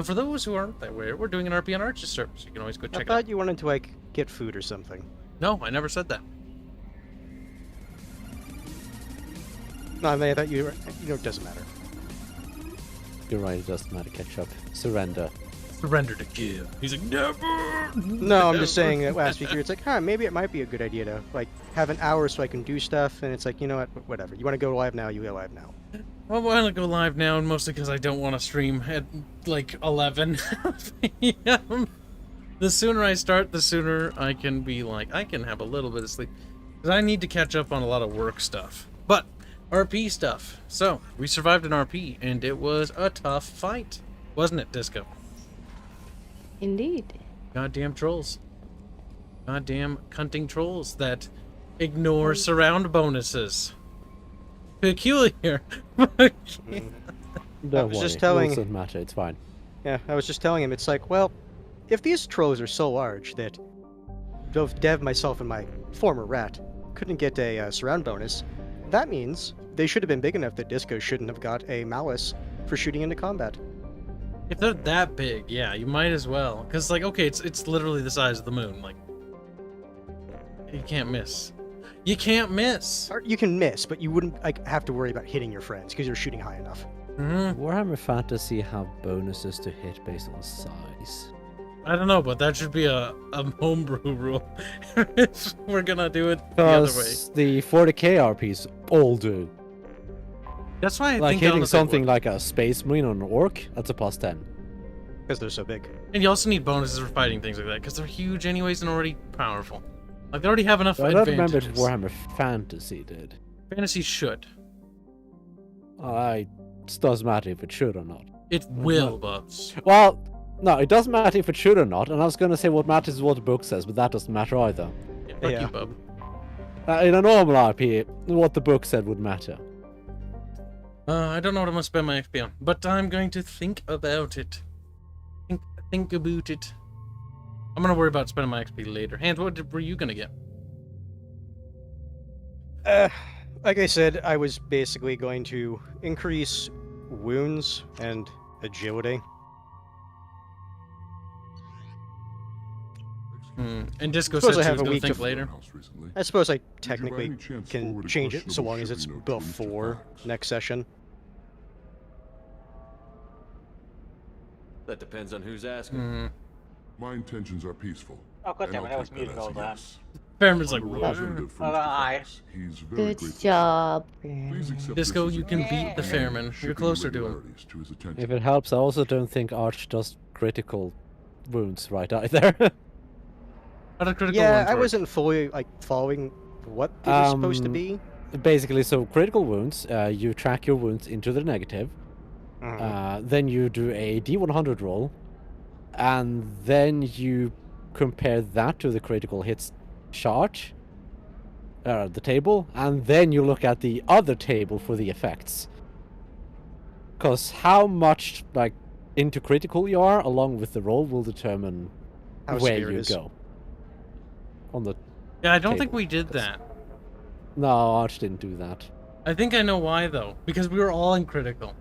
For those who aren't aware, we're doing an RP on Arch's server, so you can always go check it out. I thought you wanted to, like, get food or something. No, I never said that. No, I mean, I thought you know, it doesn't matter. You're right, it doesn't matter, Ketchup. Surrender. Surrender to Kibs. He's like, never! No, I'm just saying that last week it's like, maybe it might be a good idea to, like, have an hour so I can do stuff, and it's like, you know what, whatever. You want to go live now, you go live now. Well, I want to go live now, and mostly because I don't want to stream at, like, 11 p.m. The sooner I start, the sooner I can be, like, I can have a little bit of sleep. Because I need to catch up on a lot of work stuff. But, RP stuff. So, we survived an RP, and it was a tough fight. Wasn't it, Disco? Indeed. Goddamn trolls. Goddamn cunting trolls that ignore surround bonuses. Peculiar. I Don't was worry, just telling- rules don't matter, it's fine. Yeah, I was just telling him, it's like, well, if these trolls are so large that both Dev, myself, and my former rat couldn't get a surround bonus, that means they should have been big enough that Disco shouldn't have got a malice for shooting into combat. If they're that big, yeah, you might as well. Because, like, okay, it's literally the size of the moon. Like, you can't miss. You can't miss. Or you can miss, but you wouldn't like have to worry about hitting your friends because you're shooting high enough. Mm-hmm. Warhammer Fantasy have bonuses to hit based on size. I don't know, but that should be a homebrew rule. If we're gonna do it the other way. Because the 40k RPs all do. That's why I Like think hitting honestly, something like a Space Marine or an Orc, that's a +10. Because they're so big. And you also need bonuses for fighting things like that, because they're huge anyways and already powerful. Like, they already have enough I don't remember advantages. if Warhammer Fantasy did. Fantasy should. It doesn't matter if it should or not. It will, Bubs. Well, no, it doesn't matter if it should or not, and I was going to say what matters is what the book says, but that doesn't matter either. Yeah, fuck Yeah. you, Bub. In a normal RP, what the book said would matter. I don't know what I'm gonna spend my XP on, but I'm going to think about it. Think about it. I'm gonna worry about spending my XP later. Hans, what were you gonna get? Like I said, I was basically going to increase wounds and agility. And Disco Suppose said I she have was a gonna week think to- later. I suppose I Did you by technically any chance can forward a change it so questionable long as it's shipping note to before Mr. Fox? next session. That depends on who's asking. Mm. My intentions are peaceful. Oh, God and damn it, I'll I was take that muted as all a the time. yes. Fairman's like, I'm a what? representative from Mr. Aye. Fox. He's very Good grateful. job. Please accept Disco, this as you a can gift beat the and Fairman. You're shipping closer to him. irregularities to his attention. If it helps, I also don't think Arch does critical wounds right either. How did critical Yeah, ones I work? wasn't fully like following what they were supposed to be. Basically, so critical wounds, you track your wounds into the negative, then you do a D100 roll, and then you compare that to the critical hits chart, the table, and then you look at the other table for the effects. Because how much like into critical you are, along with the roll, will determine How where severe it you is. go. On the Yeah, I don't think table. we did that. No, Arch didn't do that. I think I know why though, because we were all in critical.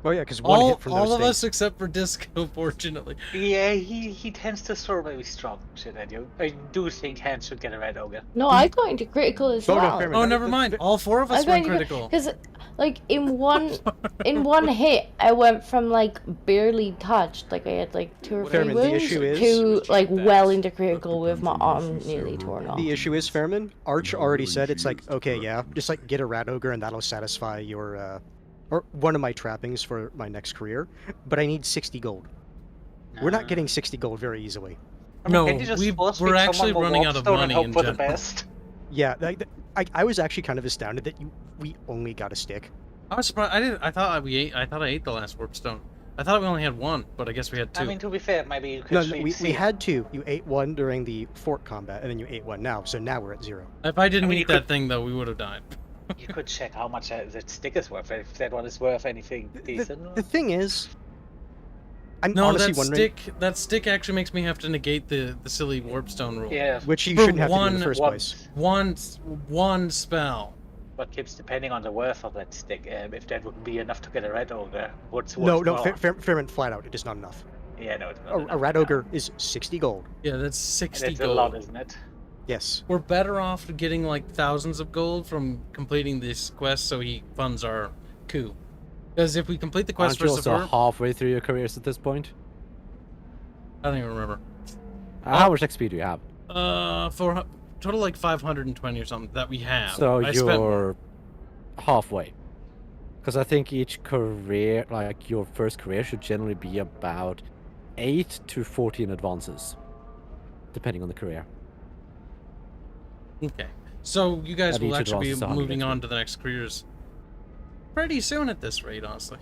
Oh yeah, because one hit from those all of things. us except for Disco, fortunately. Yeah, he tends to throw maybe strong shit at you. I do think Hans should get a red ogre. No, I got into critical as Oh, no, well. Fairman, Oh, that- never mind. All four of us I were in got into critical. because, like, in one hit, I went from like barely touched, like I had like 2 or 3 Fairman, the wounds, issue is- to like well into critical with my arm nearly torn off. The issue is, Fairman, Arch already said it's like, okay, yeah, just like get a rat ogre and that'll satisfy your, or one of my trappings for my next career, but I need 60 gold. We're not getting 60 gold very easily. I mean, No, can't you just we're force feed actually someone running out of Warpstone and money hope in for the general. best? Yeah, I was actually kind of astounded that we only got a stick. I was surprised. I thought I ate the last warp stone. I thought we only had one, but I guess we had two. I mean, to be fair, maybe you could No, treat we Seal. had 2. You ate 1 during the fort combat, and then you ate 1 now, so now we're at 0. If I didn't I mean, eat you that thing though, we would have died. You could check how much that stick is worth, if that one is worth anything decent. The thing is, I'm No, honestly that wondering, stick actually makes me have to negate the silly warp stone rule. Yeah. which you for shouldn't have to do in the one- first one- place. One spell. But Kibs, depending on the worth of that stick, if that would be enough to get a red ogre, what's No, worth more? Fairman, flat out, it is not enough. Yeah, no, it's not A enough rat now. ogre is 60 gold. Yeah, that's 60 And it's a gold. lot, isn't it? Yes. We're better off getting like thousands of gold from completing this quest so he funds our coup. Because if we complete the quest Aren't you for also Sever, halfway through your careers at this point? I don't even remember. How much XP do you have? For total like 520 or something that we have. So I spent more. you're halfway. Because I think each career, like your first career, should generally be about 8 to 14 advances, depending on the career. Okay. So you guys At will each actually be advance is 100 moving XP. on to the next careers pretty soon at this rate, honestly.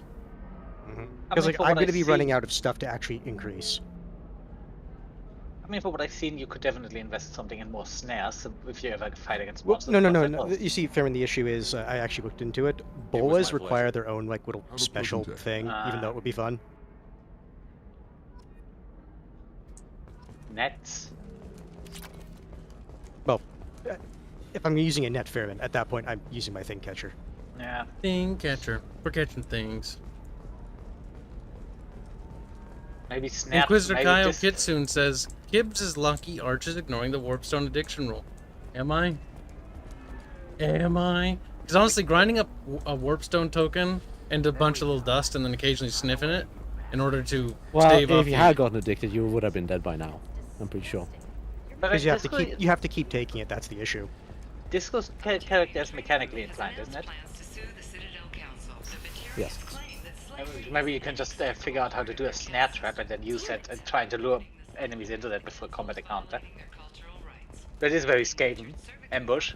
Because mean, like for I'm what going to I've be running seen- out of stuff to actually increase. I mean, for what I've seen, you could definitely invest something in more snares if you ever fight against Well, monsters. no. but that was- You see, Fairman, the issue is I actually looked into it. was Boas my require pleasure. their own like little Have a special pleasant day. thing, even though it would be fun. Nets. Well, if I'm using a net Fairman, at that point I'm using my thing catcher. Yeah. Thing catcher. For catching things. Maybe snap. Inquisitor maybe Kyle just- Kitsune says, Kibs is lucky Arch is ignoring the Warpstone addiction rule. Am I? Am I? Because honestly, grinding up a Warpstone token into a bunch of little dust and then occasionally sniffing it in order to Well, stave off if you the- had gotten addicted, you would have been dead by now. I'm pretty sure. But Because like, you have to keep taking it. That's the issue. Disco's character is mechanically inclined, isn't it? Yes. Maybe you can just figure out how to do a snare trap and then use that and try to lure enemies into that before combat encounter. That is very Skaven. Ambush.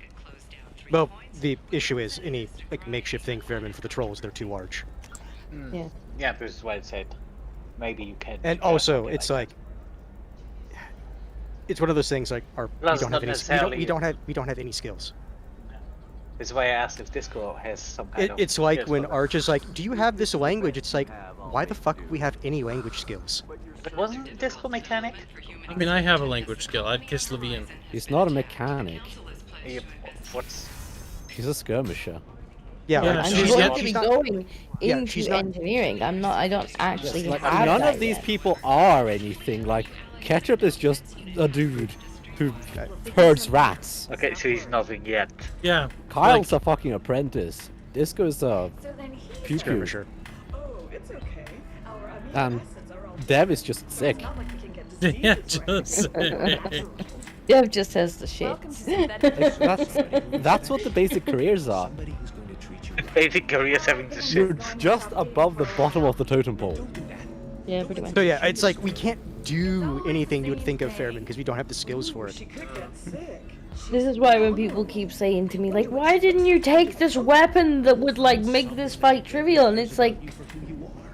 Well, the issue is any like makeshift thing Fairman for the trolls, they're too large. Yeah. Yeah, this is why I said maybe you can. And also, it's like it's one of those things like our Plus, we don't not have any necessarily- we don't have any skills. This is why I asked if Disco has some kind of. It's like skills when for that. Arch is like, "Do you have this language?" It's like, why the fuck do we have any language skills? But wasn't Disco mechanic? I mean, I have a language skill. I'd kiss Levian. He's not a mechanic. He- What's He's a skirmisher. Yeah, Yeah, like, I'm she's going not- to be she's not- going yeah, into she's not- engineering. I don't actually Like, have none that of these yet. people are anything. Like, Ketchup is just a dude who herds rats. okay? So he's nothing yet. Yeah. Kyle's a fucking apprentice. Disco's a pew pew. skirmisher. And Dev is just sick. Yeah, just saying. Dev just has the shit. That's what the basic careers are. Basic careers having to You're shit. just above the bottom of the totem pole. Yeah, pretty much. So yeah, it's like we can't do anything you would think of Fairman because we don't have the skills for it. This is why when people keep saying to me, like, why didn't you take this weapon that would, like, make this fight trivial? And it's like,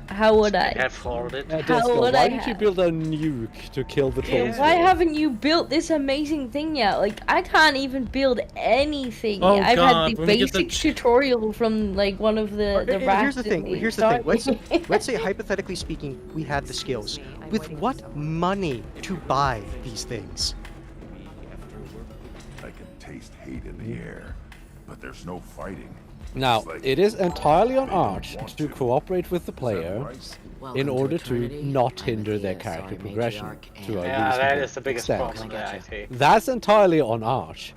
how would I? Have folded. How Disco, would why I did you have? build a nuke to kill the trolls? Why with? haven't you built this amazing thing yet? Like, I can't even build anything. Oh, yet. I've God, had the when we get the basic tutorial from, like, one of the Here's rats. the thing. Here's the thing. Let's say hypothetically speaking, we had the skills. With what money to buy these things? I can taste hate in the air, but there's no fighting. Now, It's like it is entirely on they don't Arch want to cooperate with the player right? in order to not hinder their character progression to a Yeah, that reasonable is the biggest extent. problem there, I see. That's entirely on Arch.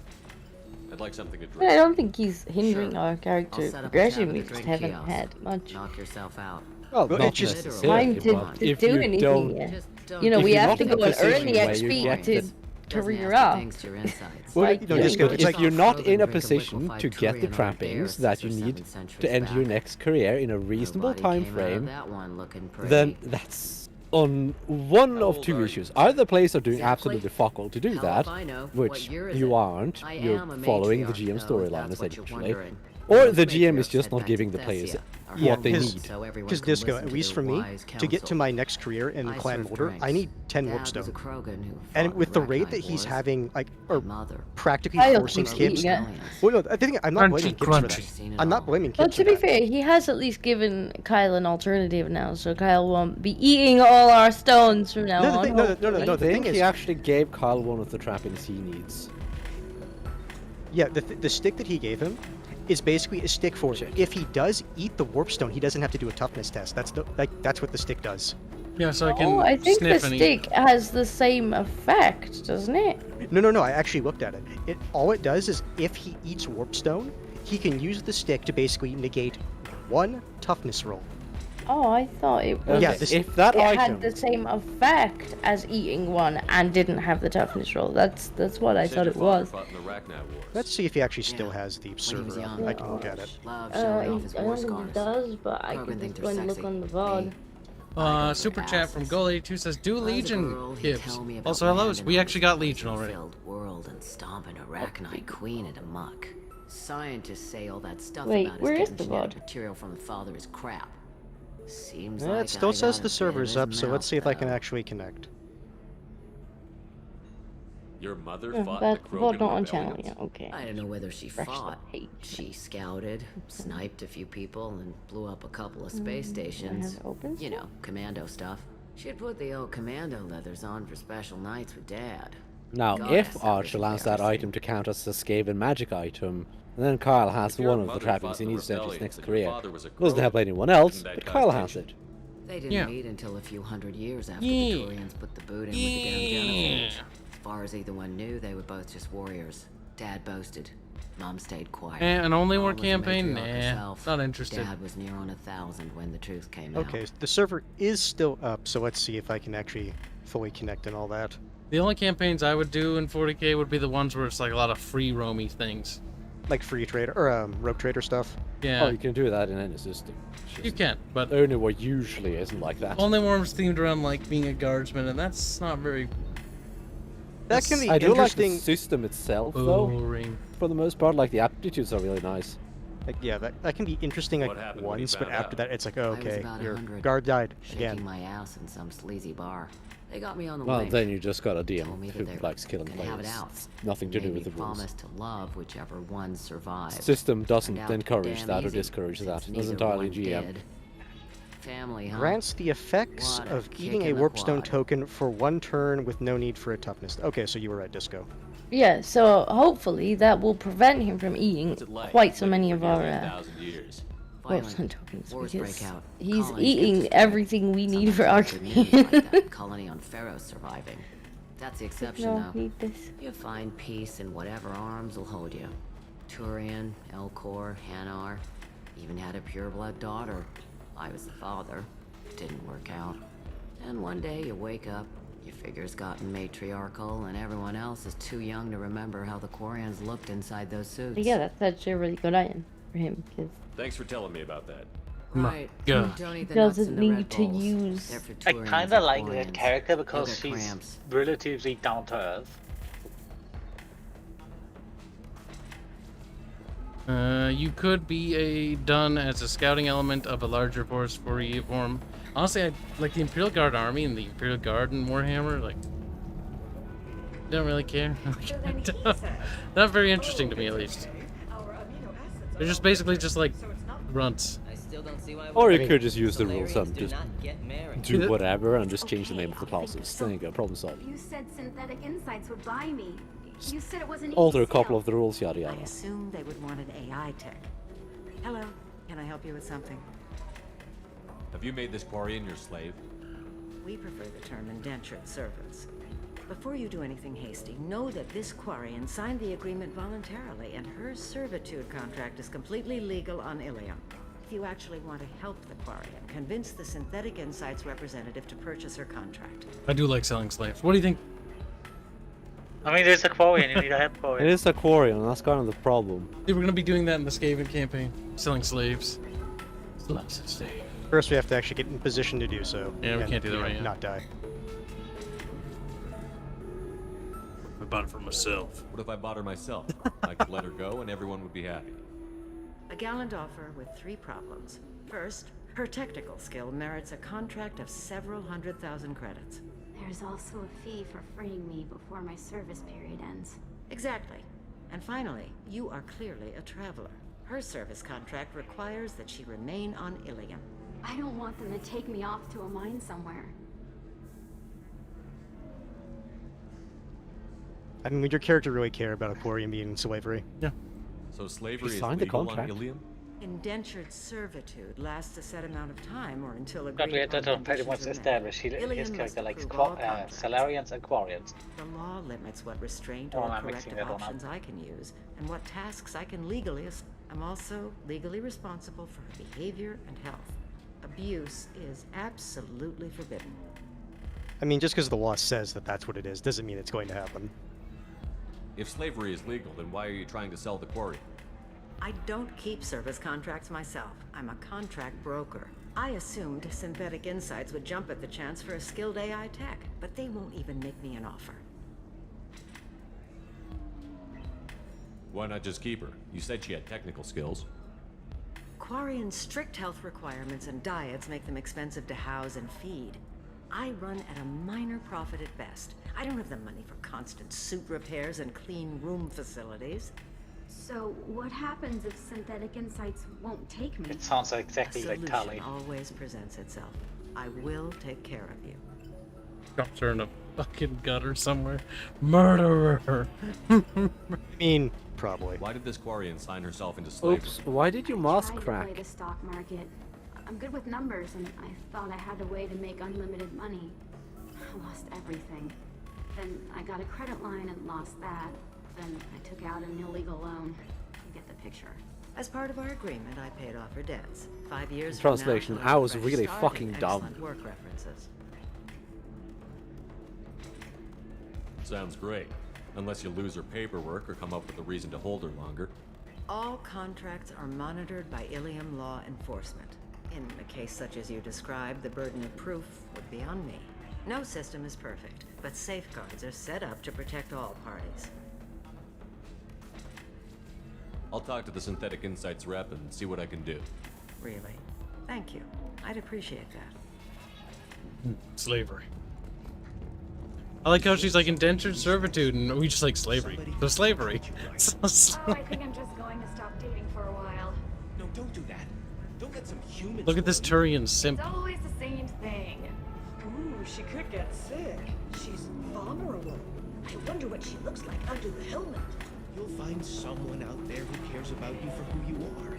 I'd like something to I drink. don't think he's hindering Sure. our I'll character set up a progression. tab We at the just drink haven't kiosk. had much Knock yourself out. Well, Well, not it's just necessarily, time to, but to if do you anything don't, yet. Just don't You know, if we you're have not to in a go and earn position the where you XP get to the- career up. Thanks to your insights. Well, Like, no, yeah, Disco, it's if like you're not in a Frozen position liquefied to get the Korean trappings bears that you 6 or need 7 centuries to enter your back. next career in a reasonable Nobody time came out of frame, that one looking then pretty. that's on one How of old two are you? issues. Either the players are doing Exactly. absolutely fuck all to do Hell that, if I know. which What year is you it? aren't, I you're am a following the matriarch, GM though, if storyline that's what you're essentially. wondering. Or Most the GM is matriarchs just head not back giving to the players Thessia, our Yeah, what they because- need. so everyone Because can Disco, listen at to least their for me, wise to get to counsel. my next career in I Clan serve Mortar, I drinks. need 10 Dad was a warpstone. Krogan who And fought with the in rate that Rackite he's Wars. having, like, My or mother. practically I forcing don't Kibs. think Yeah. Well, no, I think I'm not Crunchy blaming Kibs for that. Seen it I'm not all. blaming But Kibs to for be that. fair, he has at least given Kyle an alternative now, so Kyle won't be eating all our stones from now No, the on. thing- no, hopefully. no, I the think thing he is- actually gave Kyle one of the trappings he needs. Yeah, the stick that he gave him, is basically a stick for if he does eat the warp stone, he doesn't have to do a toughness test. That's that's what the stick does. Yeah, so I can Oh, I think the sniff and eat. stick has the same effect, doesn't it? No. I actually looked at it. All it does is if he eats warp stone, he can use the stick to basically negate one toughness roll. Oh, I thought it was. Yeah, if that it item... had the same effect as eating one and didn't have the toughness roll. That's what I thought it was. Let's see if he actually still has the When he was server up. young, I can look at it. loved showing off I his don't war think scars. it does, but I Probably can think just they're go and look sexy. on the VOD. Me, I go Super for chat from asses. Goalie2 says, do When I was a Legion, girl, he'd Kibs. tell me about Also, hello, landing we on actually this got Legion already. filled world and stomping a Arachnite queen into muck. Scientists say all that stuff Wait, about where us is getting the genetic VOD? material from the father is crap. Seems Yeah, like it still I says got the a bit in server's his up, so let's mouth, see if I can though. actually connect. Your mother Yeah, fought that's the VOD Krogan not on channel. rebellions? Yeah, okay. I don't know whether she Refresh the fought. page. She scouted, sniped a few people, and blew up a couple of space stations. have it open You know, commando stuff. She'd put the old commando leathers on for special nights with Dad. Now, God, if that's Arch everything allows they that ever item to count as a Skaven magic item, then Kyle has Your one of the mother trappings fought he the needs to enter his rebellions next and your career. father was a Doesn't have Krogan. anyone else, Didn't that but guy Kyle station? has it. They didn't Yeah. meet until a few hundred years after Yeah. the Turians put the boot in with the damn Denethors. As far as either one knew, they were both just warriors. Dad boasted. Mom stayed quiet. And only Mom more was a campaign? matriarch Nah, herself. not interested. Dad was near on 1,000 when the truth came out. Okay, the server is still up, so let's see if I can actually fully connect and all that. The only campaigns I would do in 40k would be the ones where it's like a lot of free roamy things. Like free trader or rogue trader stuff. Yeah, Oh, you can do that in any system. It's you just can, but only what usually isn't like that. only ones themed around like being a guardsman, and that's not very That can be I do like interesting. the system itself, though. boring. For the most part, like the aptitudes are really nice. Like, yeah, that can be interesting What like happened when you once, but found after out? that it's like, I was okay, about your 100, guard died shaking again. my ass in some sleazy bar. They got me on the Well, link. then you just got a Told me DM that who they likes killing gonna have it players. out. It's nothing to Made do me with the rules. promise to love whichever one survived. System doesn't Turned out encourage damn that or easy, discourage that. since It does neither entirely one GM. did. Family, huh? Grants the effects What a of kick eating in a the warpstone quad. token for one turn with no need for a toughness. Okay, so you were right, Disco. Yeah, so hopefully that will prevent him from eating What's it like quite so living many for of our nearly 1,000 years? warpstone tokens, Wars because break out. he's Colonies eating get everything we need for our Sometimes there's news like that colony on Pharaoh surviving. That's the exception, No, though. need this. You find peace in whatever arms will hold you. Turian, Elcor, Hanar, even had a pureblood daughter. I was the father. Didn't work out. And one day you wake up, your figure's gotten matriarchal, and everyone else is too young to remember how the Quarians looked inside those suits. But yeah, that's actually a really good item for him, because Thanks for telling me about that. Right. God. Don't eat the he nuts doesn't in the Red need to Bulls. use... They're for I Turians kinda and like that Quarians. character You'll because get she's cramps. relatively down to earth. You could be done as a scouting element of a larger force for reform. Honestly, I like the Imperial Guard army and the Imperial Guard in Warhammer. Like, don't really care. Not very interesting to me, at least. They're just basically just like grunts. Or you could just use the rules and just do whatever and just change the name of the classes. There you go, problem solved. You said Synthetic Insights would buy me. You said it was an Alter a easy couple sale. of the rules, yada I yada. assumed they would want an AI tech. Hello, can I help you with something? Have you made this Quarian your slave? We prefer the term indentured servants. Before you do anything hasty, know that this Quarian signed the agreement voluntarily, and her servitude contract is completely legal on Ilium. If you actually want to help the Quarian, convince the Synthetic Insights representative to purchase her contract. I do like selling slaves. What do you think? I mean, there's a Quarian, you need a help It Quarian. is a Quarian, and that's kind of the problem. We're gonna be doing that in the Skaven campaign, selling slaves. Slaves and slaves. First, we have to actually get in position to do so. Yeah, we and, can't do that you know, right yet. Not die. I bought it for myself. What if I bought her myself? I could let her go and everyone would be happy. A gallant offer with 3 problems. First, her technical skill merits a contract of several 100,000 credits. There's also a fee for freeing me before my service period ends. Exactly. And finally, you are clearly a traveler. Her service contract requires that she remain on Ilium. I don't want them to take me off to a mine somewhere. I mean, would your character really care about a Quarian being in slavery? Yeah. So slavery is signed the legal on contract. Ilium? Indentured servitude lasts a set amount of time or until But we agreed had upon pretty much conditions are met. established. His Ilium character must likes approve all contracts. Salarians and Quarians. The law limits what restraint Oh, or I'm mixing corrective that one up. options I can use, and what tasks I can legally I'm also legally responsible for her behavior and health. Abuse is absolutely forbidden. I mean, just because the law says that that's what it is, doesn't mean it's going to happen. If slavery is legal, then why are you trying to sell the quarry? I don't keep service contracts myself. I'm a contract broker. I assumed Synthetic Insights would jump at the chance for a skilled AI tech, but they won't even make me an offer. Why not just keep her? You said she had technical skills. Quarian's strict health requirements and diets make them expensive to house and feed. I run at a minor profit at best. I don't have the money for constant suit repairs and clean room facilities. So, what happens if Synthetic Insights won't take me? It sounds exactly A like solution Tali. always presents itself. I will take care of you. Drops her in a fucking gutter somewhere. Murderer. I mean, probably. Why did this Quarian sign herself into slavery? Oops, why did you mask I tried to crack? play the stock market. I'm good with numbers, and I thought I had a way to make unlimited money. I lost everything. Then I got a credit line and lost that. Then I took out an illegal loan. You get the picture. As part of our agreement, I paid off her debts. 5 years Translation, from now, I was fresh really start fucking and dumb. excellent work references. Sounds great. Unless you lose her paperwork or come up with a reason to hold her longer. All contracts are monitored by Ilium law enforcement. In a case such as you described, the burden of proof would be on me. No system is perfect, but safeguards are set up to protect all parties. I'll talk to the Synthetic Insights rep and see what I can do. Really? Thank you. I'd appreciate that. Slavery. I like how she's like indentured servitude, and we just like slavery. So slavery. So Oh, I think I'm just going to stop dating for a while. No, don't do that. Don't let some humans. Look at this Turian simp. It's always the same thing. Ooh, she could get sick. She's vulnerable. I wonder what she looks like under the helmet. You'll find someone out there who cares about you for who you are.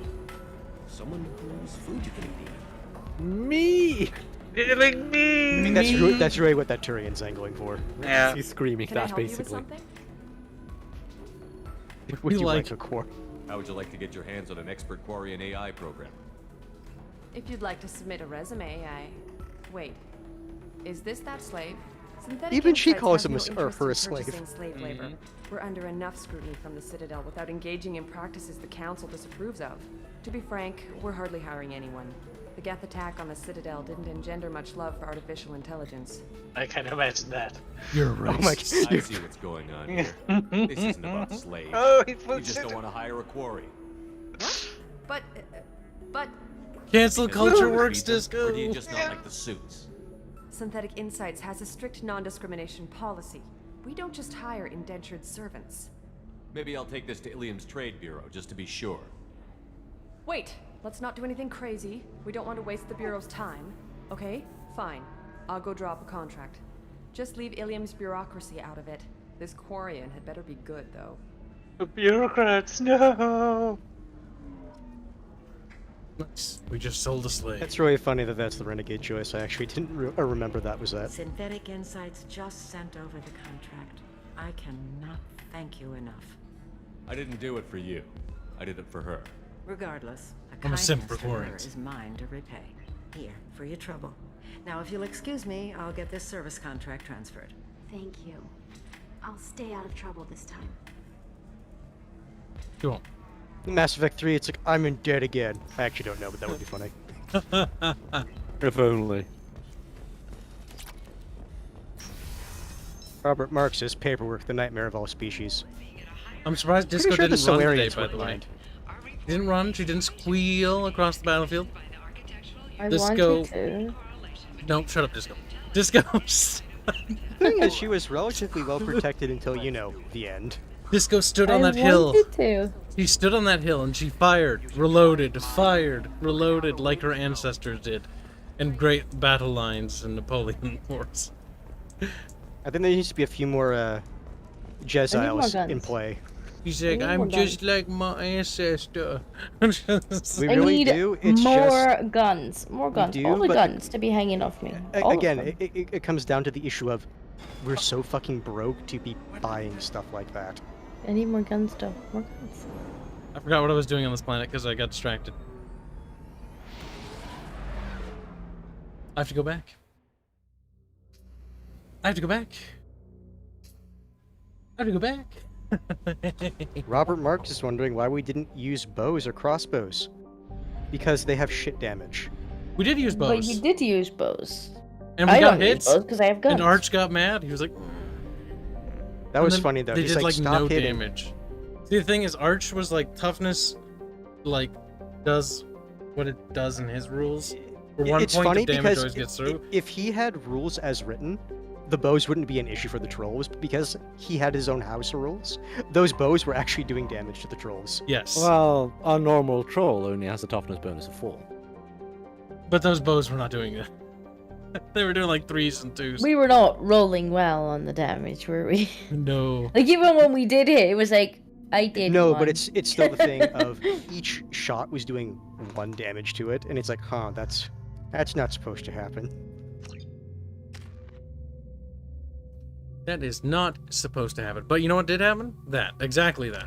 Someone whose food you can eat. Me! Killing me! I mean, that's really what that Turian's angling for. Yeah. He's screaming Can I that help you with basically. something? Would you like- like a core? How would you like to get your hands on an expert Quarian AI program? If you'd like to submit a resume, Wait. Is this that slave? Synthetic Even she Insights calls has him no her interest a in slave. purchasing slave labor. We're under enough scrutiny from the Citadel without engaging in practices the Council disapproves of. To be frank, we're hardly hiring anyone. The Geth attack on the Citadel didn't engender much love for artificial intelligence. I can imagine that. You're Oh right. my I god. see what's going on here. This isn't about slaves. Oh, he's You just don't want to hire a quarry. But Cancel Because culture you works, feed them, disco. Or do you just not like the suits? Synthetic Insights has a strict non-discrimination policy. We don't just hire indentured servants. Maybe I'll take this to Ilium's Trade Bureau, just to be sure. Wait, let's not do anything crazy. We don't want to waste the Bureau's time. Okay? Fine. I'll go drop a contract. Just leave Ilium's bureaucracy out of it. This Quarian had better be good, though. The bureaucrats, no! Nice. We just sold a slave. It's really funny that that's the renegade choice. I actually didn't remember that was that. Synthetic Insights just sent over the contract. I cannot thank you enough. I didn't do it for you. I did it for her. Regardless, a I'm a kindness simp for to her Quarians. is mine to repay. Here, for your trouble. Now, if you'll excuse me, I'll get this service contract transferred. Thank you. I'll stay out of trouble this time. Cool. Mass Effect 3, it's like, I'm in dead again. I actually don't know, but that would be funny. If only. Robert Marx's Paperwork, the Nightmare of All Species. I'm surprised Pretty Disco sure the didn't run today, Solarians by the wouldn't way. mind. She didn't run, she didn't squeal across the battlefield. I Disco. wanted to. No, shut up, Disco. Disco. The thing is, she was relatively well protected until, you know, the end. Disco stood on I that hill. wanted to. She stood on that hill and she fired, reloaded like her ancestors did in great battle lines in Napoleon Wars. I think there needs to be a few more guns. Jeziles in play. He's like, I'm just like my ancestor. We I really need do. It's more guns. More guns. do, All the but- guns to be hanging off me. All of Again, them. it comes down to the issue of we're so fucking broke to be buying stuff like that. I need more guns, though. More guns. I forgot what I was doing on this planet because I got distracted. I have to go back. I have to go back. I have to go back. Robert Marks is wondering why we didn't use bows or crossbows. Because they have shit damage. We did use bows. But you did use bows. And we I got don't use hits. bows because I have guns. And Arch got mad. He was like... That And was then funny though. They He's did like, like stop no hitting. damage. See, the thing is, Arch was like toughness, like does what it does in his rules. For one It's point funny of damage because always gets through. if he had rules as written, the bows wouldn't be an issue for the trolls, but because he had his own house rules, those bows were actually doing damage to the trolls. Yes. Well, a normal troll only has a toughness bonus of 4. But those bows were not doing it. They were doing like 3s and 2s. We were not rolling well on the damage, were we? No. Like even when we did hit, it was like I did. No, one. but it's still the thing of each shot was doing 1 damage to it, and it's like, huh, that's not supposed to happen. That is not supposed to happen. But you know what did happen? That. Exactly that.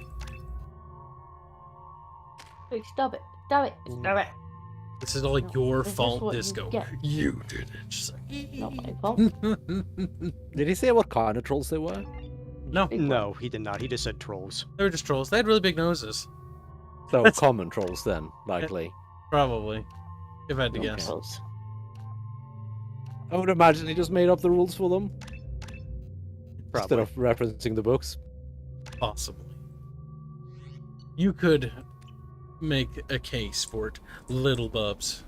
Like, stop it! Stop it! Stop it! This is all your this is fault, what you Disco. get. You did it. Just like... Not my fault. Did he say what kind of trolls they were? No. No, he did not. He just said trolls. They were just trolls. They had really big noses. So That's- common trolls then, likely. Probably. If I had to Okay. guess. I would imagine he just made up the rules for them. Probably. Instead of referencing the books. Possibly. You could make a case for it, little bubs.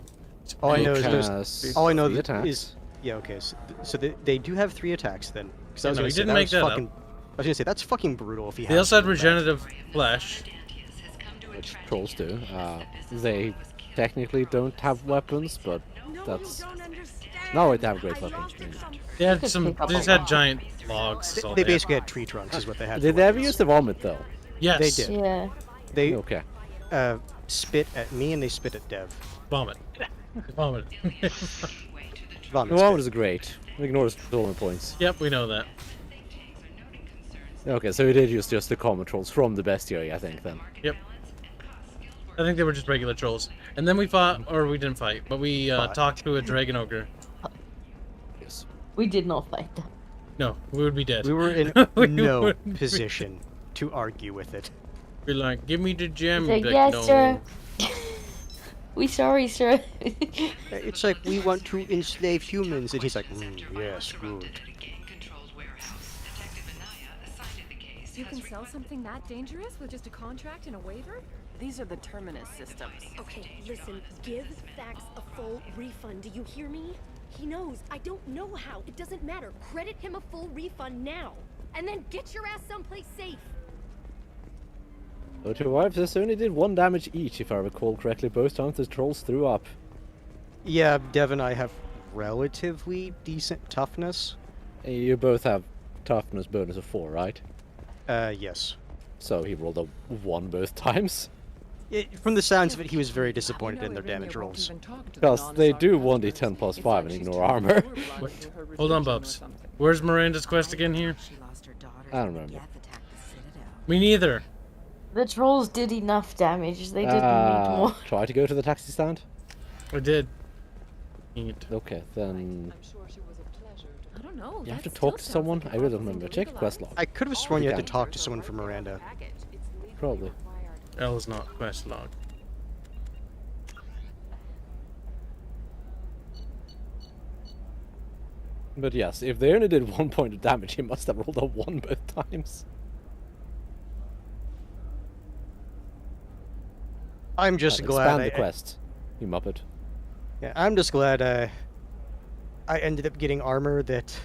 All I know is Because all I know the is attacks. yeah, okay. So they do have 3 attacks then. Because I was No, gonna you say didn't that make was that up. fucking. I was gonna say that's fucking brutal if he They has also had 3 attacks. regenerative flesh. Which trolls do. They technically don't have weapons, but that's... No, they have great weapons. They had some. They just had giant logs. is all They had. basically had tree trunks, is what they had. Did for they ever weapons. use the vomit, though? Yes. They did. Yeah. They Okay. spit at me and they spit at Dev. Vomit. Vomit. Vomit The spit. vomit is great. Ignore the stolen points. Yep, we know that. Okay, so he did use just the common trolls from the bestiary, I think, then. Yep. I think they were just regular trolls. And then we fought, or we didn't fight, but we talked to a dragon ogre. Yes. We did not fight them. No, we would be dead. We were in We no would be- position to argue with it. We're like, give me the gem. He's like, Like, yes, no. sir. We sorry, sir. It's like we want to enslave humans, and he's like, yes, good. You can sell something that dangerous with just a contract and a waiver? These are the Terminus systems. Okay, listen, give Thax a full refund, do you hear me? He knows, I don't know how, it doesn't matter. Credit him a full refund now, and then get your ass someplace safe. The 2 wives, this only did 1 damage each, if I recall correctly. Both times the trolls threw up. Yeah, Dev and I have relatively decent toughness. You both have toughness bonus of 4, right? Yes. So he rolled a 1 both times. From the sounds of it, he was very disappointed in their damage rolls. Because they do 1d10 plus 5 and ignore armor. Wait, hold on, Bubs. Where's Miranda's quest again here? I don't remember. Me neither. The trolls did enough damage. They didn't need more. Try to go to the taxi stand? I did. Eat. Okay, then... I don't know. You have to talk to someone? I really don't remember. Check the quest log. I could have sworn you had to talk to someone from Miranda. Probably. L is not quest log. But yes, if they only did 1 point of damage, he must have rolled a 1 both times. I'm just glad Expand the quest, you muppet. Yeah, I'm just glad I ended up getting armor that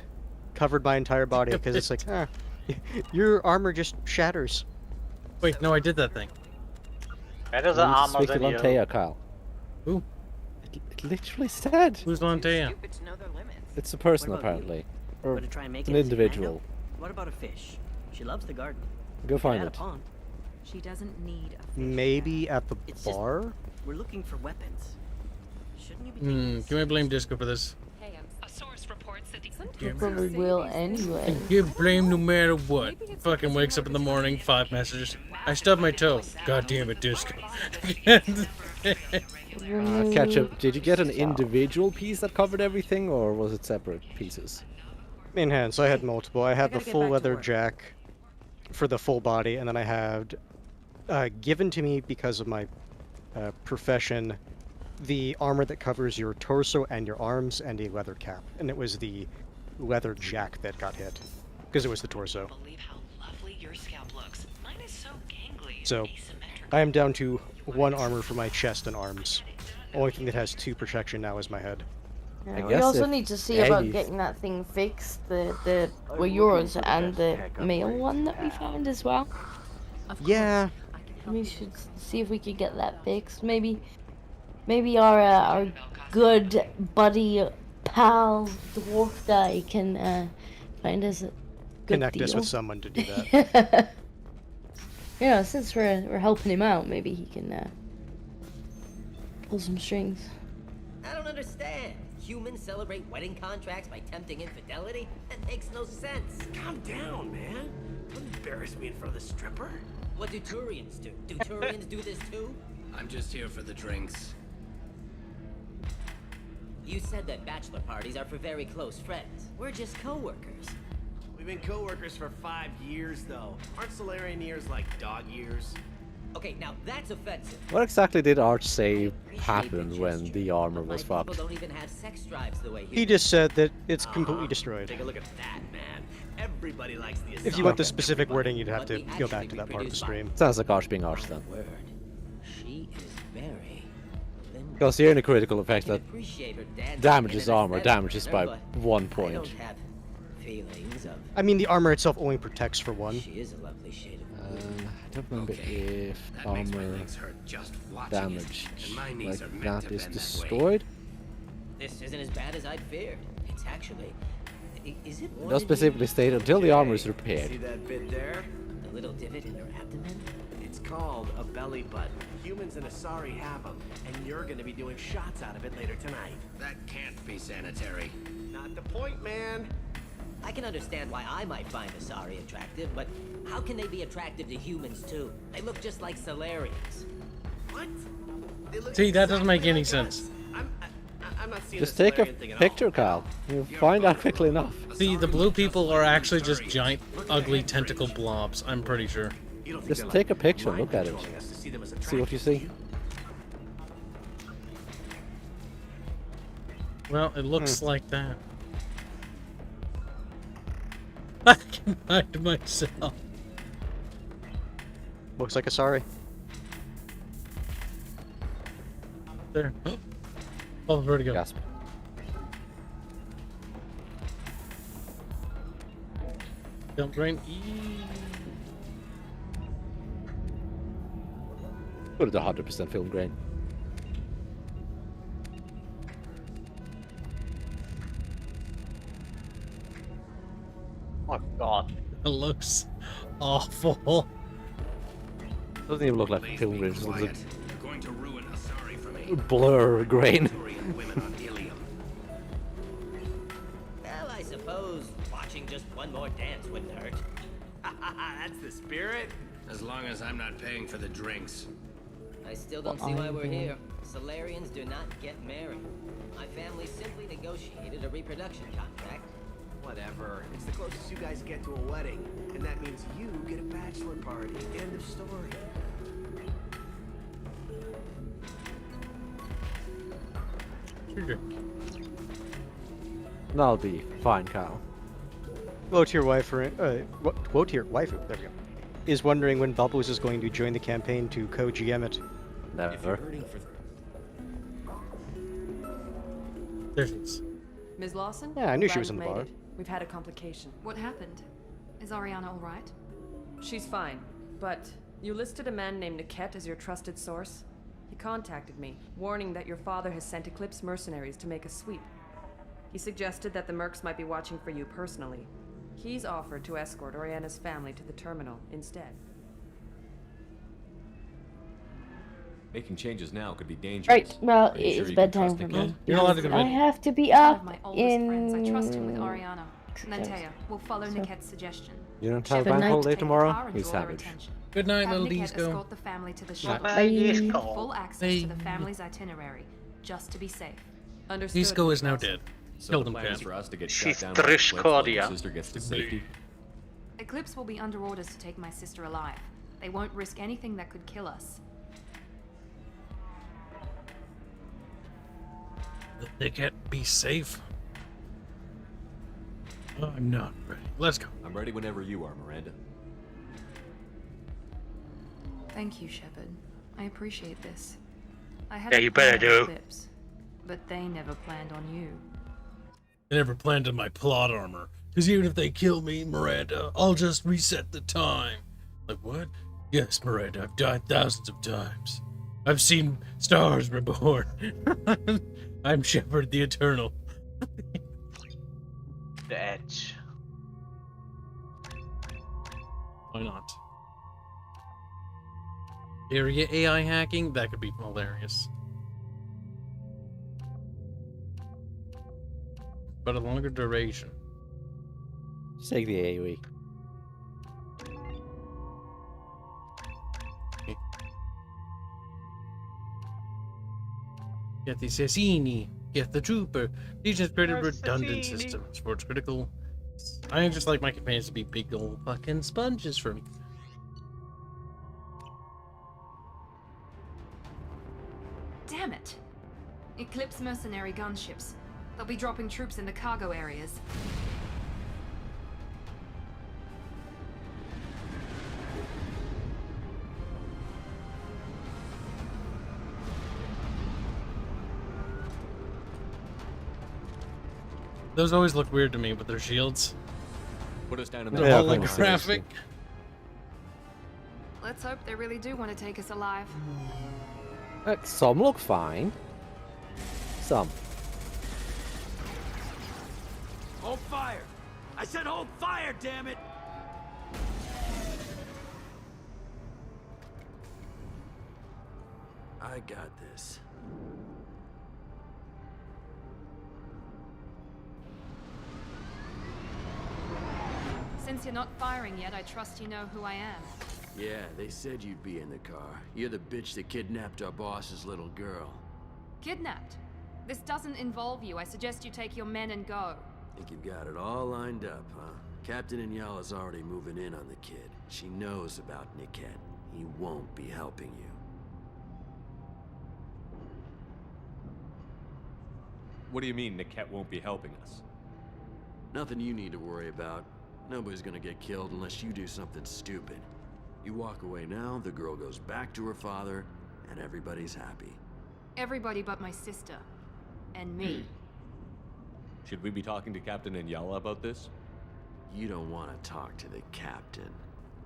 covered my entire body, because it's like, your armor just shatters. Wait, no, I did that thing. Better the armor Speak to than you. Lantea, Kyle. Who? It literally said. Who's Lantea? It's a person, What about you? apparently. Or Want to try and make an it a individual. What about a fish? She loves the garden. Go find At a it. pond. She doesn't need a fish Maybe at the It's just- bar? We're looking for weapons. Shouldn't you be taking this Can we blame Disco for this? Hey, a source reports that You probably will anyway. Give blame no matter what. Fucking wakes up in the morning, 5 messages. I stubbed my toe. God damn it, Disco. Ketchup, did you get an individual piece that covered everything, or was it separate pieces? In hands, I had multiple. I had the gotta get full back to leather work. jack for the full body, and then I had given to me because of my profession the armor that covers your torso and your arms and a leather cap. And it was the leather jack that got hit because it was the torso. Believe how lovely your scalp looks. Mine is so gangly and So I am down to 1 armor for my chest and arms. Only thing that has 2 protection now is my head. Yeah, we guess also if need to see about Eddie's- getting that thing fixed, the yours and the male one that we found as well. Yeah. We should see if we could get that fixed. Maybe our good buddy pal dwarf guy can find us a good Connect us deal. with someone to do that. You know, since we're helping him out, maybe he can pull some strings. I don't understand. Humans celebrate wedding contracts by tempting infidelity? That makes no sense. Calm down, man. Don't embarrass me in front of the stripper. What do Turians do? Do Turians do this too? I'm just here for the drinks. You said that bachelor parties are for very close friends. We're just co-workers. We've been co-workers for 5 years, though. Aren't Solarian years like dog years? Okay, now that's offensive. What exactly did Arch say happened when the armor was People fucked? don't even have sex drives the way He just said that it's completely destroyed. Take a look at that, man. Everybody likes the If you want the specific wording, you'd have to go back to that part of the stream. Sounds like Arch being Arch then. Word. She is very Because the only critical effect that appreciate her dad damages taking an armor aesthetic damages dinner, by but 1 I point. don't have feelings of. I mean, the armor itself only protects for 1. She is a lovely shade of blue. I don't remember if That makes my armor legs hurt just watching damage it, and my knees are like meant that to is bend that way. destroyed. This isn't as bad as I'd feared. It's actually. Is it It one does in specifically state until the armor is See repaired. that bit there? here? The little divot in her abdomen? It's called a belly button. Humans and Asari have them, and you're gonna be doing shots out of it later tonight. That can't be sanitary. Not the point, man. I can understand why I might find Asari attractive, but how can they be attractive to humans too? They look just like Solarians. What? They look See, that doesn't make exactly any like sense. us. I'm not seeing Just the take a Solarian thing at all. picture, Kyle. You'll find out quickly enough. See, the blue people are actually just giant, ugly tentacle blobs, I'm pretty sure. You don't think Just they're, take a like, picture, mind look at it. controlling us to see them as See what you see. Well, it looks like that. I can hide myself. Looks like a sorry. There. Oh, where'd it go? Gasp. Don't rain. Put it 100% film grain. Oh god. It looks awful. Doesn't even look like film grain. It just looks like You're going to ruin Asari for me. blur grain. Women on helium. Well, I suppose watching just one more dance wouldn't hurt. That's the spirit. As long as I'm not paying for the drinks. I still don't see why we're here. Solarians do not get married. My family simply negotiated a reproduction contract. Whatever. It's the closest you guys get to a wedding, and that means you get a bachelor party. End of story. That'll be fine, Kyle. Wotier waifu, Wotier waifu, there we go, is wondering when Bubbles is going to join the campaign to co-GM it. Never. There she is. Ms. Lawson? Yeah, I knew she was Glad in the you made bar. it. We've had a complication. What happened? Is Ariana all right? She's fine, but you listed a man named Niket as your trusted source. He contacted me, warning that your father has sent Eclipse mercenaries to make a sweep. He suggested that the Mercs might be watching for you personally. He's offered to escort Oriana's family to the terminal instead. Making changes now could be dangerous. Right, well, Are you sure it's you can bedtime trust for Niket? me. You're not allowed to go to I bed. have to be One up of my oldest in... friends. I trust him with Ariana. 6 Then hours. Taya, we'll follow So- Niket's suggestion. You don't have a Good bank night. holiday Take the tomorrow? car and You draw their savage. attention. Good night, Have little Niket disco. escort the family to the shop. Bye. Full access to the family's itinerary, just to be safe. Understood. Disco is now dead. So Killed the him, plan is Cat. for us to get She's shot down by Eclipse while Trishcordia. your sister gets to safety. Eclipse will be under orders to take my sister alive. They won't risk anything that could kill us. They can't be safe. I'm not ready. Let's go. I'm ready whenever you are, Miranda. Thank you, Shepard. I appreciate this. I had Yeah, a you better plan on do. Eclipse, but they never planned on you. I never planned on my plot armor. Because even if they kill me, Miranda, I'll just reset the time. Like, what? Yes, Miranda, I've died thousands of times. I've seen stars reborn. I'm Shepard the Eternal. The Edge. Why not? Area AI hacking? That could be hilarious. But a longer duration. Just take the AoE. Get the assassini. Get the trooper. These just created redundant Assassini. systems for its critical. I just like my companions to be big old fucking sponges for me. Damn it! Eclipse mercenary gunships. They'll be dropping troops in the cargo areas. Those always look weird to me, but they're shields. Put us down in They're the Yeah, holographic. Let's hope they really do want to take us alive. Some look fine. Some. Hold fire! I said hold fire, damn it! I got this. Since you're not firing yet, I trust you know who I am. Yeah, they said you'd be in the car. You're the bitch that kidnapped our boss's little girl. Kidnapped? This doesn't involve you. I suggest you take your men and go. Think you've got it all lined up, huh? Captain Inyala's already moving in on the kid. She knows about Niket. He won't be helping you. What do you mean Niket won't be helping us? Nothing you need to worry about. Nobody's gonna get killed unless you do something stupid. You walk away now, the girl goes back to her father, and everybody's happy. Everybody but my sister. And me. Should we be talking to Captain Inyala about this? You don't want to talk to the captain.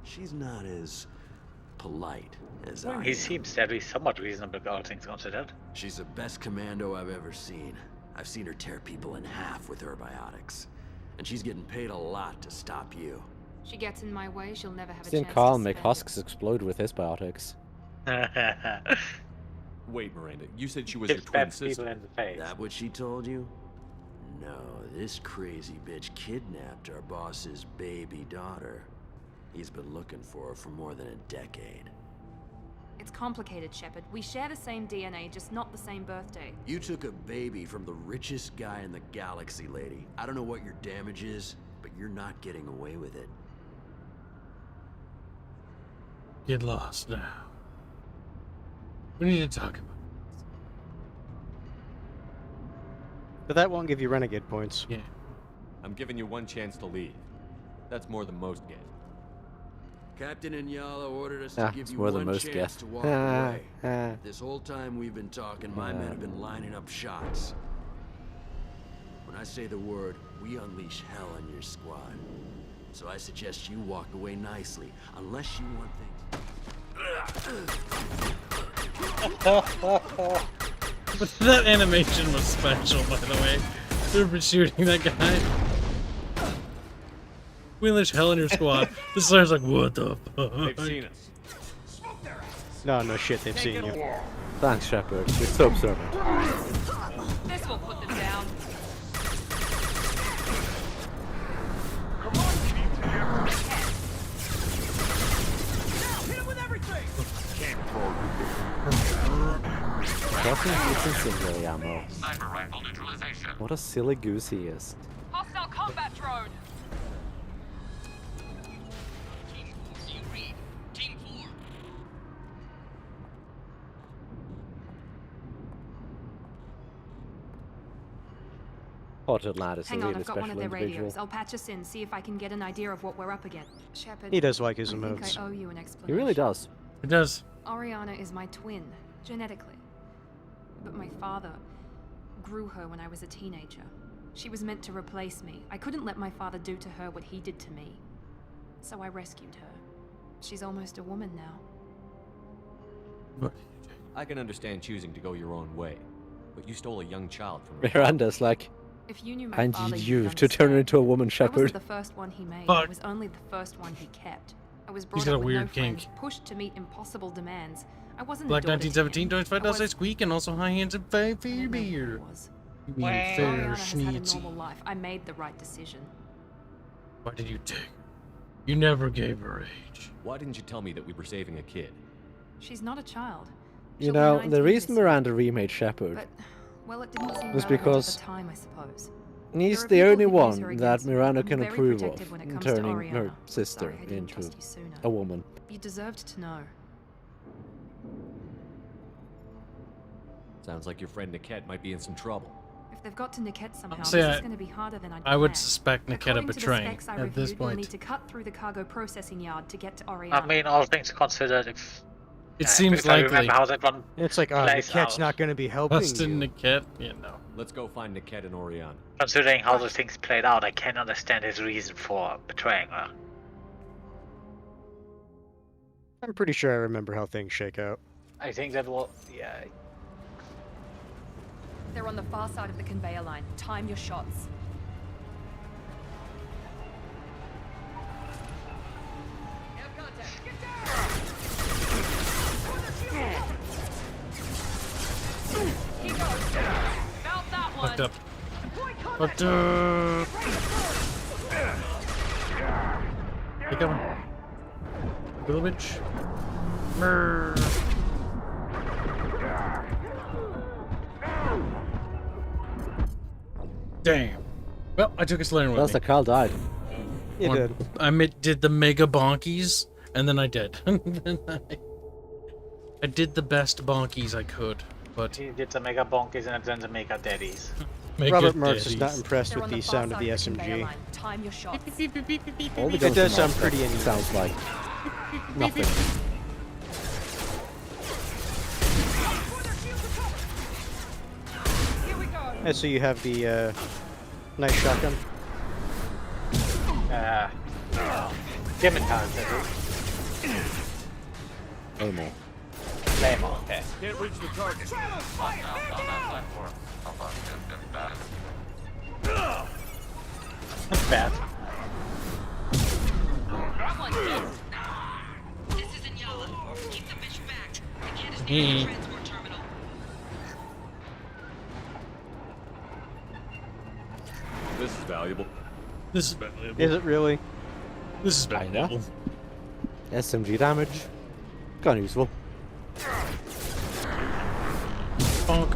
She's not as polite as I He am. seems to be somewhat reasonable, all things considered. She's the best commando I've ever seen. I've seen her tear people in half with her biotics. And she's getting paid a lot to stop you. She gets in my way, she'll never have a Seen chance Carl to make spend husks explode with his biotics. Wait, Miranda, you said she was Gives your twin bad sister. people in the face. That what she told you? No, this crazy bitch kidnapped our boss's baby daughter. He's been looking for her for more than a decade. It's complicated, Shepard. We share the same DNA, just not the same birthday. You took a baby from the richest guy in the galaxy, lady. I don't know what your damage is, but you're not getting away with it. Get lost now. We need to talk about But that won't give you renegade points. Yeah. I'm giving you one chance to leave. That's more than most get. Captain Inyala ordered us Ah, to give it's you more than one most chance guess. to walk Ah, away. ah. This whole time we've been talking, my men have been lining up shots. When I say the word, we unleash hell on your squad. So I suggest you walk away nicely, unless you want But that animation was special, by the way. For shooting that guy. We unleash hell in your squad. The Slayer's like, what the fuck? They've seen us. No shit, they've seen you. Thanks, Shepard. You're so observant. This will put them down. Fucking incendiary ammo. What a silly goose he is. Hostile combat drone. Potted lad is a Hang on, really I've got one special of their individual. radios. I'll patch us in, see if I can get an idea of what we're up against. Shepard, He does like his I emotes. think I owe you an explanation. He really does. It does. Oriana is my twin, genetically. But my father grew her when I was a teenager. She was meant to replace me. I couldn't let my father do to her what he did to me. So I rescued her. She's almost a woman now. I can understand choosing to go your own way, but you stole a young child from me. Miranda's like, If you knew my I father, need you'd you to turn her into a woman, I wasn't Shepard. the first one he made. Fuck. I was only the first one he kept. I was brought got a up with no weird kink. friends, pushed to meet impossible demands. I wasn't Black a daughter to 1917 him. joins $5 I was- Sqek and also high hands and 5 I don't know who beer. I was. You mean Oriana fair has had a schnitzy. normal life. I made the right decision. Why did you take her? You never gave her age. Why didn't you tell me that we were saving a kid? She's not a child. You She'll be know, 19 the reason this year. Miranda remade Shepard But, well, it didn't seem was relevant because at the time, I suppose. he's There are the people only who use her one that against me. Miranda I'm can very approve protective of when it in comes to turning her Oriana. sister Sorry, I didn't into trust you sooner. a woman. You deserved to know. Sounds like your friend Niket might be in some trouble. If they've got to Niket somehow, Say this is I- going to be harder than I'd I would planned. suspect Niket of According to the betraying specs I at this reviewed, we'll point. need to cut through the cargo processing yard to get to Oriana. I mean, all things considered, if It seems if I likely. remember how that one It's like, oh, plays Niket's out. not going to be helping Bustin' you. Niket, you know. Let's go find Niket and Oriana. Considering how the things played out, I can understand his reason for betraying her. I'm pretty sure I remember how things shake out. I think that will, yeah. They're on the far side of the conveyor line. Time your shots. He goes. About that one. Fucked up. Fucked up. Take that one. Little bitch. Brrr. Damn. Well, I took a Slayer with That's me. the Carl died. You did. Did the mega bonkies, and then I did. I did the best bonkies I could, but He did the mega bonkies and then the mega daddies. mega Robert Marks is not daddies. impressed They're with on the far sound of side the conveyor SMG. line. Time your shots. All the It guns does in sound Sqek pretty in- sounds like nothing. And so you have the nice shotgun. Scimitar, Anymore. Claymore, okay. Can't reach the target. Not bad. This isn't Yala. Keep the bitch back. The kid is Hmm. near the transport terminal. This is valuable. This is valuable. Is it really? This is Kinda. valuable. SMG damage. Kind of useful. Bonk.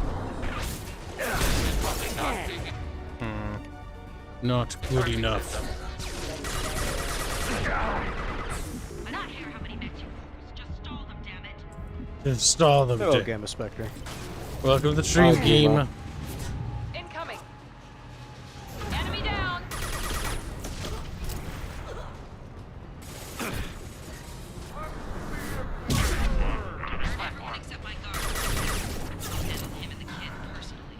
Not good enough. Not here how many mechs you lose. Just stall them, damn it. Just stall them. Hello, Dick. Gamma Spectre. Welcome to the stream Oh, game. wow. Incoming. Enemy down. Everyone except my guard. I'll handle him and the kid personally.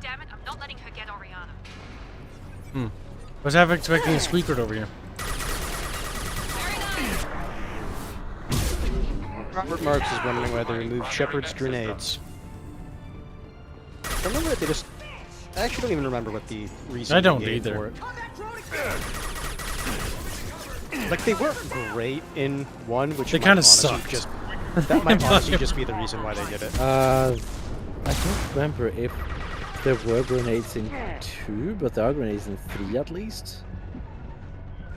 Damn it, I'm not letting her get Oriana. I was half expecting a squeaker over here. Robert Marks is wondering why they removed Shepard's grenades. I remember they just... I actually don't even remember what the reason I don't they gave either. for it. Like, they weren't great in 1, which They might kind of honestly sucked. that might honestly just be the reason why they did it. I don't remember if there were grenades in 2, but there are grenades in 3 at least.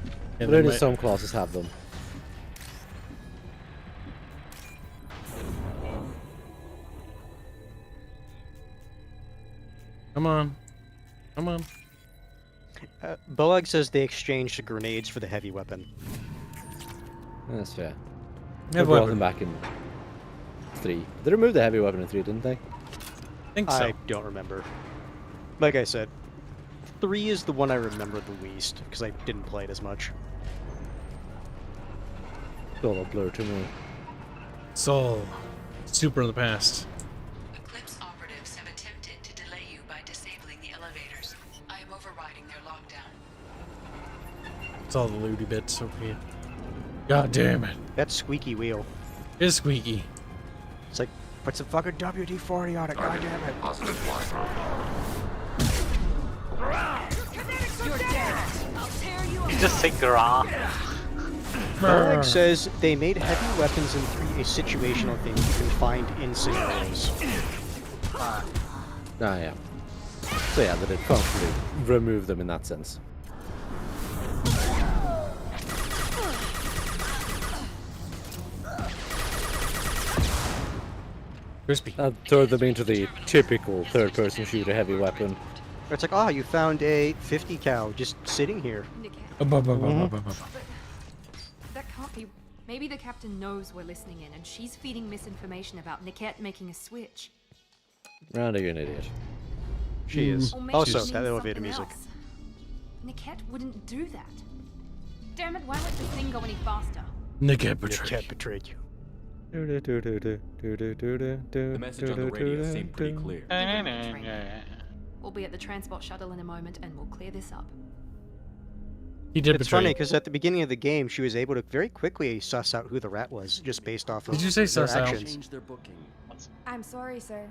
Yeah, But they only might- some classes have them. Come on. Come on. Boag says they exchanged grenades for the heavy weapon. That's fair. They Heavy brought weapon. them back in 3. They removed the heavy weapon in 3, didn't they? I think so. I don't remember. Like I said, 3 is the one I remember the least, because I didn't play it as much. It's all a blur to me. Soul. Super in the past. Eclipse operatives have attempted to delay you by disabling the elevators. I am overriding their lockdown. It's all the looty bits over here. God damn it. That squeaky wheel. It's squeaky. It's like, put some fucking WD-40 on it, goddammit. it. You're dead. I'll tear you apart. Just say grah. Boag says they made heavy weapons in 3 a situational thing you can find in scenarios. Ah, yeah. So yeah, they did functionally remove them in that sense. Crispy. Throw them into the typical third-person shooter heavy weapon. It's like, oh, you found a 50 cal just sitting here. That can't be. Maybe the captain knows we're listening in, and she's feeding misinformation about Niket making a switch. Randy, you're an idiot. She is. Or maybe Also, it that means elevator something music. else. Niket wouldn't do that. Damn it! Why won't the thing go any faster? Niket betrayed. Cat betrayed you. The message on the radio seemed pretty clear. We'll be at the transport shuttle in a moment, and we'll clear this up. He did It's betray. funny because at the beginning of the game, she was able to very quickly suss out who the rat was just based off of Did you say their suss out? actions. Change their booking. I'm sorry, sir.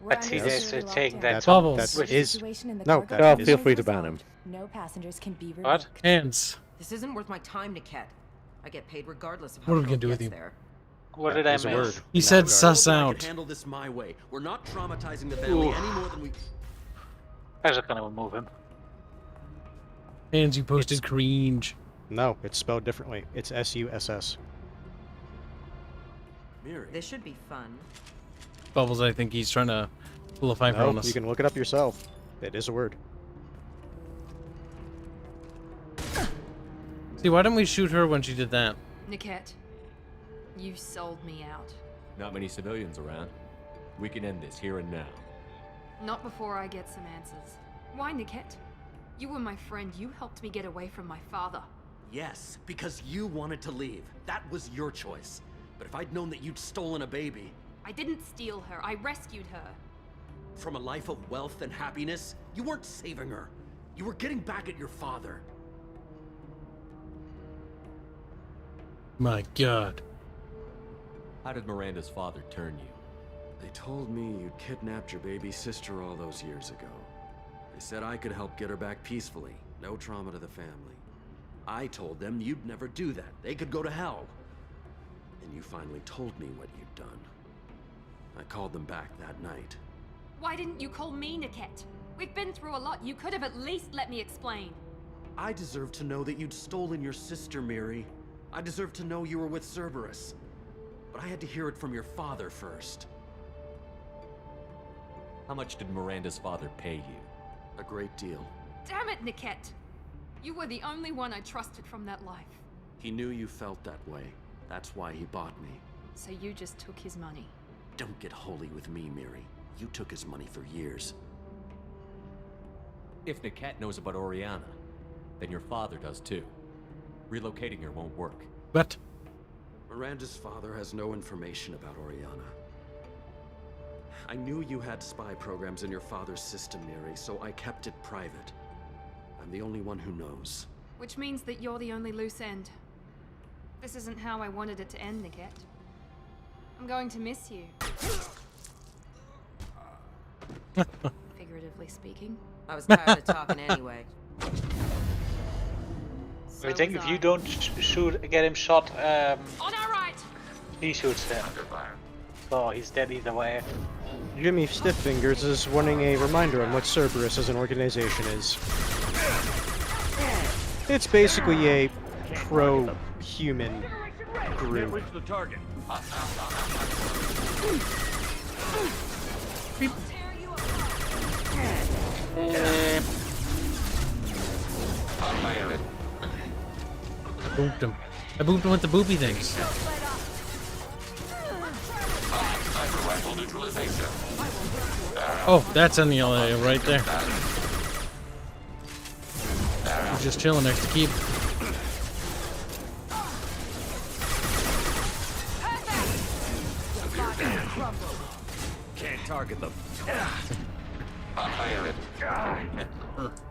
We're But under he's security actually lockdown. taking that Bubbles. That switch. is Situation in the no. cargo That Oh, is feel free to ban him. No passengers can be What? revoked. Hands. This isn't worth my time, Niket. I get paid regardless of What how are we the gonna do boat with gets you? there. What did I is a word. miss? He said regard. suss I out. can handle this my way. We're not traumatizing the family Ooh. any more than we. I'm just gonna remove him. Hands, you posted cringe. No, it's spelled differently. It's S-U-S-S. Miri. This should be fun. Bubbles, I think he's trying to pull a fiver No, on us. you can look it up yourself. It is a word. See, why didn't we shoot her when she did that? Niket, you sold me out. Not many civilians around. We can end this here and now. Not before I get some answers. Why, Niket? You were my friend. You helped me get away from my father. Yes, because you wanted to leave. That was your choice. But if I'd known that you'd stolen a baby I didn't steal her. I rescued her. from a life of wealth and happiness, you weren't saving her. You were getting back at your father. My God. How did Miranda's father turn you? They told me you'd kidnapped your baby sister all those years ago. They said I could help get her back peacefully. No trauma to the family. I told them you'd never do that. They could go to hell. And you finally told me what you'd done. I called them back that night. Why didn't you call me, Niket? We've been through a lot. You could have at least let me explain. I deserve to know that you'd stolen your sister, Miri. I deserve to know you were with Cerberus. But I had to hear it from your father first. How much did Miranda's father pay you? A great deal. Damn it, Niket! You were the only one I trusted from that life. He knew you felt that way. That's why he bought me. So you just took his money. Don't get holy with me, Miri. You took his money for years. If Niket knows about Oriana, then your father does too. Relocating her won't work. What? Miranda's father has no information about Oriana. I knew you had spy programs in your father's system, Miri, so I kept it private. I'm the only one who knows. Which means that you're the only loose end. This isn't how I wanted it to end, Niket. I'm going to miss you. Figuratively speaking. I was tired of talking anyway. I think if you don't get him shot, On our right. he shoots him. So he's dead either way. Jimmy Stiffingers is wanting a reminder on what Cerberus as an organization is. It's basically a pro-human group. Reach the target. Booped him. I booped him with the boopy things. Oh, that's on the LA right there. He's just chilling next to Keep. Can't target them.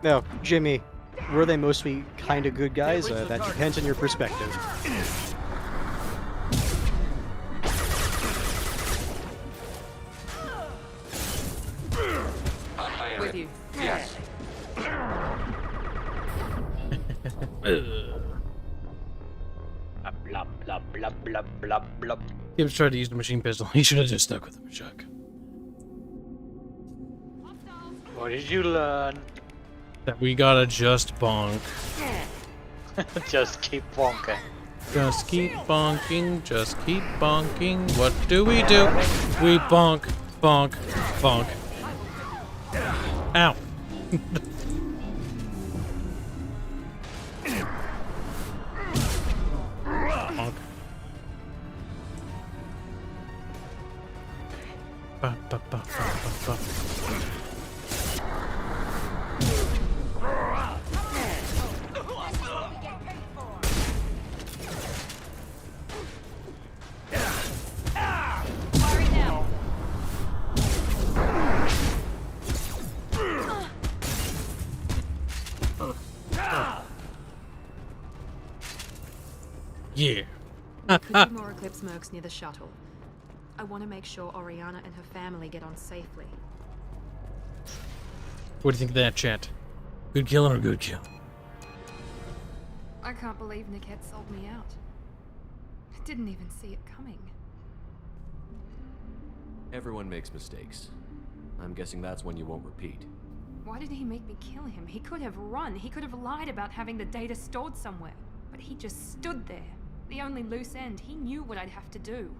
No, Jimmy, were they mostly kind of good guys? That depends on your perspective. With you. Yes. Blub blub blub blub blub blub. Kibs tried to use the machine pistol. He should have just stuck with the Sqek. What did you learn? That we gotta just bonk. Just keep bonking. Just keep bonking, just keep bonking. What do? We bonk, bonk, bonk. Ow. Bonk. Ba, ba, ba, ba, ba, ba. Yeah. Could be more Eclipse mercs near the shuttle. I want to make sure Oriana and her family get on safely. What do you think of that, chat? Good killing or good kill? I can't believe Niket sold me out. I didn't even see it coming. Everyone makes mistakes. I'm guessing that's one you won't repeat. Why did he make me kill him? He could have run. He could have lied about having the data stored somewhere. But he just stood there. The only loose end. He knew what I'd have to do.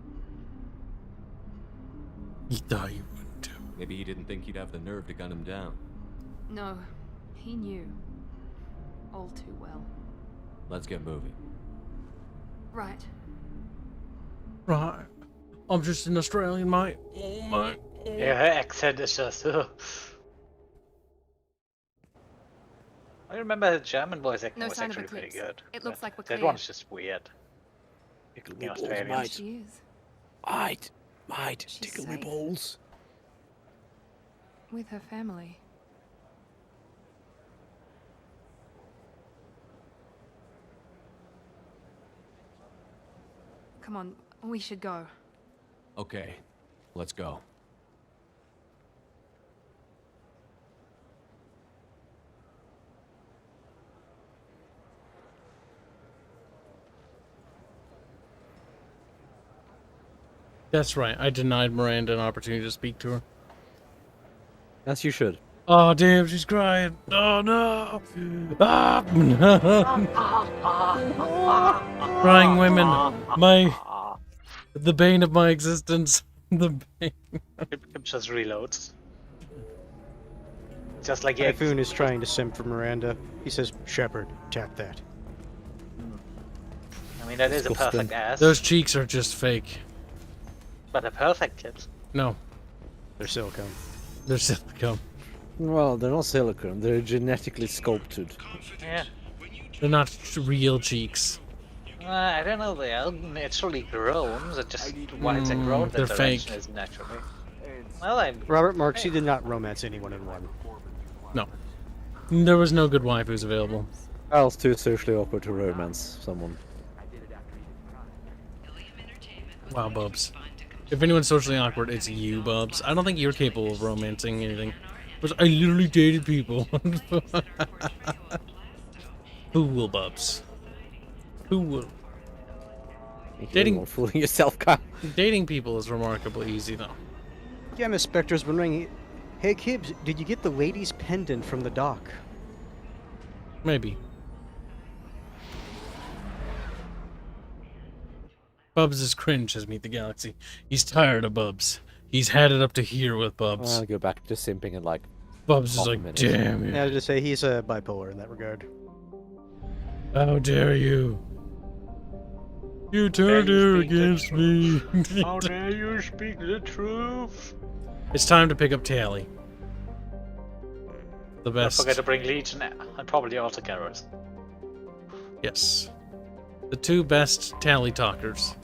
He thought you wouldn't do. Maybe he didn't think you'd have the nerve to gun him down. No, he knew. All too well. Let's get moving. Right. Right. I'm just an Australian, mate. Oh, mate. Yeah, her accent is just. I remember the German voice acting No was sign of actually pretty Eclipse. good. It looks like we're That clear. one's just weird. Tickle me Australians. She is. Mate, She's tickle me safe. balls. With her family. Come on, we should go. Okay, let's go. That's right. I denied Miranda an opportunity to speak to her. As you should. Oh, damn, she's crying. Oh, no. Ah. Crying women. The bane of my existence. The bane. It just reloads. Just like Typhoon is trying to simp for Miranda. He says, Shepard, tap that. I mean, that is a perfect ass. Those cheeks are just fake. But a perfect tits. No. They're silicone. They're silicone. Well, they're not silicone. They're genetically sculpted. Yeah. They're not real cheeks. I don't know, they are naturally grown. They're just why they're grown, they're that fake. direction is naturally. Well, Robert Marks, he did not romance anyone in one. No. There was no good waifus available. I was too socially awkward to romance someone. Wow, Bubs. If anyone's socially awkward, it's you, Bubs. I don't think you're capable of romancing anything. Because I literally dated people. Fool, Bubs. Cool. Dating fooling yourself, Kyle. Dating people is remarkably easy, though. Yeah, Miss Spector's been ringing. Hey, Kibs, did you get the lady's pendant from the dock? Maybe. Bubs is cringe as Meet the Galaxy. He's tired of Bubs. He's had it up to here with Bubs. I'll go back to simping in like. Bubs is like, damn it. Yeah, I was just say he's bipolar in that regard. How dare you? You turned her against me. How dare you speak the truth? It's time to pick up Tally. The best. Don't forget to bring Legion and probably also Garrus. Yes. The two best Tally talkers.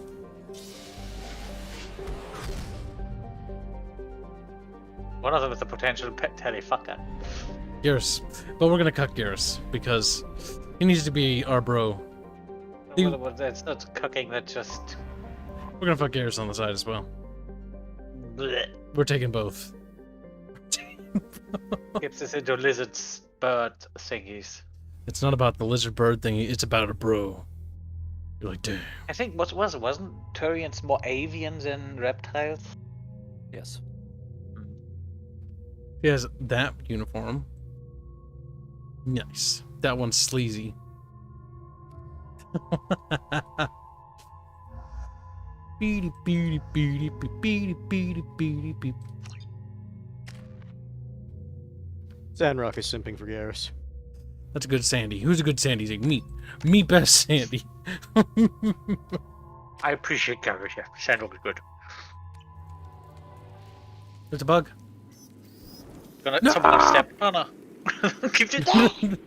One of them is a potential pet Tally fucker. Garrus. But we're gonna cut Garrus because he needs to be our bro. Well, that's not cooking, that's just... We're gonna fuck Garrus on the side as well. Blech. We're taking both. Gets us into lizards, bird thingies. It's not about the lizard bird thing, it's about a bro. You're like, damn. I think, wasn't Turians more avian than reptiles? Yes. He has that uniform. Nice. That one's sleazy. Beady beady beady beady beady beady beady. Sandrock is simping for Garrus. That's a good Sandy. Who's a good Sandy? He's like, me. Me best Sandy. I appreciate Garrus, yeah. Sandrock is good. There's a bug. Someone step on her. Keep it down.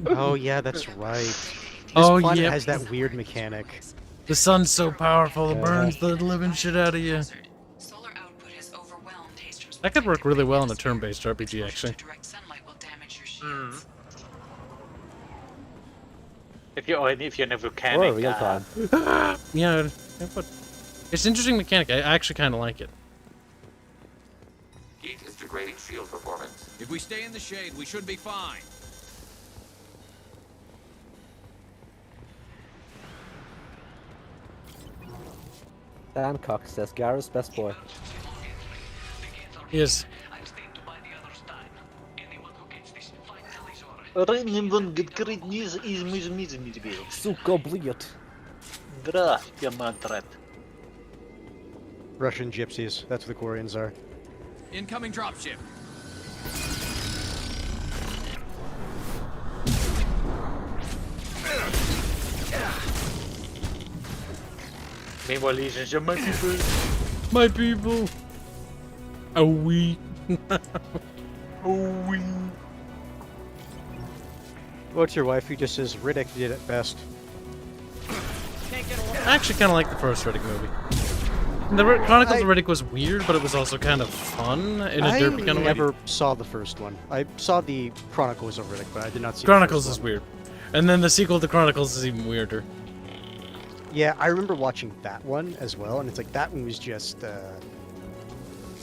Oh yeah, that's right. This planet has that weird mechanic. The sun's so powerful it burns the living shit out of you. That could work really well in a turn-based RPG, actually. If you're in a volcanic. Or real time. Yeah, but it's an interesting mechanic. I actually kind of like it. Heat is degrading shield performance. If we stay in the shade, we should be fine. Dan Cox says Garrus best boy. Yes. Suko bliet. Russian gypsies. That's what the Quarians are. Incoming dropship. Meanwhile, Legions, you're my people. My people. Oh, we. Oh, we. What's your wife? Who just says Riddick did it best. I actually kind of like the first Riddick movie. The Chronicles of Riddick was weird, but it was also kind of fun in a derpy kind of way. I never saw the first one. I saw the Chronicles of Riddick, but I did not see Chronicles the is first one. weird. And then the sequel to Chronicles is even weirder. Yeah, I remember watching that one as well, and it's like that one was just,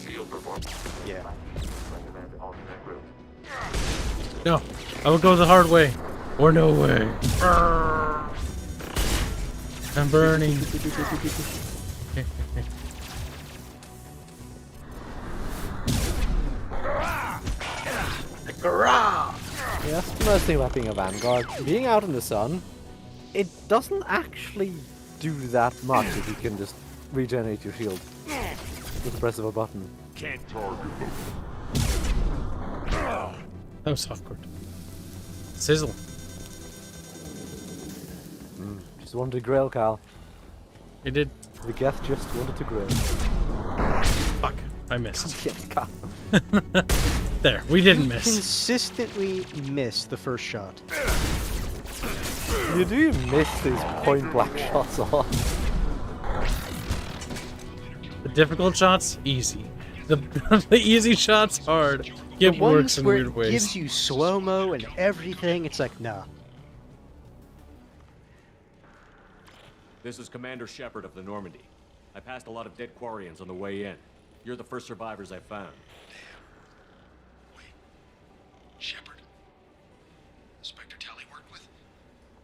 Shield performance. yeah. No, I would go the hard way, or no way. I'm burning. Yeah, that's the nice thing about being a Vanguard. Being out in the sun, it doesn't actually do that much if you can just regenerate your shield with the press of a button. Can't target them. That was awkward. Sizzle. Just wanted to grill, Cal. You did. The Geth just wanted to grill. Fuck, I missed. Yes, Cal. There, we didn't miss. Consistently miss the first shot. You do miss these point blank shots a lot. The difficult shots, easy. The easy shots, hard. It the works ones in where weird it ways. gives you slow-mo and everything, it's like, nah. This is Commander Shepard of the Normandy. I passed a lot of dead Quarians on the way in. You're the first survivors I found. Shepard. Inspector Tally worked with.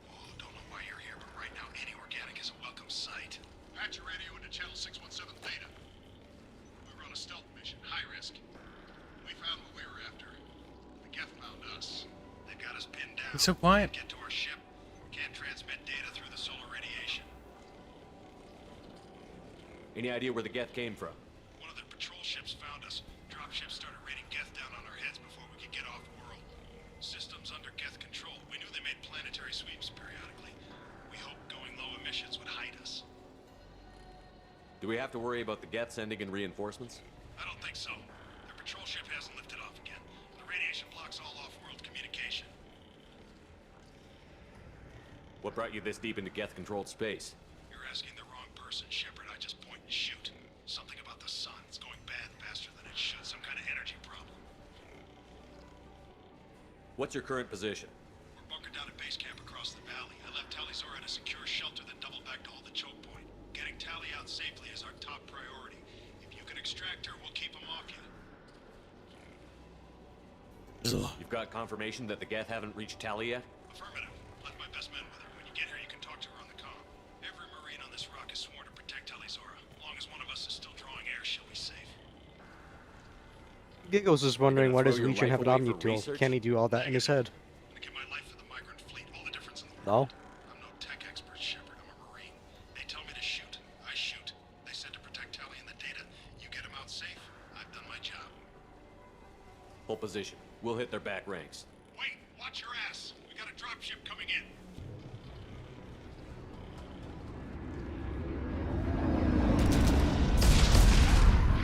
Oh, don't know why you're here, but right now It's so quiet. Get to our ship. Can't transmit data through the solar radiation. Any idea where the Geth came from? One of the patrol ships found us. Dropships started raining Geth down on our heads before we could get off world. Systems under Geth control. We knew they made planetary sweeps periodically. We hoped going low emissions would hide us. Do we have to worry about the Geth sending in reinforcements? I don't think so. Their patrol ship hasn't lifted off again. The radiation blocks all off-world communication. What brought you this deep into Geth-controlled space? You're asking the wrong person, Shepard. I just point and shoot. Something about the sun. It's going bad faster than it should. Some kind of energy problem. What's your current position? We're bunkered down at base camp across the valley. I left Talizor at a secure shelter, then doubled back to hold the choke point. Getting Tali out safely is our top priority. If you can extract her, we'll keep him off you. You've got confirmation that the Geth haven't reached Tali yet? Affirmative. Left my best men with her. When you get here, you can talk to her on the comm. Every Marine on this rock is sworn to protect Talizora. As long as one of us is still drawing air, she'll be safe. Giggles is wondering why does throw your Legion have an life away Omni for tool? research? Can he do all that in his head? I'm gonna give my life for the migrant fleet. All the difference in the No. world. I'm no tech expert, Shepard. I'm a Marine. They tell me to shoot. I shoot. They said to protect Tali and the data. You get them out safe. I've done my job. Hold position. We'll hit their back ranks. Wait, watch your ass. We got a dropship coming in.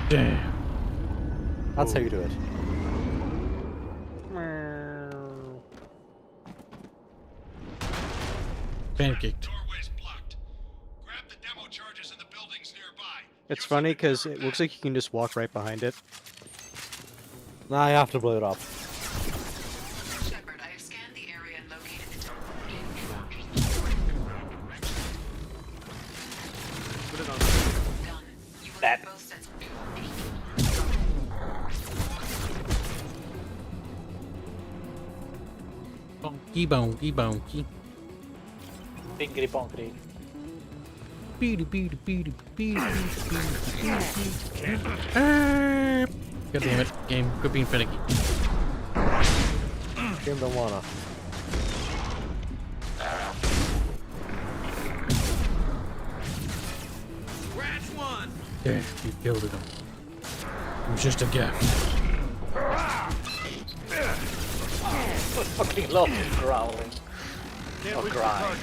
Damn. That's how you do it. Pancaked. Doorway's blocked. Grab the demo charges in the buildings nearby. It's funny because it looks like you can just walk right behind it. Nah, you have to blow it up. Shepard, I have scanned the area and located the Put it on. Done. You will That. need both sets. Bonky, bonky, bonky. Bingity bonkity. Beady, beady, beady, beady, God damn it, game. Quit being finicky. Game don't wanna. Scratch one! Damn, you killed him. It was just a gift. Fucking love growling. Or crying.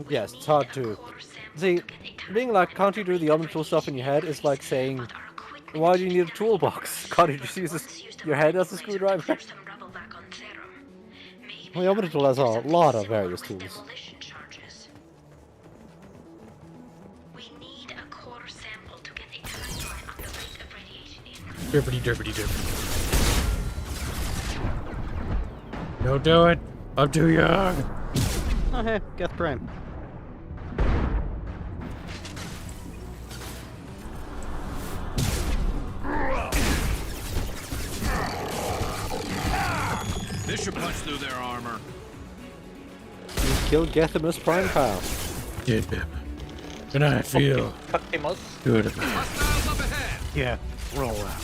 Yes, it's hard to... See, being like, can't you do the Omni tool stuff in your head is like saying, why do you need a toolbox? Can't you just use your head as a screwdriver? Well, the Omni tool has a lot of various tools. Derpity, derpity, derpity. Don't do it. I'm too young. Oh, hey, Geth Prime. This should punch through their armor. You killed Gethimus Prime, pal. Did Pip. And I feel good about it. Hostiles up ahead! Yeah, roll out.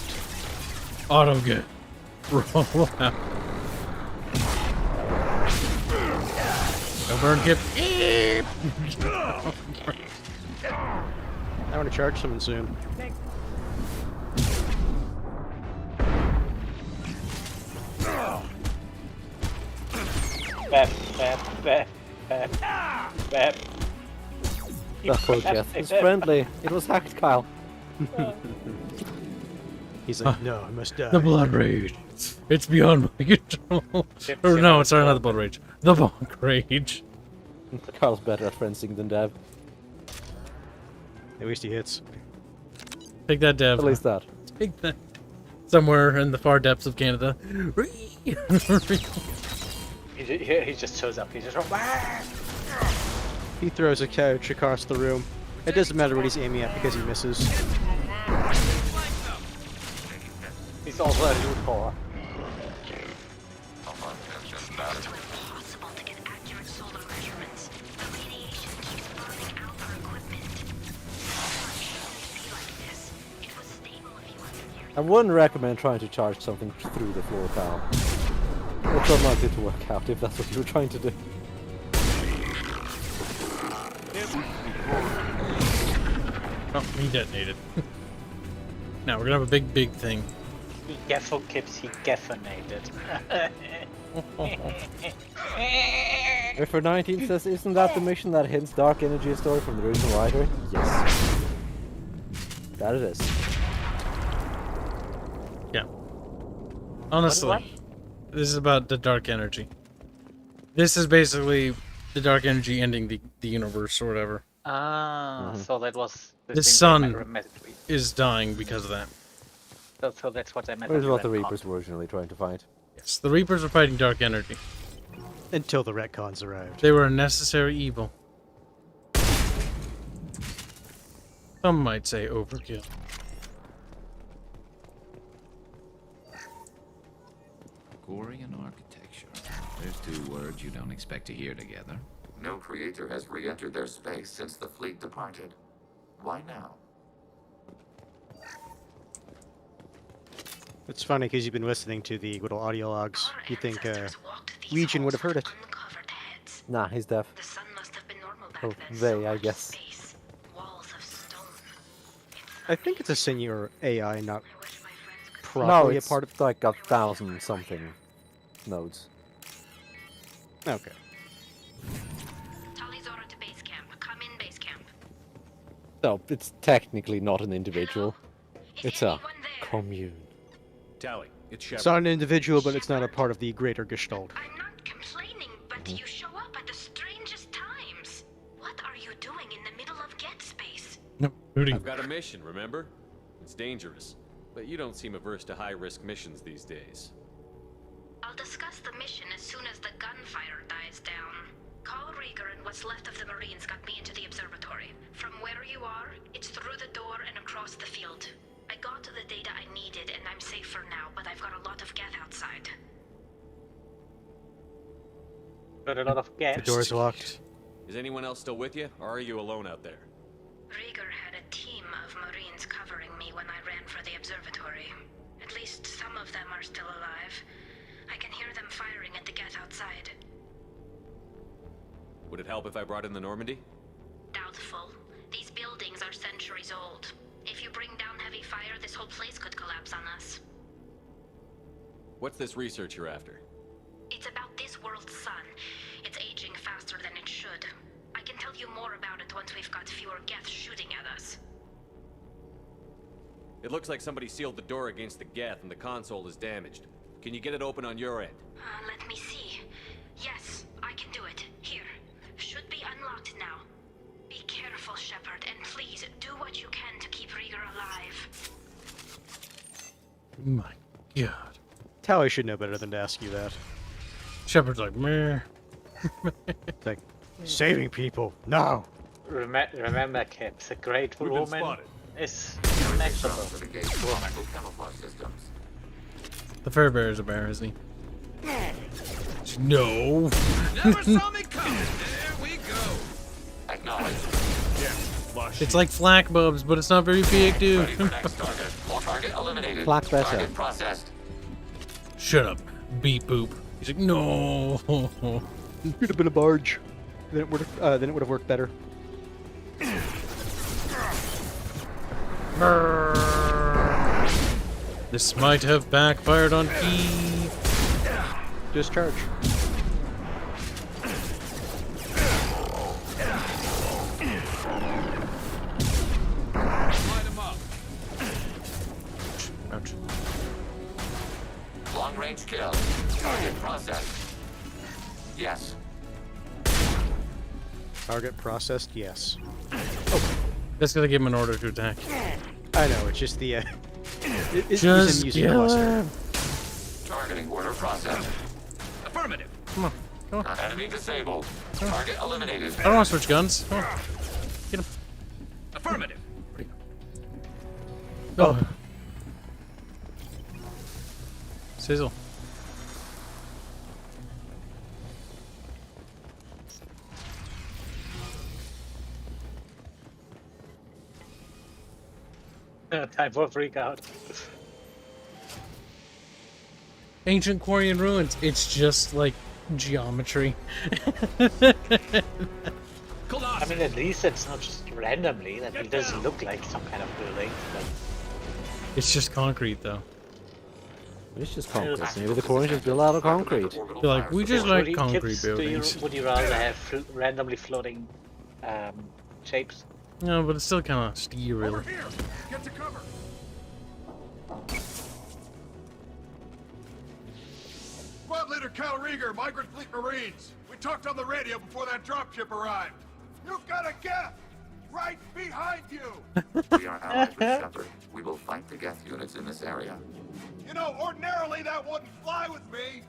Auto get. Roll out. No burn, Kip. I want to charge someone soon. Bap, bap, bap, bap, bap. That poor Geth was friendly. It was hacked, Kyle. He's like, no, I must die. The blood rage. It's beyond my control. Or no, sorry, not the blood rage. The bonk rage. Kyle's better at fencing than Dev. At least he hits. Take that, Dev. At least that. Take that. Somewhere in the far depths of Canada. He just shows up. He just He throws a couch across the room. It doesn't matter what he's aiming at because he misses. He's also a loot whore. I wouldn't recommend trying to charge something through the floor panel. It's unlikely to work out if that's what you were trying to do. Oh, he detonated. Now we're gonna have a big thing. Be careful, Kibs, he gaffinated. For 19 says, isn't that the mission that hints Dark Energy story from the original writer? Yes. That it is. Yeah. Honestly, this is about the dark energy. This is basically the dark energy ending the universe or whatever. Ah, so that was The thing sun they meant to be. is dying because of that. So that's what I meant. That is what the Reapers were originally trying to fight. Yes, the Reapers were fighting dark energy. Until the retcons arrived. They were a necessary evil. Some might say overkill. Quarian architecture. There's two words you don't expect to hear together. No creator has re-entered their space since the fleet departed. Why now? It's funny because you've been listening to the good old audio logs. You think Legion would have heard it. Nah, he's deaf. Oh, they, I guess. I think it's a senior AI, not No, properly it's a part of. like 1,000 something nodes. Okay. So, it's technically not an individual. It's a commune. Tally, it's Shepard. It's not an individual, but it's not a part of the greater Gestalt. But you show up at the strangest times. What are you doing in the middle of Get Space? No, I've got a mission, remember? It's dangerous, but you don't seem averse to high-risk missions these days. I'll discuss the mission as soon as the gunfire dies down. Call Rieger and what's left of the Marines got me into the observatory. From where you are, it's through the door and across the field. I got to the data I needed and I'm safe for now, but I've got a lot of Geth outside. Got a lot of gas. The door's locked. Is anyone else still with you, or are you alone out there? Rieger had a team of Marines covering me when I ran for the observatory. At least some of them are still alive. I can hear them firing at the Geth outside. Would it help if I brought in the Normandy? Doubtful. These buildings are centuries old. If you bring down heavy fire, this whole place could collapse on us. What's this research you're after? It's about this world's sun. It's aging faster than it should. I can tell you more about it once we've got fewer Geth shooting at us. It looks like somebody sealed the door against the Geth and the console is damaged. Can you get it open on your end? Let me see. Yes, I can do it. Here. Should be unlocked now. Be careful, Shepard, and please do what you can to keep Rieger alive. Oh my god. Tally should know better than to ask you that. Shepard's like, meh. It's like, saving people, no! Remember, Kibs, a grateful We've been woman spotted. is For negligible. the gate's reliable camouflage systems. The fur bear's a bear, isn't he? No. Never saw me coming. There we go. Acknowledge. It's like flak bubs, but it's not very big, dude. Ready for next target. All target eliminated. Flak better. Target processed. Shut up, beep boop. He's like, no. Could have been a barge. Then it would have worked better. This might have backfired on Eve. Discharge. Light him up. Ouch. Long range kill. Target processed. Yes. Target processed, yes. That's gonna give him an order to attack. I know, it's just the it's Just using the kill cluster. him. Targeting order processed. Affirmative. Come on. Come on. Enemy disabled. Target eliminated. I don't want to switch guns. Come on. Get him. Affirmative. Oh. Sizzle. Time for freak out. Ancient Quarian ruins. It's just like geometry. I mean, at least it's not just randomly. That it doesn't look like some kind of building. But It's just concrete, though. It's just concrete. Maybe the Quarians just built out of concrete. They're like, we just like Kibs, concrete buildings. Would you rather have randomly floating shapes? No, but it's still kind of sticky, really. Here, get to cover. Squad Leader Cal Rieger, Migrant Fleet Marines. We talked on the radio before that dropship arrived. You've got a Geth right behind you. We are allied with Shepard. We will fight the Geth units in this area. You know, ordinarily that wouldn't fly with me,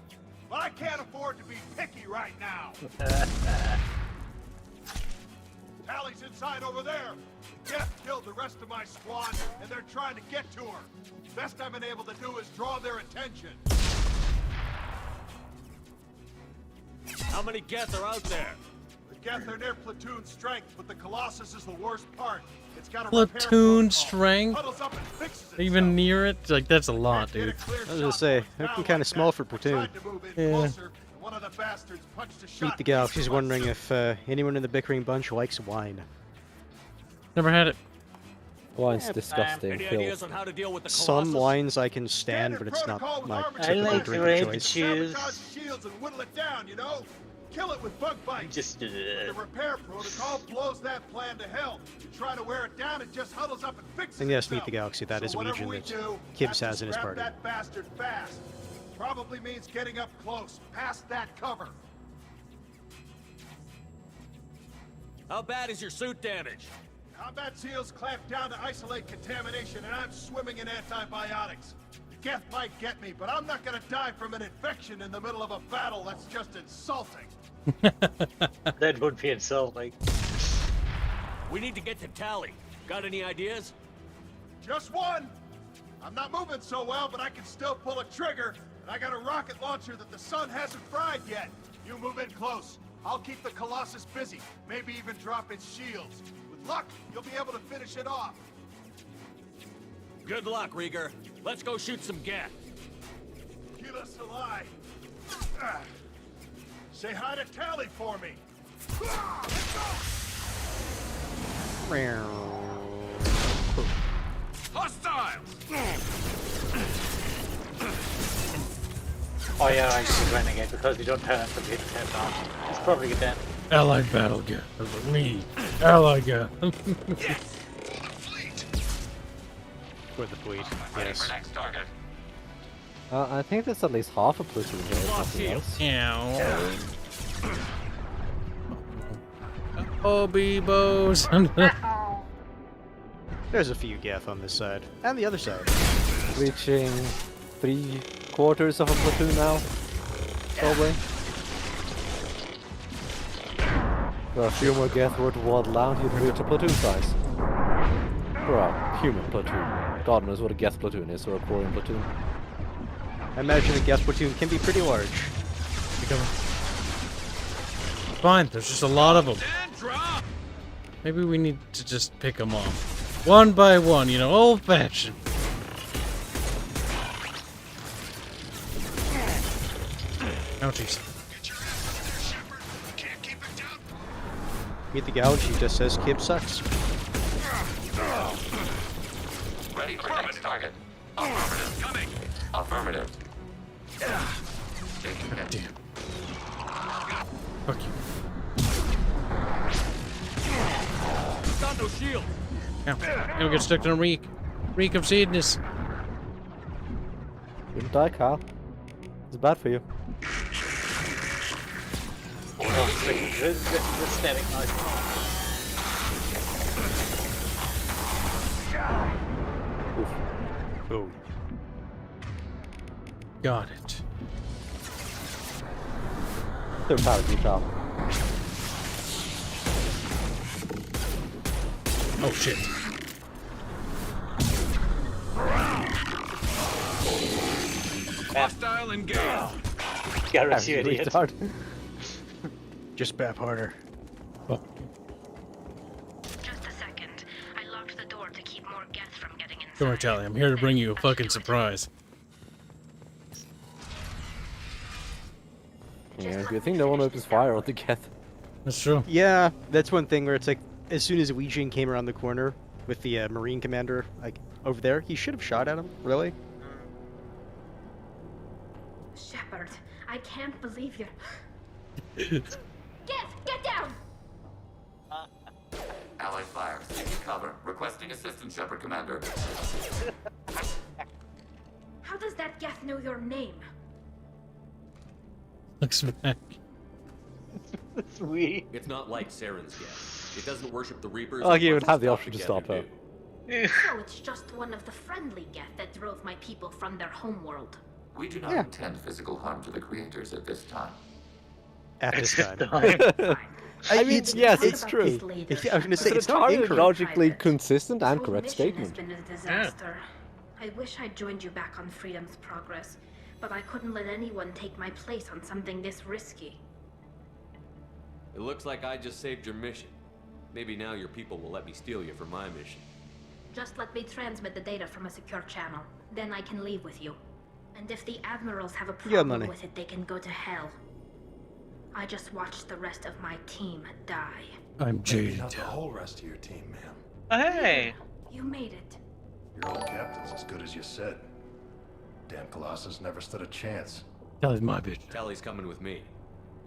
but I can't afford to be picky right now. Tally's inside over there. Geth killed the rest of my squad, and they're trying to get to her. Best I've been able to do is draw their attention. How many Geth are out there? The Geth are near platoon strength, but the Colossus is the worst part. It's got a Platoon strength? Even near it? Like, that's a lot, dude. I was gonna say, looking kind of small for platoon. Yeah. Meet the Galaxy's wondering if anyone in the bickering bunch likes wine. Never had it. Wine's disgusting. Any ideas on how to deal with the Some wines I can stand, but it's not my typical drink of choice. Shields and whittle it down, you know? Kill it with bug bites. Just the repair protocol blows that plan to hell. You try to wear it down, it just huddles up and fixes And yes, itself. Meet the Galaxy, that is a whatever legion we that do, Kibs have has to in his grab party. that bastard fast. Probably means getting up close, past that cover. How bad is your suit damage? Combat SEALs clamp down to isolate contamination, and I'm swimming in antibiotics. The Geth might get me, but I'm not gonna die from an infection in the middle of a battle. That's just insulting. That would be insulting. We need to get to Tally. Got any ideas? Just one. I'm not moving so well, but I can still pull a trigger, and I got a rocket launcher that the sun hasn't fried yet. You move in close. I'll keep the Colossus busy, maybe even drop its shields. With luck, you'll be able to finish it off. Good luck, Rieger. Let's go shoot some Geth. Kila Salai. Say hi to Tally for me. Hostiles! Oh yeah, I should renegade because you don't have to hit that down. It's probably dead. Allied battle gun. Me. Allied gun. For the fleet, yes. I think there's at least half a platoon here, if nothing else. Yeah. Oh, Beebos. There's a few Geth on this side, and the other side. Reaching 3/4 of a platoon now, probably. Well, a few more Geth were to waddle out, you'd reach a platoon size. For a human platoon. God knows what a Geth platoon is, or a Quarian platoon. I imagine a Geth platoon can be pretty large. Fine, there's just a lot of them. Maybe we need to just pick them off. One by one, you know, old-fashioned. Ouchies. Meet the Galaxy just says Kibs sucks. Ready for next target. Affirmative. Coming. Affirmative. Taking hit. Damn. Fuck you. Got no shield. Ow. You'll get stuck in a reek. Reek of seedness. You don't die, Kyle. It's bad for you. This static noise. Boom. Got it. They're proud of you, Kyle. Oh shit. Hostile engaged. Garrus, you idiot. Just bap harder. Oh. Just a second. I locked the door to keep more Geth from getting inside. Don't worry, Tally. I'm here to bring you a fucking surprise. Yeah, good thing no one opens fire on the Geth. That's true. Yeah, that's one thing where it's like, as soon as Weijing came around the corner with the Marine commander, like, over there, he should have shot at him, really. Shepard, I can't believe you. Get down! Allied fire, taking cover. Requesting assistance, Shepard Commander. How does that Geth know your name? Looks back. Sweet. It's not like Saren's Geth. It doesn't worship the Reapers. Oh, and you would wants have the stop option to Geth stop who her. do. So it's just one of the friendly Geth that drove my people from their homeworld. We do not intend physical harm to the creators at this time. At this time. I mean, yes, it's true. I was going to say, It's it's an not entirely incorrect. logically consistent and This correct whole mission has statement. been a disaster. I wish I'd joined you back on Freedom's Progress, but I couldn't let anyone take my place on something this risky. It looks like I just saved your mission. Maybe now your people will let me steal you for my mission. Just let me transmit the data from a secure channel. Then I can leave with you. And if the admirals have a problem money. with it, they can go to hell. I just watched the rest of my team die. I'm jaded. Not the whole rest of your team, ma'am. Hey! You made it. Your old captain's as good as you said. Damn Colossus never stood a chance. Tally's my bitch. Tally's coming with me.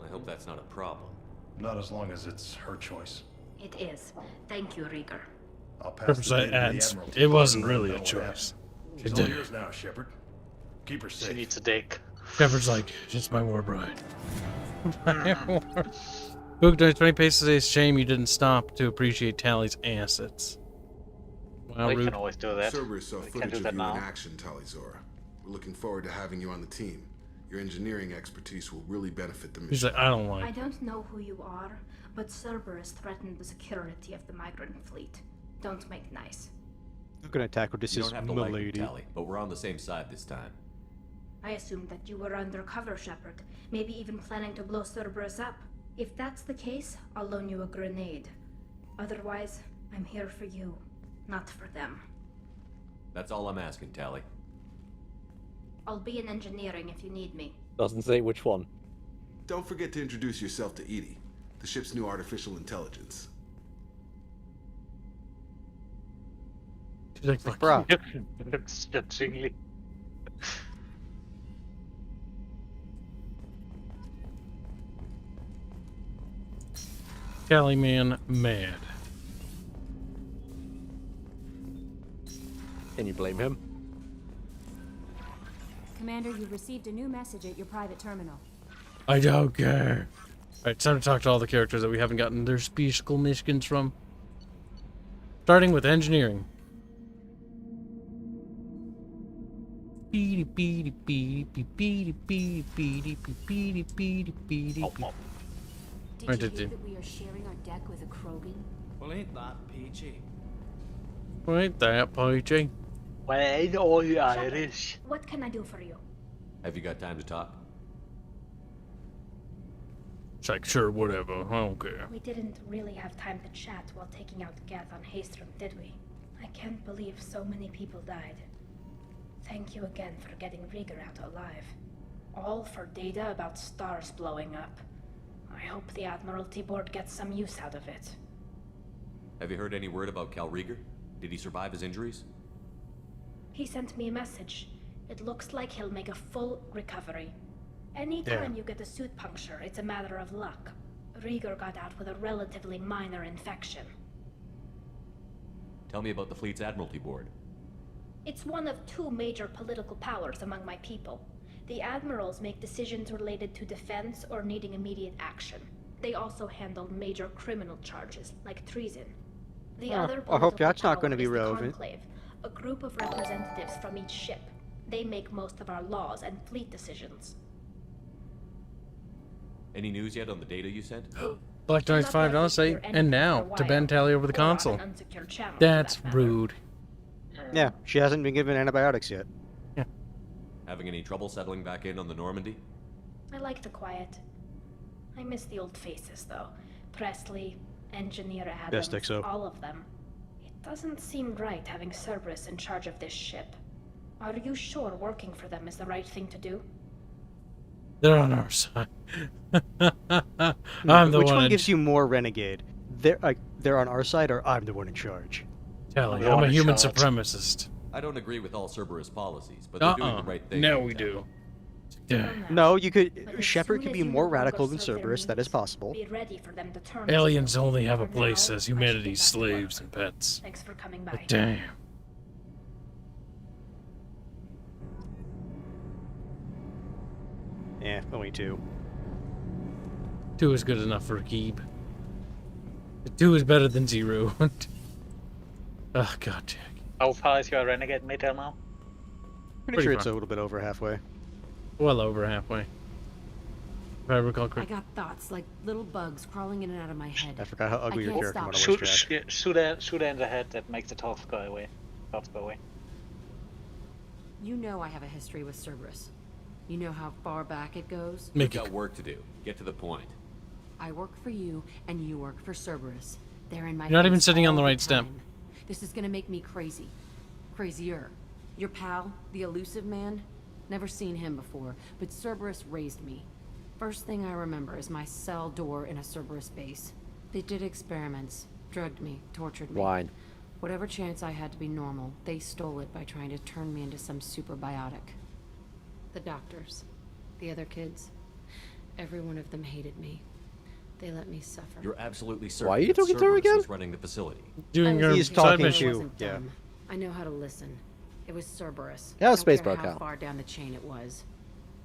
I hope that's not a problem. Not as long as it's her choice. It is. Thank you, Rieger. I'll pass the data to the Admiralty. It wasn't really Know a what choice. happened. It's all yours now, Shepard. Keep her safe. She needs a dick. Shepard's like, it's my war bride. Book does 20 paces. It's a shame you didn't stop to appreciate Tally's assets. Wow, We rude. can always do that. Cerberus saw We can footage do of that you now. in action, Talizora. We're looking forward to having you on the team. Your engineering expertise will really benefit the mission. He's like, I don't I like. don't know who you are, but Cerberus threatened the security of the migrant fleet. Don't make nice. I'm going to tackle this You as don't have to like me, milady. Tally, but we're on the same side this time. I assumed that you were undercover, Shepard. Maybe even planning to blow Cerberus up. If that's the case, I'll loan you a grenade. Otherwise, I'm here for you, not for them. That's all I'm asking, Tally. I'll be in engineering if you need me. Doesn't say which one. Don't forget to introduce yourself to Edie, the ship's new artificial intelligence. She's like, fuck Bruh. Looks judgingly. Tally man mad. Can you blame him? Commander, you've received a new message at your private terminal. I don't care. Alright, time to talk to all the characters that we haven't gotten their special missions from. Starting with engineering. Did you Right, hear did- that we are sharing our deck with a Krogan? Well, ain't that peachy? Right there, PG. When all you Irish. What can I do for you? Have you got time to talk? It's like, sure, whatever. I don't care. We didn't really have time to chat while taking out Geth on Haystrom, did we? I can't believe so many people died. Thank you again for getting Rieger out alive. All for data about stars blowing up. I hope the Admiralty Board gets some use out of it. Have you heard any word about Cal Rieger? Did he survive his injuries? He sent me a message. It looks like he'll make a full recovery. Anytime you get a suit puncture, it's a matter of luck. Rieger got out with a relatively minor infection. Tell me about the fleet's Admiralty Board. It's one of two major political powers among my people. The admirals make decisions related to defense or needing immediate action. They also handle major criminal charges, like treason. The other I hope political that's not power going to be is the relevant. Conclave, a group of representatives from each ship. They make most of our laws and fleet decisions. Any news yet on the data you sent? Black Knight's $5 say, and now, to bend Tally over the console. That's rude. Yeah, she hasn't been given antibiotics yet. Having any trouble settling back in on the Normandy? I like the quiet. I miss the old faces, though. Presley, Engineer Adams, think so. all of them. It doesn't seem right having Cerberus in charge of this ship. Are you sure working for them is the right thing to do? They're on our side. I'm the Which one one in gives you more renegade? They're on our side, or I'm the one in charge? Tell you, I'm a human supremacist. I don't agree with all Cerberus policies, but they're doing the right thing. No, we do. No, you could. Shepard could be more radical than Cerberus. That is possible. Be ready for them to turn. Aliens only have a place as humanity's slaves and pets. Thanks for coming by. But damn. Yeah, only 2. 2 is good enough for a Kib. 2 is better than 0. Oh, god, Jack. How far is your renegade meter now? Pretty sure it's a little bit over halfway. Well over halfway. If I recall I correctly. got thoughts like little bugs crawling in and out of my head. I forgot how ugly your character model was, Jack. Shoot her in the head. That makes the thoughts go away. You know I have a history with Cerberus. You know how far back it goes? We've got work to do. Get to the point. I work for you, and you work for Cerberus. They're in my You're not even face sitting on all the right step. time. This is gonna make me crazy. Crazier. Your pal, the elusive man? Never seen him before, but Cerberus raised me. First thing I remember is my cell door in a Cerberus base. They did experiments, drugged me, tortured me. Wine. Whatever chance I had to be normal, they stole it by trying to turn me into some superbiotic. The doctors, the other kids, every one of them hated me. They let me suffer. You're absolutely certain. Why are you that talking to her Cerberus again? is running the facility. Doing your He's side talking mission. to you. Yeah. I know how to listen. It was Cerberus. Yeah, I don't space care broke how out. far down the chain it was.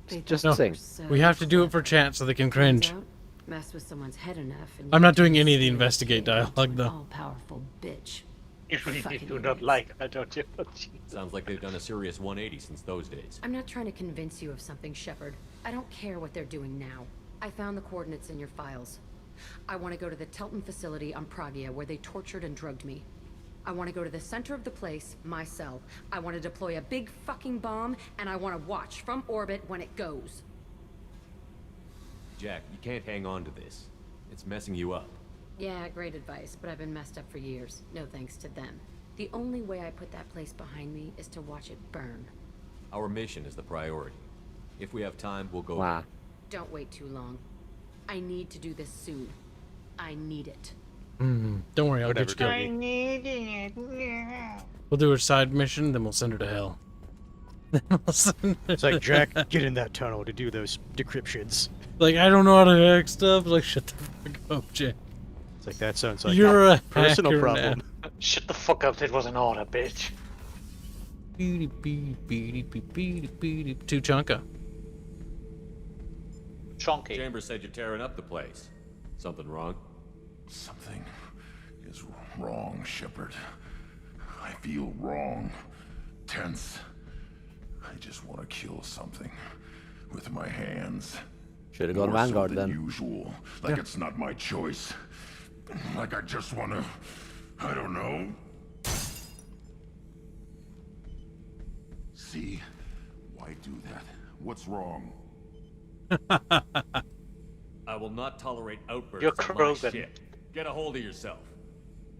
They Just thought sing. they were so We have to do it for chat so they can cringe. Turns out, mess with someone's head enough. And I'm you not doing can any of the scale investigate the chain dialogue, into though. an all-powerful bitch. You really Fucking do not idiots. like her, don't you? Sounds like they've done a serious 180 since those days. I'm not trying to convince you of something, Shepard. I don't care what they're doing now. I found the coordinates in your files. I want to go to the Telton facility on Pragia where they tortured and drugged me. I want to go to the center of the place, my cell. I want to deploy a big fucking bomb, and I want to watch from orbit when it goes. Jack, you can't hang on to this. It's messing you up. Yeah, great advice, but I've been messed up for years. No thanks to them. The only way I put that place behind me is to watch it burn. Our mission is the priority. If we have time, we'll go. Wow. Don't wait too long. I need to do this soon. I need it. Don't worry, I'll get you killed. I need it. We'll do her side mission, then we'll send her to hell. It's like, Jack, get in that tunnel to do those decryptions. Like, I don't know how to hack stuff. Like, shut the fuck up, Jack. It's like, that sounds like You're a personal hacker problem. now. Shut the fuck up. That was an order, bitch. Two chunka. Chonky. Chambers said you're tearing up the place. Something wrong? Something is wrong, Shepard. I feel wrong. Tense. I just want to kill something with my hands. Should have gone Or Vanguard something then. Usual, like it's not my choice. Like I just want to. I don't know. See? Why do that? What's wrong? I will not tolerate outbursts You're on my Krogan. ship. Get a hold of yourself.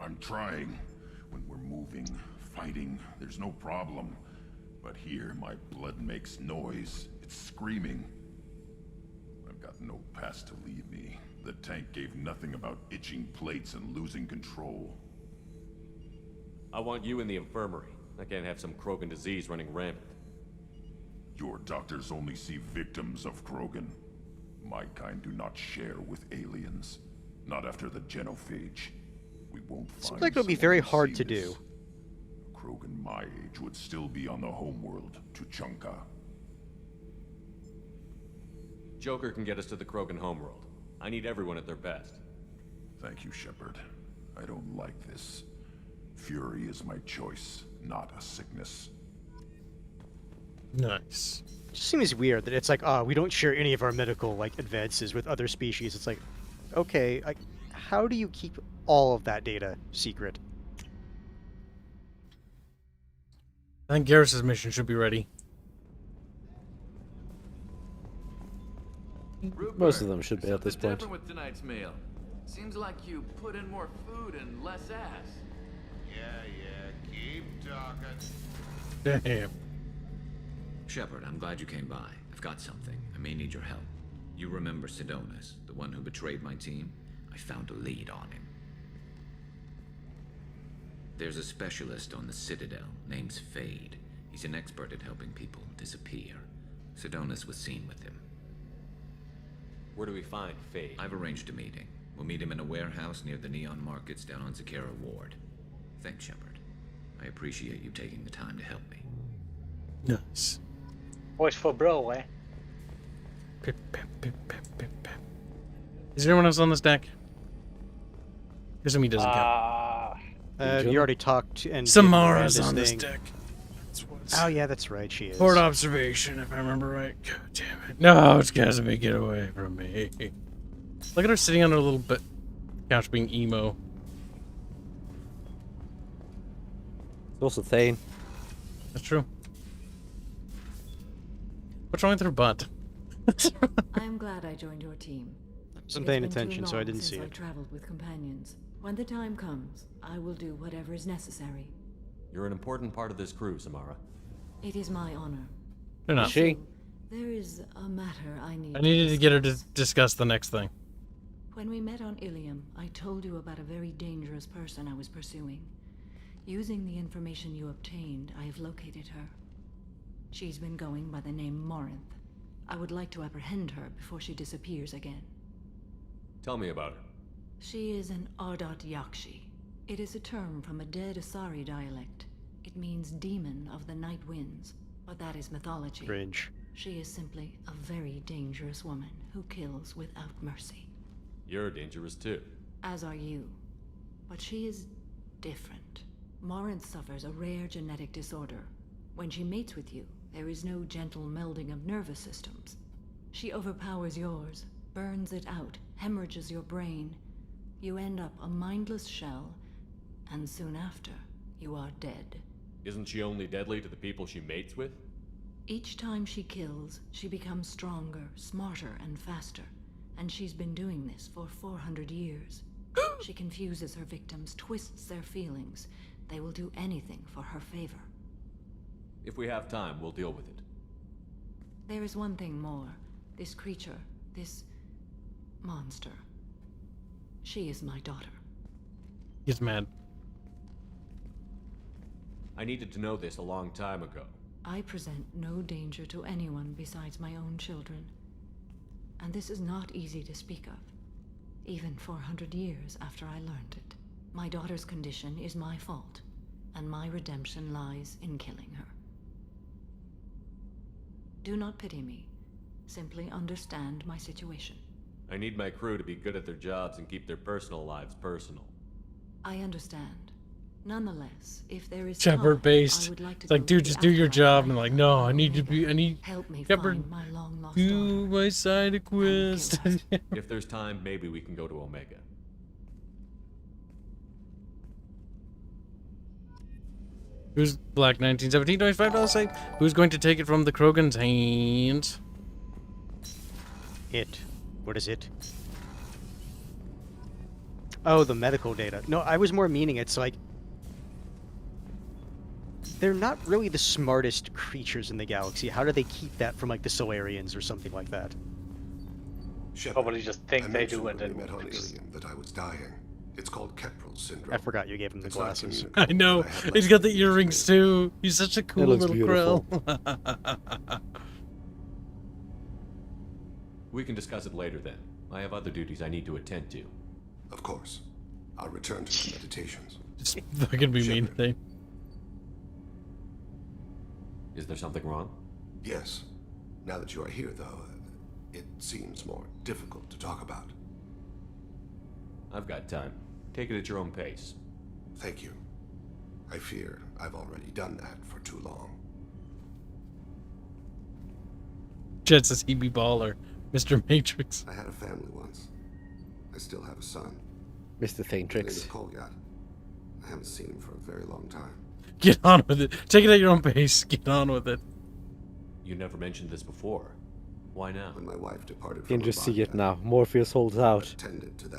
I'm trying. When we're moving, fighting, there's no problem. But here, my blood makes noise. It's screaming. I've got no past to lead me. The tank gave nothing about itching plates and losing control. I want you in the infirmary. I can't have some Krogan disease running rampant. Your doctors only see victims of Krogan. My kind do not share with aliens. Not after the genophage. We won't find Seems like it would be someone very to hard see to this. do. A Krogan my age would still be on the homeworld, Tuchanka. Joker can get us to the Krogan homeworld. I need everyone at their best. Thank you, Shepard. I don't like this. Fury is my choice, not a sickness. Nice. It just seems weird that it's like, we don't share any of our medical like advances with other species. It's like, okay, how do you keep all of that data secret? I think Garrus's mission should be ready. Rupert, Most of them should be at this something point. different with tonight's meal. Seems like you put in more food and less ass. Yeah, keep talking. Damn. Shepard, I'm glad you came by. I've got something. I may need your help. You remember Sidonis, the one who betrayed my team? I found a lead on him. There's a specialist on the Citadel, name's Fade. He's an expert at helping people disappear. Sidonis was seen with him. Where do we find Fade? I've arranged a meeting. We'll meet him in a warehouse near the Neon Markets down on Zakera Ward. Thanks, Shepard. I appreciate you taking the time to help me. Nice. Voice for bro, eh? Pip, pip, pip, pip, pip, pip. Is there anyone else on this deck? Presume he doesn't count. You already talked and Samara's on this deck. Oh yeah, that's right, she is. Port observation, if I remember right. God damn it. No, it's Casimir, get away from me. Look at her sitting on her little couch being emo. It's also Thane. That's true. What's wrong with her butt? I'm glad I joined your team. I wasn't paying attention, so I didn't see I it. traveled with companions. When the time comes, I will do whatever is necessary. You're an important part of this crew, Samara. It is my honor. They're not. So, there is a matter I needed to get her to discuss the next thing. When we met on Ilium, I told you about a very dangerous person I was pursuing. Using the information you obtained, I have located her. She's been going by the name Morinth. I would like to apprehend her before she disappears again. Tell me about her. She is an Ardot Yakshi. It is a term from a dead Asari dialect. It means demon of the night winds, but that is mythology. Cringe. She is simply a very dangerous woman who kills without mercy. You're dangerous too. As are you. But she is different. Morinth suffers a rare genetic disorder. When she mates with you, there is no gentle melding of nervous systems. She overpowers yours, burns it out, hemorrhages your brain. You end up a mindless shell, and soon after, you are dead. Isn't she only deadly to the people she mates with? Each time she kills, she becomes stronger, smarter, and faster. And she's been doing this for 400 years. She confuses her victims, twists their feelings. They will do anything for her favor. If we have time, we'll deal with it. There is one thing more. This creature, this monster. She is my daughter. He's mad. I needed to know this a long time ago. I present no danger to anyone besides my own children. And this is not easy to speak of, even 400 years after I learned it. My daughter's condition is my fault, and my redemption lies in killing her. Do not pity me. Simply understand my situation. I need my crew to be good at their jobs and keep their personal lives personal. I understand. Nonetheless, if there is Shepard time, based. I would like to It's like, dude, just do your job. And like, no, I need help me Shepard, find my long lost do my side quest. If there's time, maybe we can go to Omega. Who's Black 1917 $25 site? Who's going to take it from the Krogan's hands? It. What is it? Oh, the medical data. No, I was more meaning it's like they're not really the smartest creatures in the galaxy. How do they keep that from like the Solarians or something like that? Probably just think they do it. When we met on Ilium that I was dying. It's called Kepral's syndrome. I forgot you gave him the glasses. I know. He's got the earrings too. He's such a cool little krill. We can discuss it later then. I have other duties I need to attend to. Of course. I'll return to the meditations. Just fucking be mean thing. Is there something wrong? Yes. Now that you are here, though, it seems more difficult to talk about. I've got time. Take it at your own pace. Thank you. I fear I've already done that for too long. Jet says he be baller. Mr. Matrix. I had a family once. I still have a son. Mr. Thanetrix. I haven't seen him for a very long time. Get on with it. Take it at your own pace. Get on with it. You never mentioned this before. Why now? When my wife departed You can just see it now. Morpheus holds out.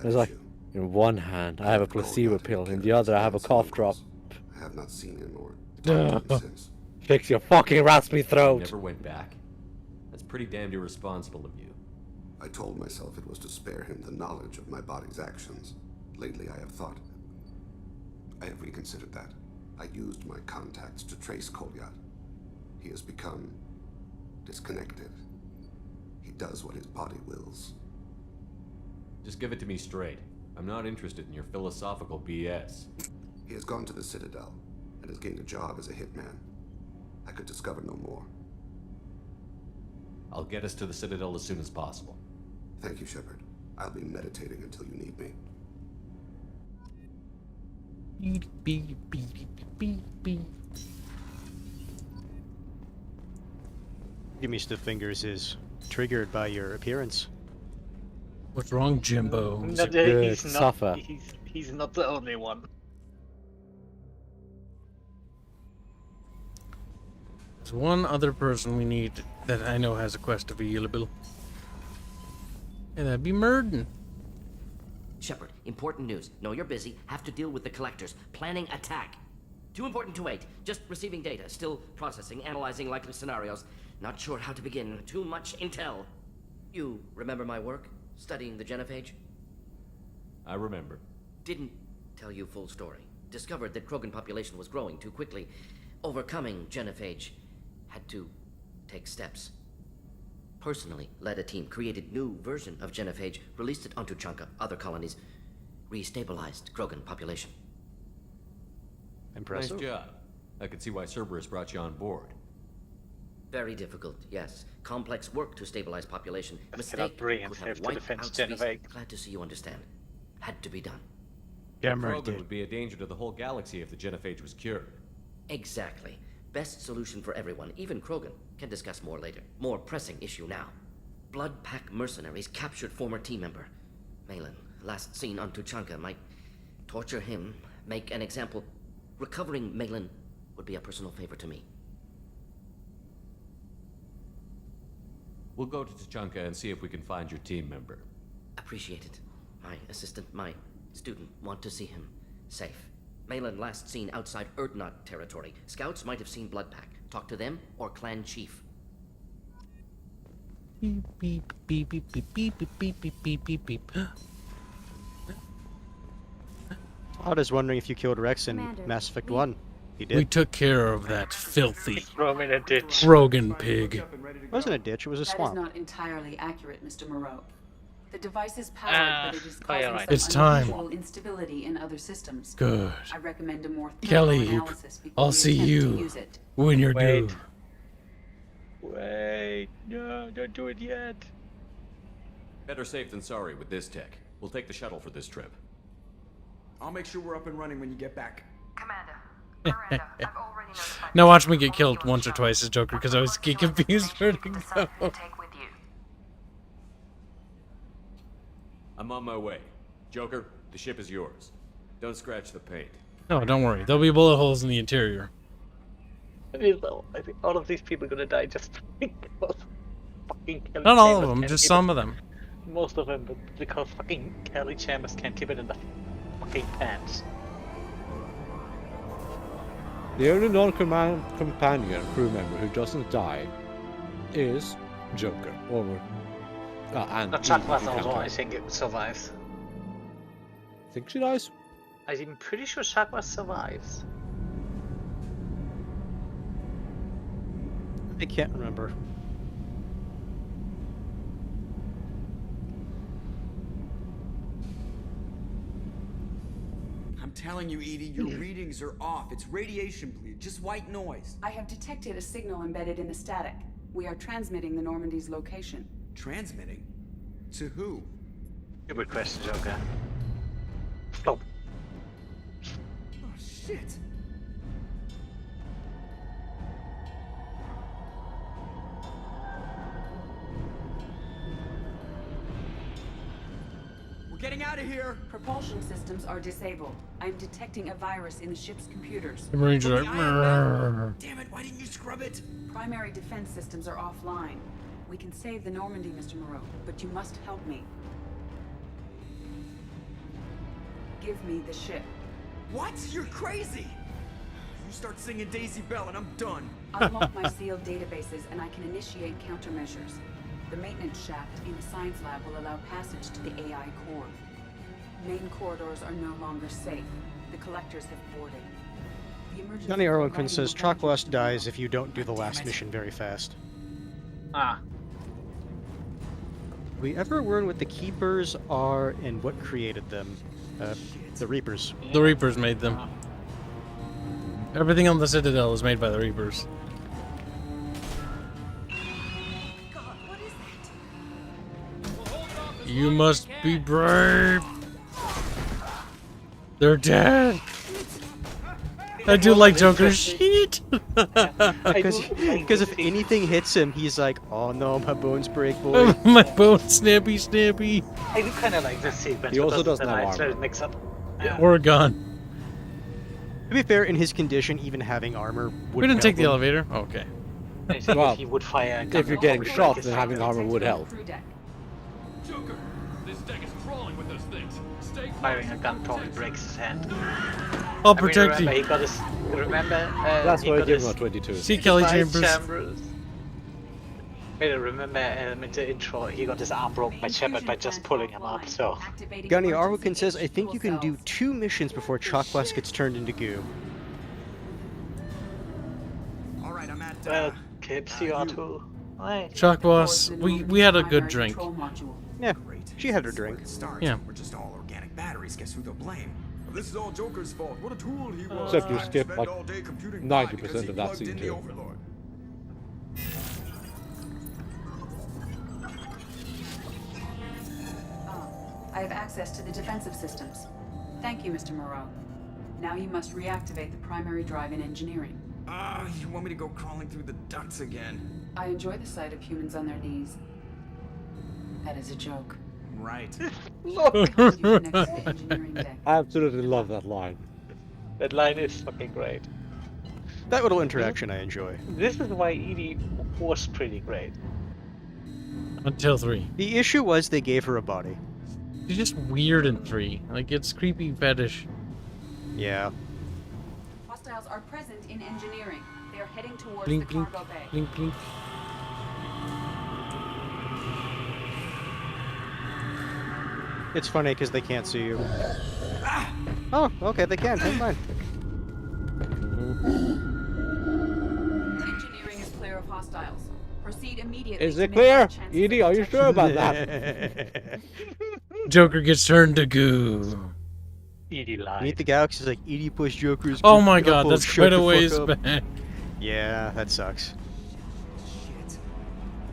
It's like, in one hand, I have a placebo pill. In the other, I have a cough drop. I have not seen him or talked to him since. Fix your fucking raspy throat. Never went back. That's pretty damned irresponsible of you. I told myself it was to spare him the knowledge of my body's actions. Lately, I have reconsidered that. I used my contacts to trace Kolyat. He has become disconnected. He does what his body wills. Just give it to me straight. I'm not interested in your philosophical BS. He has gone to the Citadel and has gained a job as a hitman. I could discover no more. I'll get us to the Citadel as soon as possible. Thank you, Shepard. I'll be meditating until you need me. Give me stiff fingers is triggered by your appearance. What's wrong, Jimbo? No, he's not the only one. There's one other person we need that I know has a quest available. And that'd be Murden. Shepard, important news. Know you're busy. Have to deal with the collectors. Planning attack. Too important to wait. Just receiving data. Still processing, analyzing likely scenarios. Not sure how to begin. Too much intel. You remember my work? Studying the genophage? I remember. Didn't tell you full story. Discovered that Krogan population was growing too quickly. Overcoming genophage. Had to take steps. Personally led a team, created new version of genophage, released it onto Chunka, other colonies, restabilized Krogan population. Impressive. Nice job. I can see why Cerberus brought you on board. Very difficult, yes. Complex work to stabilize population. Mistake bring could himself have to wiped defend out species. genophage. Glad to see you understand. Had to be done. Krogan would be a danger to the whole galaxy if the genophage was cured. Exactly. Best solution for everyone, even Krogan. Can discuss more later. More pressing issue now. Blood Pack mercenaries captured former team member. Malin, last seen on Tuchanka, might torture him, make an example. Recovering Malin would be a personal favor to me. We'll go to Tuchanka and see if we can find your team member. Appreciate it. My assistant, my student, want to see him safe. Malin last seen outside Erdnot territory. Scouts might have seen Blood Pack. Talk to them or clan chief. Beep, beep, beep, beep, beep, beep, beep, beep, beep, beep, beep. I was wondering if you killed Rex in Mass Effect 1. He did. We took care of that filthy Throw him in a ditch. Rogan pig. It wasn't a ditch, it was a swamp. That is not entirely accurate, Mr. Moreau. The device is powered, but it is causing some It's time. unusual instability in other systems. Good. I recommend a more thorough Kelly, analysis before I'll you see attempt to you use it. when you're due. Wait, no, don't do it yet. Better safe than sorry with this tech. We'll take the shuttle for this trip. I'll make sure we're up and running when you get back. Now watch me get killed once or twice as Joker because I was getting confused where to go. I'm on my way. Joker, the ship is yours. Don't scratch the paint. No, don't worry. There'll be bullet holes in the interior. I think all of these people are gonna die just because fucking Kelly Not all of Chambers them, can't just keep some it. of them. Most of them, but because fucking Kelly Chambers can't keep it in the fucking pants. The only non-companion crew member who doesn't die is Joker. Or and Not Eve, Chuck if was you count also, her. I think it survives. Think she dies? I'm pretty sure Chuck survives. I can't remember. I'm telling you, Edie, your readings are off. It's radiation bleed, just white noise. I have detected a signal embedded in the static. We are transmitting the Normandy's location. Transmitting? To who? Good question, Joker. Stop. Oh, shit. We're getting out of here. Propulsion systems are disabled. I'm detecting a virus in the ship's computers. The Marines are like, "Mrrr." Damn it, why didn't you scrub it? Primary defense systems are offline. We can save the Normandy, Mr. Moreau, but you must help me. Give me the ship. What? You're crazy. You start singing Daisy Bell and I'm done. Unlock my sealed databases and I can initiate countermeasures. The maintenance shaft in the science lab will allow passage to the AI core. Main corridors are no longer safe. The collectors have boarded. The emergency Johnny Arwin lighting says will guide you Chalkwast to the dies room. if you don't do the last mission very fast. Ah. We ever learn what the Keepers are and what created them? The Reapers. The Reapers made them. Everything on the Citadel is made by the Reapers. You must be brave. They're dead. I do like Joker's sheet. Because if anything hits him, he's like, "Oh no, my bones break, boy." My bones snappy, snappy. I do kind of like this sequence. He also because doesn't it's a have nice armor. little mix-up. Oregon. To be fair, in his condition, even having armor would We didn't take the help him. elevator. Oh, okay. I think Well, if he would fire a gun, if you're it getting would shot, break his then hand. having armor would help. Joker, this deck is crawling with those things. Stay Firing a gun probably breaks his hand. I'll protect remember you. He got his. Remember? That's why I got give him his a 22. See Kelly device Chambers. Wait, remember in the intro, he got his arm broken by Shepard by just pulling him up, so... Gunny Arwikin says, "I think you can do 2 missions before Chalkwast gets turned into goo." All right, I'm at. Well, Kibs, you are too. Right. Shock boss. We had a good drink. Yeah, she had her drink. Stars. Yeah. We're just all organic batteries. Guess who they'll blame? This is all Joker's fault. What a tool he was. Except you I skip spend like all day computing 90% because he of that plugged scene in the too. Overlord. I have access to the defensive systems. Thank you, Mr. Moreau. Now you must reactivate the primary drive in engineering. Ah, you want me to go crawling through the ducts again? I enjoy the sight of humans on their knees. That is a joke. Right. I absolutely love that line. That line is fucking great. That little interaction I enjoy. This is why Edie was pretty great. Until 3. The issue was they gave her a body. She's just weird in 3. Like, it's creepy fetish. Yeah. Hostiles are present in engineering. They are heading towards Blink, the blink, cargo bay. blink, blink. It's funny because they can't see you. Oh, okay, they can. Never mind. Engineering is clear of hostiles. Proceed immediately. Is to it minimize clear? chances Edie, of are you detection. sure about that? Joker gets turned to goo. Edie lied. Meet the Galaxy's like, Edie push Joker's. Oh my good god, couple, that's shut quite the a fuck ways up." back. Yeah, that sucks.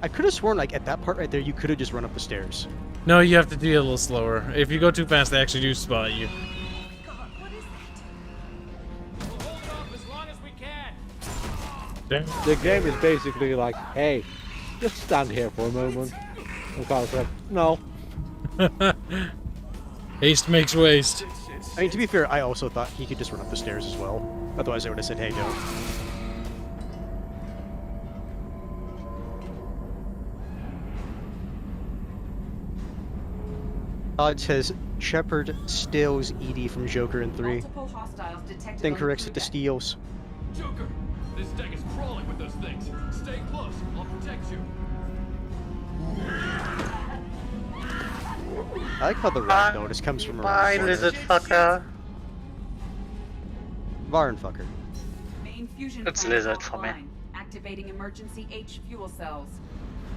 I could have sworn, like, at that part right there, you could have just run up the stairs. No, you have to do it a little slower. If you go too fast, they actually do spot you. The game is basically like, hey, just stand here for a moment. And Carl's like, no. Haste makes waste. I mean, to be fair, I also thought he could just run up the stairs as well. Otherwise, I would have said, hey, don't. Todd says Shepard steals Edie from Joker in 3, Multiple hostiles detected then on the corrects crew it to deck. steals. Joker, this deck is crawling with those things. Stay close. I'll protect you. I like how the rat notice comes from around Bye, the corner. lizard fucker. Varn fucker. Main fusion It's plant lizard for me. offline. Activating emergency H fuel cells.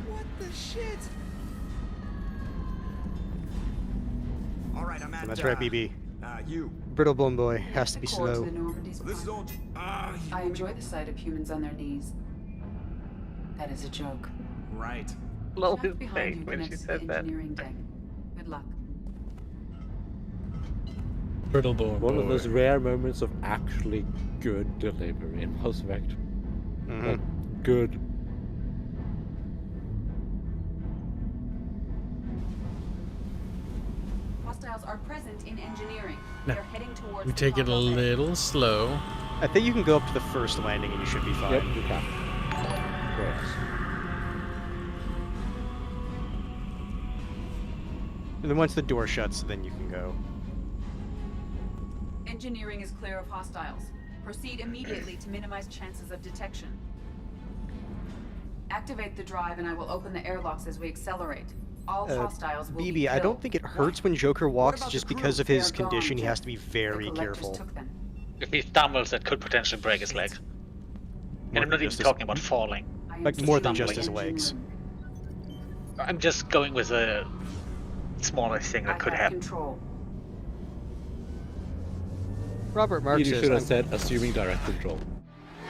What the shit? All right, I'm at. That's right, BB. You. Brittle Bone Boy has to be Core to slow. the Normandy's This is all. I enjoy the sight of humans on their knees. That is a joke. Right. Love his Shaft behind face you when she connects to said the that. engineering deck. Good luck. Brittle bone One of boy. those rare moments of actually good delivery in Mass Effect. Like, good. Hostiles are present in engineering. No. They're heading towards We the take it a cargo bay. little slow. I think you can go up to the first landing and you should be fine. Yep, you can. Correct. And then once the door shuts, then you can go. Engineering is clear of hostiles. Proceed immediately to minimize chances of detection. Activate the drive and I will open the airlocks as we accelerate. All hostiles will be BB, I don't killed. think it hurts when Joker walks about just the because crew? of his They are gone, condition. He has Jeff. to be The very collectors careful. took them. If he stumbles, that could potentially break his leg. And I'm not even talking about falling. Like more than just Stumbling. his legs. I'm just going with a smallest thing that could happen. Control. Robert Marx You says, should have I'm- said assuming direct control.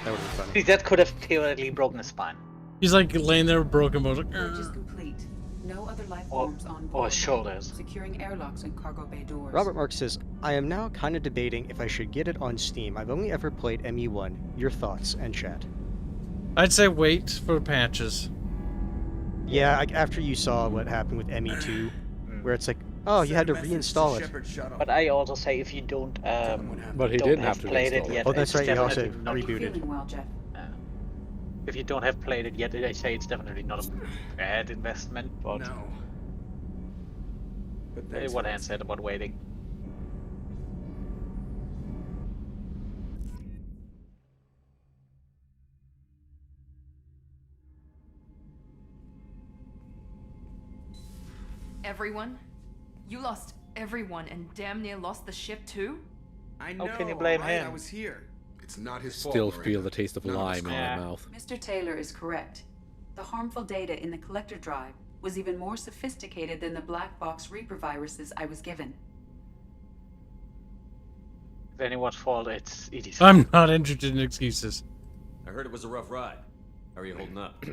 That would have been funny. See, that could have theoretically broken his spine. He's like laying there with broken bones. Like, Purge is complete. No other life Or- forms on or board. his shoulders. Securing airlocks and cargo bay doors. Robert Marx says, I am now kind of debating if I should get it on Steam. I've only ever played ME1. Your thoughts and chat. I'd say wait for patches. Yeah, after you saw what happened with ME2, where it's like, oh, you had to reinstall it. But I also say if you don't, But he don't didn't have to played it reinstall it. yet. Oh, that's it's right, he also definitely not- rebooted. Feeling well, Jeff. If you don't have played it yet, I say it's definitely not a bad investment. But No. But thanks what for Anne said about waiting. Everyone? You lost everyone and damn near lost the ship too? I know. How can you blame right? him? I was here. It's not his fault. Still Miranda. feel the taste of None us lime in caused my it. mouth. Mr. Taylor is correct. The harmful data in the collector drive was even more sophisticated than the black box Reaper viruses I was given. If anyone's fault, it's Edie's. I'm not interested in excuses. I heard it was a rough ride. How are you holding up?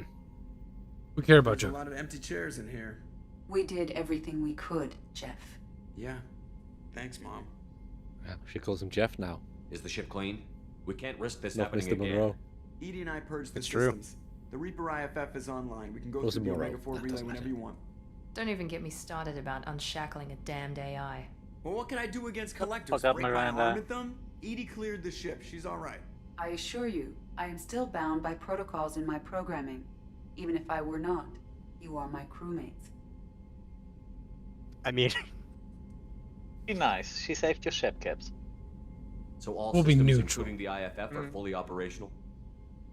We care about There's you. a lot of empty chairs in here. We did everything we could, Jeff. Yeah. Thanks, Mom. Yeah, she calls him Jeff now. Is the ship clean? We can't risk this Not happening Mr. again. Monroe. Edie and I purged the It's true. systems. The Reaper IFF is online. We can go Wasn't through the Monroe. Omega 4 That relay doesn't whenever matter. you want. Don't even get me started about unshackling a damned AI. Well, what can I do against collectors? Fuck up, Break my Miranda. arm at them? Edie cleared the ship. She's all right. I assure you, I am still bound by protocols in my programming. Even if I were not, you are my crewmates. I mean, Be nice. She saved your ship, Kibs. So all We'll be systems, neutral. including the IFF, are fully operational?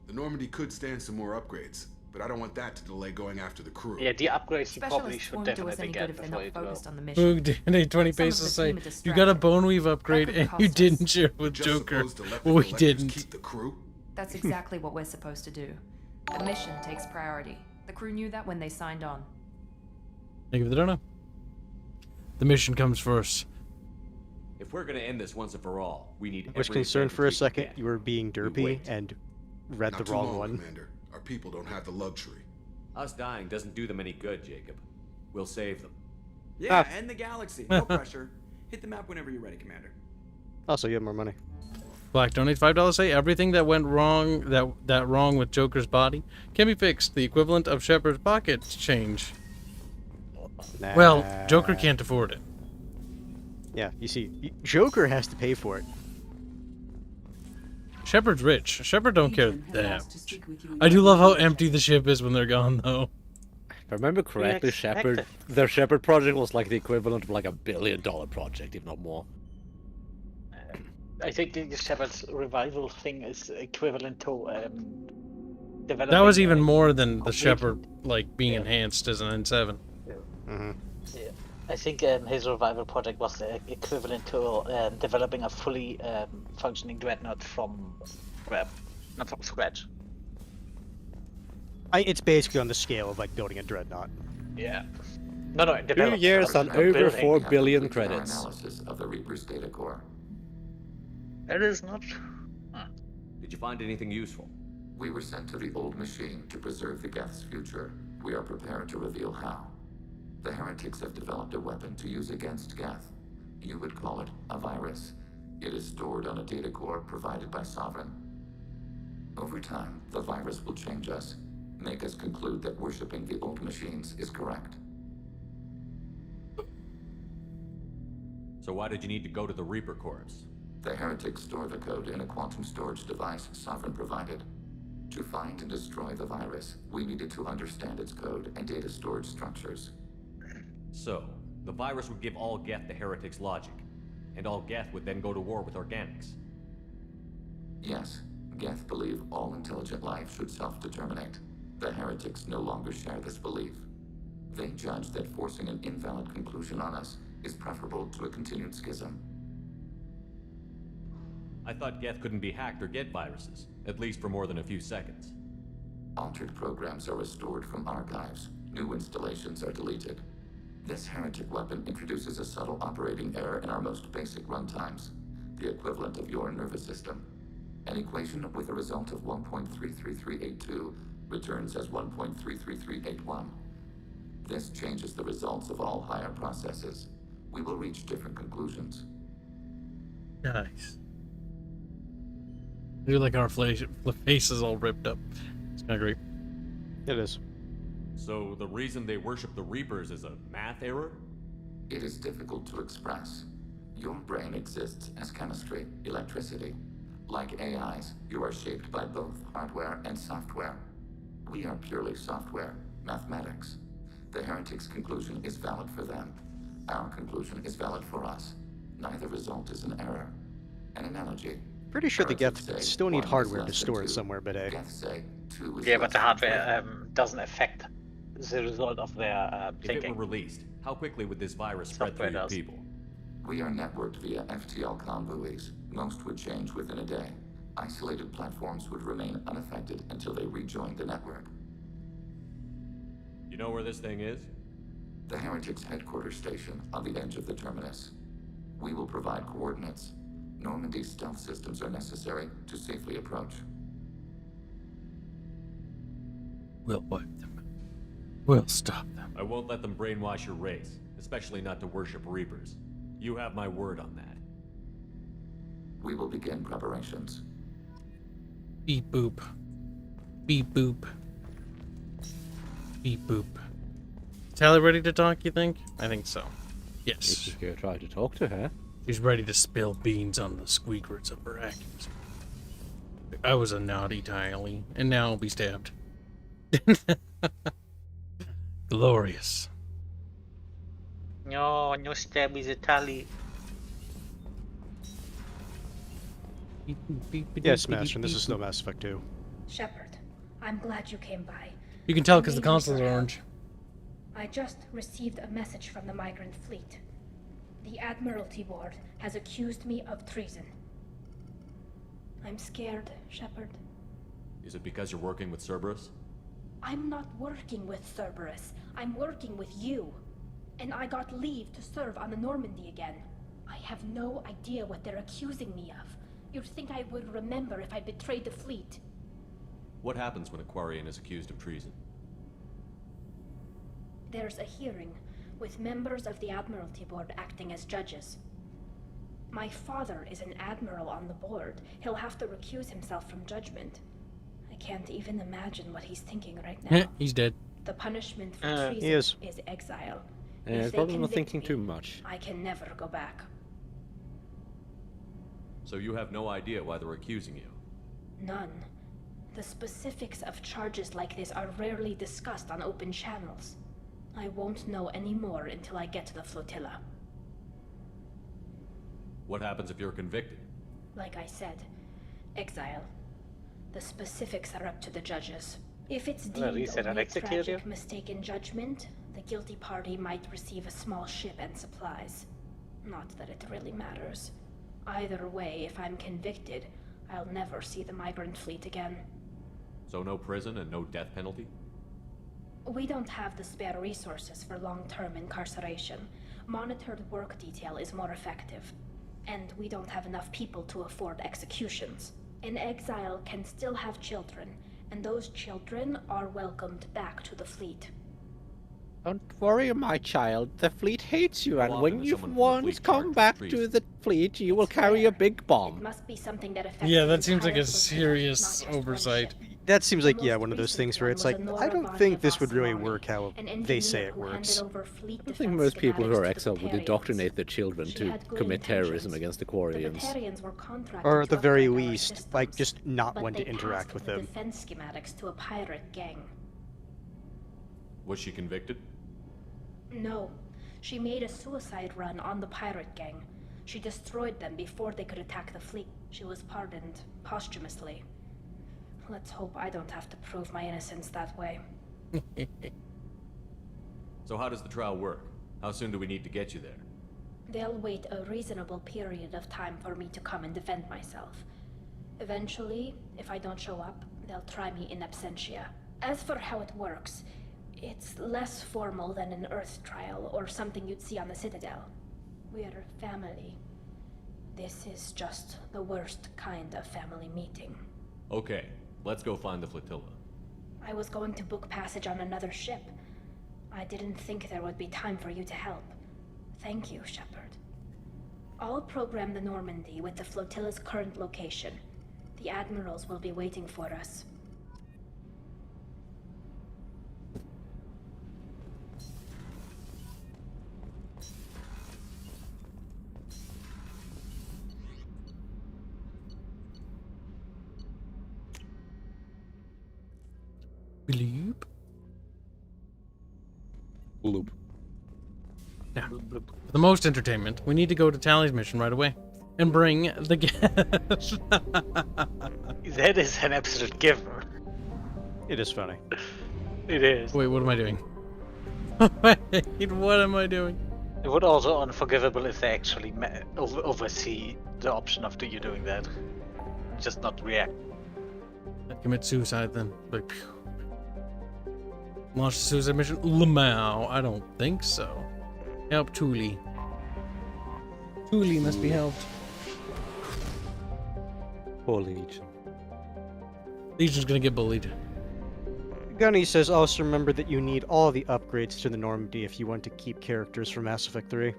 The Normandy could stand some more upgrades, but I don't want that to delay going after the crew. Yeah, the upgrades you probably Specialists should won't do us definitely any good get if they're before not you go. focused on the mission. Boog Danny 20 Some of pesos the say, team are you got a distracted. bone weave upgrade That and could you cost didn't us. share it with Just Joker. supposed to let the We collectors didn't. keep the crew? That's exactly what we're supposed to do. The mission takes priority. The crew knew that when they signed on. Thank you for the donut. The mission comes first. If we're gonna end this once and for all, we need I was every concerned for a advantage we second can you were being derpy wait. and read Not the too wrong long, one. Commander. Our people don't have the luxury. Us dying doesn't do them any good, Jacob. We'll save them. Yeah, and the galaxy. No pressure. Hit the map whenever you're ready, Commander. Also, you have more money. Black donates $5. Say everything that went wrong, that wrong with Joker's body, can be fixed. The equivalent of Shepard's pocket change. Well, Joker can't afford it. Yeah, you see, Joker has to pay for it. Shepard's rich. Shepard don't care that much. I do love how empty the ship is when they're gone, though. If I remember correctly, expected. their Shepard project was like the equivalent of like $1 billion project, if not more. I think the Shepard's revival thing is equivalent to developing. That was even more than the complete- Shepard like being enhanced as an N7. Mm-hmm. Yeah. I think his revival project was equivalent to developing a fully functioning dreadnought from not from scratch. It's basically on the scale of like building a dreadnought. Yeah. No, 2 develop- years and not over building. 4 We have billion completed our credits. analysis of the Reaper's data core. It is not. Did you find anything useful? We were sent to the old machine to preserve the Geth's future. We are prepared to reveal how. The heretics have developed a weapon to use against Geth. You would call it a virus. It is stored on a data core provided by Sovereign. Over time, the virus will change us, make us conclude that worshipping the old machines is correct. So why did you need to go to the Reaper Corps? The heretics store the code in a quantum storage device Sovereign provided. To find and destroy the virus, we needed to understand its code and data storage structures. So, the virus would give all Geth the heretics' logic, and all Geth would then go to war with organics. Yes, Geth believe all intelligent life should self-determinate. The heretics no longer share this belief. They judge that forcing an invalid conclusion on us is preferable to a continued schism. I thought Geth couldn't be hacked or get viruses, at least for more than a few seconds. Altered programs are restored from archives. New installations are deleted. This heretic weapon introduces a subtle operating error in our most basic runtimes, the equivalent of your nervous system. An equation with a result of 1.33382 returns as 1.33381. This changes the results of all higher processes. We will reach different conclusions. Nice. I feel like our face is all ripped up. It's kind of great. It is. So the reason they worship the Reapers is a math error? It is difficult to express. Your brain exists as chemistry, electricity. Like AIs, you are shaped by both hardware and software. We are purely software, mathematics. The heretic's conclusion is valid for them. Our conclusion is valid for us. Neither result is an error. An analogy. Pretty sure the Geth still need hardware to store it somewhere, but yeah, but the hardware doesn't affect the result of their thinking. If it were released, how quickly would this virus spread through your people? We are networked via FTL buoys. Most would change within a day. Isolated platforms would remain unaffected until they rejoined the network. You know where this thing is? The Heretics' headquarters station on the edge of the terminus. We will provide coordinates. Normandy's stealth systems are necessary to safely approach. We'll wipe them. We'll stop them. I won't let them brainwash your race, especially not to worship Reapers. You have my word on that. We will begin preparations. Beep boop. Beep boop. Beep boop. Is Tally ready to talk, you think? I think so. Yes. You could try to talk to her. She's ready to spill beans on the squeakers of her actions. I was a naughty Tally, and now I'll be stabbed. Glorious. No stab is a Tally. Yes, Master, and this is no Mass Effect 2. Shepard, I'm glad you came by. You can tell because the consoles are orange. I just received a message from the migrant fleet. The Admiralty Board has accused me of treason. I'm scared, Shepard. Is it because you're working with Cerberus? I'm not working with Cerberus. I'm working with you. And I got leave to serve on the Normandy again. I have no idea what they're accusing me of. You'd think I would remember if I betrayed the fleet. What happens when a Quarian is accused of treason? There's a hearing, with members of the Admiralty Board acting as judges. My father is an admiral on the board. He'll have to recuse himself from judgment. I can't even imagine what he's thinking right now. He's dead. The punishment for treason is exile. Yeah, he's probably not thinking too much. I can never go back. So you have no idea why they're accusing you? None. The specifics of charges like this are rarely discussed on open channels. I won't know any more until I get to the flotilla. What happens if you're convicted? Like I said, exile. The specifics are up to the judges. If it's deemed only a tragic mistake in judgment, the guilty party might receive a small ship and supplies. Not that it really matters. Either way, if I'm convicted, I'll never see the migrant fleet again. So no prison and no death penalty? We don't have the spare resources for long-term incarceration. Monitored work detail is more effective. And we don't have enough people to afford executions. An exile can still have children, and those children are welcomed back to the fleet. Don't worry, my child. The fleet hates you, and when you've once come back to the fleet, you will carry a big bomb. It must be something that affects yeah, that seems like a serious oversight. That seems like, yeah, one of those things where it's like, I don't think this would really work how they say it works. I don't think most people who are exiled would indoctrinate their children to commit terrorism against the Quarians. Or at the very least, like, just not want to interact with them. Defense schematics to a pirate gang. Was she convicted? No. She made a suicide run on the pirate gang. She destroyed them before they could attack the fleet. She was pardoned posthumously. Let's hope I don't have to prove my innocence that way. So how does the trial work? How soon do we need to get you there? They'll wait a reasonable period of time for me to come and defend myself. Eventually, if I don't show up, they'll try me in absentia. As for how it works, it's less formal than an Earth trial or something you'd see on the Citadel. We're family. This is just the worst kind of family meeting. Okay, let's go find the flotilla. I was going to book passage on another ship. I didn't think there would be time for you to help. Thank you, Shepard. I'll program the Normandy with the flotilla's current location. The admirals will be waiting for us. Bloop. Bloop. Now, for the most entertainment, we need to go to Tally's mission right away and bring the gas. That is an absolute given. It is funny. It is. Wait, what am I doing? Wait, what am I doing? It would also unforgivable if they actually oversee the option of you doing that. Just not react. I'd commit suicide then. Like, phew. Launch the suicide mission? Lamau. I don't think so. Help Thule. Thule must be helped. Poor Legion. Legion's gonna get bullied. Gunny says also remember that you need all the upgrades to the Normandy if you want to keep characters from Mass Effect 3.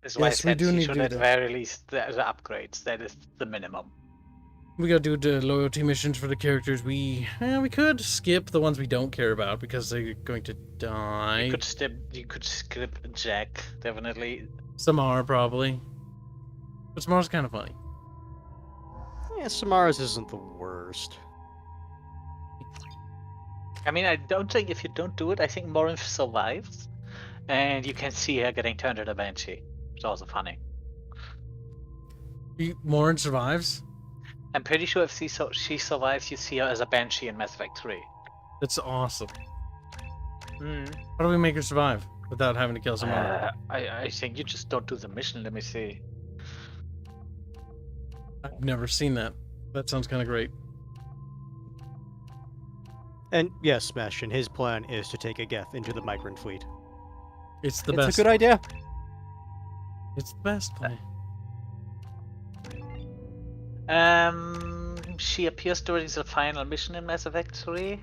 That's why Yes, I we said do she need should to do at that. very least the upgrades. That is the minimum. We gotta do the loyalty missions for the characters we could skip the ones we don't care about because they're going to die. You could skip Jack, definitely. Samara probably. But Samara's kind of funny. Yeah, Samara's isn't the worst. I mean, I don't think if you don't do it, I think Morin survives. And you can see her getting turned into a Banshee. It's also funny. Morin survives? I'm pretty sure if she survives, you see her as a Banshee in Mass Effect 3. That's awesome. Mm. How do we make her survive without having to kill Samara? I think you just don't do the mission. Let me see. I've never seen that. That sounds kind of great. And yes, Sebastian, his plan is to take a Geth into the migrant fleet. It's the best. It's a good idea. It's the best play. She appears during the final mission in Mass Effect 3.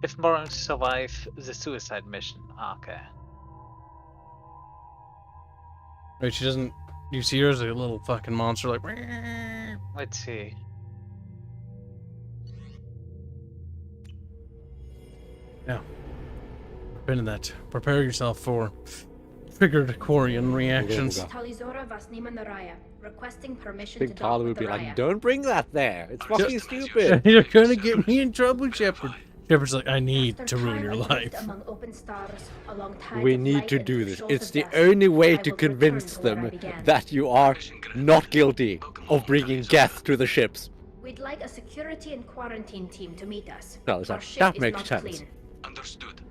If Morin survive the suicide mission. Okay. Wait, she doesn't. You see her as a little fucking monster, like. Let's see. Yeah. Been in that. Prepare yourself for triggered Quarian reactions. Talizora Vasnima Naraya, requesting permission Big to dock Tyler with would be the like, Raya. don't bring that there. It's fucking stupid. You're gonna get me in trouble, Shepard. Shepard's like, I need to ruin your life. Among open stars, along tides We of need light to and do through this. shoals It's of the death, only way I to will convince return to where I them began. that you are not guilty of bringing Geth to the ships. We'd like a security and quarantine team to meet us. No, Our that ship is makes not sense. clean. Understood.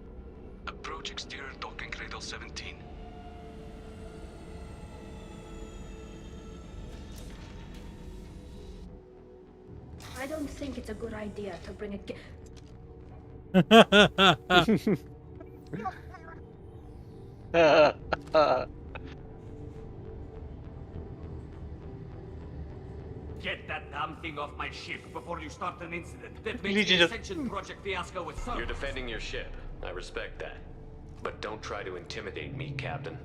Approach exterior docking cradle 17. I don't think it's a good idea to bring a Get that damn thing off my ship before you start an incident. That makes Legion the of- Ascension Project fiasco with You're defending your ship. I respect that. But don't try to intimidate me, Captain.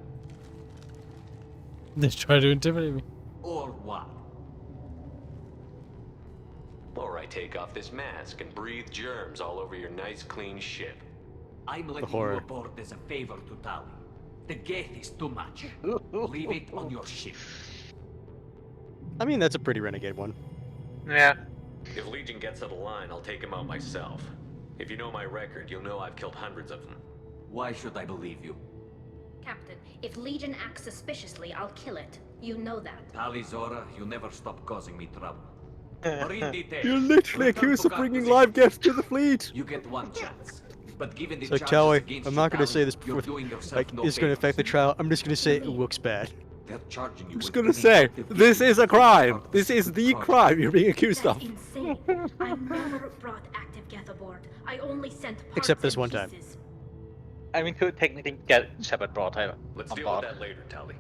They try to intimidate me. Or what? Or I take off this mask and breathe germs all over your nice, clean ship. I'm letting you horror. aboard as a favor to Tali. The Geth is too much. Leave it on your ship. I mean, that's a pretty renegade one. Yeah. If Legion gets out of line, I'll take him out myself. If you know my record, you'll know I've killed hundreds of them. Why should I believe you? Captain, if Legion acts suspiciously, I'll kill it. You know that. Tali Zora, you never stop causing me trouble. Marine detail. You're literally Return accused to of guard bringing position. live gifts to the fleet! You get one chance. But given the So charges Tally, against I'm you, not going to Tali, say this you're before, doing yourself like, no it's going to favors. affect the trial. I'm just going to say it looks bad. They're charging you I'm just with gonna bringing say, up the this people is a who crime! are This is the part- crime you're being accused of! That's insane. I never brought active Geth aboard. I only sent parts Except this and one time. pieces. I mean, could technically get Shepard brought over. Let's on deal board. with that later, Tali.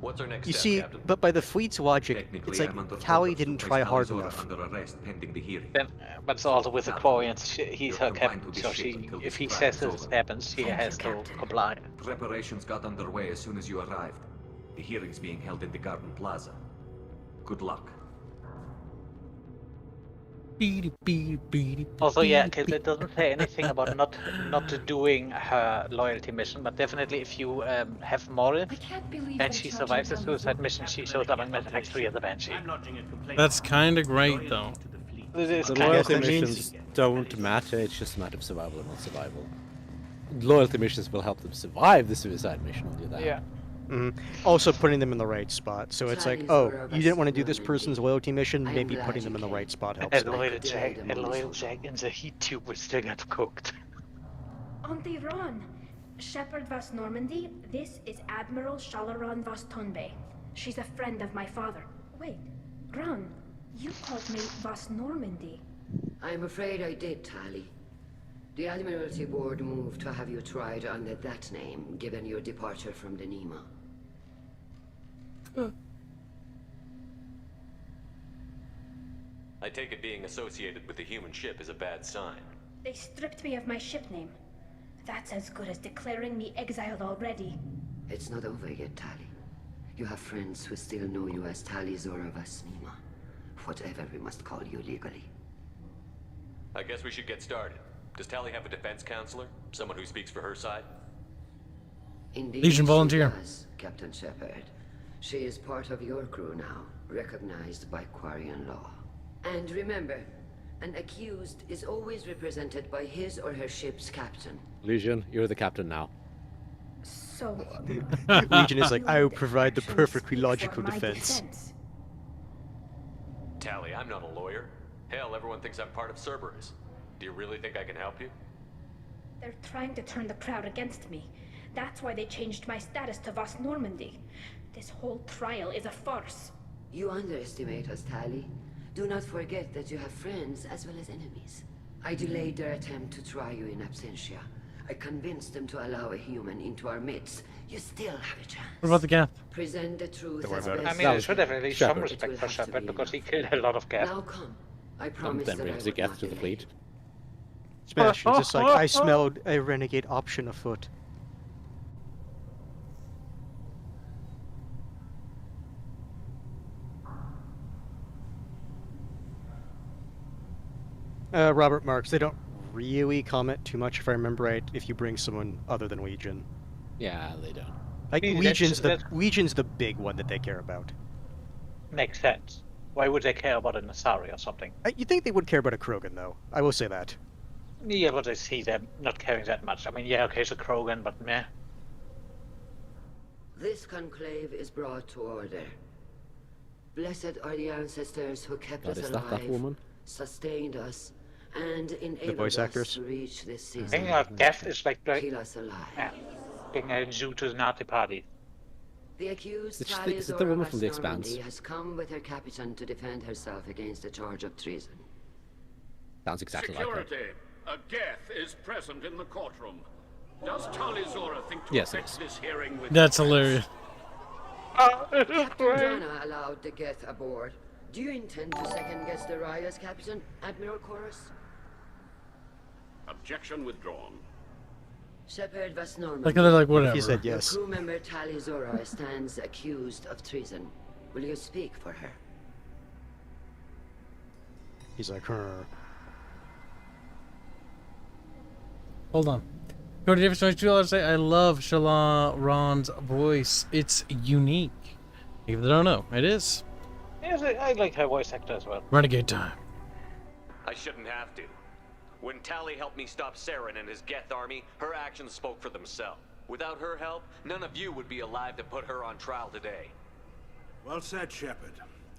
What's our next You step, see, Captain? but by the fleet's logic, Technically, it's like I'm under Tali orders to didn't place try Tali hard Zora enough. under arrest pending the hearing. Then, but it's also with the Quarians. He's her You're captain, confined to so this ship she, until if this he trial says is this over. happens, she Thank has you, to Captain. comply. Preparations got underway as soon as you arrived. The hearing's being held in the Garden Plaza. Good luck. Also, yeah, it doesn't say anything about not doing her loyalty mission, but definitely if you have motive and she survives the suicide mission, she shows up in Mass Effect 3 as a Banshee. That's kind of great, though. It is The kind loyalty of missions don't matter, it's just a matter of survival or not survival. Loyalty missions will help them survive the suicide mission, will do that. Yeah. Also putting them in the right spot. So it's like, oh, you didn't want to do this person's loyalty mission, maybe putting them in the right spot helps. And loyal Jack in the heat tube will still get cooked. Auntie Ron, Shepard Vas Normandy, this is Admiral Shalaran Vas Tonbe. She's a friend of my father. Wait, Ron, you called me Vas Normandy. I'm afraid I did, Tali. The Admiralty Board moved to have you tried under that name, given your departure from the Nima. I take it being associated with the human ship is a bad sign. They stripped me of my ship name. That's as good as declaring me exiled already. It's not over yet, Tali. You have friends who still know you as Tali Zora Vas Nima. Whatever we must call you legally. I guess we should get started. Does Tali have a defense counselor? Someone who speaks for her side? Indeed, Legion volunteer. she does, Captain Shepard. She is part of your crew now, recognized by Quarian law. And remember, an accused is always represented by his or her ship's captain. Legion, you're the captain now. So... Legion is like, I will provide the perfectly logical defense. Tali, I'm not a lawyer. Hell, everyone thinks I'm part of Cerberus. Do you really think I can help you? They're trying to turn the crowd against me. That's why they changed my status to Vas Normandy. This whole trial is a farce. You underestimate us, Tali. Do not forget that you have friends as well as enemies. I delayed their attempt to try you in absentia. I convinced them to allow a human into our midst. You still have a chance. What about the Geth? Present the truth Don't worry as about it. best I mean, I you should can. have at least some Shepard. respect It for will have to Shepard be because he enough. killed a lot of Geth. Now come. I And promise then that I brings the would Geth not to the delay. fleet. Smash, it's just like, I smelled a renegade option afoot. Robert Marks, they don't really comment too much, if I remember right, if you bring someone other than Legion. Yeah, they don't. Like, See, Legion's the big one that they care about. Makes sense. Why would they care about an Asari or something? You'd think they would care about a Krogan, though. I will say that. Yeah, but I see them not caring that much. I mean, yeah, okay, it's a Krogan, but meh. This conclave is brought to order. Blessed are the ancestors who kept God, us is that alive, woman? sustained us, and enabled voice us actors? to reach this I think season. Geth is like Kill us alive. being a Jew to the Nazi party. The accused Is it Tali the Zora woman Vas from The Normandy Expanse? has come with her captain to defend herself against a charge of treason. Sounds exactly like her. Security. A Geth is present in the courtroom. Does Tali Zora think to Yes, it affect is. this hearing with That's hilarious. Captain Dana allowed the Geth aboard. Do you intend to second-guess the Raya's captain, Admiral Chorus? Objection withdrawn. Shepard Vas Normandy. Like, they're like, whatever. He said yes. Your crew member Tali Zora stands accused of treason. Will you speak for her? He's like, her. Hold on. Cody Davis, $22 say, I love Shala Ron's voice. It's unique. If they don't know, it is. Yes, I like her voice actor as well. Renegade time. I shouldn't have to. When Tali helped me stop Saren and his Geth army, her actions spoke for themselves. Without her help, none of you would be alive to put her on trial today. Well said, Shepard.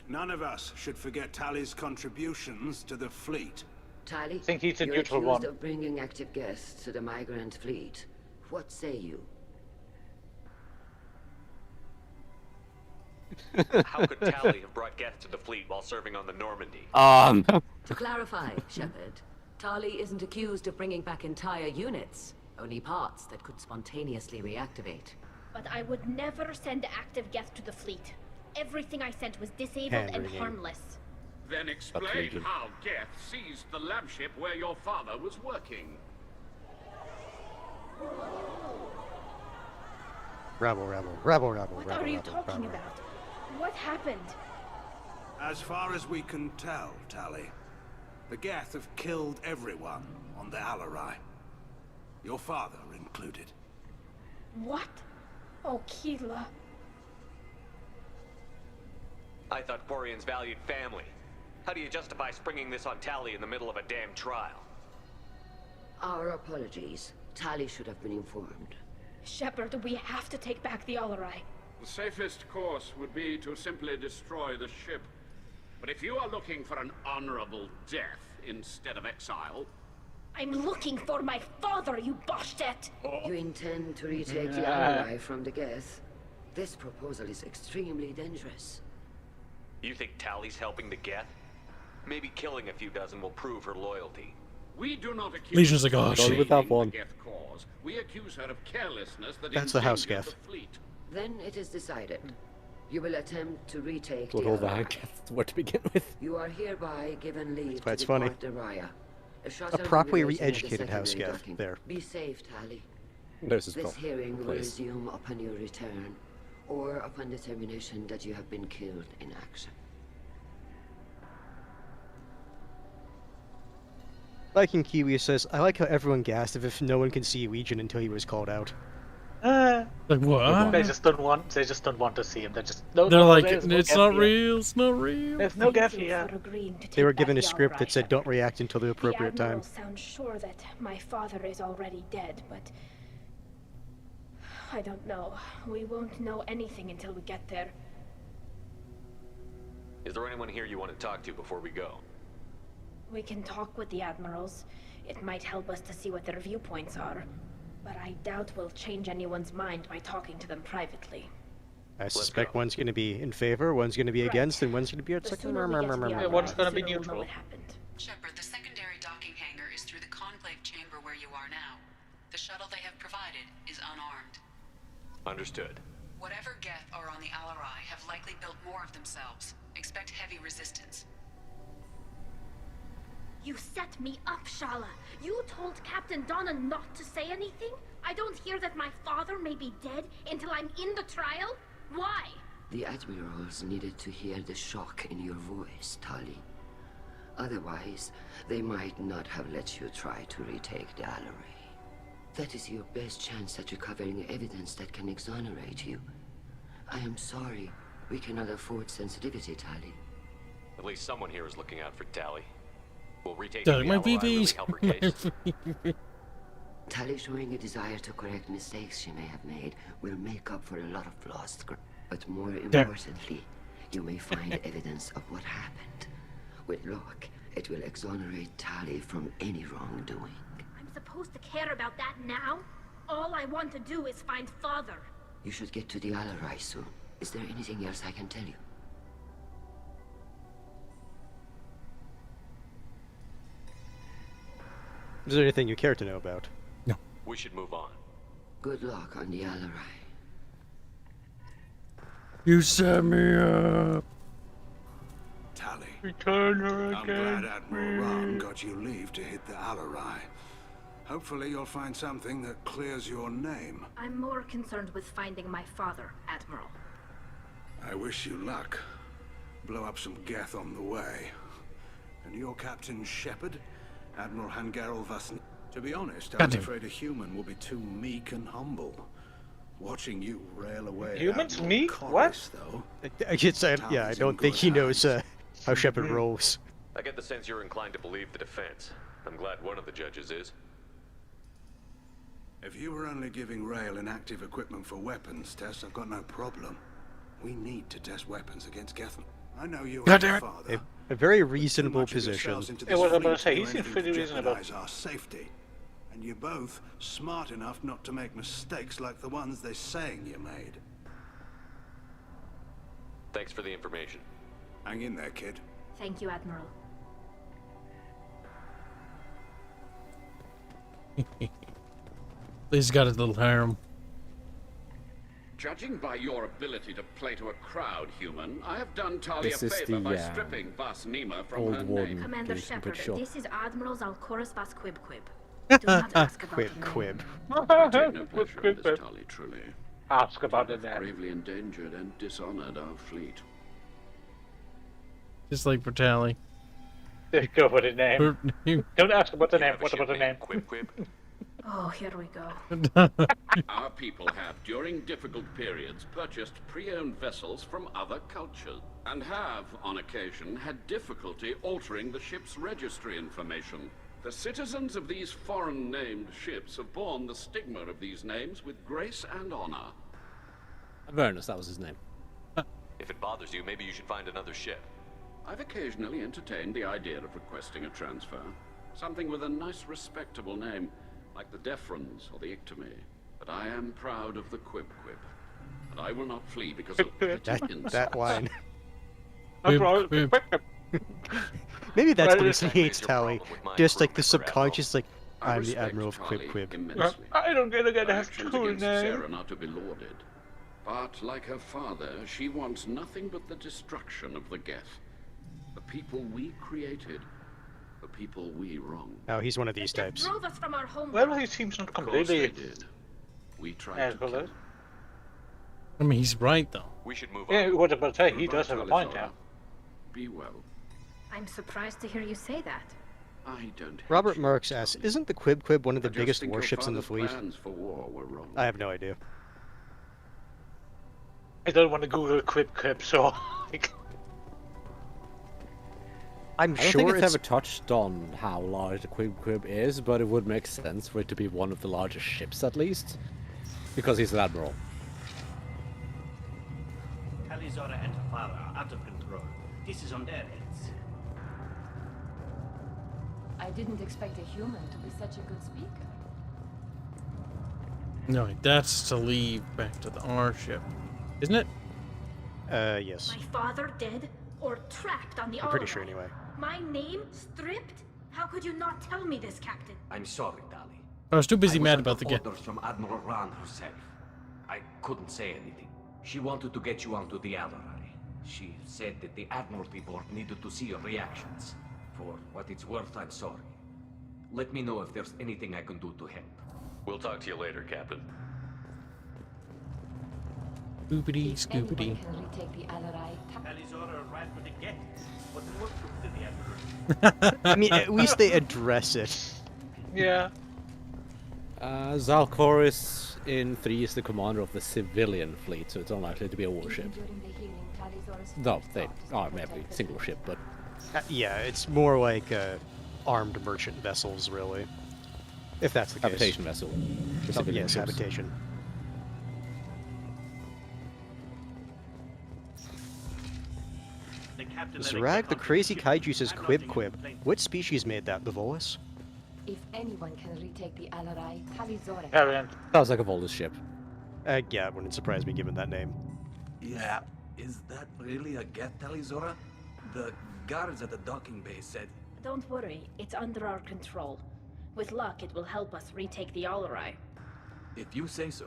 None of us should forget Tali's contributions to the fleet. Tali, I think he's a you're neutral accused one. of bringing active guests to the migrant fleet. What say you? How could Tali have brought Geth to the fleet while serving on the Normandy? To clarify, Shepard, Tali isn't accused of bringing back entire units, only parts that could spontaneously reactivate. But I would never send active Geth to the fleet. Everything I sent was disabled and harmless. Then explain how Geth seized the lab ship where your father was working. Rabble. What are you talking about? What happened? As far as we can tell, Tali, the Geth have killed everyone on the Alarai. Your father included. What? Oh, Keela. I thought Quarians valued family. How do you justify springing this on Tali in the middle of a damn trial? Our apologies. Tali should have been informed. Shepard, we have to take back the Alarai. The safest course would be to simply destroy the ship. But if you are looking for an honorable death instead of exile... I'm looking for my father, you Boshtet! You intend to retake the Alarai from the Geth? This proposal is extremely dangerous. You think Tali's helping the Geth? Maybe killing a few dozen will prove her loyalty. We do not accuse Legions of God. her with that one. the Geth cause. We accuse her of carelessness that That's the house endangered Geth. the fleet. Then it is decided. You will attempt to retake What the all the Alarai. Geth were to begin with. You are hereby given leave why to it's funny. depart the Raya. A properly re-educated house Geth there. Be safe, Tali. This is This hearing will Please. resume upon your return, or upon determination that you have been killed in action. Viking Kiwi says, I like how everyone gasped if no one can see Legion until he was called out. Like what? They just don't want. They just don't want to see him. They're just. No, They're no, like, there's no it's Geth not here. real, it's not real. There's no Geth here. They were given a script that said don't react until the appropriate The time. Admiral sounds sure that my father is already dead, but... I don't know. We won't know anything until we get there. Is there anyone here you want to talk to before we go? We can talk with the Admirals. It might help us to see what their viewpoints are. But I doubt we'll change anyone's mind by talking to them privately. I suspect one's going to be in favor, one's going to be against, and one's going to be The like, sooner we get to the Alarai, one's gonna the be sooner we'll know neutral. what happened. Shepard, the secondary docking hangar is through the Conclave chamber where you are now. The shuttle they have provided is unarmed. Understood. Whatever Geth are on the Alarai have likely built more of themselves. Expect heavy resistance. You set me up, Shala. You told Captain Donna not to say anything? I don't hear that my father may be dead until I'm in the trial? Why? The Admirals needed to hear the shock in your voice, Tali. Otherwise, they might not have let you try to retake the Alarai. That is your best chance at recovering evidence that can exonerate you. I am sorry. We cannot afford sensitivity, Tali. At least someone here is looking out for Tali. Will retaking Doug, the my Alarai really BBs. help her case? Tali showing a desire to correct mistakes she may have made will make up for a lot of lost ground. But more importantly, you may find evidence of what happened. With luck, it will exonerate Tali from any wrongdoing. I'm supposed to care about that now? All I want to do is find father. You should get to the Alarai soon. Is there anything else I can tell you? Is there anything you care to know about? We should move on. Good luck on the Alarai. You set me up. Tali. Return her I'm again. glad Admiral Ron got you leave to hit the Alarai. Hopefully you'll find something that clears your name. I'm more concerned with finding my father, Admiral. I wish you luck. Blow up some Geth on the way. And your Captain Shepard, Admiral Hangarel Vasn. To be honest, I was afraid a human would be too meek and humble. Watching you rail away at Humans Admiral meek? Corliss, What? though. I don't think he knows how Shepard rolls. I get the sense you're inclined to believe the defense. I'm glad one of the judges is. If you were only giving Rail inactive equipment for weapons tests, I've got no problem. We need to test weapons against Geth. I know you and your father. A very reasonable position. Yeah, what I'm gonna say, he seems pretty reasonable. Our safety. And you're both smart enough not to make mistakes like the ones they're saying you made. Thanks for the information. Hang in there, kid. Thank you, Admiral. He's got his little harem. Judging by your ability to play to a crowd, human, I have done Talia a This is favor by the, stripping Vas Nima from old her warden. name. Commander Please, I'm Shepard, pretty sure. this is Admiral Zalkoris Vas Quib. Do not ask about Quib, the name. quib. I take no pleasure in this, Tali, truly. Ask about it You have then. gravely endangered and dishonored our fleet. Just like for Tally. Go for the name. Don't ask about the name. What about the name? Quib. Oh, here we go. Our people have, during difficult periods, purchased pre-owned vessels from other cultures, and have, on occasion, had difficulty altering the ship's registry information. The citizens of these foreign-named ships have borne the stigma of these names with grace and honor. Avernus, that was his name. If it bothers you, maybe you should find another ship. I've occasionally entertained the idea of requesting a transfer. Something with a nice, respectable name, like the Defrons or the Ictomy. But I am proud of the Quib. And I will not flee because of petty insults. That line. Quib. Maybe that's what Right, he hates Tally. Just like the subconscious, like, I I'm the respect Admiral of Tali Quib. immensely. I don't get Her a actions cool against name. Sarah not to be lauded. But like her father, she wants nothing but the destruction of the Geth. The people we created. The people we wronged. Oh, he's one of these types. Drove us from our home. Well, he seems not Of course they completely. did. We tried As to well kill as. them. I mean, he's right though. We should move Yeah, on. what about that? He Goodbye, does have a Tali point Zora. there. Be well. I'm surprised to hear you say that. I don't hate Robert you, Merckx asks, Tali. isn't the Quib one of the I just biggest think your warships in the father's fleet? plans for war were wrong. I have no idea. I don't want to Google Quib, so. I'm I don't sure think it's it's... ever touched on how large the Quib is, but it would make sense for it to be one of the largest ships at least. Because he's an admiral. Talizora and her father are out of control. This is on their heads. I didn't expect a human to be such a good speaker. No, that's to leave back to the R ship, isn't it? Yes. My father dead or trapped on the I'm pretty Alright? sure anyway. My name stripped? How could you not tell me this, Captain? I'm sorry, Tali. I was too busy I was mad under about the get. orders from Admiral Rand herself. I couldn't say anything. She wanted to get you onto the Alarai. She said that the Admiralty Board needed to see your reactions. For what it's worth, I'm sorry. Let me know if there's anything I can do to help. We'll talk to you later, Captain. Scoopity, If anyone scoopity. can retake the Alarai, Talizora arrived with the get. But what took to the Admiral? I mean, at least they address it. Yeah. Zalkoris in 3 is the commander of the civilian fleet, so it's unlikely to be a warship. during the hearing, Talizora's No, first they thought is to are maybe protect the single ship, but Yeah, it's more like armed merchant vessels, really. If that's the case. habitation vessel. for Oh, civilian yes, ships. habitation. The captain Zarag, the crazy kaiju, says Quib. What species made that? The Volus? If anyone can retake the Alarai, Talizora. Variant. Sounds like a Volus ship. Yeah, it wouldn't surprise me given that name. Yeah, is that really a Geth, Talizora? The guards at the docking bay said... Don't worry, it's under our control. With luck, it will help us retake the Alarai. If you say so.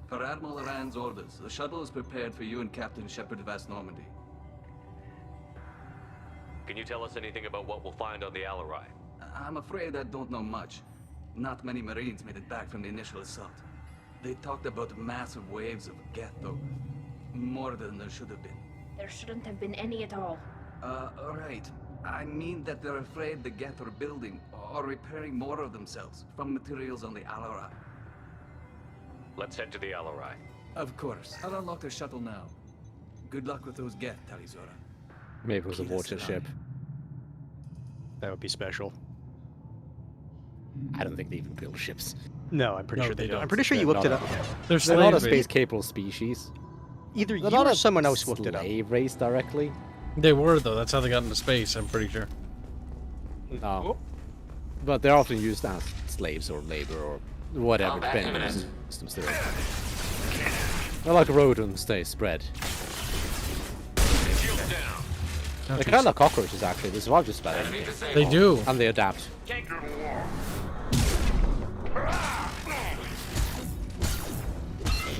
Per Admiral Rand's orders, the shuttle is prepared for you and Captain Shepard of Normandy. Can you tell us anything about what we'll find on the Alarai? I'm afraid I don't know much. Not many Marines made it back from the initial assault. They talked about massive waves of Geth, though. More than there should have been. There shouldn't have been any at all. Right. I mean that they're afraid the Geth are building or repairing more of themselves from materials on the Alarai. Let's head to the Alarai. Of course. I'll unlock the shuttle now. Good luck with those Geth, Talizora. Maybe it was a Keep us water ship. That would be special. I don't think they even build ships. No, I'm pretty No, sure they they don't. I'm don't. pretty sure you They're looked it not up. They're not a slave race. space-capable species. Either They're you not or a someone else looked it up. slave race directly. They were, though. That's how they got into space, I'm pretty sure. No. But they're often used as slaves or labor or whatever, depending on the systems they're in. They're like rodents, they spread. They're kind of like cockroaches, actually. They survive just about anything. They do. And they adapt.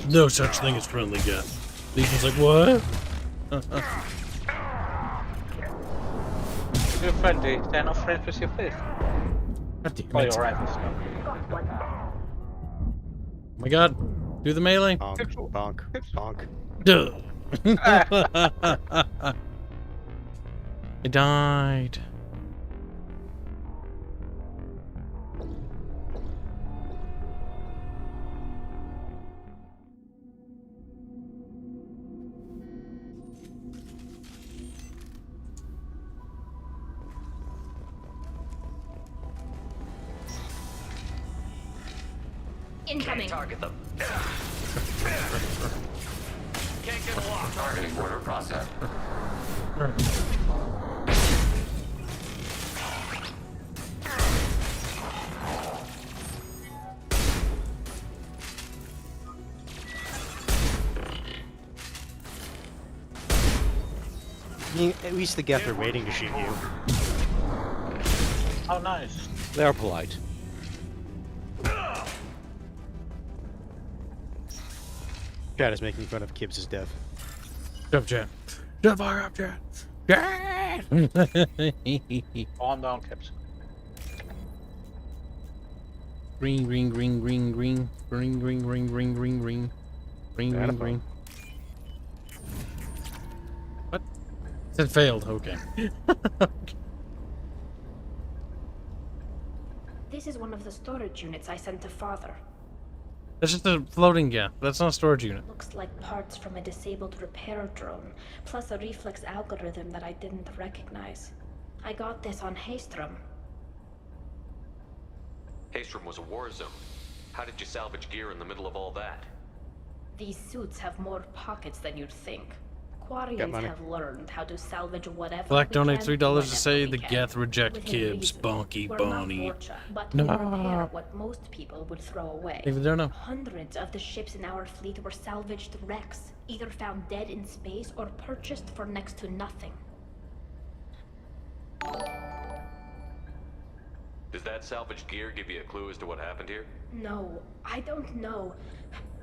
No such thing as friendly death. Legion's like, what? You're friendly. They're not friends with your fist. God damn Oh, it. you're right. Oh my god. Do the melee. Bonk, bonk, bonk. Duh. I died. Incoming. Target them. Can't get a lock. Targeting order process. At least the Geth are waiting to shoot you. Oh, nice. They're polite. Chad is making fun of Kibs' death. Jump jet. Jump fire up jet. Jet! Calm down, Kibs. Green, green, green, green, green. Green, green, green, green, green, green. Green, green, green. What? It said failed, okay. This is one of the storage units I sent to Father. That's just a floating gap. That's not a storage unit. Looks like parts from a disabled repair drone, plus a reflex algorithm that I didn't recognize. I got this on Haystrom. Haystrom was a war zone. How did you salvage gear in the middle of all that? These suits have more pockets than you'd think. Quarians have learned how to salvage whatever. Black donates $3 to whenever say we the can. Geth reject Within Kibs. reason. Bonky We're Bonnie. not Fortune, but No. we repair what most people would throw away. Even don't know. Hundreds of the ships in our fleet were salvaged wrecks, either found dead in space or purchased for next to nothing. Does that salvaged gear give you a clue as to what happened here? No, I don't know.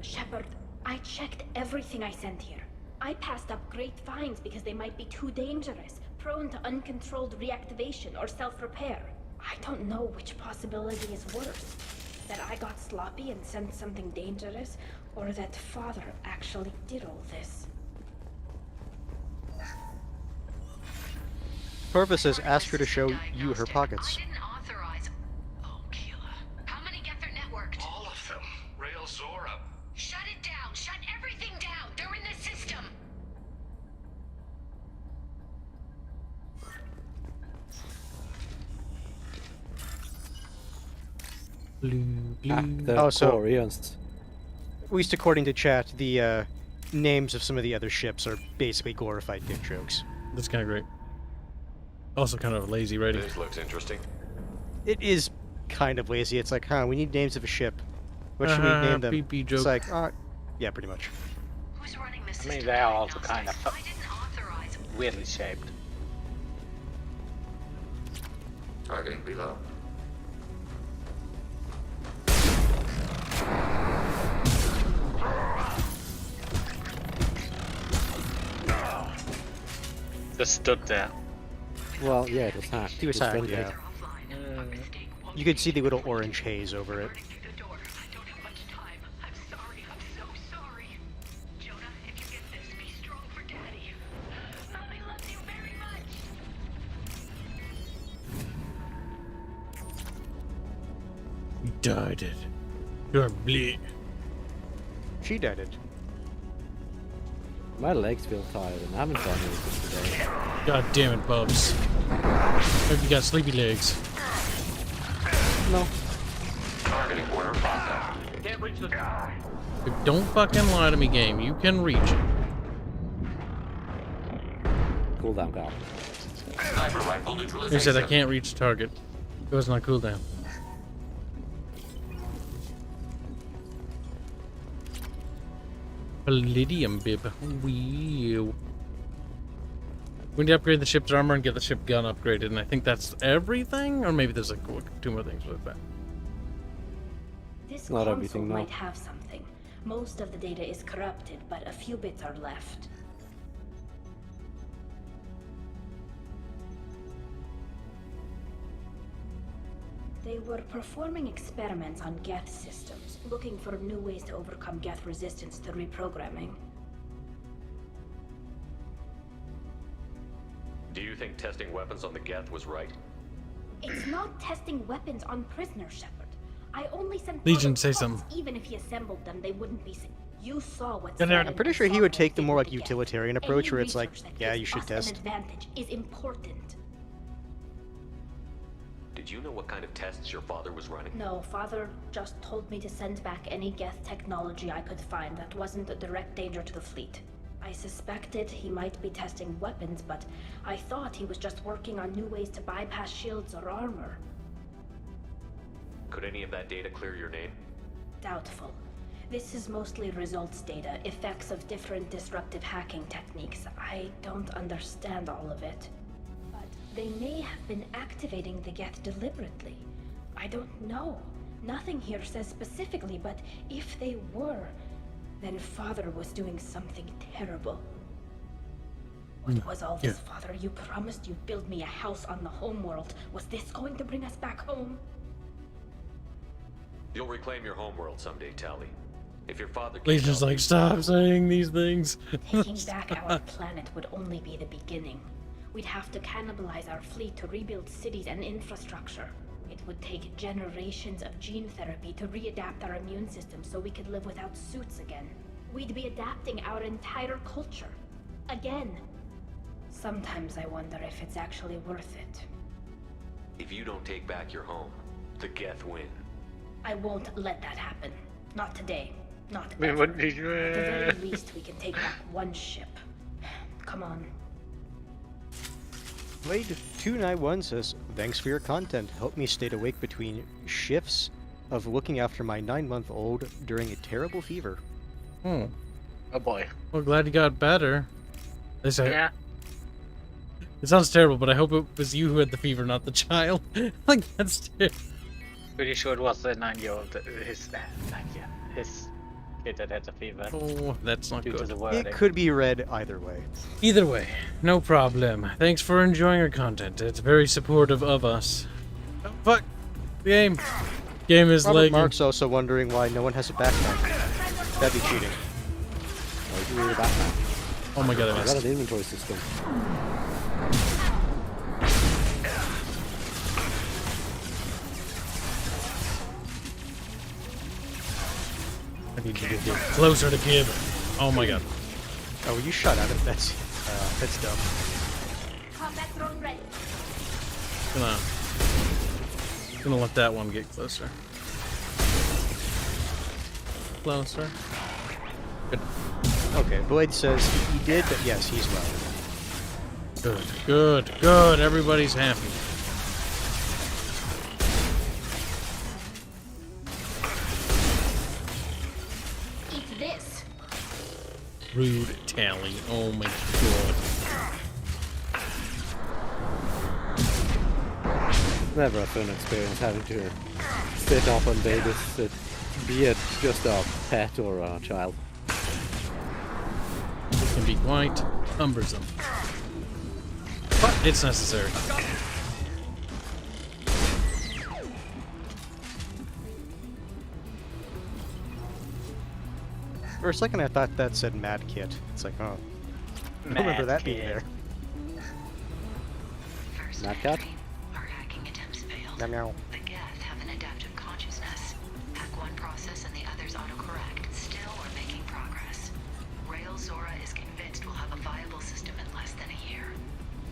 Shepard, I checked everything I sent here. I passed up great finds because they might be too dangerous, prone to uncontrolled reactivation or self-repair. I don't know which possibility is worse. That I got sloppy and sent something dangerous, or that Father actually did all this. Purpose has asked her to show you her pockets. All of them. Rail Zora. Shut it down! Shut everything down! They're in the system! Oh, so Koreans. at least according to chat, the names of some of the other ships are basically glorified dick jokes. That's kind of great. Also kind of lazy writing. This looks interesting. It is kind of lazy. It's like, huh, we need names of a ship. What should we name them? PP joke. It's like, yeah, pretty much. I mean, they are also kind of weirdly shaped. Targeting below. Just stood there. Well, yeah, it was hacked. He was hacked, yeah. You could see the little orange haze over it. You died it. You're bleed. She died it. My legs feel tired and I haven't done anything today. God damn it, Bubs. Hope you got sleepy legs. No. can't reach the... Don't fucking lie to me, game. You can reach it. Cooldown card. He said I can't reach the target. It was not cooldown. Palladium bib. Wee. We need to upgrade the ship's armor and get the ship gun upgraded, and I think that's everything? Or maybe there's like 2 more things with that. This Not console everything, no. might have something. Most of the data is corrupted, but a few bits are left. They were performing experiments on Geth systems, looking for new ways to overcome Geth resistance to reprogramming. Do you think testing weapons on the Geth was right? It's not testing weapons on prisoners, Shepard. I only sent Legion, say parts. something. Even if he assembled them, they wouldn't be. You saw what. I'm pretty sure he would take the more like utilitarian approach, where it's like, yeah, you should test. An advantage is important. Did you know what kind of tests your father was running? No, Father just told me to send back any Geth technology I could find that wasn't a direct danger to the fleet. I suspected he might be testing weapons, but I thought he was just working on new ways to bypass shields or armor. Could any of that data clear your name? Doubtful. This is mostly results data, effects of different disruptive hacking techniques. I don't understand all of it. But they may have been activating the Geth deliberately. I don't know. Nothing here says specifically, but if they were, then Father was doing something terrible. What was all this, Father? You promised you'd build me a house on the homeworld. Was this going to bring us back home? You'll reclaim your homeworld someday, Tali. If your father can't Legion's help like, stop saying these things. Taking back our planet would only be the beginning. We'd have to cannibalize our fleet to rebuild cities and infrastructure. It would take generations of gene therapy to readapt our immune system so we could live without suits again. We'd be adapting our entire culture. Again. Sometimes I wonder if it's actually worth it. If you don't take back your home, the Geth win. I won't let that happen. Not today. Not ever. At the very least, we can take back one ship. Come on. Blade291 says, thanks for your content. Help me stay awake between shifts of looking after my 9-month-old during a terrible fever. Oh boy. Well, glad you got better. They say, yeah. It sounds terrible, but I hope it was you who had the fever, not the child. Like, that's terrible. Pretty sure it was the 9-year-old, his kid that had the fever. Oh, that's not good. It could be read either way. Either way, no problem. Thanks for enjoying our content. It's very supportive of us. Oh, fuck. The game. Game is Robert lagging. Mark's also wondering why no one has a backpack. That'd be cheating. Why do you need a backpack? Oh my god, I got missed. an inventory system. I need to get closer to Kib. Oh my god. Oh, you shot at it. That's dumb. Combat drone ready. Gonna let that one get closer. Closer. Good. Okay, Blade says he did, but yes, he's well. Good, good, good. Everybody's happy. Eat this. Rude Tally. Oh my god. Never a fun experience having to sit up and babysit, be it just a pet or a child. It can be quite cumbersome. But it's necessary. For a second I thought that said Mad Kit. It's like, oh. I don't remember that being there. Mad Cat? Our hacking attempts failed. Meow. The Geth have an adaptive consciousness. Hack one process and the others autocorrect. Still, we're making progress. Rail Zora is convinced we'll have a viable system in less than a year.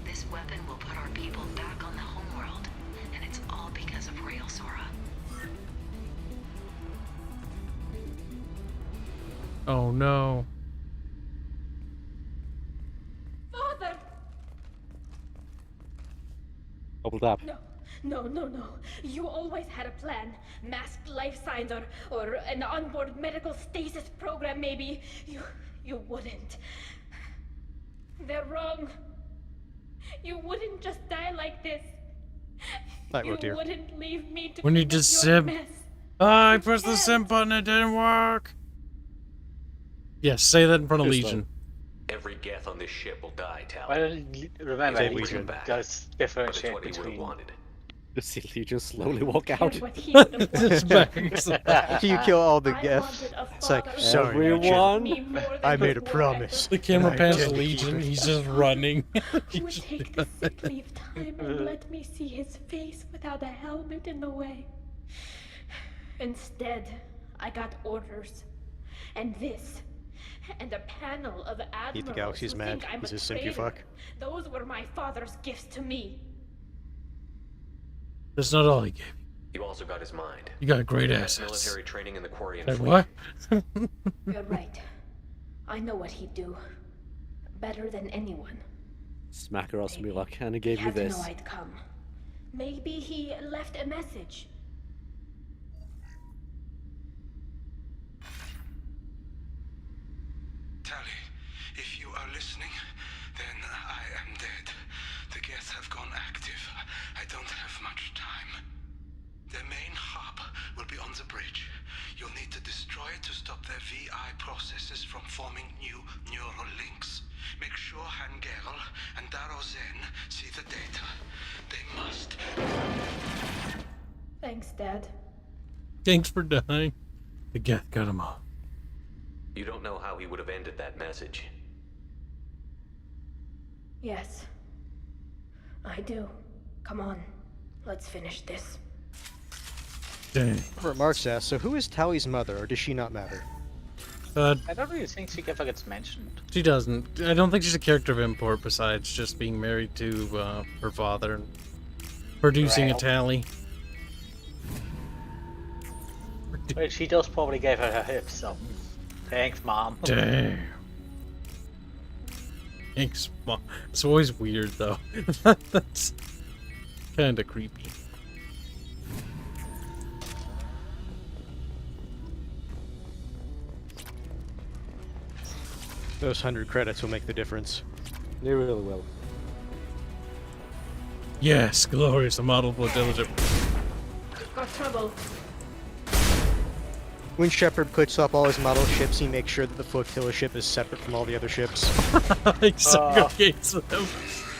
This weapon will put our people back on the homeworld, and it's all because of Rail Zora. Oh no. Father! Double tap. No. You always had a plan. Masked life signs or an onboard medical stasis program, maybe. You wouldn't. They're wrong. You wouldn't just die like this. You wouldn't leave me to When you clean up just your simp. mess. Ah, I pressed the simp button, it didn't work. Yes, say that in front of Legion. Every Geth on this ship will die, Tally. Well, remember, Legion does differentiate But it's what he would between... have wanted. You see Legion slowly walk out. Just bangs. You kill all the Geth. It's like, sorry, everyone. I made a promise. The camera and I pans to intend to Legion, keep it. he's just running. Would take the sick leave time and let me see his face without a helmet in the way. Instead, I got orders. And this. And a panel of admirals Eat the galaxy's who mad. think I'm He's a a simp, you traitor. fuck. Those were my father's gifts to me. That's not all he gave you. You also got his mind. You got great He had assets. military training in the Quarian Like fleet. what? You're right. I know what he'd do. Better than anyone. Smacker also be like, and I He gave you had to this. know I'd come. Maybe he left a message. Tally, if you are listening, then I am dead. The Geth have gone active. I don't have much time. Their main hub will be on the bridge. You'll need to destroy it to stop their VI processes from forming new neural links. Make sure Hangerel and Darozen see the data. They must. Thanks, Dad. Thanks for dying. The Geth got him off. You don't know how he would have ended that message. Yes. I do. Come on. Let's finish this. Dang. Robert Marks asks, so who is Tally's mother, or does she not matter? I don't really think she ever gets mentioned. She doesn't. I don't think she's a character of import besides just being married to her father and producing a Tally. Well, she does probably gave her hips, so... Thanks, Mom. Damn. Thanks, Mom. It's always weird, though. That's kind of creepy. Those 100 credits will make the difference. They really will. Yes, glorious, a model for diligent. Got trouble. When Shepard puts up all his model ships, he makes sure that the flotilla ship is separate from all the other ships. He segregates them.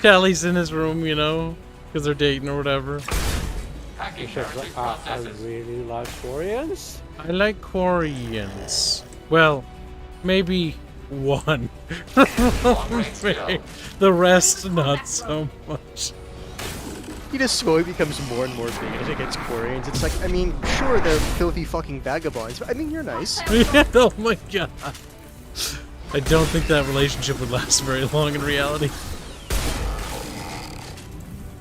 Tally's in his room, you know, because they're dating or whatever. I really like Quarians. I like Quarians. Well, maybe one. The rest, not so much. He just slowly becomes more and more bigoted against Quarians. It's like, I mean, sure, they're filthy fucking vagabonds, but I mean, you're nice. Oh my god. I don't think that relationship would last very long in reality.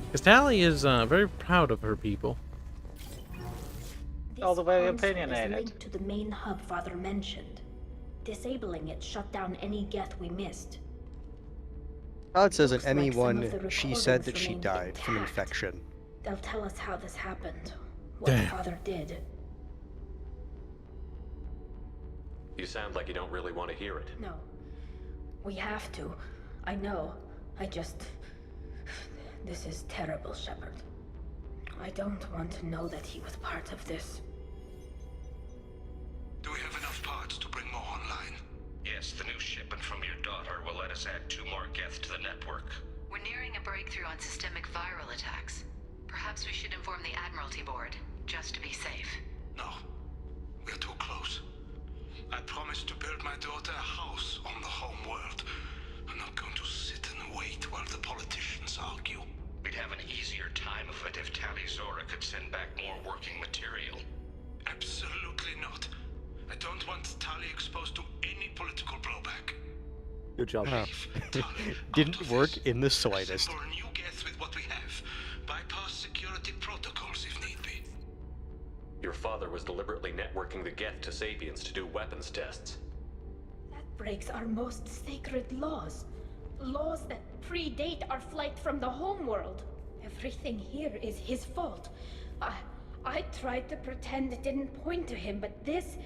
Because Tally is very proud of her people. All the very Console is opinionated. linked to the main hub Father mentioned. Disabling it shut down any Geth we missed. Todd says in Looks like some of ME1, the she said that recordings she remained died from intact. infection. They'll tell us how this happened. What Damn. Father did. You sound like you don't really want to hear it. No. We have to. I know. I just... This is terrible, Shepard. I don't want to know that he was part of this. Do we have enough parts to bring more online? Yes, the new shipment from your daughter will let us add 2 more Geth to the network. We're nearing a breakthrough on systemic viral attacks. Perhaps we should inform the Admiralty Board, just to be safe. No. We're too close. I promised to build my daughter a house on the home world. I'm not going to sit and wait while the politicians argue. We'd have an easier time of it if Tally Zora could send back more working material. Absolutely not. I don't want Tally exposed to any political blowback. Good job. Didn't work in the slightest. Assemble new Geth with what we have. Bypass security protocols if need be. Your father was deliberately networking the Geth to Sapiens to do weapons tests. breaks our most sacred laws. Laws that predate our flight from the homeworld. Everything here is his fault. I tried to pretend it didn't point to him, but this...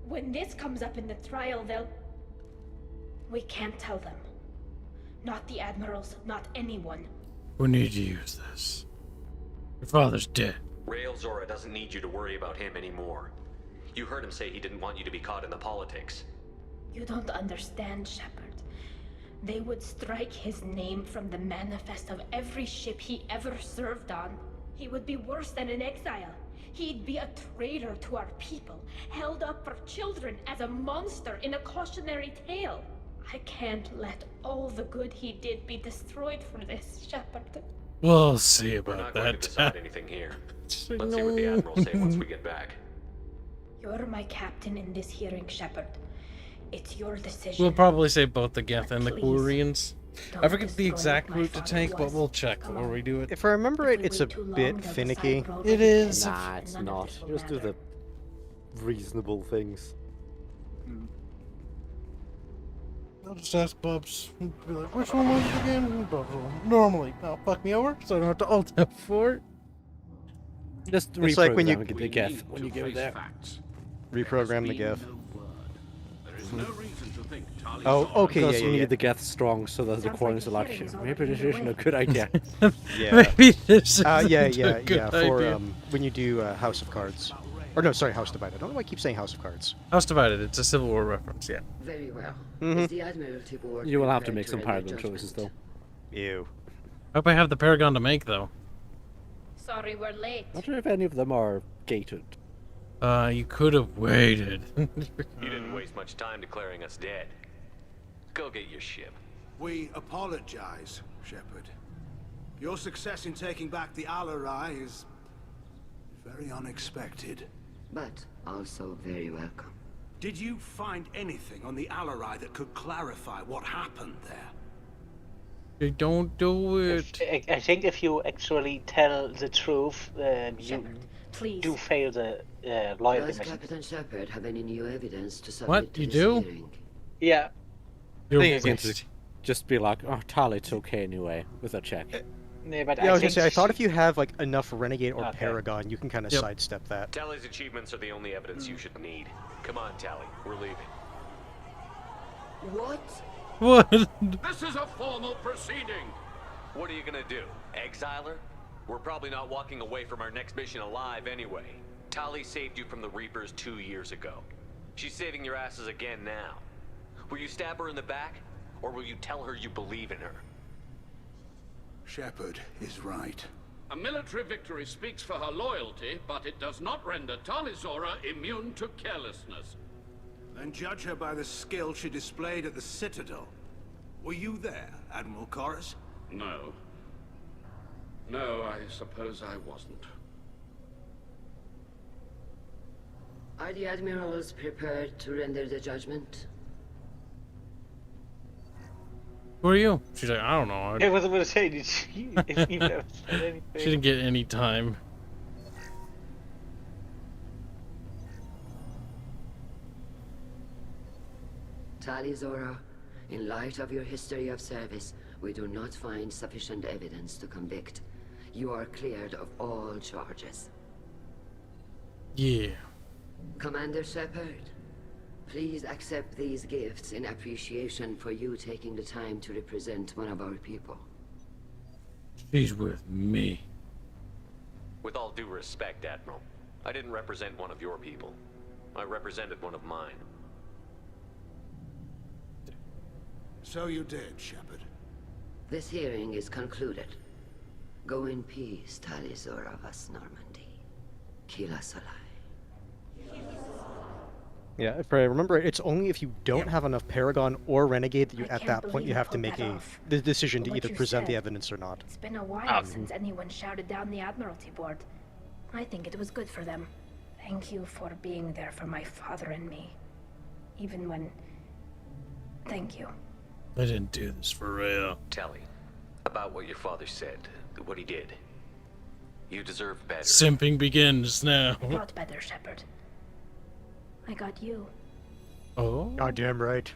When this comes up in the trial, they'll... We can't tell them. Not the admirals, not anyone. We need to use this. Your father's dead. Rail Zora doesn't need you to worry about him anymore. You heard him say he didn't want you to be caught in the politics. You don't understand, Shepard. They would strike his name from the manifest of every ship he ever served on. He would be worse than an exile. He'd be a traitor to our people, held up for children as a monster in a cautionary tale. I can't let all the good he did be destroyed for this, Shepard. We'll see about We're not that. going to decide anything here. Let's see what the Admiral say once we get back. You're my captain in this hearing, Shepard. It's your decision. We'll probably say both the Geth and the Please, Quarians. I forget the destroy exact what my route to father take, but was. we'll check before we do it. If I remember it, it's a bit finicky. It is. Nah, it's not. Just do the reasonable things. I'll just ask Bubs. Be like, which one was it again? Bubs will normally fuck me over, so I don't have to alt F4. Just It's like when you reprogram the Geth when you go there. Reprogram the Geth. There is no reason to think Tali Oh, okay, Because yeah, you yeah. need the Geth strong so that the Quarians are like, maybe this isn't a good idea. Yeah. Maybe this yeah, isn't yeah, a yeah. good For idea. when you do House of Cards, or no, sorry, House Divided. I don't know why I keep saying House of Cards. House Divided. It's a Civil War reference, yeah. Very well. Mhm. Is the Admiralty Board You will have to prepared make some render Paragon judgment? choices though. Ew. Hope I have the Paragon to make, though. Sorry we're late. I wonder if any of them are gated. You could have waited. You didn't waste much time declaring us dead. Go get your ship. We apologize, Shepard. Your success in taking back the Alarai is very unexpected. But also very welcome. Did you find anything on the Alarai that could clarify what happened there? They don't do it. I think if you actually tell the truth, you Please. do fail the loyalty Does mission. Captain Shepard have any new evidence to submit What? to You this do? hearing? Yeah. You're Just be like, oh, Tali, it's okay anyway, with a check. Yeah, but Yeah, I was gonna think say, I thought if you have like enough Renegade or Okay. Paragon, you can kind of Yep. sidestep that. Tali's achievements are the only evidence you should need. Come on, Tali. We're leaving. What? What? This is a formal proceeding. What are you gonna do? Exile her? We're probably not walking away from our next mission alive anyway. Tali saved you from the Reapers 2 years ago. She's saving your asses again now. Will you stab her in the back? Or will you tell her you believe in her? Shepard is right. A military victory speaks for her loyalty, but it does not render Tali Zora immune to carelessness. Then judge her by the skill she displayed at the Citadel. Were you there, Admiral Chorus? No. No, I suppose I wasn't. Are the admirals prepared to render the judgment? Who are you? She's like, I don't know. I was about to say, did she, if you never said anything? She didn't get any time. Tali Zora, in light of your history of service, we do not find sufficient evidence to convict. You are cleared of all charges. Yeah. Commander Shepard, please accept these gifts in appreciation for you taking the time to represent one of our people. She's with me. With all due respect, Admiral, I didn't represent one of your people. I represented one of mine. So you did, Shepard. This hearing is concluded. Go in peace, Tali Zora Vas Normandy. Kila Salai. Yeah, if I remember, it's only if you don't have enough Paragon or Renegade that you, I at can't that point, believe you you have to pulled make that a off. the decision to But what either you present the said- evidence or not. It's been a while since anyone shouted down the Admiralty Board. I think it was good for them. Thank you for being there for my father and me. Even when... Thank you. I didn't do this for real. Tali, about what your father said, what he did. You deserve better. Simping begins now. I got better, Shepard. I got you. Oh. Goddamn right.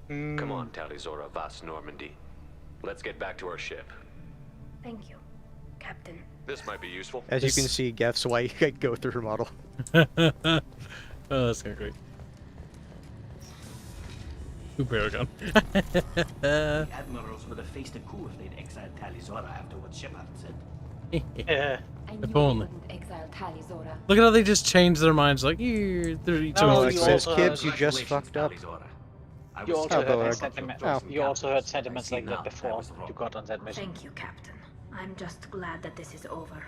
Come on, Talizora Vas Normandy. Let's get back to our ship. Thank you, Captain. This might be useful. As you can see, Gef's white go through her model. Oh, that's kind of great. Ooh, Paragon. The admirals would have faced a coup if they'd exiled Talizora after what Shepard said. If only. Exile Talizora. Look at how they just changed their minds. Like, they're each Oh, other. it says, Kibs, you just fucked up. You also, Oh. you also heard sentiments like that before you got on that mission. Thank you, Captain. I'm just glad that this is over.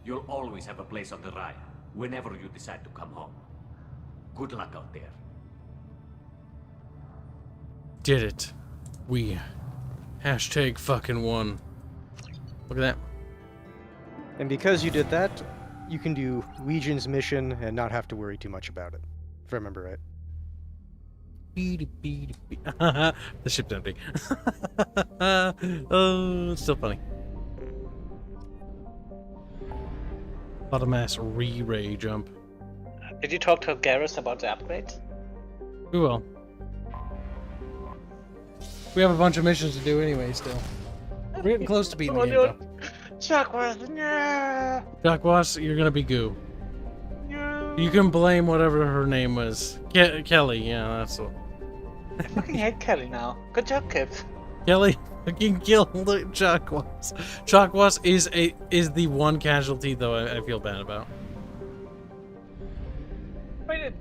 You'll always have a place on the Raya, whenever you decide to come home. Good luck out there. Did it. We #fucking won. Look at that. And because you did that, you can do Legion's mission and not have to worry too much about it. If I remember right. The ship's empty. Oh, it's still funny. Bottom ass re-ray jump. Did you talk to Garrus about the upgrades? We will. We have a bunch of missions to do anyway, still. We're getting close to beating the game, though. Chuckworth, yeah. Chuckwas, you're gonna be goo. You can blame whatever her name was. Kelly, yeah, that's the... I fucking hate Kelly now. Good job, Kip. Kelly fucking killed Chuckwas. Chuckwas is the one casualty, though, I feel bad about.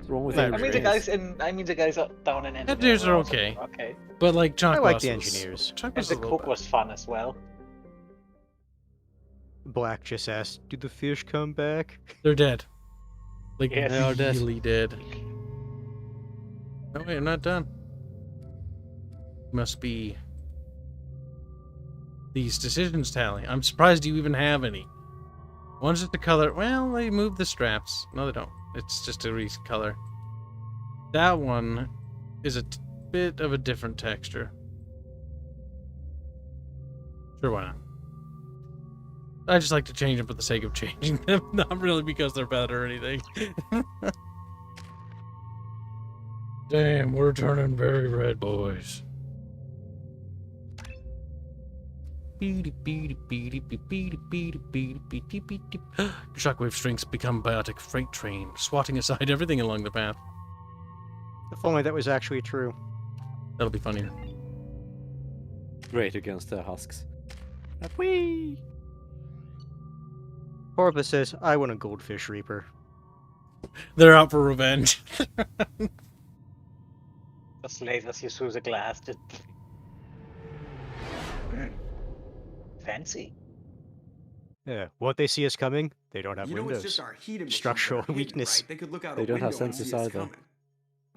Wrong with I mean the guys down in engineers. Engineers are okay. Okay. But like Chuckwas I like the engineers. And the cook was fun as well. Black just asked, "Do the fish come back?" They're dead. Like, Yes. they are really dead. Oh, wait, I'm not done. Must be these decisions tally. I'm surprised you even have any. One's just a color. Well, they moved the straps. No, they don't. It's just a recolor. That one is a bit of a different texture. Sure, why not? I just like to change them for the sake of changing them, not really because they're bad or anything. Damn, we're turning very red, boys. Shockwave strings become biotic freight train, swatting aside everything along the path. If only that was actually true. That'll be funnier. Great against the husks. Whee! Corvus says, "I want a goldfish reaper." They're out for revenge. Just lasers you through the glass. Just... Fancy. Yeah. Won't they see us coming? They don't have You know, windows. it's just our heat emissions Structural that are hidden, weakness. right? They could look out They a don't have window and sensors see us either. coming.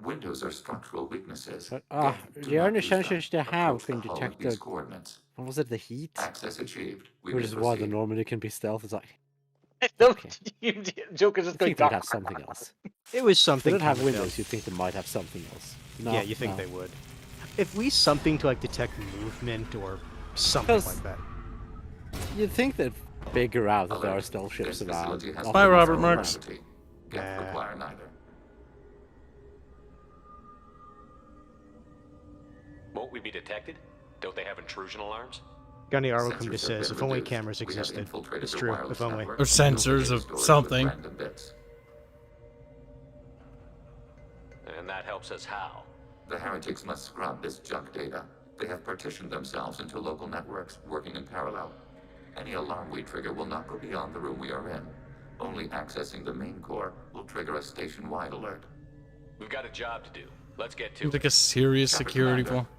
Windows are structural weaknesses. The Do not only use them. sensors they have Approach the can hull detect with these the... coordinates. What was it, the heat? Access achieved. We Which may is why the proceed. Normandy can be stealth. It's like... Joker's I just going think they'd have something else. It was If they something. don't have kind of windows, you'd think they might have something else. No, Yeah, you think no. they would. At least something to like detect movement or something Because- like that. You'd think they'd figure out that there are stealth ships This around. facility has Bye, no Robert zero Marks. gravity. Geth require neither. Won't we be detected? Don't they have intrusion alarms? Gunny Sensors Arwicum just have says, been "If only reduced. cameras We have existed." infiltrated It's the true. wireless If only. network Or sensors and of storage with something. random bits. And that helps us how? The heretics must scrub this junk data. They have partitioned themselves into local networks, working in parallel. Any alarm we trigger will not go beyond the room we are in. Only accessing the main core will trigger a station-wide alert. We've got a job to do. Let's get to Seems it. like a serious Captain security Commander, flaw.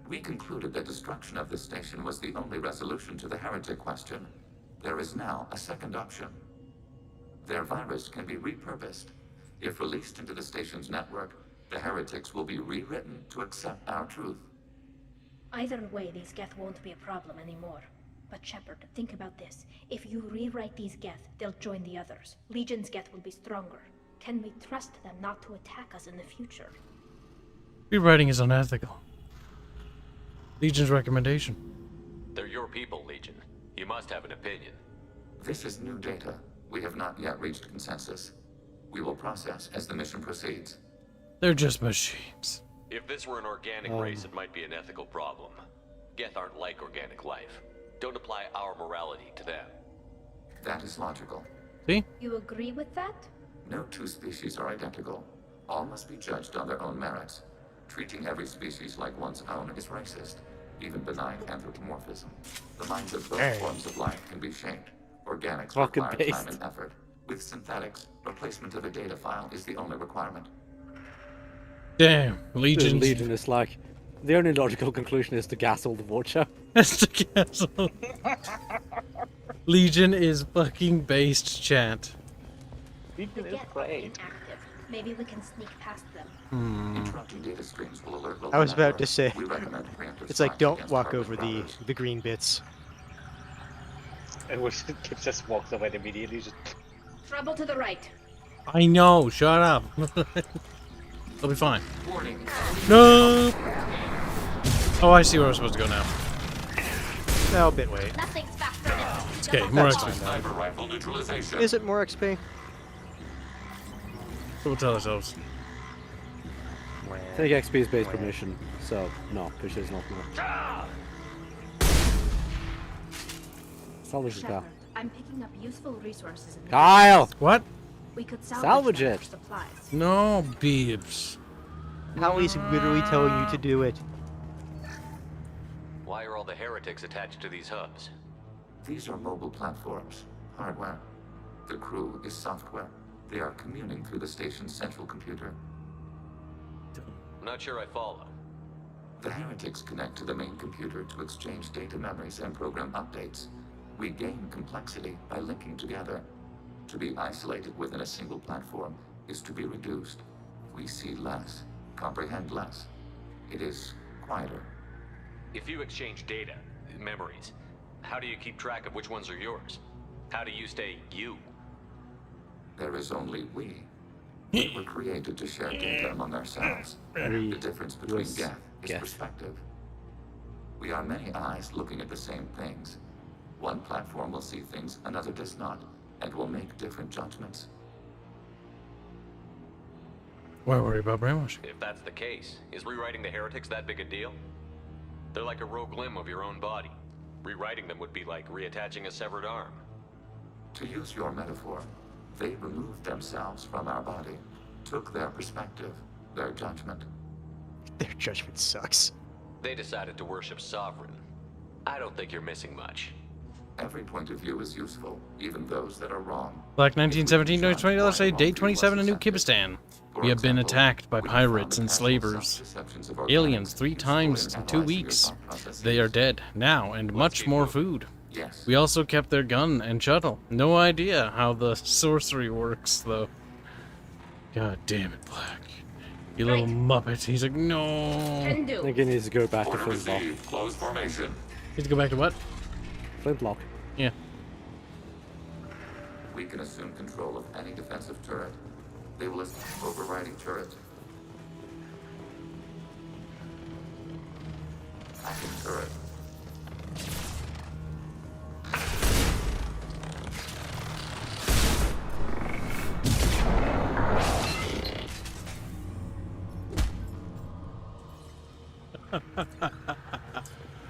We concluded that destruction of this station was the only resolution to the heretic question. There is now a second option. Their virus can be repurposed. If released into the station's network, the heretics will be rewritten to accept our truth. Either way, these Geth won't be a problem anymore. But Shepard, think about this. If you rewrite these Geth, they'll join the others. Legion's Geth will be stronger. Can we trust them not to attack us in the future? Rewriting is unethical. Legion's recommendation. They're your people, Legion. You must have an opinion. This is new data. We have not yet reached consensus. We will process as the mission proceeds. They're just machines. If this were an organic race, it might be an ethical problem. Geth aren't like organic life. Don't apply our morality to them. That is logical. See? You agree with that? No two species are identical. All must be judged on their own merits. Treating every species like one's own is racist. Even benign anthropomorphism. The minds of both forms of life can be shaped. Organics require time and effort. With synthetics, replacement of a data file is the only requirement. Damn, Legion. Legion is like, the only logical conclusion is to gas all the water. To gas all. Legion is fucking based, chat. Legion is great. Maybe we can sneak past them. Interrupting data streams will alert local I was about to networks. say, We recommend preemptive it's like strikes don't against walk target over routers. the green bits. And we Kibs just walks away immediately. Just... Trouble to the right. I know, shut up. It'll be fine. No! Oh, I see where I'm supposed to go now. No, a bit wait. Nothing's faster than Okay, more That's XP. Sniper rifle neutralization. Is it more XP? So we'll tell ourselves. I think XP is based per mission, so no, which is not more. Salvage the car. Shepard, I'm picking up useful resources in the Kyle! What? We could Salvage our it. supplies. No, Beebs. How he's literally telling you to do it. Why are all the heretics attached to these hubs? These are mobile platforms, hardware. The crew is software. They are communing through the station's central computer. I'm not sure I follow. The heretics connect to the main computer to exchange data memories and program updates. We gain complexity by linking together. To be isolated within a single platform is to be reduced. We see less, comprehend less. It is quieter. If you exchange data, memories, how do you keep track of which ones are yours? How do you stay you? There is only we. We were created to share data among ourselves. The difference between Geth is perspective. We are many eyes looking at the same things. One platform will see things another does not, and will make different judgments. Why worry about brainwashing? If that's the case, is rewriting the heretics that big a deal? They're like a rogue limb of your own body. Rewriting them would be like reattaching a severed arm. To use your metaphor, they removed themselves from our body, took their perspective, their judgment. Their judgment sucks. They decided to worship Sovereign. I don't think you're missing much. Every point of view is useful, even those that are wrong. Black 1917 donates $20 say day 27 in New Kibistan. We have been attacked by pirates and slavers. Aliens 3 times in 2 weeks. They are dead now, and much more food. Yes. We also kept their gun and shuttle. No idea how the sorcery works, though. God damn it, Black. You little muppet. He's like, no. I think he needs to go back to Flintlock. Close formation. Needs to go back to what? Flintlock. Yeah. We can assume control of any defensive turret. They will overriding turret. Hacking turret.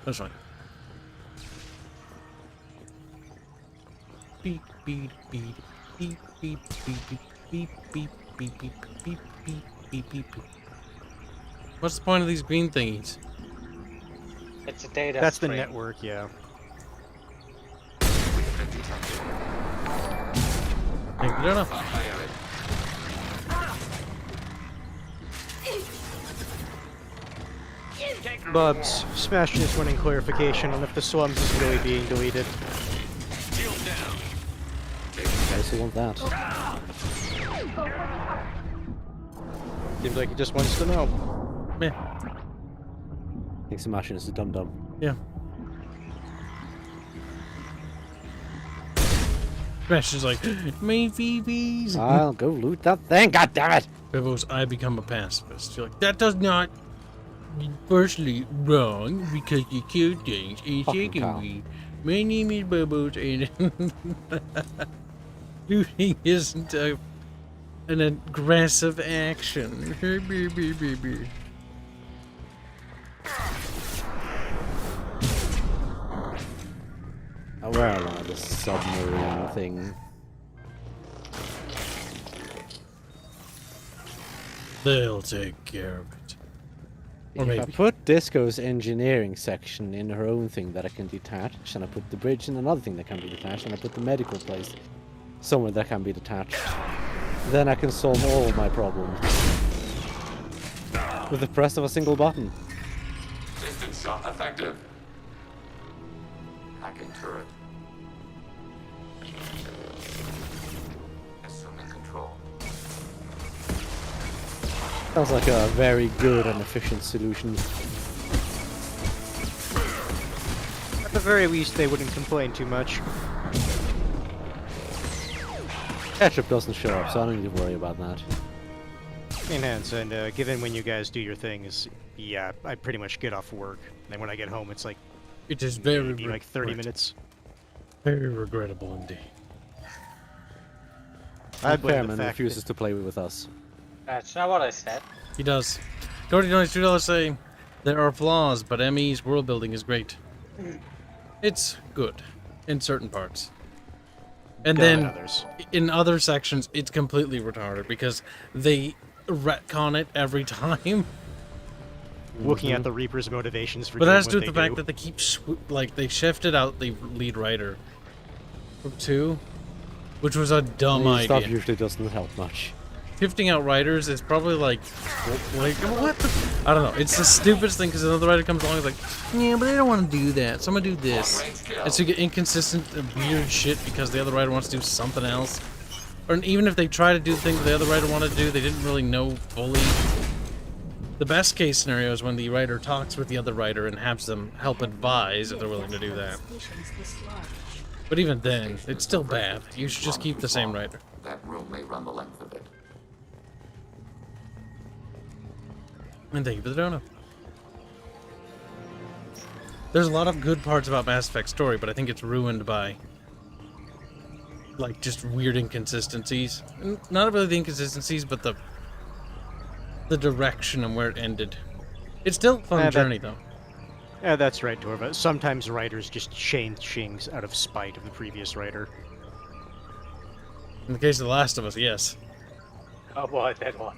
That's fine. Beep beep beep beep beep beep beep beep beep beep beep beep beep beep beep. What's the point of these green thingies? It's a data That's the stream. network, yeah. I don't know. Bubs, Smash just wanting clarification on if the Swums is really being deleted. Guys who want that. Seems like he just wants to know. Yeah. I think Sebastian is a dum-dum. Yeah. Smash is like, me Phoebes. I'll go loot that thing, god damn it! Bibbles, I become a pacifist. You're like, that does not firstly wrong because you kill things. And secondly, my name is Bubbles and looting isn't an aggressive action. Where am I? The submarine thing. They'll take care of it. Or If maybe. I put Disco's engineering section in her own thing that I can detach, and I put the bridge in another thing that can be detached, and I put the medical place somewhere that can be detached, then I can solve all my problems with the press of a single button. Distance shot effective. Hacking turret. Assuming control. Sounds like a very good and efficient solution. At the very least, they wouldn't complain too much. Ketchup doesn't show up, so I don't need to worry about that. Enhance, and given when you guys do your things, yeah, I pretty much get off work. And then when I get home, it's like... It is very maybe like 30 minutes. Very regrettable indeed. Fairman refuses to play with us. That's not what I said. He does. Cody donates $2 saying, there are flaws, but ME's world building is great. It's good in certain parts. And then in other sections, it's completely retarded because they retcon it every time. Looking at the Reaper's motivations for but doing that's due what to the they fact do. that they keep they shifted out the lead writer from 2, which was a dumb idea. Stuff usually doesn't help much. Shifting out writers is probably like what? I don't know. It's the stupidest thing because another writer comes along and is like, yeah, but I don't want to do that. So I'm gonna do this. And so you get inconsistent, weird shit because the other writer wants to do something else. Or even if they try to do things the other writer wanted to do, they didn't really know fully. The best case scenario is when the writer talks with the other writer and has them help advise if they're willing to do that. But even then, it's still bad. You should just keep the same writer. That room may run the length of it. And thank you for the donut. There's a lot of good parts about Mass Effect's story, but I think it's ruined by like just weird inconsistencies. Not really the inconsistencies, but the direction and where it ended. It's still a fun journey, though. Yeah, that's right, Torva. Sometimes writers just change things out of spite of the previous writer. In the case of The Last of Us, yes. Oh boy, that one.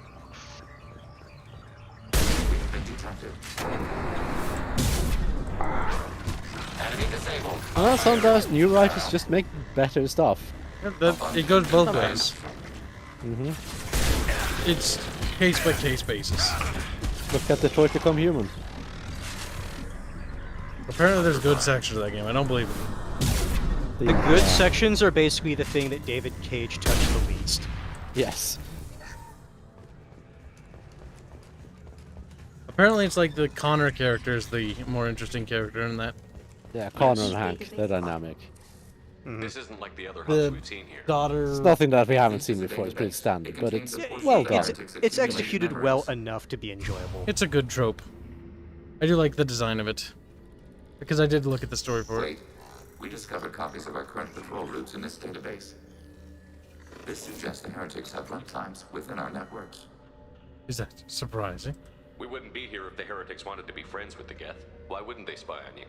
Well, sometimes new writers just make better stuff. It goes both ways. It's case-by-case basis. Look at Detroit Become Human. Apparently there's good sections of that game. I don't believe it. The good sections are basically the thing that David Cage touched the least. Yes. Apparently it's like the Connor character is the more interesting character in that. Yeah, Connor and Hank, they're dynamic. This isn't like the other hunts The we've seen here. daughter... It's nothing that we haven't seen before, it's pretty standard, but it's well done. It's executed well enough to be enjoyable. It's a good trope. I do like the design of it. Because I did look at the story for it. We discovered copies of our current patrol routes in this database. This suggests the heretics have runtimes within our networks. Is that surprising? We wouldn't be here if the heretics wanted to be friends with the Geth. Why wouldn't they spy on you?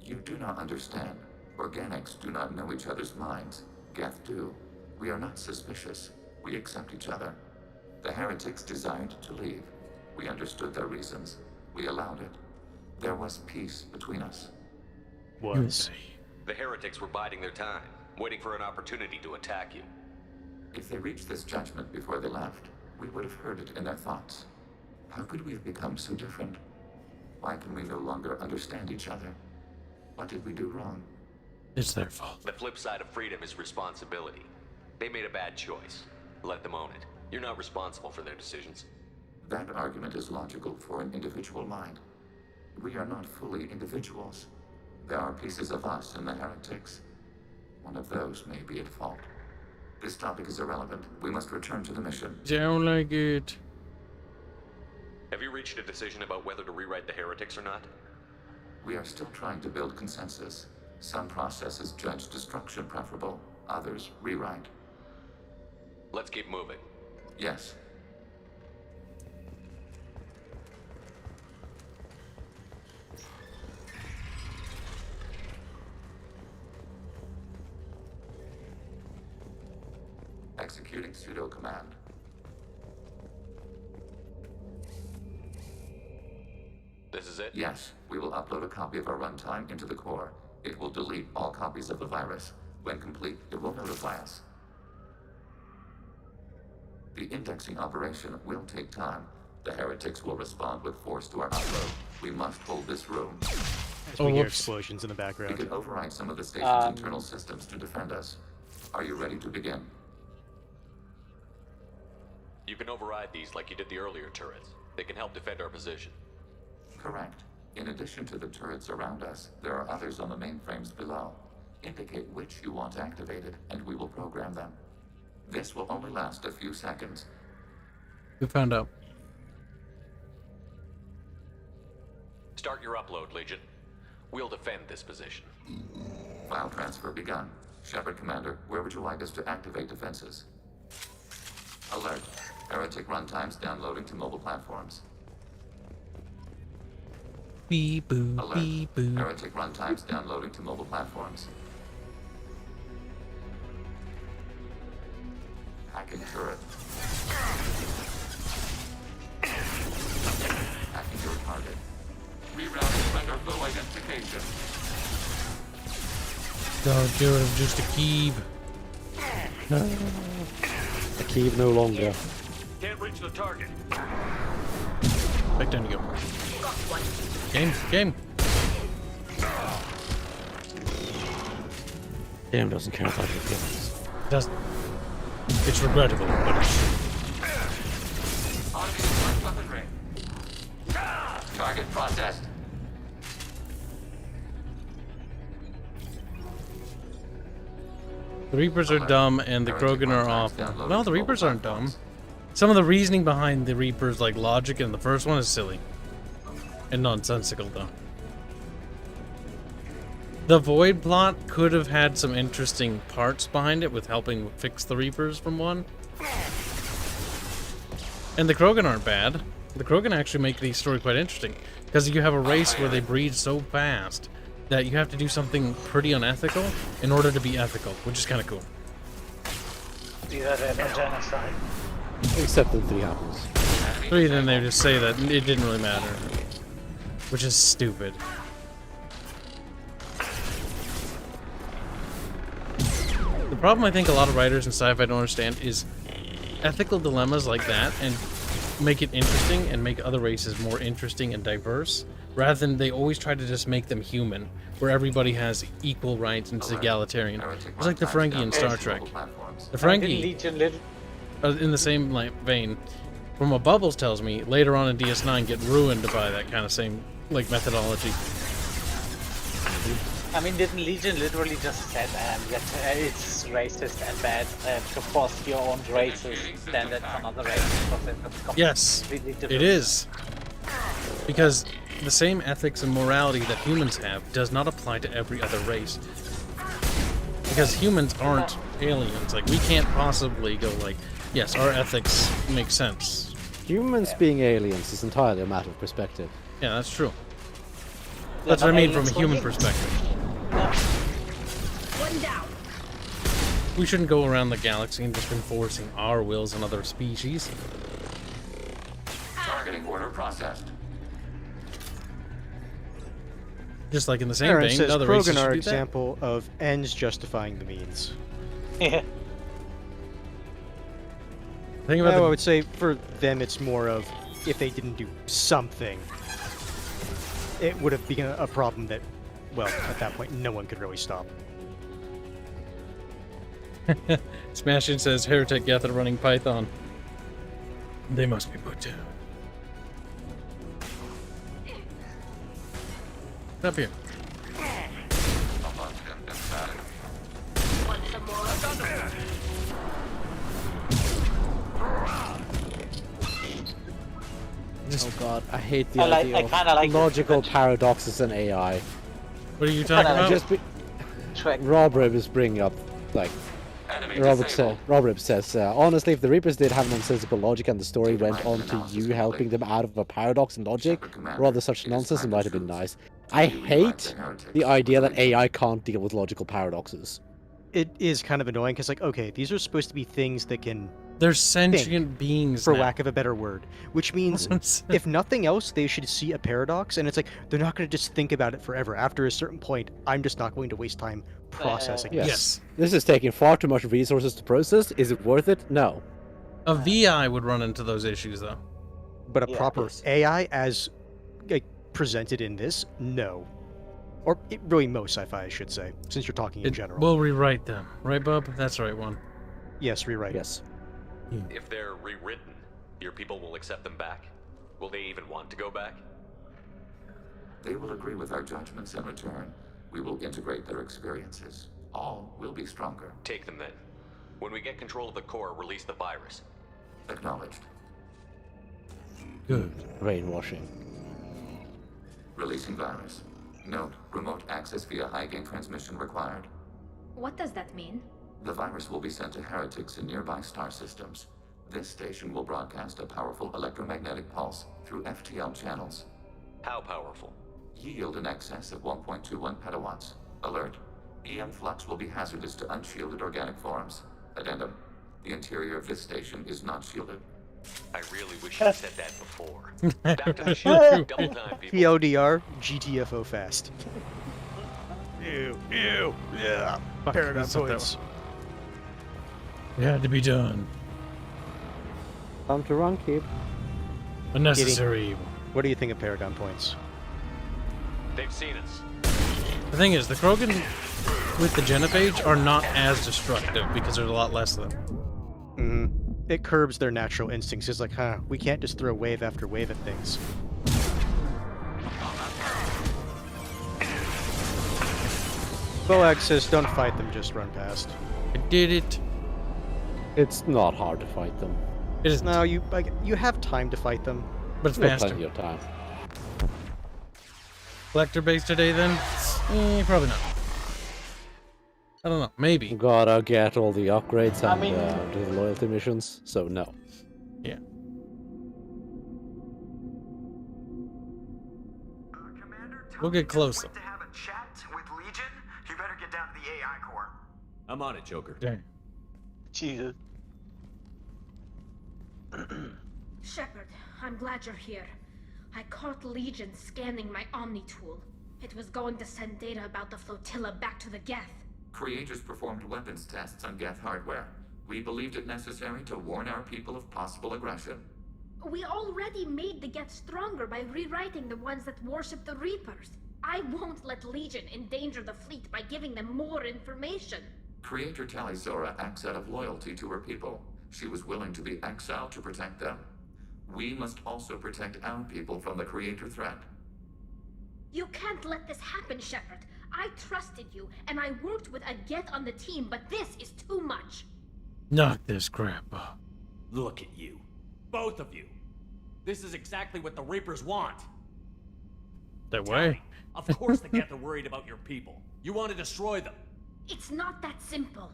You do not understand. Organics do not know each other's minds. Geth do. We are not suspicious. We accept each other. The heretics desired to leave. We understood their reasons. We allowed it. There was peace between us. The heretics were biding their time, waiting for an opportunity to attack you. If they reached this judgment before they left, we would have heard it in their thoughts. How could we have become so different? Why can we no longer understand each other? What did we do wrong? It's their fault. The flip side of freedom is responsibility. They made a bad choice. Let them own it. You're not responsible for their decisions. That argument is logical for an individual mind. We are not fully individuals. There are pieces of us in the heretics. One of those may be at fault. This topic is irrelevant. We must return to the mission. Don't like it. Have you reached a decision about whether to rewrite the heretics or not? We are still trying to build consensus. Some processes judge destruction preferable, others rewrite. Let's keep moving. Yes. Executing pseudo command. This is it? Yes, we will upload a copy of our runtime into the core. It will delete all copies of the virus. When complete, it will notify us. The indexing operation will take time. The heretics will respond with force to our upload. We must hold this room. As we hear explosions in the background. We can override some of the station's internal systems to defend us. Are you ready to begin? You can override these like you did the earlier turrets. They can help defend our position. Correct. In addition to the turrets around us, there are others on the mainframes below. Indicate which you want activated, and we will program them. This will only last a few seconds. We found out. Start your upload, Legion. We'll defend this position. File transfer begun. Shepard Commander, where would you like us to activate defenses? Alert. Heretic runtimes downloading to mobile platforms. Beep boo, Alert. beep boo. Heretic runtimes downloading to mobile platforms. Hacking turret. Hacking your target. Rerouting render flow identification. Don't do it, just a Kib. A Kib no longer. Can't reach the target. Back down you go. Game. Damn doesn't care about your feelings. Does. It's regrettable, but it's true. Target processed. The Reapers are dumb and the Krogan are awful. Well, the Reapers aren't dumb. Some of the reasoning behind the Reapers, like logic in the first one, is silly. And nonsensical, though. The Void plot could have had some interesting parts behind it with helping fix the Reapers from one. And the Krogan aren't bad. The Krogan actually make the story quite interesting. Because you have a race where they breed so fast that you have to do something pretty unethical in order to be ethical, which is kind of cool. Yeah, they're not genocide. Except in 3 happens. 3, then they just say that it didn't really matter. Which is stupid. The problem I think a lot of writers in sci-fi don't understand is ethical dilemmas like that and make it interesting and make other races more interesting and diverse, rather than they always try to just make them human, where everybody has equal rights and it's egalitarian. It's like the Ferengi in Star Trek. The Ferengi, in the same vein, from what Bubbles tells me, later on in DS9 get ruined by that kind of same methodology. I mean, didn't Legion literally just said that it's racist and bad to force your own race's standards on other races? Yes, it is. Because the same ethics and morality that humans have does not apply to every other race. Because humans aren't aliens. Like, we can't possibly go like, yes, our ethics make sense. Humans being aliens is entirely a matter of perspective. Yeah, that's true. That's what I mean from a human perspective. One down. We shouldn't go around the galaxy and just enforcing our wills on other species. Targeting order processed. Just like in the same Aaron vein, says other races Krogan are should an do that. example of ends justifying the means. Yeah. Think about I would say for them it's more of if they didn't do something, it would have been a problem that, well, at that point no one could really stop. Smashin says Heretic Geth are running Python. They must be put down. Up here. Oh god, I hate the I idea kinda of like logical paradoxes in AI. What are you talking about? Rob Rib is bringing up, like, Robert says, honestly, if the Reapers did have an unsensible logic and the story went on to you helping them out of a paradox and logic, rather such nonsense, it might have been nice. I hate the idea that AI can't deal with logical paradoxes. It is kind of annoying because, like, okay, these are supposed to be things that can... They're sentient beings, for now. lack of a better word. Which means, if nothing else, they should see a paradox, and it's like, they're not going to just think about it forever. After a certain point, I'm just not going to waste time processing this. Yes. This is taking far too much resources to process. Is it worth it? No. A VI would run into those issues, though. But a proper AI, as like, presented in this, no. Or really most sci-fi, I should say, since you're talking in general. We'll rewrite them. Right, Bub? That's the right one. Yes, rewrite. Yes. If they're rewritten, your people will accept them back? Will they even want to go back? They will agree with our judgments in return. We will integrate their experiences. All will be stronger. Take them then. When we get control of the core, release the virus. Acknowledged. Good. Brainwashing. Releasing virus. Note, remote access via high-gain transmission required. What does that mean? The virus will be sent to heretics in nearby star systems. This station will broadcast a powerful electromagnetic pulse through FTL channels. How powerful? Yield in excess of 1.21 petawatts. Alert. EM flux will be hazardous to unshielded organic forms. Addendum. The interior of this station is not shielded. I really wish you said that before. Back to the ship. Double time, people. PLDR, GTFO fast. Ew, yeah. Paragon points. It had to be done. Time to run, Kib. Unnecessary evil. What do you think of Paragon points? They've seen us. The thing is, the Krogan with the Genophage are not as destructive because there's a lot less of them. Mm-hmm. It curbs their natural instincts. It's like, we can't just throw wave after wave at things. Boag says, don't fight them, just run past. I did it. It's not hard to fight them. It is. No, you have time to fight them. But it's faster. Plenty of time. Collector base today, then? Probably not. I don't know. Maybe. Gotta get all the upgrades and do the loyalty missions, so no. Yeah. We'll get close. To have a chat with Legion, you better get down to the AI core. I'm on it, Joker. Dang. Jesus. Shepard, I'm glad you're here. I caught Legion scanning my Omni tool. It was going to send data about the flotilla back to the Geth. Creators performed weapons tests on Geth hardware. We believed it necessary to warn our people of possible aggression. We already made the Geth stronger by rewriting the ones that worship the Reapers. I won't let Legion endanger the fleet by giving them more information. Creator Talizora acts out of loyalty to her people. She was willing to be exiled to protect them. We must also protect our people from the Creator threat. You can't let this happen, Shepard. I trusted you, and I worked with a Geth on the team, but this is too much. Knock this crap up. Look at you. Both of you. This is exactly what the Reapers want. That way? Of course the Geth are worried about your people. You want to destroy them. It's not that simple.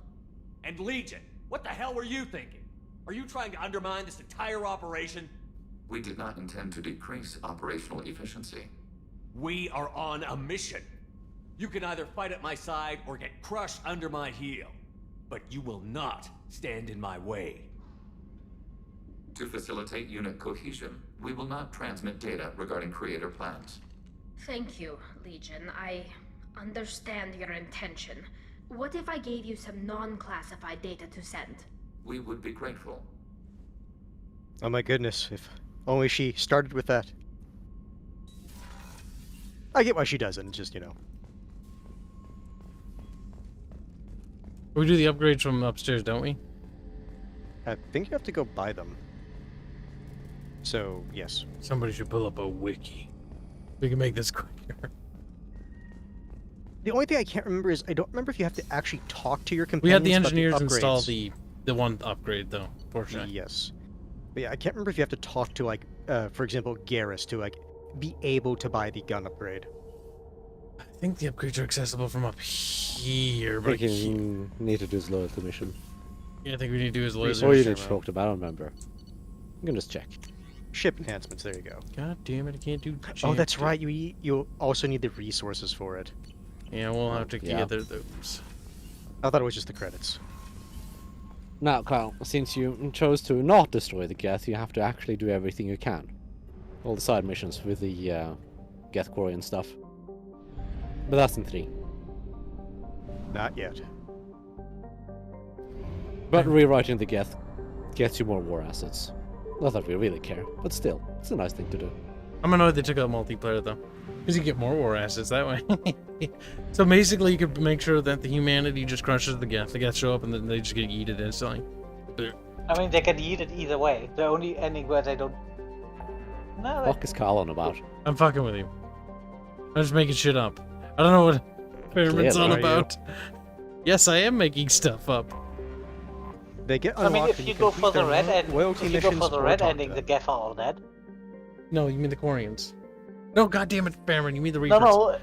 And Legion, what the hell were you thinking? Are you trying to undermine this entire operation? We did not intend to decrease operational efficiency. We are on a mission. You can either fight at my side or get crushed under my heel. But you will not stand in my way. To facilitate unit cohesion, we will not transmit data regarding Creator plans. Thank you, Legion. I understand your intention. What if I gave you some non-classified data to send? We would be grateful. Oh my goodness, if only she started with that. I get why she doesn't, just, you know. We do the upgrades from upstairs, don't we? I think you have to go buy them. So, yes. Somebody should pull up a wiki. We can make this quicker. The only thing I can't remember is, I don't remember if you have to actually talk to your companions. We had the about engineers the install the one upgrade, though, fortunately. Yes. But yeah, I can't remember if you have to talk to, like, for example, Garrus to, like, be able to buy the gun upgrade. I think the upgrades are accessible from up here, but you need to do his loyalty mission. Yeah, I think we need to do is laser. Or you didn't talk about. I don't remember. I'm gonna just check. Ship enhancements. There you go. God damn it! I can't do. Oh, that's right. You also need the resources for it. Yeah, we'll have to gather those. I thought it was just the credits. Now, Kyle, since you chose to not destroy the Geth, you have to actually do everything you can. All the side missions with the Geth quarry and stuff. But that's in 3. Not yet. But rewriting the Geth gets you more war assets. Not that we really care, but still, it's a nice thing to do. I'm annoyed they took out multiplayer though, because you get more war assets that way. So basically, you could make sure that the humanity just crushes the Geth. The Geth show up and then they just get yeeted instantly. I mean, they get yeeted either way. The only ending where they don't. No. What fuck is Kyle on about? I'm fucking with you. I'm just making shit up. I don't know what Fairman's on about. Yes, I am making stuff up. They get I mean, if you go for the red ending, the Geth are all dead. No, you mean the Quarians. No, goddamn it, Fairman, you mean the Reapers. No.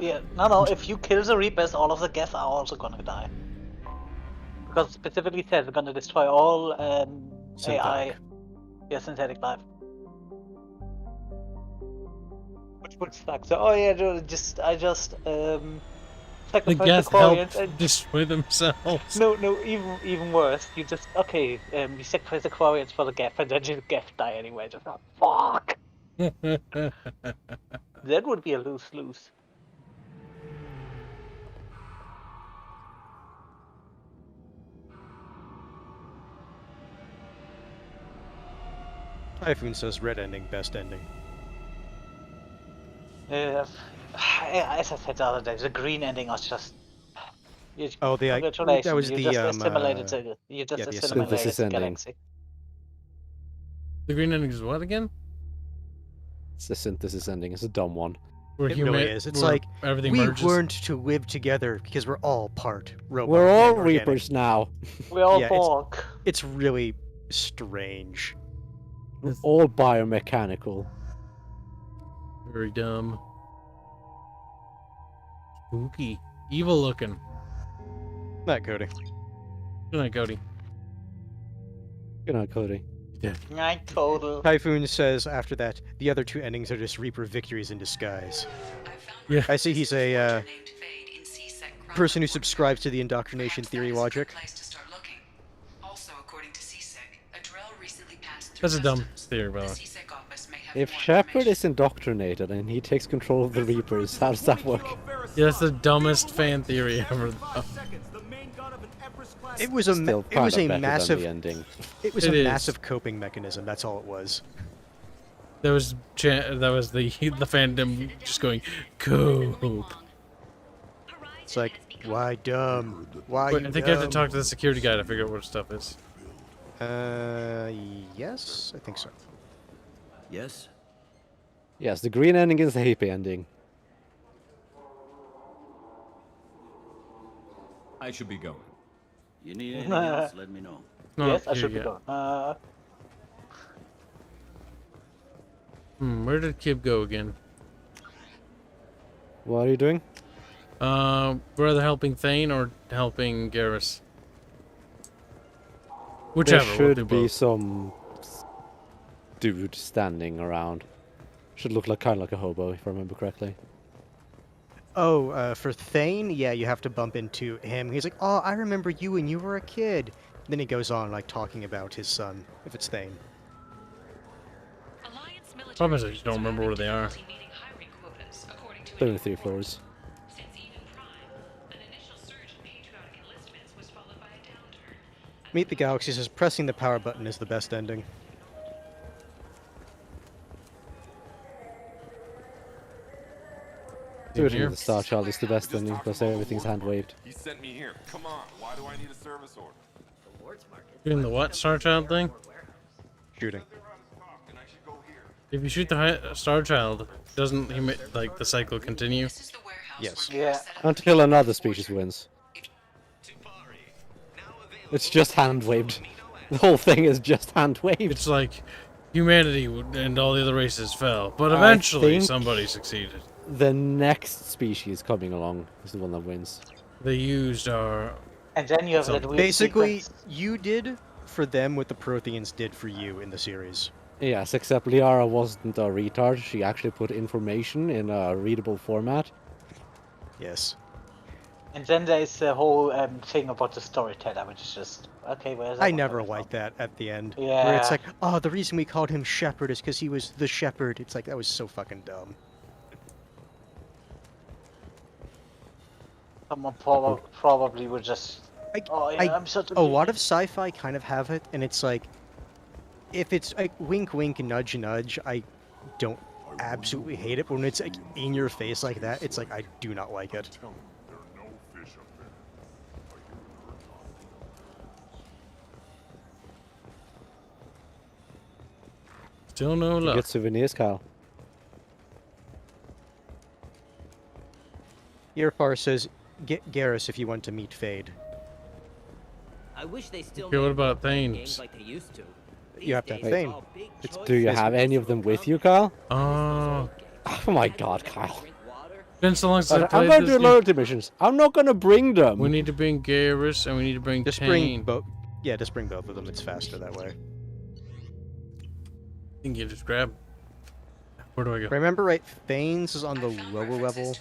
Yeah, no. If you kill the Reapers, all of the Geth are also gonna die. Because it specifically says they're gonna destroy all AI. Yeah, synthetic life. Which would suck. So, I just the Geth help destroy themselves. No, even worse. You just you sacrifice the Quarians for the Geth, and then the Geth die anyway. Just fuck. That would be a lose-lose. Typhoon says red ending, best ending. As I said the other day, the green ending was just. That was you the just assimilated the galaxy. The green ending is what again? It's the synthesis ending. It's a dumb one. It really is. It's like everything we merges. learned to live together because we're all part robot. We're all and organic. Reapers now. We're all Borg. It's really strange. We're all biomechanical. Very dumb. Spooky. Evil looking. Not Cody. Good night, Cody. Good night, Cody. Yeah. Night, Cody. Typhoon says after that, the other 2 endings are just Reaper victories in disguise. Yeah. I see he's a person who subscribes to the indoctrination theory logic. That's a dumb theory, by the way. If Shepard is indoctrinated and he takes control of the Reapers, how does that work? Yeah, that's the dumbest fan theory ever. It was a massive ending. It was a massive coping mechanism. That's all it was. That was the fandom just going cope. It's like, why dumb? Why? Wait, I think I have to talk to the security guy to figure out what stuff is. Yes, I think so. Yes? Yes, the green ending is the happy ending. I should be going. You need anything else, let me know. No, yes, I should be going. Where did Kib go again? What are you doing? Rather helping Thane or helping Garrus? Whichever. There should be some dude standing around. Should look like kind of like a hobo, if I remember correctly. Oh, for Thane, yeah, you have to bump into him. He's like, "Oh, I remember you when you were a kid." Then he goes on like talking about his son, if it's Thane. Problem is I just don't remember where they are. They're in 3 floors. Meet the Galaxy says pressing the power button is the best ending. Doing the Star Child is the best ending because everything's hand waved. He sent me here. Come on, why do I need a service order? Doing the what Star Child thing? Shooting. If you shoot the Star Child, doesn't he like the cycle continue? Yes. Yeah. Until another species wins. It's just hand waved. The whole thing is just hand waved. It's like humanity and all the other races fell, but eventually somebody succeeded. The next species coming along is the one that wins. They used our And then you have that weird basically, sequence. you did for them what the Protheans did for you in the series. Yes, except Liara wasn't a retard. She actually put information in a readable format. Yes. And then there is the whole thing about the storyteller, which is just, okay, where's that I one never coming liked that at the end. Yeah. Where it's like, oh, the reason we called him Shepherd is because he was the shepherd. It's like, that was so fucking dumb. Someone probably would just, I'm such a lot of sci-fi kind of have it, and it's like, if it's like wink wink nudge nudge, I don't absolutely hate it, but when it's like in your face like that, it's like I do not like it. Still no luck. Get souvenirs, Kyle. Earfar says, get Garrus if you want to meet Fade. I wish they still Okay, what made about games Thanes? like they used to. You have to have Thane. Do you have any of them with you, Kyle? Oh. Oh my god, Kyle. Been so long since I I'm played going to this do game. loyalty missions. I'm not going to bring them. We need to bring Garrus and we need to bring Just Tane. bring both. Yeah, just bring both of them. It's faster that way. I think you just grab. Where do I go? Remember, right? Thane's is on the lower level.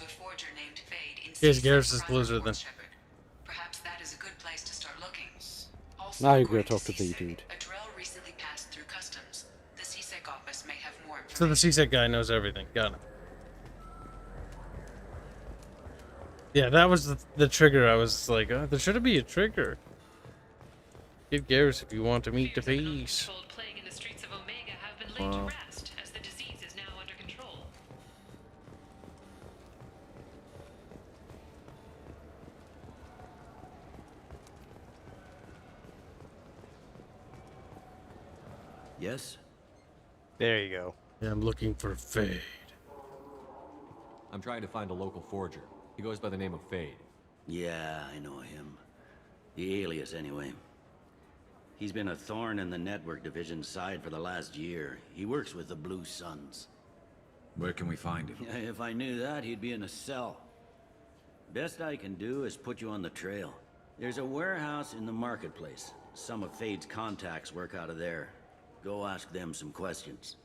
Yes, Garrus is closer then. Perhaps that is a good place to start looking. Now you go talk to the dude. A drill recently passed through customs. The Sqek office may have more information. So the Sqek guy knows everything. Got him. Yeah, that was the trigger. I was like, oh, there should be a trigger. Get Garrus if you want to meet the face. Wow. Yes? There you go. Yeah, I'm looking for Fade. I'm trying to find a local forger. He goes by the name of Fade. Yeah, I know him. The alias, anyway. He's been a thorn in the network division's side for the last year. He works with the Blue Suns. Where can we find him? If I knew that, he'd be in a cell. Best I can do is put you on the trail. There's a warehouse in the marketplace. Some of Fade's contacts work out of there. Go ask them some questions.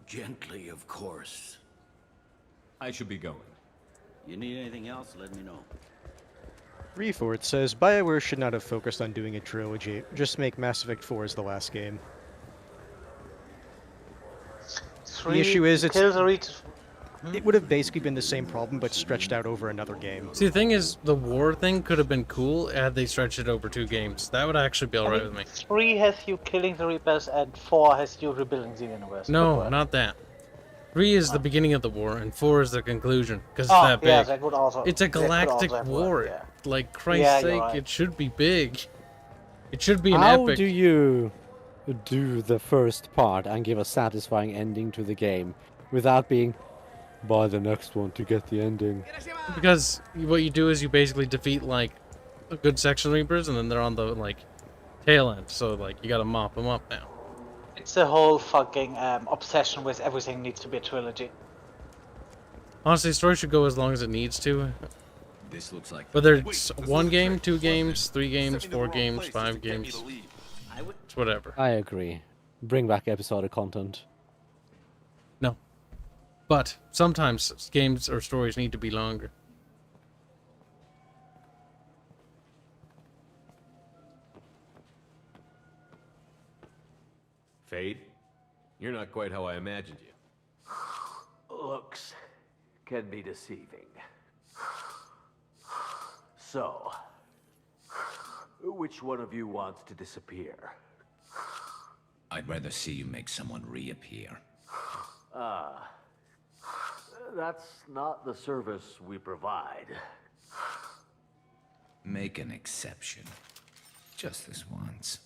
Gently, of course. I should be going. You need anything else, let me know. Refort says, BioWare should not have focused on doing a trilogy. Just make Mass Effect 4 as the last game. The issue is, it would have basically been the same problem, but stretched out over another game. See, the thing is, the war thing could have been cool had they stretched it over 2 games. That would actually be alright with me. 3 has you killing the Reapers, and 4 has you rebuilding the universe. No, not that. 3 is the beginning of the war, and 4 is the conclusion, because it's Oh, that big. yeah, that would also- It's a that could galactic also have war. worked, yeah. Like, Christ's Yeah, sake, you're right. it should be big. It should be an How epic. do you do the first part and give a satisfying ending to the game without being buy the next one to get the ending? Because what you do is you basically defeat, like, a good section of Reapers, and then they're on the, like, tail end. So, like, you gotta mop them up now. It's a whole fucking obsession with everything needs to be a trilogy. Honestly, the story should go as long as it needs to. This looks like Whether it's 1 game, 2 games, 3 games, 4 games, 5 games. It's whatever. I agree. Bring back episodic content. No. But sometimes games or stories need to be longer. Fade? You're not quite how I imagined you. Looks can be deceiving. So, which one of you wants to disappear? I'd rather see you make someone reappear. That's not the service we provide. Make an exception. Just this once.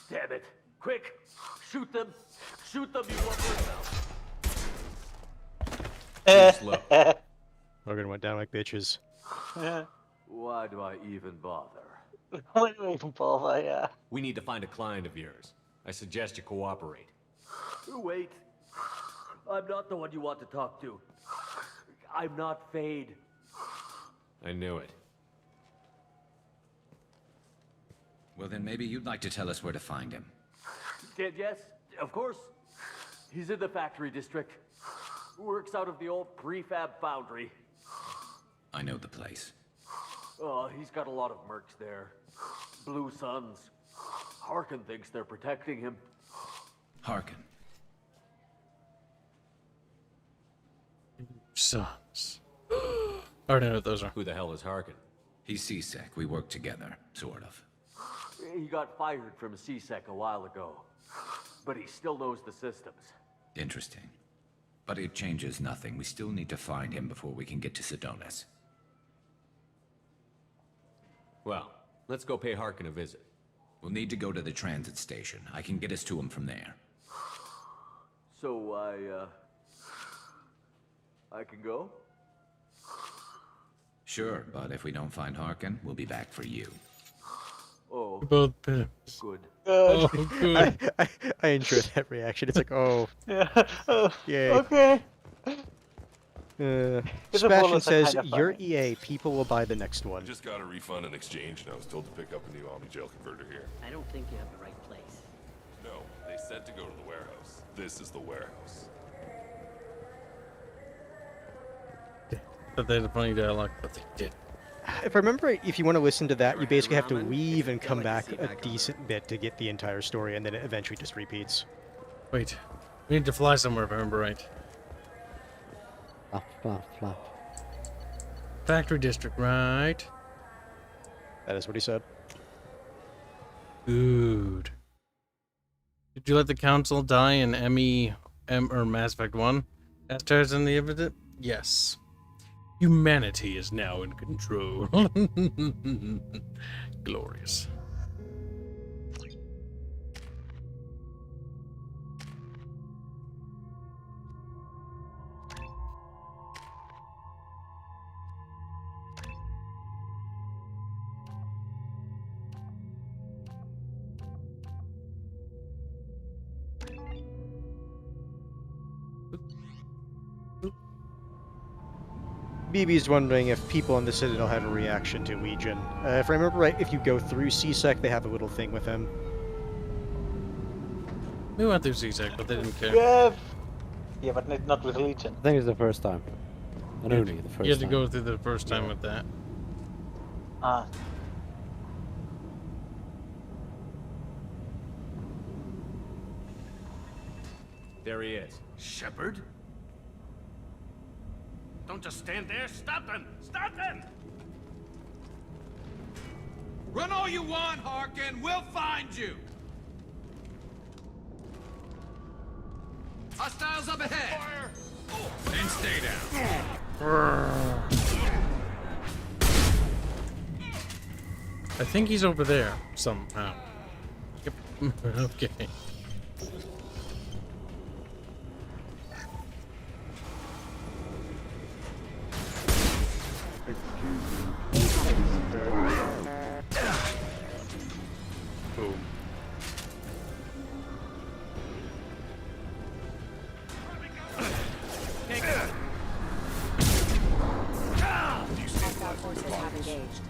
Damn it. Quick! Shoot them! Shoot them, you lumber! Logan went down like bitches. Why do I even bother? Why do I even bother, yeah. We need to find a client of yours. I suggest you cooperate. Wait. I'm not the one you want to talk to. I'm not Fade. I knew it. Well, then maybe you'd like to tell us where to find him. Yes, of course. He's in the factory district. Works out of the old prefab foundry. I know the place. Oh, he's got a lot of mercs there. Blue Suns. Harkin thinks they're protecting him. Harkin. Sons. I already know what those are. Who the hell is Harkin? He's Sqek. We work together, sort of. He got fired from Sqek a while ago. But he still knows the systems. Interesting. But it changes nothing. We still need to find him before we can get to Sidonis. Well, let's go pay Harkin a visit. We'll need to go to the transit station. I can get us to him from there. So I can go? Sure, but if we don't find Harkin, we'll be back for you. Oh. Both pips. Good. Oh, good. I enjoyed that reaction. It's like, oh. Yeah. Yay. Okay. Sebastian says, "Your EA, people will buy the next one." I just got a refund and exchange, and I was told to pick up a new Omni Jail converter here. I don't think you have the right place. No, they said to go to the warehouse. This is the warehouse. But they had a funny dialogue, but they did. If I remember right, if you want to listen to that, you basically have to weave and come back a decent bit to get the entire story, and then it eventually just repeats. Wait, we need to fly somewhere if I remember right. Flap. Factory district, right? That is what he said. Good. Did you let the council die in Mass Effect 1? Astars in the evidence? Yes. Humanity is now in control. Glorious. BB's wondering if people in the Citadel have a reaction to Legion. If I remember right, if you go through Sqek, they have a little thing with him. We went through Sqek, but they didn't care. Yeah, but not with Legion. I think it's the first time. And only the first time. You had to go through the first time with that. Ah. There he is. Shepard? Don't just stand there. Stop them! Stop them! Run all you want, Harkin. We'll find you. Hostiles up ahead. Fire. And stay down. I think he's over there somehow. Yep. Okay. Boom. Hostile forces have engaged.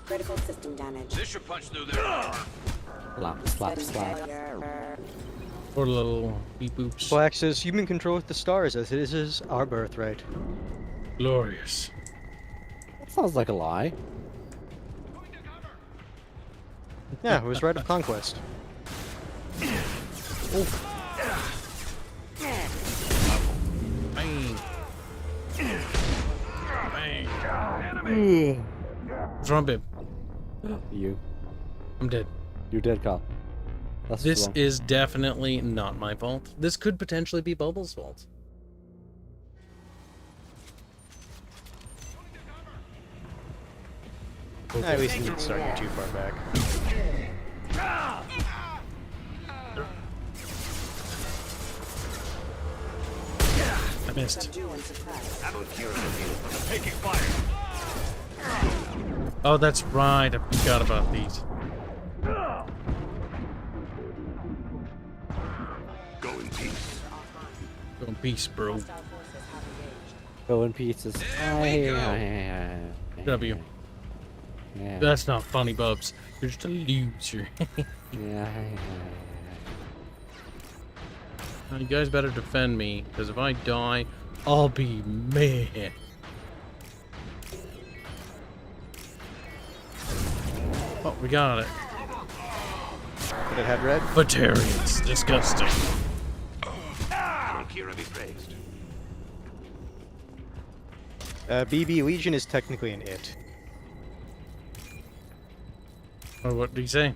Critical system damage. This should punch through their Slap. Or little beep boops. Black says, human control with the stars as it is our birthright. Glorious. That sounds like a lie. Yeah, it was right of conquest. Bang. Bang. What's wrong, babe? You. I'm dead. You're dead, Kyle. That's This wrong. is definitely not my fault. This could potentially be Bubble's fault. At least he didn't start you too far back. Missed. Taking fire. Oh, that's right. I forgot about these. Go in peace. Go in peace, bro. Go in pieces. W. Yeah. That's not funny, Bubs. You're just a loser. Yeah. Now, you guys better defend me, because if I die, I'll be mad. Oh, we got it. Did it have red? Batarians. Disgusting. Valkyra be praised. BB Legion is technically an it. Oh, what did he say?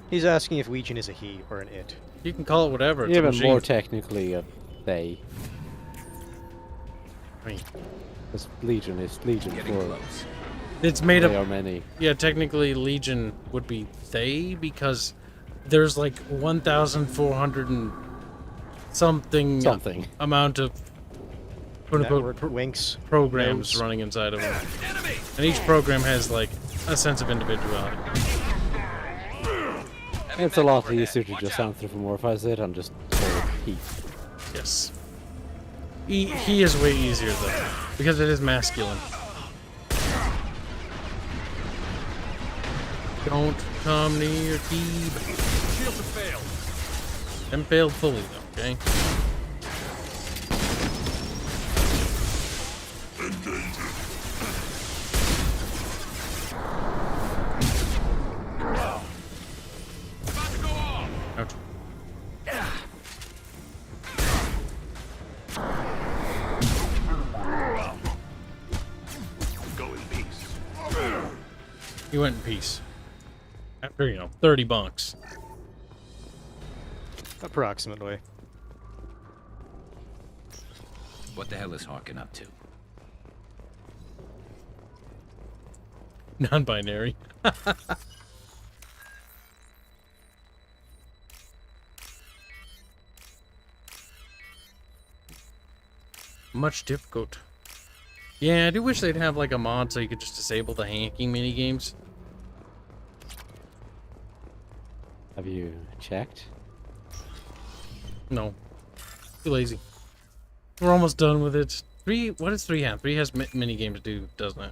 He's asking if Legion is a he or an it. You can call it whatever. It's Even more technically a they. Right. Because Legion is Legion for It's made up. There are many. Yeah, technically Legion would be they because there's like 1,400 and something amount of quote-unquote winks programs running inside of them, and each program has like a sense of individuality. It's a lot easier to just anthropomorphize it and just call it he. Yes. He is way easier though, because it is masculine. Don't come near Kib. Shields have failed. Them failed fully though, okay? Ouch. Go in peace. He went in peace. After, you know, 30 bunks. Approximately. What the hell is Harkin up to? Non-binary. Much difficult. Yeah, I do wish they'd have like a mod so you could just disable the hacking minigames. Have you checked? No. Too lazy. We're almost done with it. What does 3 have? 3 has minigames to do, doesn't it?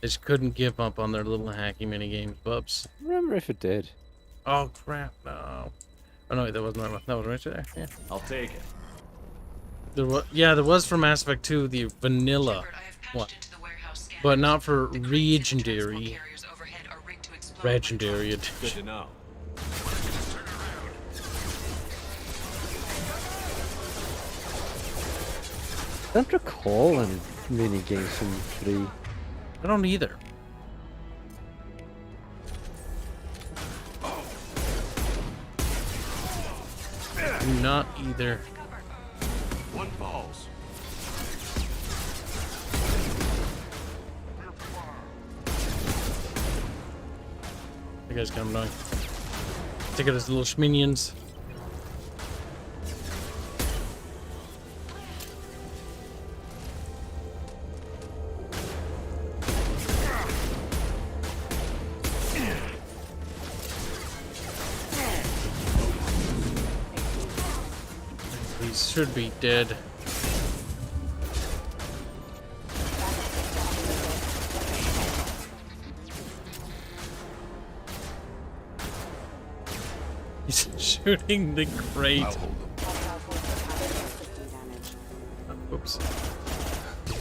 They just couldn't give up on their little hacking minigames, Bubs. I remember if it did. Oh crap, no. Oh no, that wasn't right. That was right there. Yeah. I'll take it. There was, yeah, there was for Mass Effect 2 the vanilla one, but not for legendary. Legendary edition. Good to know. I don't recall any mini games from 3. I don't either. Not either. One falls. You guys come down. Take it as little schminions. These should be dead. He's shooting the crate. Oops.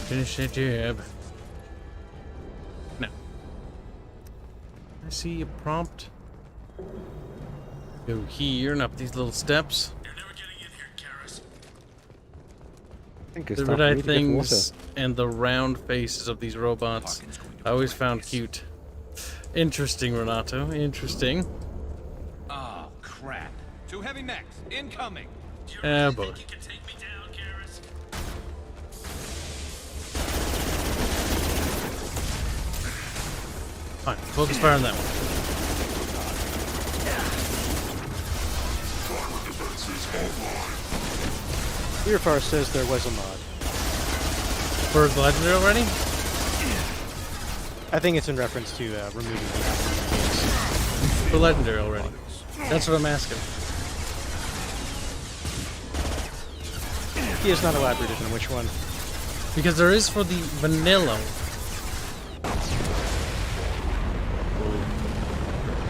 Finish that jab. Now. I see a prompt. Go here and up these little steps. The red-eye things and the round faces of these robots I always found cute. Interesting, Renato. Interesting. Oh, crap. 2 heavy mechs, incoming. Ah, boy. Fine, focus fire on that one. Weirfar says there was a mod. For the legendary already? I think it's in reference to removing the games. For legendary already. That's what I'm asking. He has not elaborated on which one. Because there is for the vanilla.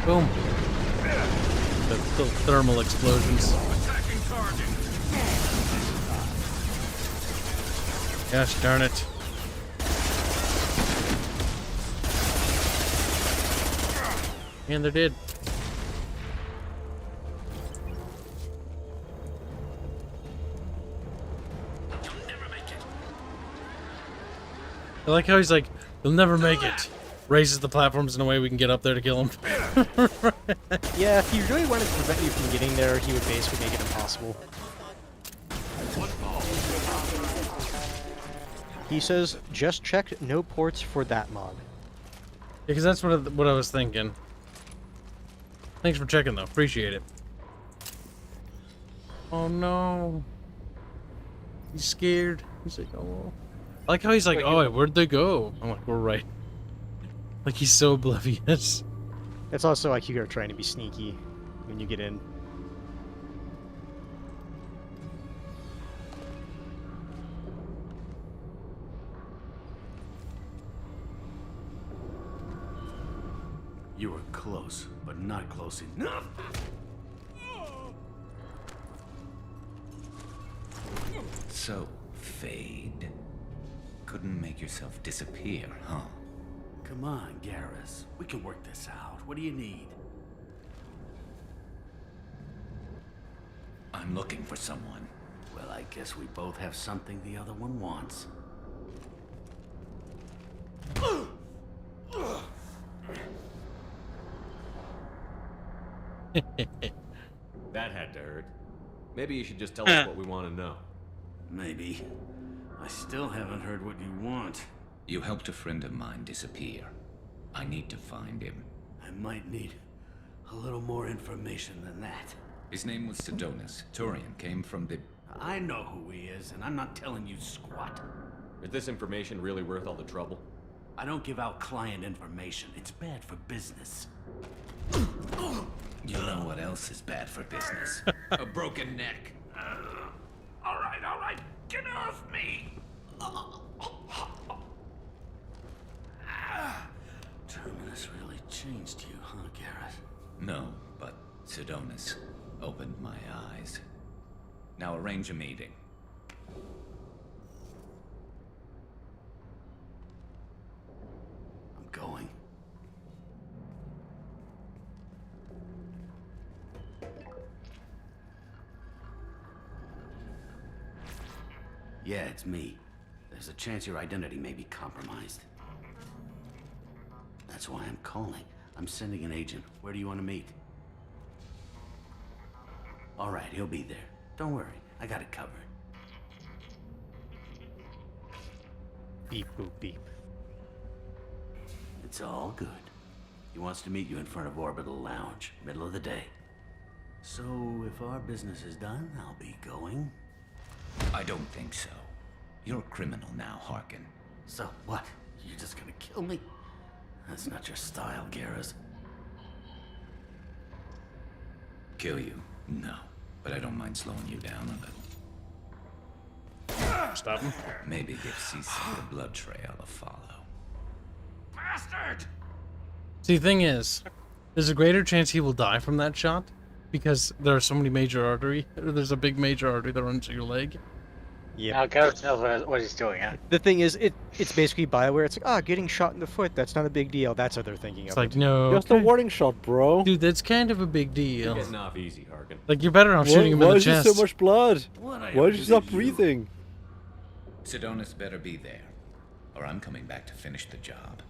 Boom. The thermal explosions. Attacking target. Gosh darn it. And they're dead. I like how he's like, they'll never make it. Raises the platforms in a way we can get up there to kill him. Yeah, if he really wanted to prevent you from getting there, he would basically make it impossible. He says, just checked no ports for that mod. Yeah, because that's what I was thinking. Thanks for checking, though. Appreciate it. Oh, no. He's scared. He's like, oh. I like how he's like, oh, where'd they go? I'm like, we're right. Like, he's so oblivious. It's also like you're trying to be sneaky when you get in. You were close, but not close enough. So, Fade. Couldn't make yourself disappear, huh? Come on, Garrus. We can work this out. What do you need? I'm looking for someone. Well, I guess we both have something the other one wants. That had to hurt. Maybe you should just tell us what we want to know. Maybe. I still haven't heard what you want. You helped a friend of mine disappear. I need to find him. I might need a little more information than that. His name was Sidonis. Turian came from the... I know who he is, and I'm not telling you squat. Is this information really worth all the trouble? I don't give out client information. It's bad for business. You know what else is bad for business? A broken neck. All right. Get off me! Terminus really changed you, huh, Garrett? No, but Sidonis opened my eyes. Now arrange a meeting. I'm going. Yeah, it's me. There's a chance your identity may be compromised. That's why I'm calling. I'm sending an agent. Where do you want to meet? All right, he'll be there. Don't worry, I got it covered. Beep, boop, beep. It's all good. He wants to meet you in front of Orbital Lounge, middle of the day. So, if our business is done, I'll be going. I don't think so. You're a criminal now, Harkin. So, what? You're just gonna kill me? That's not your style, Garrus. Kill you? No. But I don't mind slowing you down a little. Stop him. Maybe give Cece the blood trail a follow. Bastard! See, the thing is, there's a greater chance he will die from that shot because there are so many major artery. There's a big major artery that runs through your leg. Yeah. Now Garrett knows what he's doing, huh? The thing is, it's basically BioWare. It's like, getting shot in the foot, that's not a big deal. That's how they're thinking It's of like, it. no. Just a warning shot, bro. Dude, that's kind of a big deal. You're getting off easy, Harkin. Like, you're better off shooting him in the chest. Why is there so much blood? Why did you stop breathing? Sidonis better be there, or I'm coming back to finish the job.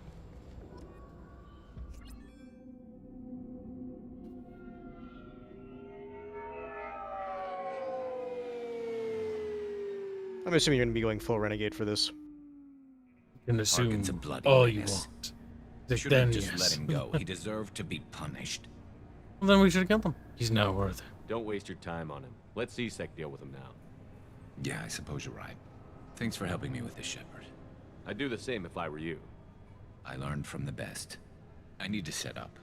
I'm assuming you're going to be going full Renegade for this. You can assume Harkin's a bloody all you menace. want. Should Then have just yes. let him go. He deserved to be punished. Well, then we should have killed him. He's not worth it. Don't waste your time on him. Let Sqek deal with him now. Yeah, I suppose you're right. Thanks for helping me with this, Shepard. I'd do the same if I were you. I learned from the best. I need to set up.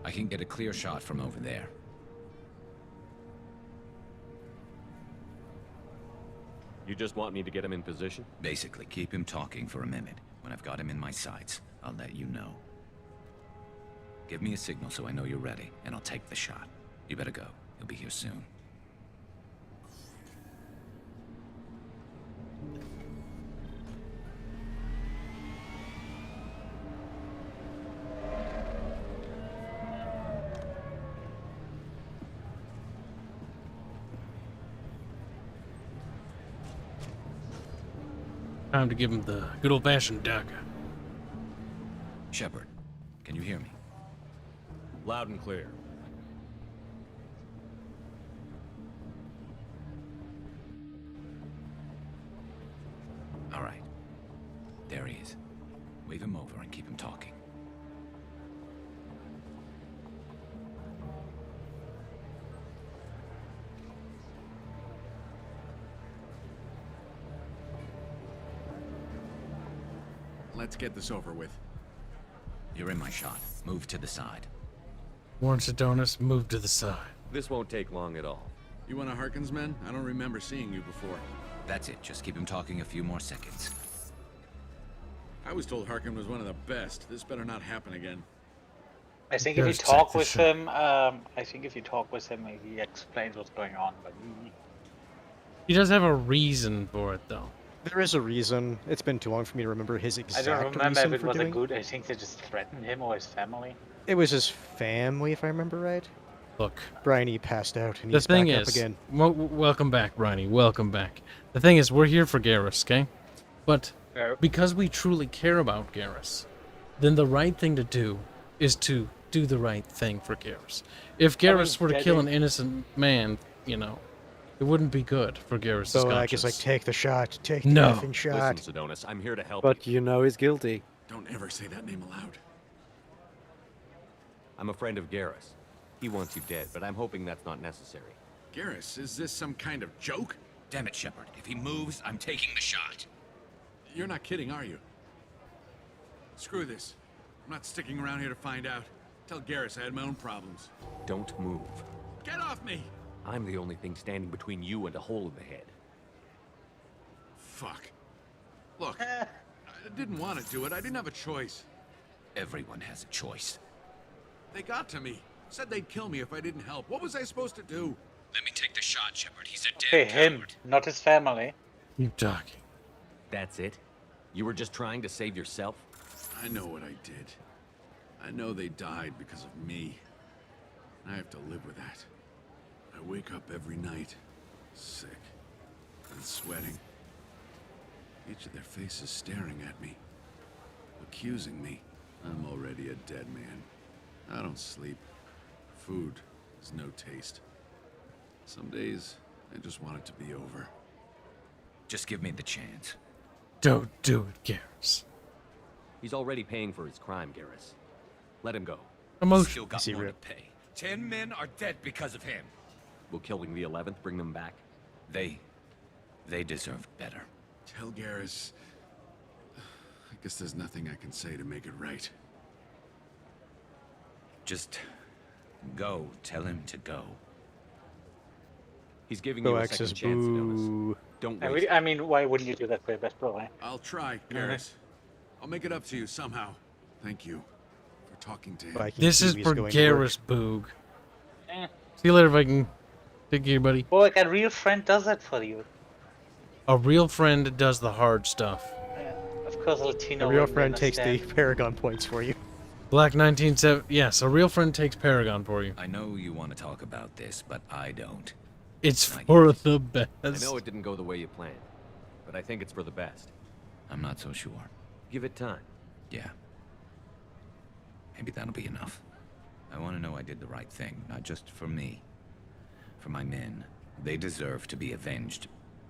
I can get a clear shot from over there. You just want me to get him in position? Basically, keep him talking for a minute. When I've got him in my sights, I'll let you know. Give me a signal so I know you're ready, and I'll take the shot. You better go. He'll be here soon. Time to give him the good old-fashioned dagger. Shepard, can you hear me? Loud and clear. All right. There he is. Wave him over and keep him talking. Let's get this over with. You're in my shot. Move to the side. Warren Sedonis, move to the side. This won't take long at all. You one of Harkin's men? I don't remember seeing you before. That's it. Just keep him talking a few more seconds. I was told Harkin was one of the best. This better not happen again. I think if you talk with him, he explains what's going on. But he does have a reason for it, though. There is a reason. It's been too long for me to remember his exact reason. I don't remember if it was doing. a good. I think they just threatened him or his family. It was his family, if I remember right. Look, Bryony passed out, and the he's thing back is, up again. Welcome back, Bryony. Welcome back. The thing is, we're here for Garrus, okay? But because we truly care about Garrus, then the right thing to do is to do the right thing for Garrus. If Garrus were to kill an innocent man, you know, it wouldn't be good for Garrus' So conscience. like, it's like, take the shot, take the No. effing shot. Listen, Sedonis, I'm here to help But you know he's guilty. Don't ever say that name aloud. I'm a friend of Garrus. He wants you dead, but I'm hoping that's not necessary. Garrus, is this some kind of joke? Damn it, Shepard. If he moves, I'm taking the shot. You're not kidding, are you? Screw this. I'm not sticking around here to find out. Tell Garrus I had my own problems. Don't move. Get off me! I'm the only thing standing between you and a hole in the head. Fuck. Look, I didn't want to do it. I didn't have a choice. Everyone has a choice. They got to me. Said they'd kill me if I didn't help. What was I supposed to do? Let me take the shot, Shepard. He's a Okay, dead him, coward. not his family. Keep talking. That's it? You were just trying to save yourself? I know what I did. I know they died because of me. I have to live with that. I wake up every night, sick and sweating. Each of their faces staring at me, accusing me. I'm already a dead man. I don't sleep. Food has no taste. Some days, I just want it to be over. Just give me the chance. Don't do it, Garrus. He's already paying for his crime, Garrus. Let him go. Still got more to pay. 10 men are dead because of him. Will killing the 11th bring them back? They deserve better. Tell Garrus... I guess there's nothing I can say to make it right. Just go. Tell him to go. He's giving you a second chance, Sedonis. Don't waste it. I mean, why wouldn't you do that for your best bro, eh? I'll try, Garrus. I'll make it up to you somehow. Thank you for talking to him. This is for Garrus, Boog. See you later, Viking. Take care, buddy. Well, like a real friend does that for you. A real friend does the hard stuff. Of course, Latino. A real wouldn't friend takes the understand. Paragon points for you. Black 1970. Yes, a real friend takes Paragon for you. I know you want to talk about this, but I don't. It's for the best. I know it didn't go the way you planned, but I think it's for the best. I'm not so sure. Give it time. Yeah. Maybe that'll be enough. I want to know I did the right thing, not just for me. For my men. They deserve to be avenged.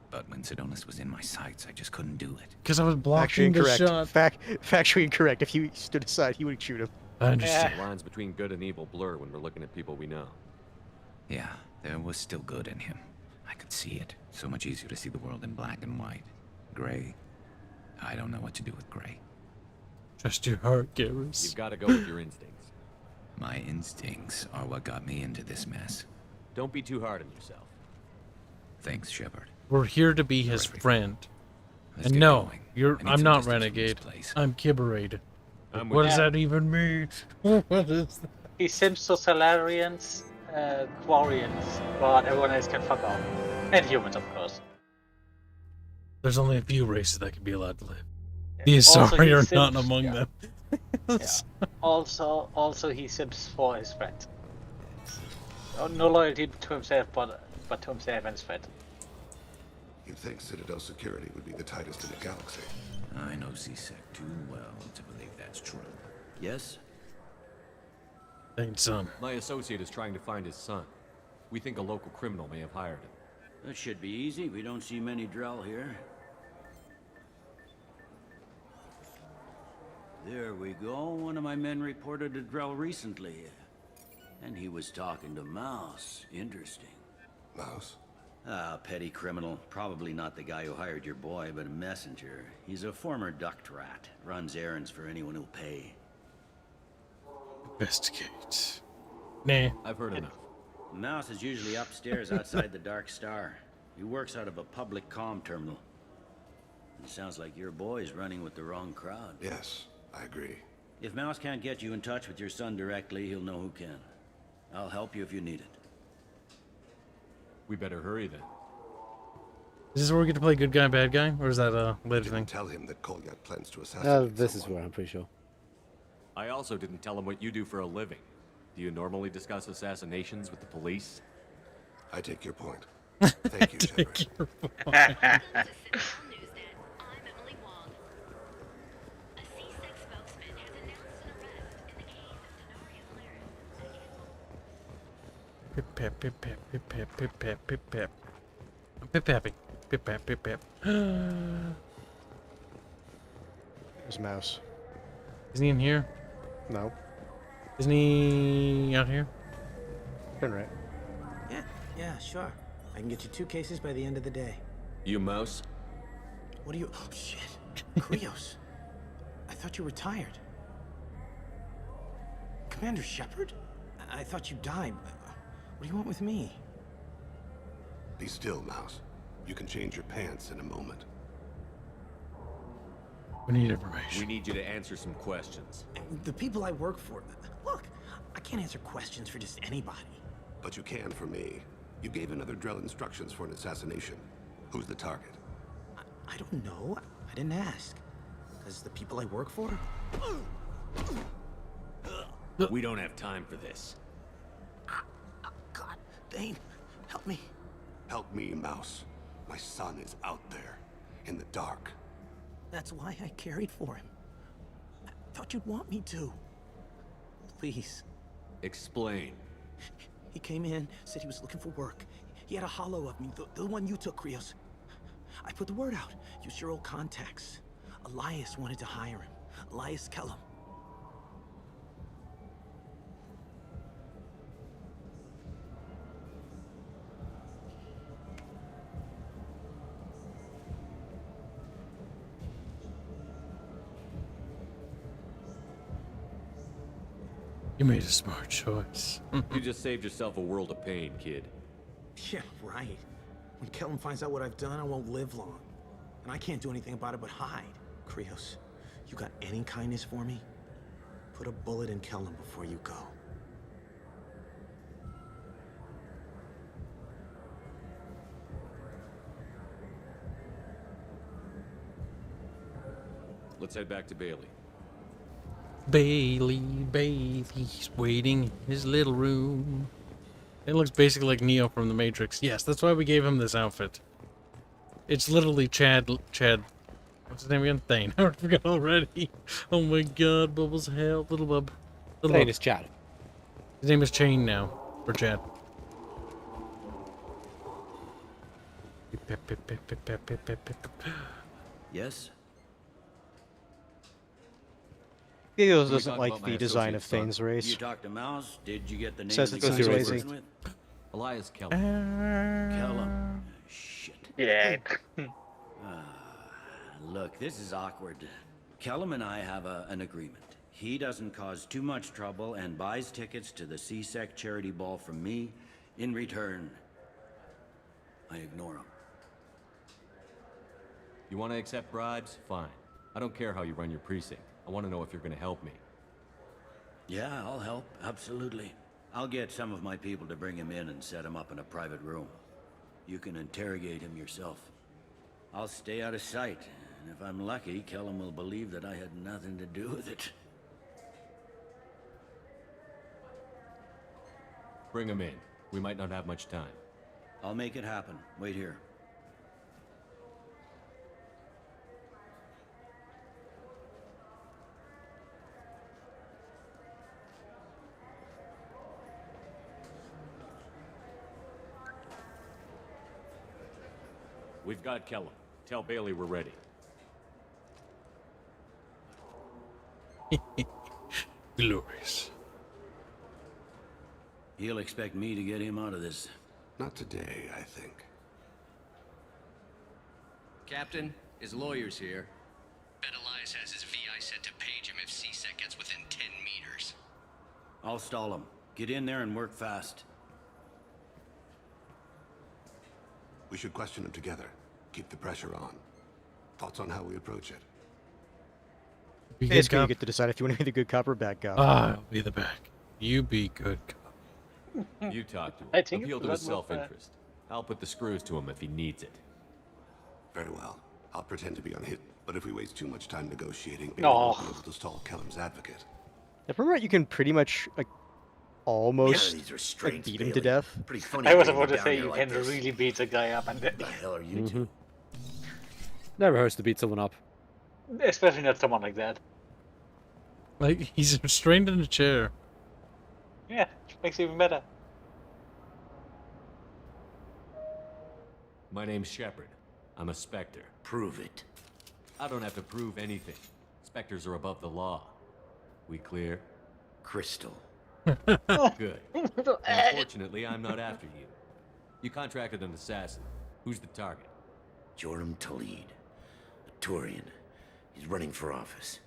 But when Sedonis was in my sights, I just couldn't do it. Because I was blocking the shot. Factually incorrect. If he stood aside, he would shoot him. I understand. The lines between good and evil blur when we're looking at people we know. Yeah, there was still good in him. I could see it. So much easier to see the world in black and white. Gray? I don't know what to do with gray. Trust your heart, Garrus. You've got to go with your instincts. My instincts are what got me into this mess. Don't be too hard on yourself. Thanks, Shepard. We're here to be his friend. Let's And get no, going. I'm not Renegade. I'm Kiberaid. What does that even mean? What is that? He sims to Salarians, Quarians, but everyone else can fuck off. And humans, of course. There's only a few races that can be allowed to live. Yeah. The Asari he are sims, not among yeah. them. Yeah. Also he sims for his friend. No loyalty to himself, but to himself and his friend. You'd think Citadel security would be the tightest in the galaxy. I know Sqek too well to believe that's true. Yes? Thanks, son. My associate is trying to find his son. We think a local criminal may have hired him. That should be easy. We don't see many Drell here. There we go. One of my men reported a Drell recently. And he was talking to Mouse. Interesting. Mouse? Ah, petty criminal. Probably not the guy who hired your boy, but a messenger. He's a former duct rat. Runs errands for anyone who'll pay. Investigate. Nah. I've heard enough. Mouse is usually upstairs outside the Dark Star. He works out of a public comm terminal. It sounds like your boy's running with the wrong crowd. Yes, I agree. If Mouse can't get you in touch with your son directly, he'll know who can. I'll help you if you need it. We better hurry then. Is this where we get to play good guy, bad guy? Or is that a later thing? Tell him that Kolyak plans to assassinate This is where I'm pretty sure. I also didn't tell him what you do for a living. Do you normally discuss assassinations with the police? I take your point. Thank you, Shepard. Pip pap pip pap pip pap pip pap pip pap. Pip papping. Pip pap pip pap. There's Mouse. Isn't he in here? No. Isn't he out here? Turn right. Yeah, sure. I can get you 2 cases by the end of the day. You Mouse? What are you? Oh shit, Krios. I thought you retired. Commander Shepard? I thought you died. What do you want with me? Be still, Mouse. You can change your pants in a moment. We need information. We need you to answer some questions. The people I work for. Look, I can't answer questions for just anybody. But you can for me. You gave another Drell instructions for an assassination. Who's the target? I don't know. I didn't ask. Because the people I work for? We don't have time for this. God, Dane, help me. Help me, Mouse. My son is out there, in the dark. That's why I carried for him. I thought you'd want me to. Please. Explain. He came in, said he was looking for work. He had a hollow of me, the one you took, Krios. I put the word out. Used your old contacts. Elias wanted to hire him. Elias Kellum. You made a smart choice. You just saved yourself a world of pain, kid. Yeah, right. When Kellum finds out what I've done, I won't live long. And I can't do anything about it but hide. Krios, you got any kindness for me? Put a bullet in Kellum before you go. Let's head back to Bailey. Bailey's waiting in his little room. It looks basically like Neo from the Matrix. Yes, that's why we gave him this outfit. It's literally Chad. What's his name again? Thane. I forgot already. Oh my god, Bubbles, help. Little Bub. His name is Chad. His name is Chain now. For Chad. Yes? Gideos doesn't like the design of Thane's race. You talked to Mouse? Did you get the name Says of it's the guy too he's lazy. working with? Elias Kellum. Kellum. Shit. Yeah. Look, this is awkward. Kellum and I have an agreement. He doesn't cause too much trouble and buys tickets to the Sqek charity ball from me. In return, I ignore him. You want to accept bribes? Fine. I don't care how you run your precinct. I want to know if you're going to help me. Yeah, I'll help. Absolutely. I'll get some of my people to bring him in and set him up in a private room. You can interrogate him yourself. I'll stay out of sight, and if I'm lucky, Kellum will believe that I had nothing to do with it. Bring him in. We might not have much time. I'll make it happen. Wait here. We've got Kellum. Tell Bailey we're ready. Glorious. He'll expect me to get him out of this. Not today, I think. Captain, his lawyer's here. Bet Elias has his VI set to page him if Sqek gets within 10 meters. I'll stall him. Get in there and work fast. We should question him together. Keep the pressure on. Thoughts on how we approach it? Basically, you get to decide if you want to be the good cop or bad cop. I'll be the bad. You be good cop. You talk to him. I think Appeal it's to his a lot more self-interest. I'll put the screws to him if he needs it. Very well. I'll pretend to be on hit, but if we waste too much time negotiating, maybe No. we'll be able to stall Kellum's advocate. If I'm right, you can pretty much like almost these like, restraints, beat him to Bailey. death. Pretty funny. I was bringing about me to down say here you like can this. really beat a guy up, and What the hell are you two? Never hurts to beat someone up. especially not someone like that. Like, he's restrained in a chair. Yeah, makes it even better. My name's Shepard. I'm a Spectre. Prove it. I don't have to prove anything. Spectres are above the law. We clear? Crystal. Good. Unfortunately, I'm not after you. You contracted an assassin. Who's the target? Joram Talid. A Turian. He's running for office.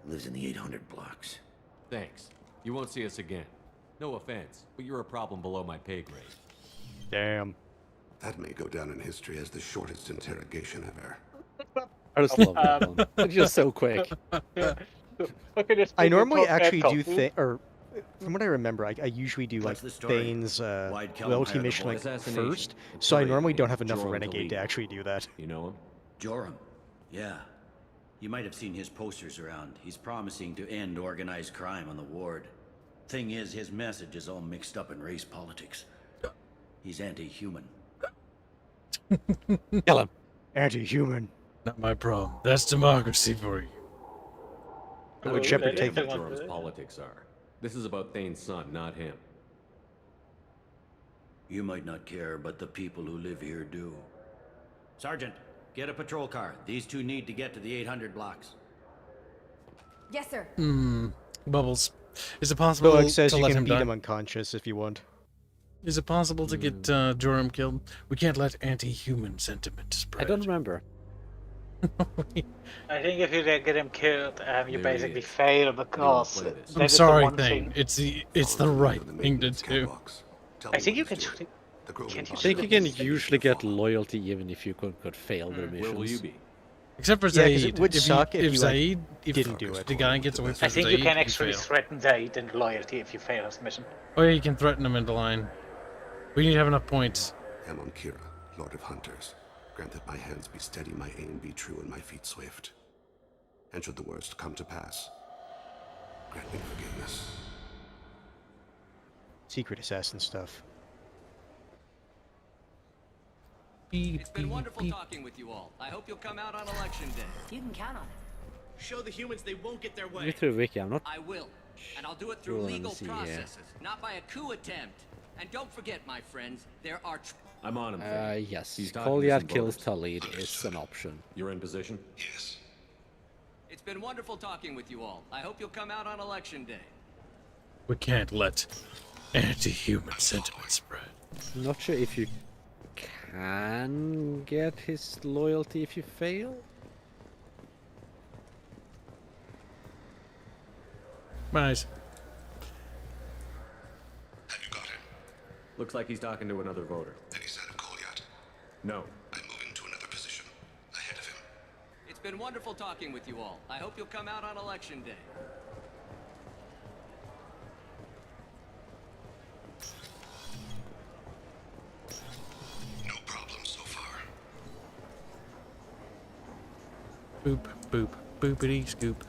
Lives in the 800 blocks. Thanks. You won't see us again. No offense, but you're a problem below my pay grade. Damn. That may go down in history as the shortest interrogation ever. I just love that one. It's just so quick. I normally actually do or from what I remember, I usually do like the story? Thane's Why'd Kellum loyalty hire the mission like boy? first, so I normally don't have enough Joram renegade to Talid. actually do that. You know him? Joram. Yeah. You might have seen his posters around. He's promising to end organized crime on the ward. Thing is, his message is all mixed up in race politics. He's anti-human. Kill him. Anti-human. Not my problem. That's democracy for you. How would Shepard take What it? Joram's politics are. This is about Thane's son, not him. You might not care, but the people who live here do. Sergeant, get a patrol car. These two need to get to the 800 blocks. Yes, sir. Bubbles. Is it possible Boag says to you let can him beat die? him unconscious if you want. Is it possible to get Joram killed? We can't let anti-human sentiment spread. I don't remember. I think if you get him killed, you There he basically is. fail because play this. that I'm is the sorry, one Thane. It's the right thing to do. I think you can shoot him. I think you can usually get loyalty even if you could fail the missions. Where will you be? Except for Yeah, 'cause Zaid. it would suck if you, like, Zaid didn't do it. the guy gets away from I think Zaid, you can actually fail. threaten Zaid into loyalty if you fail his mission. Oh yeah, you can threaten him into line. We need to have enough points. Amon Kira, Lord of Hunters. Grant that my hands be steady, my aim be true, and my feet swift. And should the worst come to pass, grant me forgiveness. Secret assassin stuff. It's been wonderful talking with you all. I hope you'll come out on election day. You can count on it. Show the humans they won't get their way. You through Wiki, I'm not. I will. And I'll do it through Sure, let me legal see here. processes, not by a coup attempt. And don't forget, my friends, there are... I'm on him. Thane. Yes. He's talking to some Kolyat kills voters. Talid is an option. You're in position? Yes. It's been wonderful talking with you all. I hope you'll come out on election day. We can't let Anti-human sentiment spread. Not sure if you can get his loyalty if you fail. Nice. Have you got him? Looks like he's talking to another voter. Any sign of call yet? No. I'm moving to another position. Ahead of him. It's been wonderful talking with you all. I hope you'll come out on election day. No problem so far. Boop, boop, boopity scoop.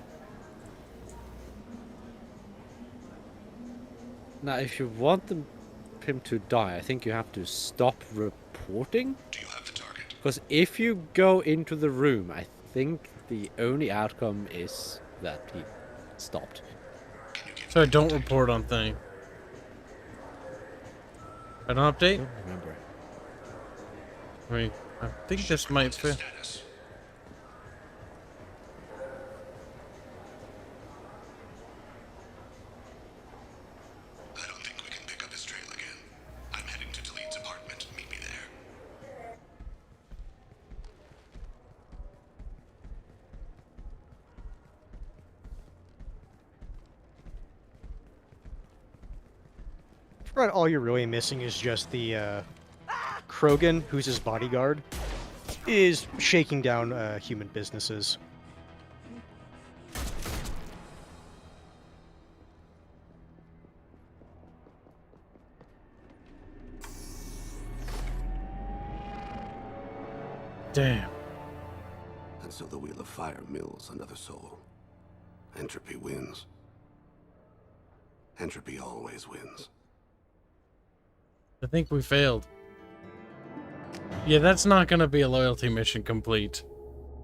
Now, if you want him to die, I think you have to stop reporting. Do you have the target? Because if you go into the room, I think the only outcome is that he stopped. So I don't report on thing. I don't update? I don't remember. I mean, I think this might fail. I don't think we can pick up his trail again. I'm heading to Taleed's apartment. Meet me there. Right, all you're really missing is just the Krogan, who's his bodyguard, is shaking down human businesses. Damn. And so the Wheel of Fire mills another soul. Entropy wins. Entropy always wins. I think we failed. Yeah, that's not gonna be a loyalty mission complete.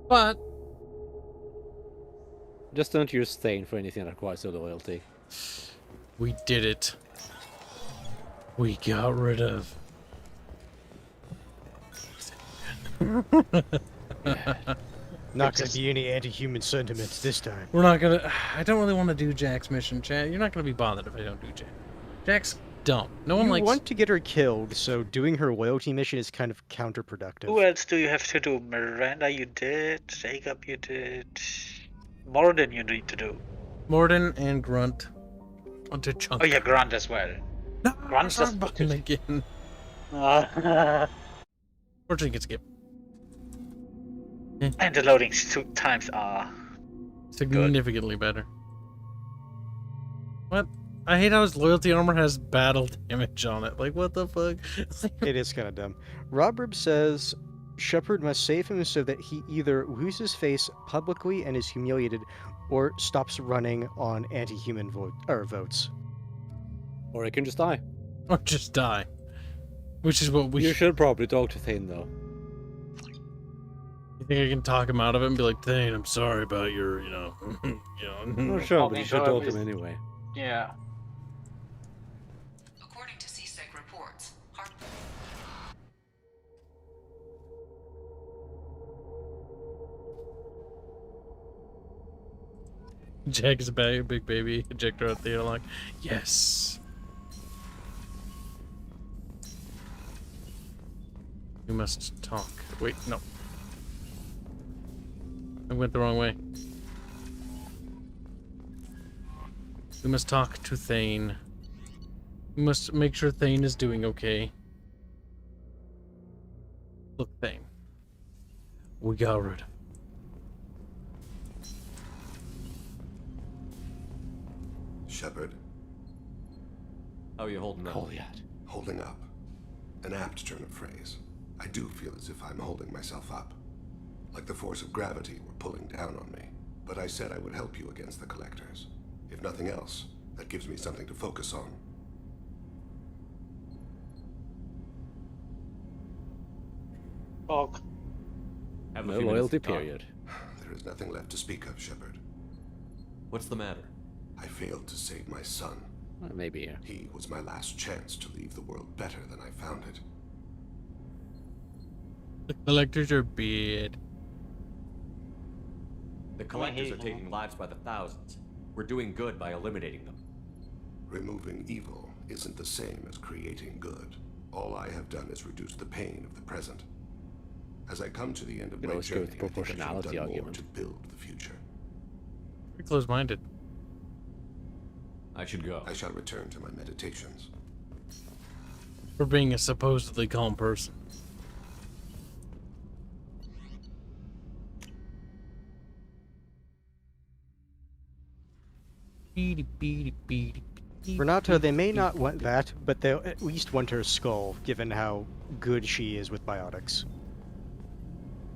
But Just don't use Thane for anything that requires a loyalty. we did it. We got rid of. Not gonna be any anti-human sentiments this time. We're not gonna. I don't really want to do Jack's mission, chat. You're not gonna be bothered if I don't do Jack. Jack's dumb. No one You likes. want to get her killed, so doing her loyalty mission is kind of counterproductive. Who else do you have to do? Miranda, you did. Jacob, you did. Morden, you need to do. Morden and Grunt. Onto Chunk. Oh yeah, Grunt as well. No, Grunt's just button again. Fortunately, gets skip. And the loading times are significantly better. What? I hate how his loyalty armor has battle damage on it. Like, what the fuck? It is kind of dumb. Robrib says Shepard must save him so that he either loses face publicly and is humiliated, or stops running on anti-human votes. Or he can just die. Or just die. Which is what we... You should probably talk to Thane, though. You think I can talk him out of it and be like, Thane, I'm sorry about your, I'm not sure, but you should talk to him anyway. Yeah. According to Sqek reports, Jack's a big baby ejector at the airlock. Yes. You must talk. Wait, no. I went the wrong way. We must talk to Thane. We must make sure Thane is doing okay. Look, Thane. We got rid of him. Shepard. How are you holding up? Holding up. An apt turn of phrase. I do feel as if I'm holding myself up. Like the force of gravity were pulling down on me. But I said I would help you against the Collectors. If nothing else, that gives me something to focus on. No loyalty period. There is nothing left to speak of, Shepard. What's the matter? I failed to save my son. Maybe. He was my last chance to leave the world better than I found it. The Collectors are bad. The Collectors are taking lives by the thousands. We're doing good by eliminating them. Removing evil isn't the same as creating good. All I have done is reduce the pain of the present. As I come to the end of my journey, I think I should have done more to build the future. Pretty close-minded. I should go. I shall return to my meditations. For being a supposedly calm person. Renata, they may not want that, but they'll at least want her skull, given how good she is with biotics.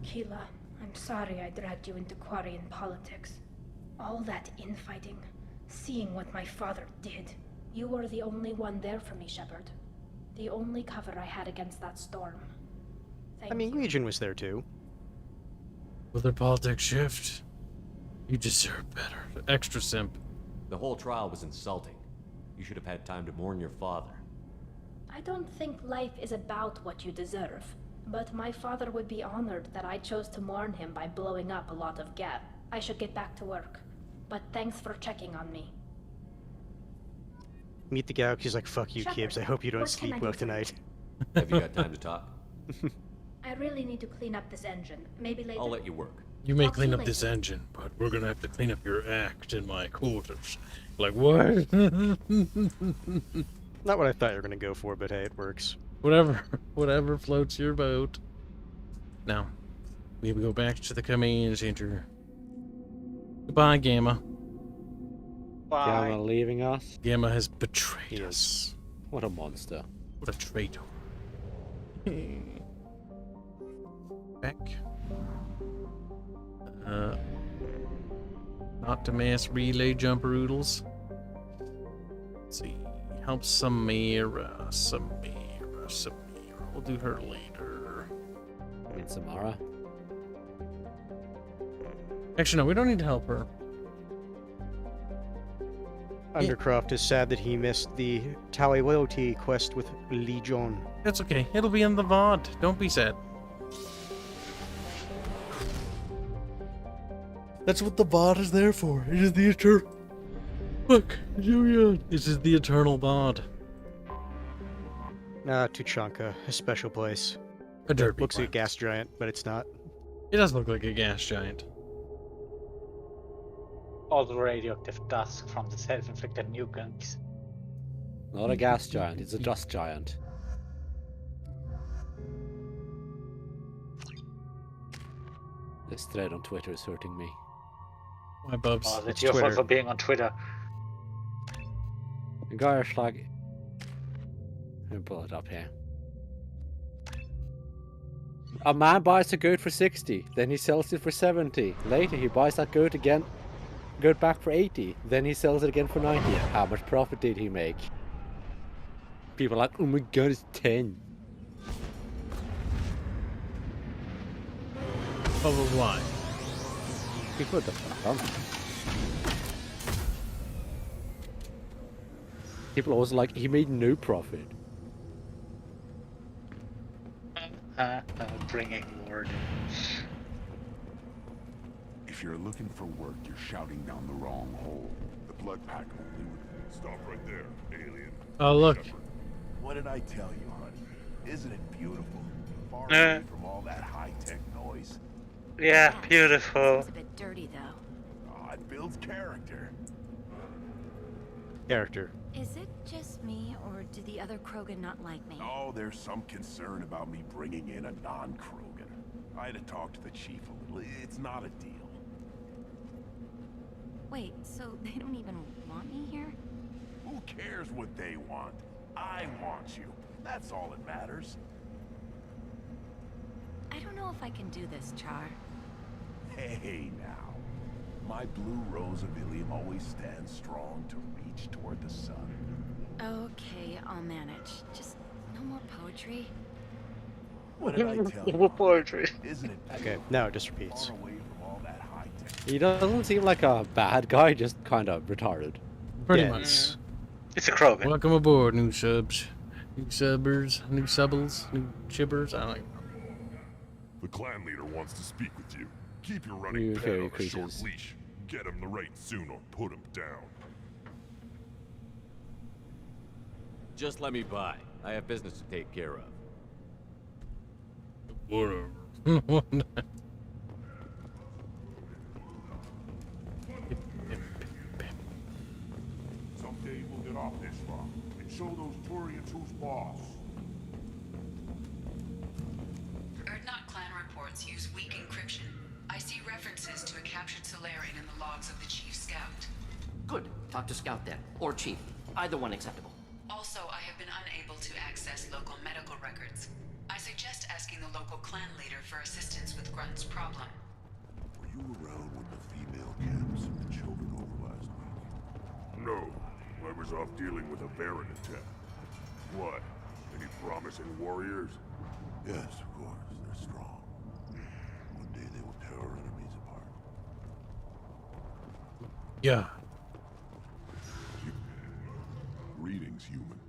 Keela, I'm sorry I dragged you into Quarian politics. All that infighting, seeing what my father did. You were the only one there for me, Shepard. The only cover I had against that storm. I mean, Legion was there too. Will their politics shift? You deserve better. Extra simp. The whole trial was insulting. You should have had time to mourn your father. I don't think life is about what you deserve, but my father would be honored that I chose to mourn him by blowing up a lot of gap. I should get back to work, but thanks for checking on me. Meet the galaxy's like, fuck you, Kibs. I hope you don't sleep well tonight. Have you got time to talk? I really need to clean up this engine. Maybe later. I'll let you work. You may clean up this engine, but we're gonna have to clean up your act in my quarters. Like, what? Not what I thought you were gonna go for, but hey, it works. Whatever floats your boat. Now, we go back to the command center. Goodbye, Gamma. Bye. Gamma leaving us? Gamma has betrayed us. What a monster. What a traitor. Back. Not to mass relay jumper oodles. Let's see. Help Samira. We'll do her later. I mean, Samara. Actually, no, we don't need to help her. Undercroft is sad that he missed the Tally Loyalty quest with Legion. That's okay. It'll be in the VOD. Don't be sad. That's what the VOD is there for. It is the eternal... Look, Julian. This is the eternal VOD. Tuchanka, a special place. A derpy looks like a gas giant, but it's not. It does look like a gas giant. All the radioactive dust from the self-inflicted nukes. Not a gas giant, it's a dust giant. This thread on Twitter is hurting me. My bubs. Oh, that's your fault for being on Twitter. The guy is like... Let me pull it up here. A man buys a goat for 60, then he sells it for 70. Later he buys that goat again, goat back for 80, then he sells it again for 90. How much profit did he make? People are like, oh my god, it's 10. Oh, why? People are the fuck on. People are also like, he made no profit. Bringing Lord. If you're looking for work, you're shouting down the wrong hole. The blood pack only would... Stop right there, alien. Oh, look. What did I tell you, honey? Isn't it beautiful? Far away from all that high-tech noise. Yeah, beautiful. It's a bit dirty, though. Oh, it builds character. Character. Is it just me, or do the other Krogan not like me? Oh, there's some concern about me bringing in a non-Krogan. I had to talk to the chief a little. It's not a deal. Wait, so they don't even want me here? Who cares what they want? I want you. That's all that matters. I don't know if I can do this, Char. Hey, now. My blue rose of Ilium always stands strong to reach toward the sun. Okay, I'll manage. Just no more poetry. What did I tell you? More poetry. Isn't it? Okay, now it just repeats. Far away from all that high-tech. He doesn't seem like a bad guy, just kind of retarded. Pretty much. It's a Krogan. Welcome aboard, new subs. New subbers, new subbles, new chibbers. I don't know. The clan leader wants to speak with you. Keep your running pet on a short leash. Get him the right soon or put him down. Just let me by. I have business to take care of. Whatever. Someday we'll get off this rock and show those Turians who's boss. Erdnot clan reports use weak encryption. I see references to a captured Solarian in the logs of the Chief Scout. Good. Talk to Scout then. Or Chief. Either one acceptable. Also, I have been unable to access local medical records. I suggest asking the local clan leader for assistance with Grunt's problem. Were you around when the female camps and the children over last week? No. I was off dealing with a Baron attack. What? Any promising warriors? Yes, of course. They're strong. One day they will tear our enemies apart. Yeah. Greetings, human.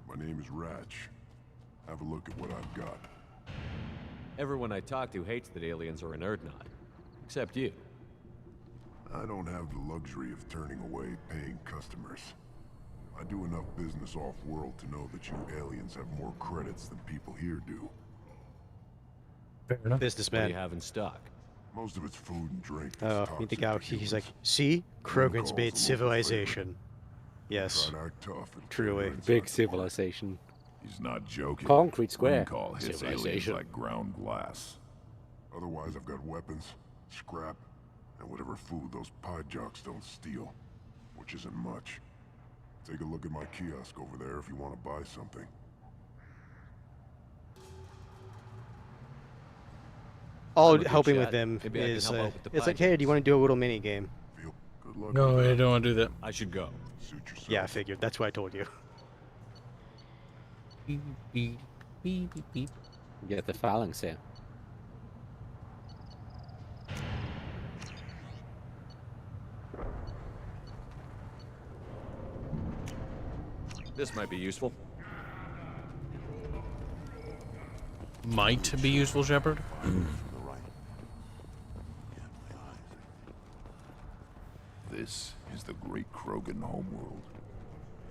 My name is Ratch. Have a look at what I've got. Everyone I talk to hates that aliens are an Erdnot. Except you. I don't have the luxury of turning away paying customers. I do enough business off-world to know that you aliens have more credits than people here do. Fair enough. Businessman. What do you have in stock? Most of it's food and drink. Oh, meet the guy. He's like, see? Krogan's made civilization. Yes. Truly. Big civilization. He's not joking. Concrete square. Call his aliens Civilization. like ground glass. Otherwise, I've got weapons, scrap, and whatever food those pie jocks don't steal, which isn't much. Take a look at my kiosk over there if you want to buy something. All good helping shot. with them Maybe I can is, help out with the it's pie like, hey, do you want to do a little mini game? Good luck. No, I don't want to do that. I should go. Suit yourself. Yeah, I figured. That's why I told you. Beep, beep, beep, beep, beep. Get the phalanx here. This might be useful. Might be useful, Shepard. This is the great Krogan homeworld.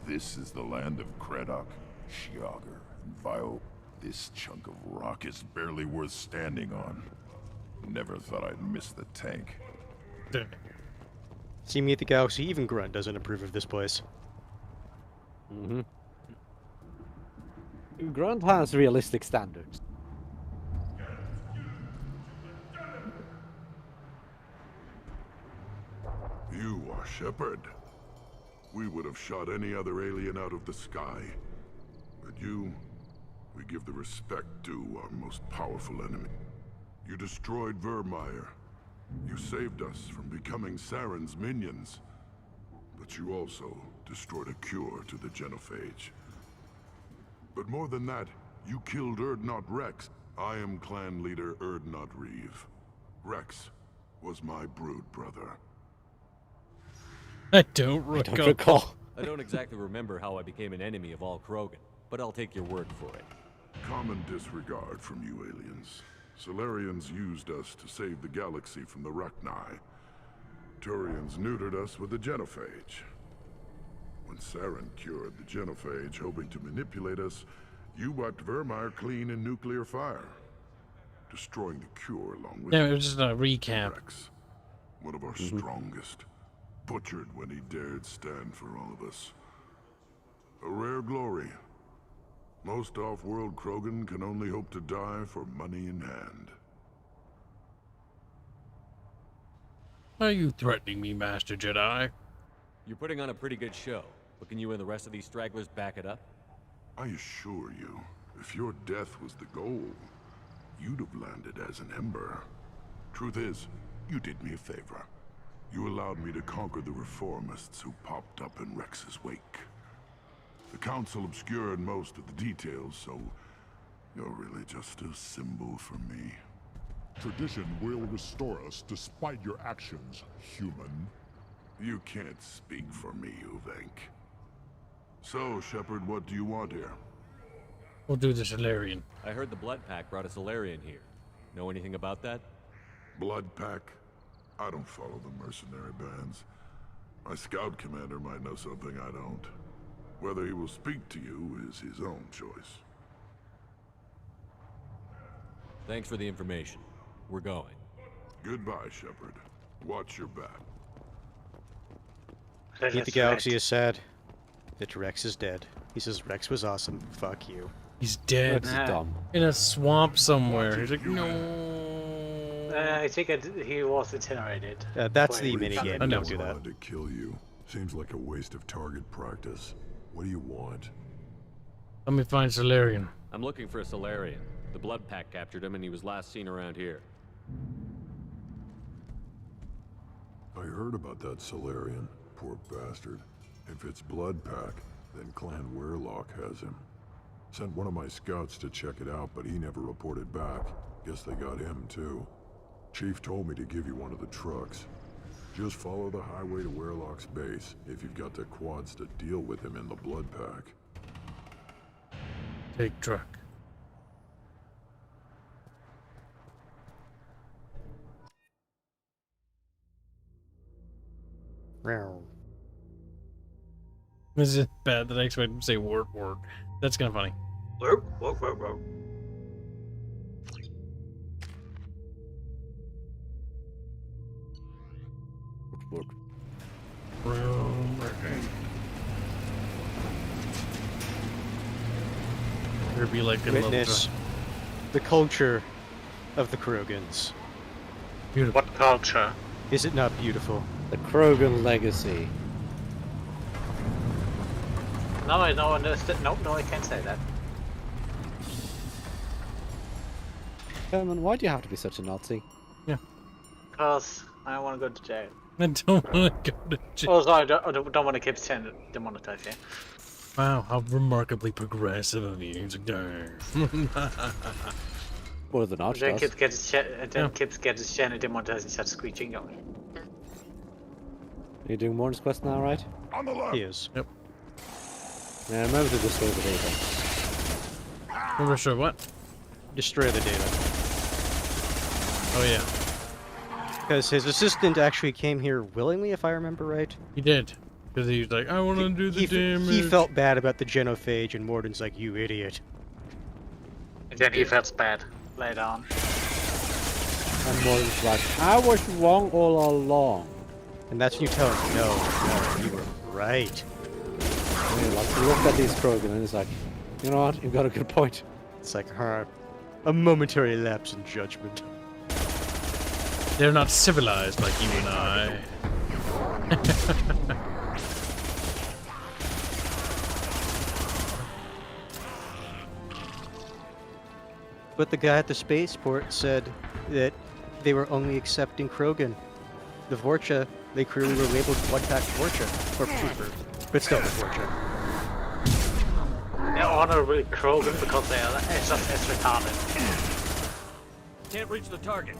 This is the land of Kredok, Shiagar, and Vio. This chunk of rock is barely worth standing on. Never thought I'd miss the tank. See me at the galaxy, even Grunt doesn't approve of this place. Mm-hmm. Grunt has realistic standards. You are Shepard. We would have shot any other alien out of the sky. But you, we give the respect due our most powerful enemy. You destroyed Vermeer. You saved us from becoming Saren's minions. But you also destroyed a cure to the genophage. But more than that, you killed Erdnot Rex. I am clan leader Erdnot Reeve. Rex was my brood brother. I don't recall. I don't exactly remember how I became an enemy of all Krogan, but I'll take your word for it. Common disregard from you aliens. Solarians used us to save the galaxy from the Rachni. Turians neutered us with the genophage. When Saren cured the genophage, hoping to manipulate us, you wiped Vermeer clean in nuclear fire, destroying the cure along with Yeah, it was just a recap. Rex, one of our strongest, butchered when he dared stand for all of us. A rare glory. Most off-world Krogan can only hope to die for money in hand. Are you threatening me, Master Jedi? You're putting on a pretty good show, but can you and the rest of these stragglers back it up? I assure you, if your death was the goal, you'd have landed as an Ember. Truth is, you did me a favor. You allowed me to conquer the reformists who popped up in Rex's wake. The Council obscured most of the details, so you're really just a symbol for me. Tradition will restore us despite your actions, human. You can't speak for me, Uvenk. So, Shepard, what do you want here? We'll do the Solarian. I heard the Blood Pack brought a Solarian here. Know anything about that? Blood Pack? I don't follow the mercenary bands. My scout commander might know something I don't. Whether he will speak to you is his own choice. Thanks for the information. We're going. Goodbye, Shepard. Watch your back. The galaxy is sad that Rex is dead. He says Rex was awesome. Fuck you. He's dead. Rex is dumb. In a swamp somewhere. He's like, no. I think he was incinerated. That's the minigame. Don't do that. To kill you seems like a waste of target practice. What do you want? Let me find Solarian. I'm looking for a Solarian. The blood pack captured him and he was last seen around here. I heard about that Solarian. Poor bastard. If it's blood pack, then Clan Weirlock has him. Sent one of my scouts to check it out, but he never reported back. Guess they got him too. Chief told me to give you one of the trucks. Just follow the highway to Weirlock's base if you've got the quads to deal with him in the blood pack. Take truck. This is bad that I expect him to say word. That's kind of funny. Word. There'd be like a witness the culture of the Krogans. Beautiful. What culture? Is it not beautiful? The Krogan legacy. No, I don't understand. No, I can't say that. Herman, why do you have to be such a Nazi? Yeah. Because I want to go to jail. I don't want to go to jail. Oh, sorry, I don't want to keep demonetized, yeah. Wow, how remarkably progressive of you. He's like, darn. More than Arch Then does. Kibs gets his channel demonetized and starts screeching on. Are you doing Morning's quest now, right? On the left. He is. Yep. Yeah, remember to destroy the data. Remember, sure what? Destroy the data. Oh yeah. Because his assistant actually came here willingly, if I remember right. He did. Because he was like, I want to do the damage. He felt bad about the genophage, and Morden's like, you idiot. And then he felt bad later on. And Morden's like, I was wrong all along. And that's when you tell him, no, you were right. And he like, looked at these Krogan and he's like, you know what, you've got a good point. It's like, a momentary lapse in judgment. They're not civilized like you and I. But the guy at the spaceport said that they were only accepting Krogan. The Vorcha, they clearly were labeled blood-pack Vorcha, or Trooper, but still the Vorcha. They're honorably Krogan because they are it's retarded. Can't reach the target.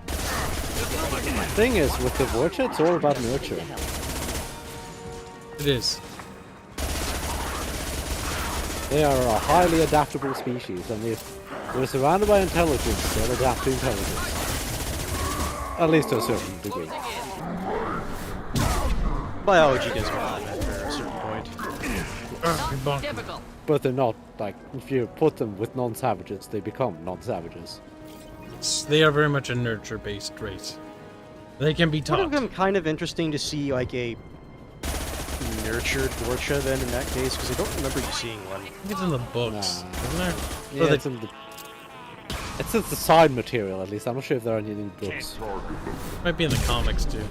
The thing is, with the Vorcha, it's all about nurture. It is. They are a highly adaptable species, and if they're surrounded by intelligence, they'll adapt to intelligence. At least to a certain degree. Biology does well after a certain point. But they're not, like, if you put them with non-savages, they become non-savages. They are very much a nurture-based race. They can be taught. Would have been kind of interesting to see, like, a nurtured Vorcha then in that case, because I don't remember you seeing one. I think it's in the books, isn't there? Yeah, it's in the... It's in the side material, at least. I'm not sure if there are any in the books. Might be in the comics, too.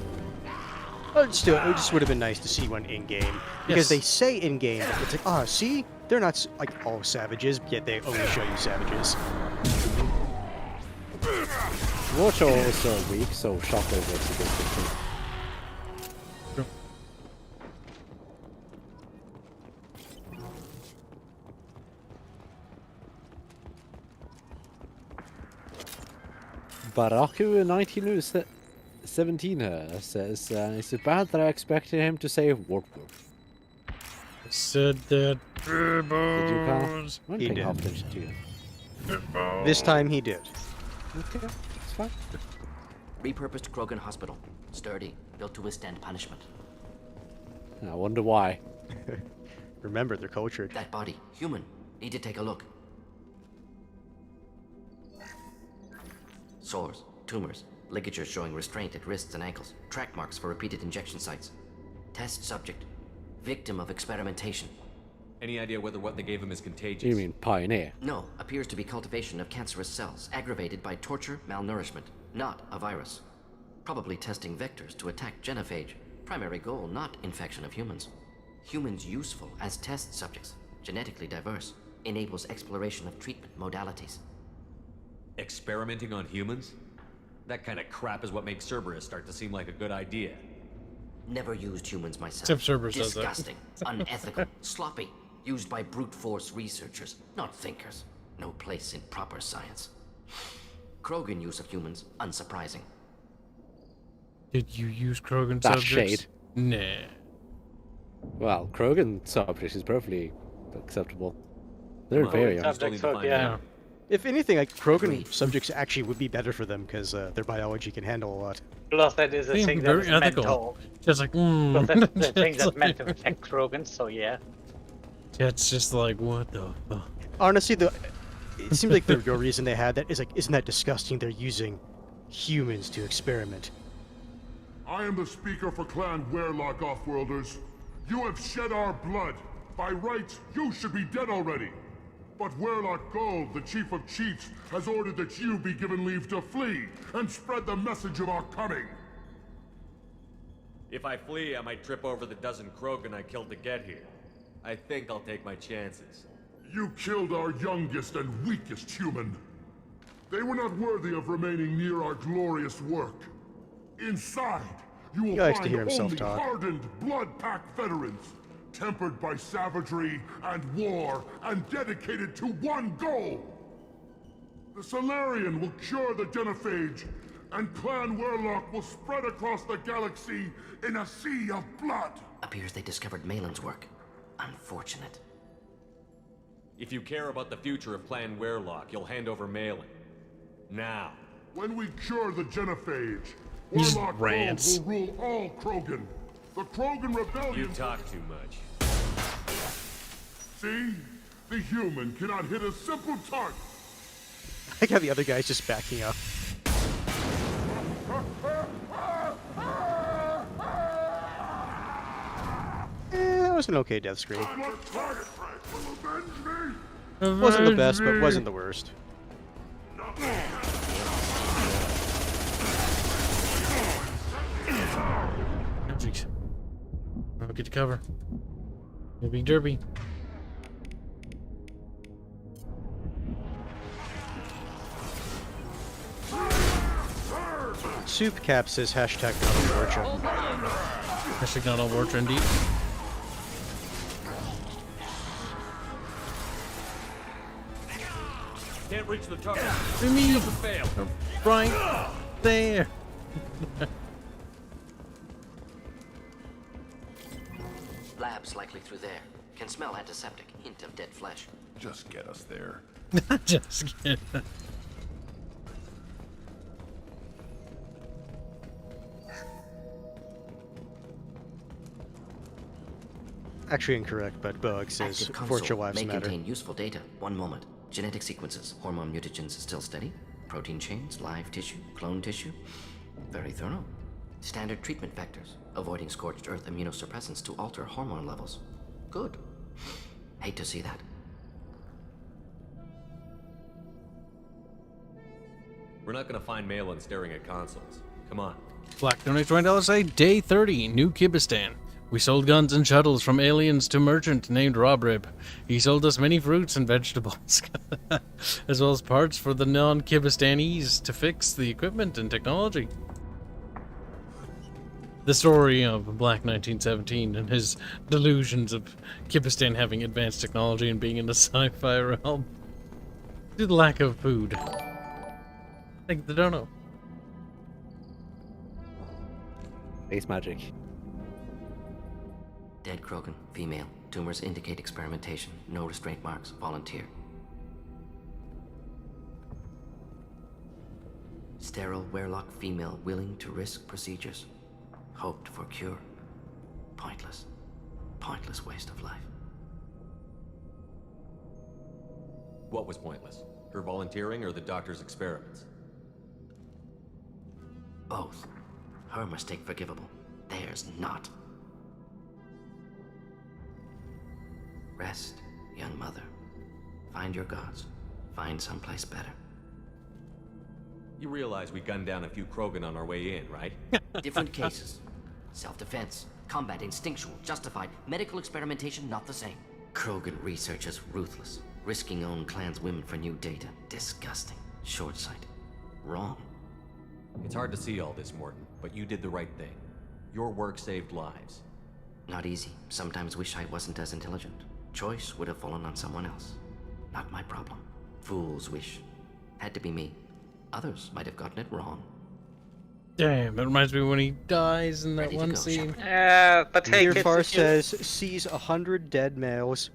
But still, it just would have been nice to see one in-game. Because they say in-game, but it's like, see? They're not, like, all savages, yet they only show you savages. Vorcha are also weak, so Shockwave works against it too. Baraku 1917 says, is it bad that I expected him to say warp warp? Said that. Did you, Carl? He did. You. This time he did. Okay, it's fine. Repurposed Krogan hospital. Sturdy, built to withstand punishment. I wonder why. Remember, they're cultured. That body, human. Need to take a look. Sores, tumors, ligatures showing restraint at wrists and ankles, track marks for repeated injection sites. Test subject, victim of experimentation. Any idea whether what they gave him is contagious? You mean Pioneer? No, appears to be cultivation of cancerous cells, aggravated by torture, malnourishment, not a virus. Probably testing vectors to attack genophage. Primary goal, not infection of humans. Humans useful as test subjects, genetically diverse, enables exploration of treatment modalities. Experimenting on humans? That kind of crap is what makes Cerberus start to seem like a good idea. Never used humans myself. Except Cerberus does that. Disgusting, unethical, sloppy. Used by brute force researchers, not thinkers. No place in proper science. Krogan use of humans, unsurprising. Did you use Krogan That's subjects? shade. Nah. Well, Krogan subject is perfectly acceptable. They're very Yeah. If anything, like Krogan subjects actually would be better for them because their biology can handle a lot. Plus, that is a Seem thing that very is meant ethical. to. Just like, But that's the thing Just that's meant to like- protect Krogans, so yeah. Yeah, it's just like, what the fuck? Honestly, it seems like the real reason they had that is like, isn't that disgusting? They're using humans to experiment. I am the speaker for Clan Werelock Offworlders. You have shed our blood. By rights, you should be dead already. But Werelock Gold, the Chief of Chiefs, has ordered that you be given leave to flee and spread the message of our coming. If I flee, I might trip over the dozen Krogan I killed to get here. I think I'll take my chances. You killed our youngest and weakest human. They were not worthy of remaining near our glorious work. Inside, you will He likes to find hear himself only talk. hardened, blood-packed veterans, tempered by savagery and war, and dedicated to one goal. The Solarian will cure the genophage, and Clan Werelock will spread across the galaxy in a sea of blood. Appears they discovered Malin's work. Unfortunate. If you care about the future of Clan Werelock, you'll hand over Malin. Now. When we cure the genophage, He just Werelock Gold rants. will rule all Krogan. The Krogan Rebellion... You talk too much. See? The human cannot hit a simple target. I like how the other guy's just backing up. That was an okay death screen. Wasn't the best, but wasn't the worst. Oh, jeez. I'll get to cover. Maybe derby. Soup Cap says hashtag not on torture. Hashtag not on Warcher, indeed. Can't reach the target. Me. Shield to fail. Right there. Labs likely through there. Can smell antiseptic. Hint of dead flesh. Just get us there. Just kidding. Actually incorrect, but Bug says Active Fortune console Lives may matter. contain useful data. One moment. Genetic sequences. Hormone mutagens still steady. Protein chains, live tissue, clone tissue. Very thorough. Standard treatment vectors. Avoiding scorched earth immunosuppressants to alter hormone levels. Good. Hate to see that. We're not gonna find Malin staring at consoles. Come on. Black donates $20 say day 30, New Kibistan. We sold guns and shuttles from aliens to merchant named Robrib. He sold us many fruits and vegetables, as well as parts for the non-Kibistanese to fix the equipment and technology. The story of Black 1917 and his delusions of Kibistan having advanced technology and being in the sci-fi realm. Due to the lack of food. I think they don't know. Space magic. Dead Krogan, female. Tumors indicate experimentation. No restraint marks. Volunteer. Sterile Werelock female willing to risk procedures. Hoped for cure. Pointless. Pointless waste of life. What was pointless? Her volunteering or the doctor's experiments? Both. Her mistake forgivable. Theirs not. Rest, young mother. Find your gods. Find someplace better. You realize we gunned down a few Krogan on our way in, right? Different cases. Self-defense, combat instinctual, justified. Medical experimentation, not the same. Krogan research is ruthless. Risking own clan's women for new data. Disgusting. Short-sighted. Wrong. It's hard to see all this, Morton, but you did the right thing. Your work saved lives. Not easy. Sometimes wish I wasn't as intelligent. Choice would have fallen on someone else. Not my problem. Fool's wish. Had to be me. Others might have gotten it wrong. Damn, it reminds me when he dies in that one scene. But hey, Nearfar says, sees 100 dead males.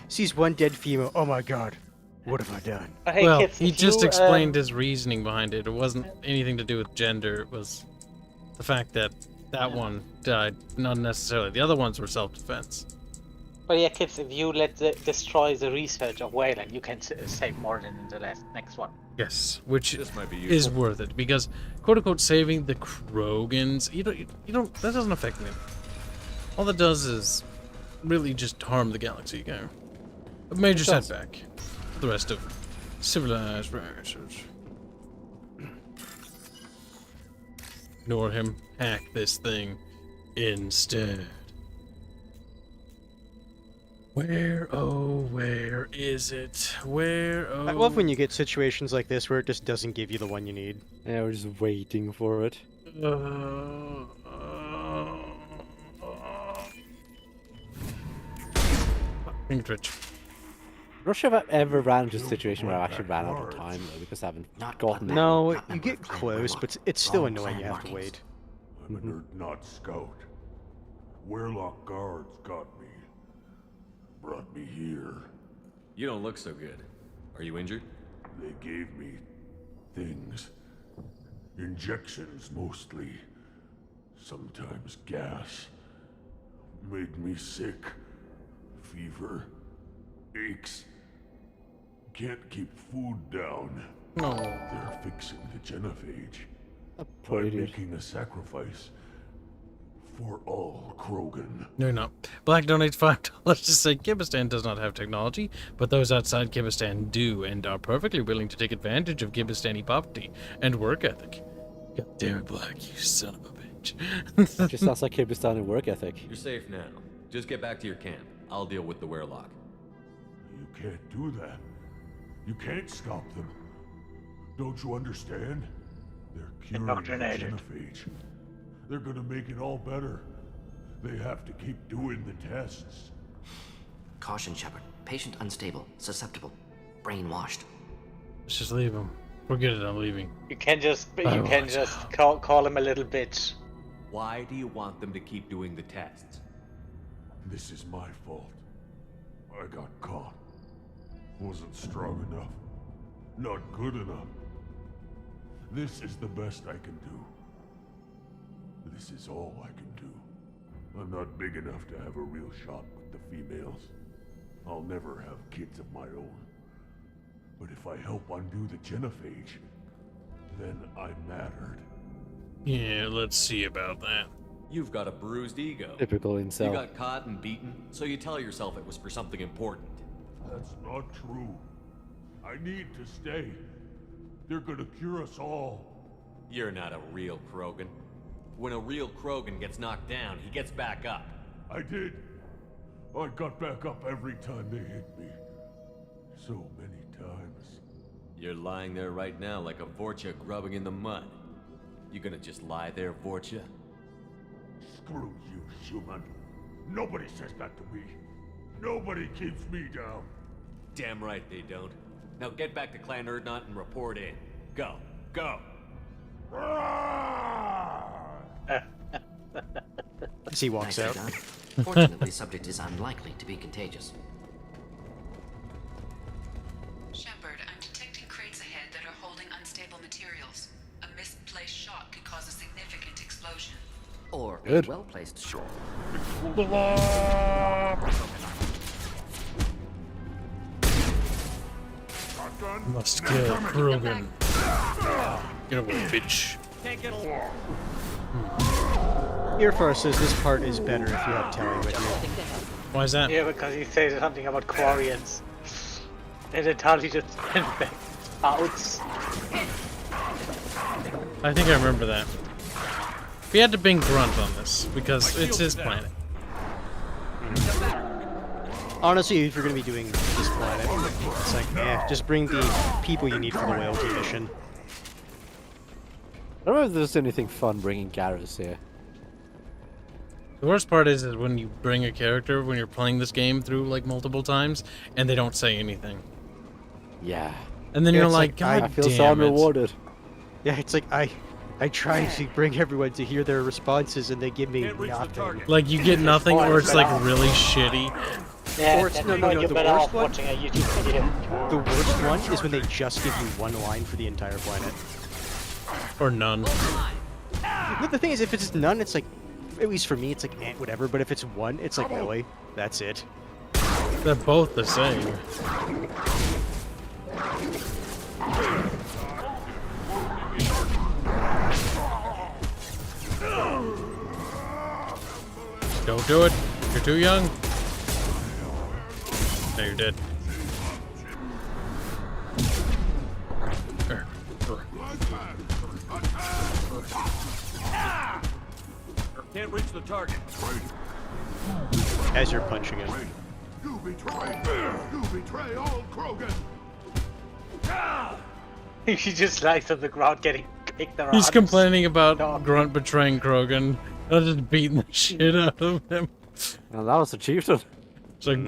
Sees 1 dead female. Oh my god. What have I done? Hey, well, kids, he just explained his reasoning behind it. It wasn't anything to do with gender. It was the fact that that one died, not necessarily. The other ones were self-defense. But yeah, kids, if you destroy the research of Wayland, you can save more than in the next one. Yes, which is worth it because, quote unquote, saving the Krogans, you don't. That doesn't affect me. All that does is really just harm the galaxy. Okay, a major setback for the rest of civilized races. Ignore him. Hack this thing instead. Where, oh, where is it? Where, oh... I love when you get situations like this where it just doesn't give you the one you need. Yeah, we're just waiting for it. Twitch. I'm not sure if I've ever ran into a situation where I've actually ran out of time, though, because I haven't gotten it. No, you get close, but it's still annoying you have to wait. I'm a nerd, not scout. Warlock guards got me. Brought me here. You don't look so good. Are you injured? They gave me things. Injections, mostly. Sometimes gas. Made me sick. Fever. Aches. Can't keep food down. No. They're fixing the genophage. By making a sacrifice. For all Krogan. No, you're not. Black donates $5 to say Kibistan does not have technology, but those outside Kibistan do, and are perfectly willing to take advantage of Kibistani poverty and work ethic. God damn it, Black, you son of a bitch. It just sounds like Kibistani work ethic. You're safe now. Just get back to your camp. I'll deal with the Werlock. You can't do that. You can't stop them. Don't you understand? They're curing the genophage. They're gonna make it all better. They have to keep doing the tests. Caution, Shepard. Patient unstable, susceptible, brainwashed. Let's just leave him. Forget it, I'm leaving. You can just call him a little bitch. Why do you want them to keep doing the tests? This is my fault. I got caught. Wasn't strong enough. Not good enough. This is the best I can do. This is all I can do. I'm not big enough to have a real shot with the females. I'll never have kids of my own. But if I help undo the genophage, then I mattered. Yeah, let's see about that. You've got a bruised ego. Typical incel. You got caught and beaten, so you tell yourself it was for something important. That's not true. I need to stay. They're gonna cure us all. You're not a real Krogan. When a real Krogan gets knocked down, he gets back up. I did. I got back up every time they hit me. So many times. You're lying there right now like a Vorcha grubbing in the mud. You gonna just lie there, Vorcha? Screw you, human. Nobody says that to me. Nobody keeps me down. Damn right they don't. Now get back to Clan Erdnot and report in. Go. Go! As he walks out. Fortunately, subject is unlikely to be contagious. Shepard, I'm detecting crates ahead that are holding unstable materials. A misplaced shot could cause a significant explosion. Or a well-placed shot. Must kill Krogan. Get away, bitch. Earfar says this part is better if you have Telly with you. Why is that? Yeah, because he says something about Quarians. And intelligence and outs. I think I remember that. We had to bring Grunt on this, because it's his planet. Honestly, if you're going to be doing this planet, it's like, just bring the people you need for the whale team mission. I don't know if there's anything fun bringing Garrus here. The worst part is when you bring a character, when you're playing this game through, like, multiple times, and they don't say anything. Yeah. And then you're like, God I feel damn so it. unrewarded. Yeah, it's like, I try to bring everyone to hear their responses, and they give me nothing. Like, you get nothing, or it's, like, really shitty. Yeah, or it's, no, the worst one, the worst one is when they just give you one line for the entire planet. Or none. No, the thing is, if it's none, it's like, at least for me, it's like, whatever, but if it's one, it's like, really? That's it. They're both the same. Don't do it. You're too young. No, you're dead. Can't reach the target. As you're punching him. You betray all Krogan. He just lies on the ground getting kicked around. He's complaining about Grunt betraying Krogan. I'm just beating the shit out of him. Well, that was a chieftain. It's like...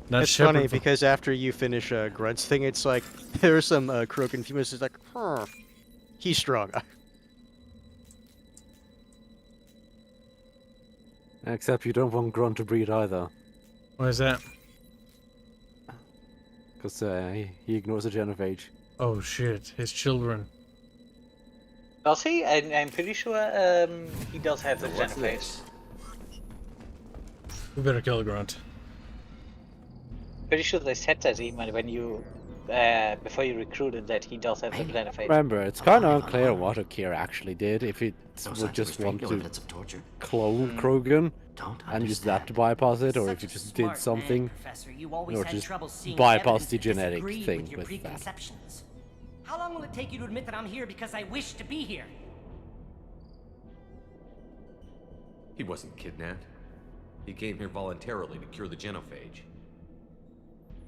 It's funny because after you finish Grunt's thing, it's like, there are some Krogan females who's like, he's strong. Except you don't want Grunt to breed either. Why is that? Because he ignores the genophage. Oh shit, his children. Does he? I'm pretty sure he does have the genophage. We better kill Grunt. Pretty sure they said that even when you, before you recruited, that he does have the genophage. Remember, it's kind of unclear what Akira actually did. If it would just want to clone Krogan and use that to bypass it, or if you just did something, or just bypass the genetic thing with that. How long will it take you to admit that I'm here because I wish to be here? He wasn't kidnapped. He came here voluntarily to cure the genophage.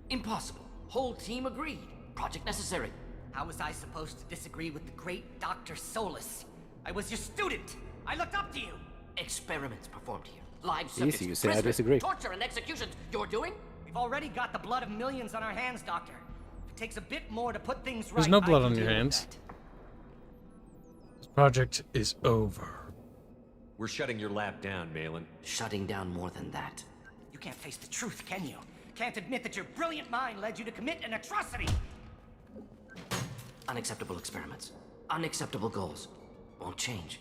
Impossible. Whole team agreed. Project necessary. How was I supposed to disagree with the great Dr. Solus? I was your student. I looked up to you. Experiments performed here. Live Easy, subjects, you say I prisoners, disagree. torture and executions. You're doing? We've already got the blood of millions on our hands, Doctor. If it takes a bit more to put things right, There's no blood I on can your deal with hands. that. This project is over. We're shutting your lab down, Malin. Shutting down more than that. You can't face the truth, can you? Can't admit that your brilliant mind led you to commit an atrocity. Unacceptable experiments. Unacceptable goals. Won't change.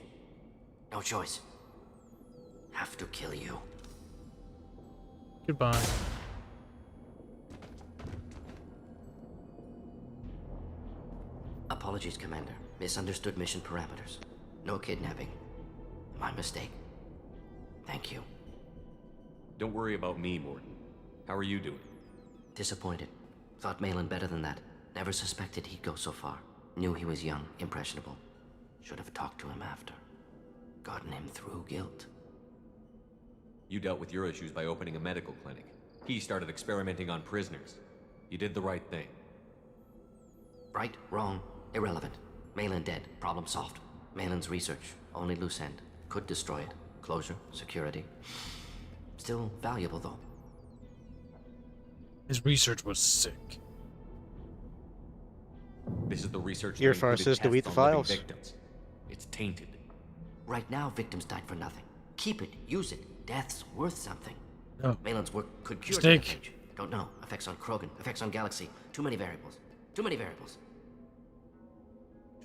No choice. Have to kill you. Goodbye. Apologies, Commander. Misunderstood mission parameters. No kidnapping. My mistake. Thank you. Don't worry about me, Mordin. How are you doing? Disappointed. Thought Malin better than that. Never suspected he'd go so far. Knew he was young, impressionable. Should have talked to him after. Gotten him through guilt. You dealt with your issues by opening a medical clinic. He started experimenting on prisoners. You did the right thing. Right, wrong, irrelevant. Malin dead, problem solved. Malin's research, only loose end. Could destroy it. Closure, security. Still valuable, though. His research was sick. This is the research Your farce says delete the files. Victims. It's tainted. Right now, victims died for nothing. Keep it, use it. Death's worth something. Oh. Malin's work could cure Sqek. genophage. Don't know. Effects on Krogan, effects on Galaxy. Too many variables. Too many variables.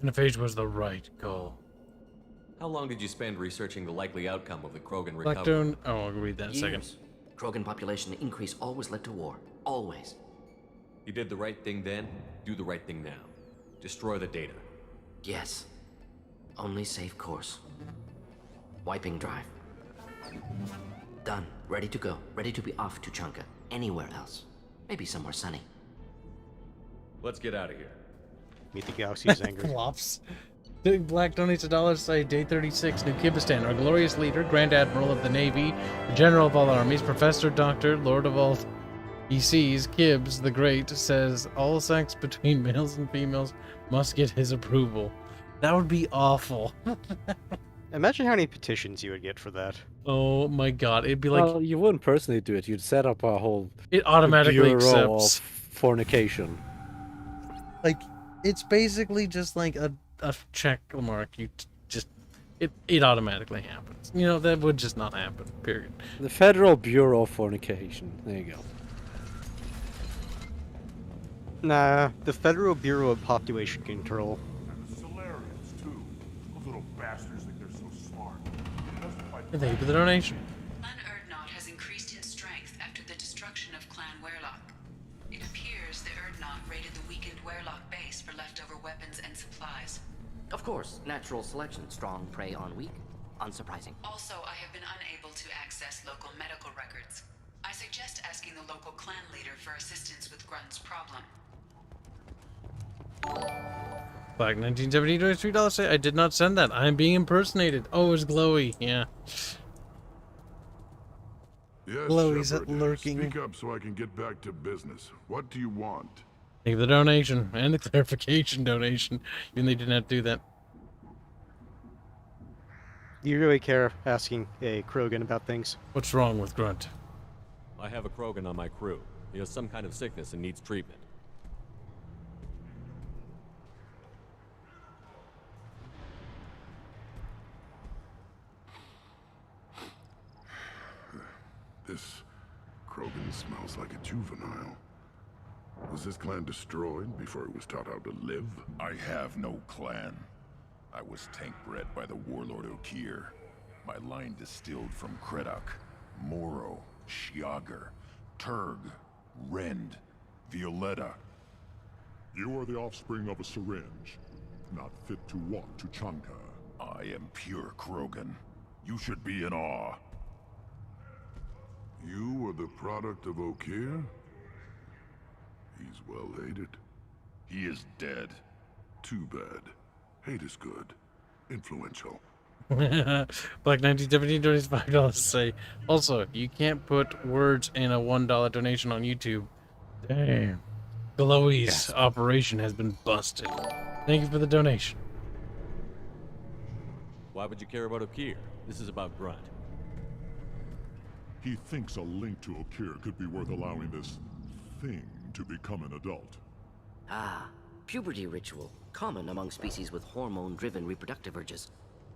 Genophage was the right call. How long did you spend researching the likely outcome of the Krogan recovery? Blackstone. Oh, I'll read that in a second. Years. Krogan population increase always led to war. Always. You did the right thing then, do the right thing now. Destroy the data. Yes. Only safe course. Wiping drive. Done. Ready to go. Ready to be off to Chunka. Anywhere else. Maybe somewhere sunny. Let's get out of here. Meet the galaxy's angry. Flops. Big Black donates $1 to say Day 36, New Kibistan, our glorious leader, Grand Admiral of the Navy, General of all armies, Professor, Doctor, Lord of all ECs, Kibs the Great, says all sex between males and females must get his approval. That would be awful. Imagine how many petitions you would get for that. Oh my god, it'd be like... Well, you wouldn't personally do it. You'd set up a whole... It automatically bureau accepts. Of fornication. Like, it's basically just like a check mark. You just... It automatically happens. You know, that would just not happen, period. The Federal Bureau of Fornication. There you go. Nah, the Federal Bureau of Population Control. And the Solarians, too. Those little bastards think they're so smart. Thank you for the donation. Clan Erdnot has increased its strength after the destruction of Clan Werlock. It appears the Erdnot raided the weakened Werlock base for leftover weapons and supplies. Of course, natural selection. Strong prey on weak. Unsurprising. Also, I have been unable to access local medical records. I suggest asking the local clan leader for assistance with Grunt's problem. Black 1970 $3 say I did not send that. I'm being impersonated. Oh, it's Glowy. Yeah. Yes, Glowy's Shepard, lurking. Speak up so I can get back to business. What do you want? Thank you for the donation and the clarification donation. Even though they didn't have to do that. Do you really care asking a Krogan about things? What's wrong with Grunt? I have a Krogan on my crew. He has some kind of sickness and needs treatment. This Krogan smells like a juvenile. Was this clan destroyed before it was taught how to live? I have no clan. I was tank bred by the warlord Okir. My line distilled from Kredok, Moro, Shiagar, Turg, Rend, Violetta. You are the offspring of a syringe, not fit to walk to Chanka. I am pure Krogan. You should be in awe. You were the product of Okir? He's well hated. He is dead. Too bad. Hate is good. Influential. Black 1970 donates $5 to say. Also, you can't put words in a $1 donation on YouTube. Damn. Glowy's operation has been busted. Thank you for the donation. Why would you care about Okir? This is about Grunt. He thinks a link to Okir could be worth allowing this thing to become an adult. Ah, puberty ritual. Common among species with hormone-driven reproductive urges.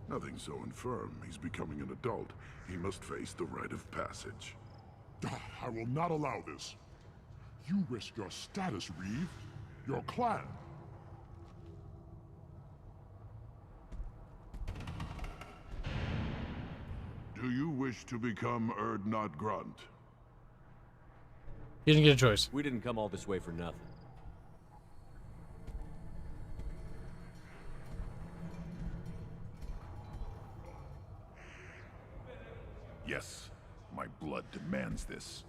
Nothing so infirm. He's becoming an adult. He must face the rite of passage. I will not allow this. You risk your status, Reeve. Your clan. Do you wish to become Erdnot Grunt? You didn't get a choice. We didn't come all this way for nothing. Yes, my blood demands this.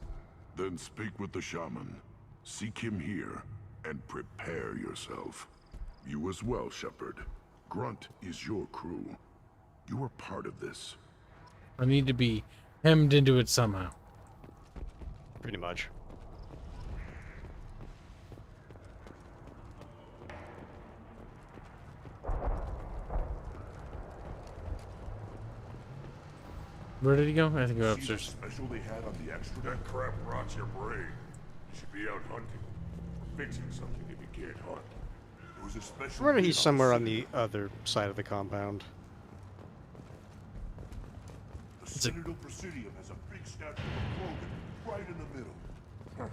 Then speak with the shaman. Seek him here, and prepare yourself. You as well, Shepard. Grunt is your crew. You are part of this. I need to be hemmed into it somehow. Pretty much. Where did he go? I think he went upstairs. Special they had on the extra. That crap rots your brain. You should be out hunting. Fixing something if you can't hunt. It was a special. Remember, he's somewhere on the other side of the compound. The Citadel Presidium has a big statue of a Krogan right in the middle. Huh.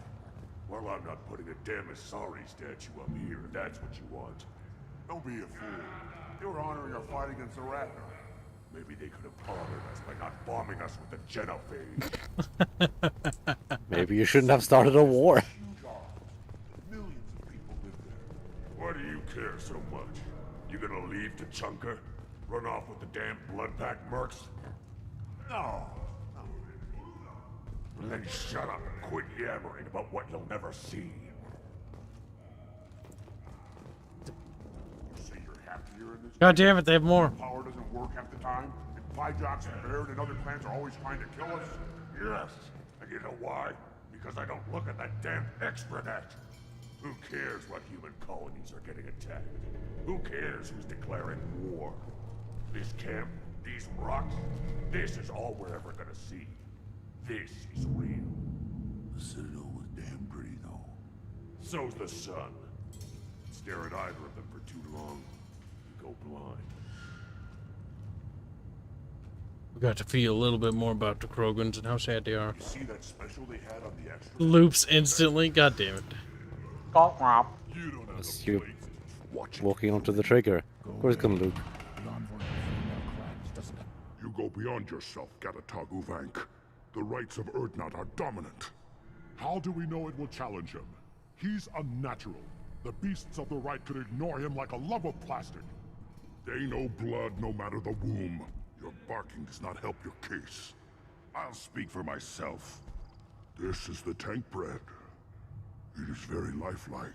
Well, I'm not putting a damn Asari statue up here, if that's what you want. Don't be a fool. They were honoring our fight against the Ratner. Maybe they could have honored us by not bombing us with the Genophage. Maybe you shouldn't have started a war. Millions Tachunka? Run off with the damn blood-packed mercs? No. Well, then shut up and quit yammering about what you'll never see. You say you're happier in this God damn it, they have more. Power doesn't work half the time? And Pyjocks and Baird and other clans are always trying to kill us? Yes. And you know why? Because I don't look at that damn extranet. Who cares what human colonies are getting attacked? Who cares who's declaring war? This camp, these rocks, this is all we're ever gonna see. This is real. The Citadel was damn pretty, though. So's the sun. Stare at either of them for too long, you go blind. We got to feel a little bit more about the Krogans and how sad they are. You see that special they had on the extra? Loops instantly. God damn it. You don't have As you're walking onto the trigger, of course it's gonna loop. You go beyond yourself, Gatatog Uvank. The rights of Urdnot are dominant. How do we know it will challenge him? He's unnatural. The beasts of the right could ignore him like a lump of plastic. They know blood no matter the womb. Your barking does not help your case. I'll speak for myself. This is the tank bread. It is very lifelike.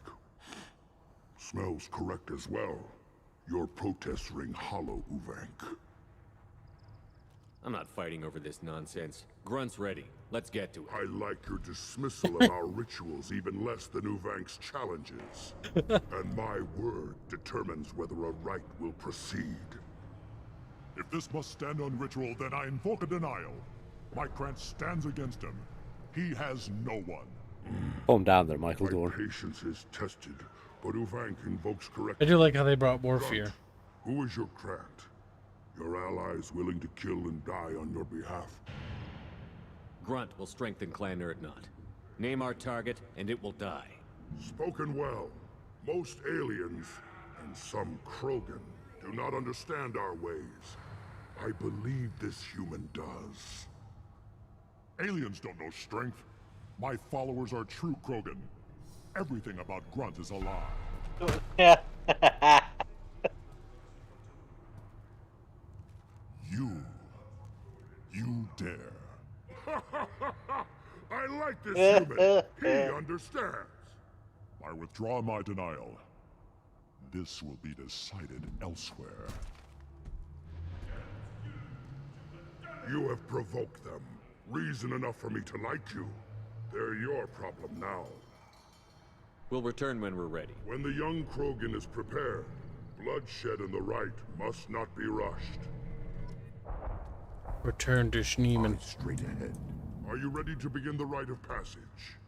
Smells correct as well. Your protests ring hollow, Uvank. I'm not fighting over this nonsense. Grunt's ready. Let's get to it. I like your dismissal of our rituals even less than Uvank's challenges. And my word determines whether a rite will proceed. If this must stand on ritual, then I invoke a denial. My Krantz stands against him. He has no one. Calm down there, Michael Dorn. My patience is tested, but Uvank invokes correct. I do like how they brought more fear. Who is your Krant? Your allies willing to kill and die on your behalf? Grunt will strengthen Clan Urdnot. Name our target, and it will die. Spoken well. Most aliens, and some Krogan, do not understand our ways. I believe this human does. Aliens don't know strength. My followers are true Krogan. Everything about Grunt is a lie. You dare. I like this human. He understands. I withdraw my denial. This will be decided elsewhere. You have provoked them. Reason enough for me to like you. They're your problem now. We'll return when we're ready. When the young Krogan is prepared, bloodshed in the right must not be rushed. Return to Schneeman. Straight ahead. Are you ready to begin the rite of passage?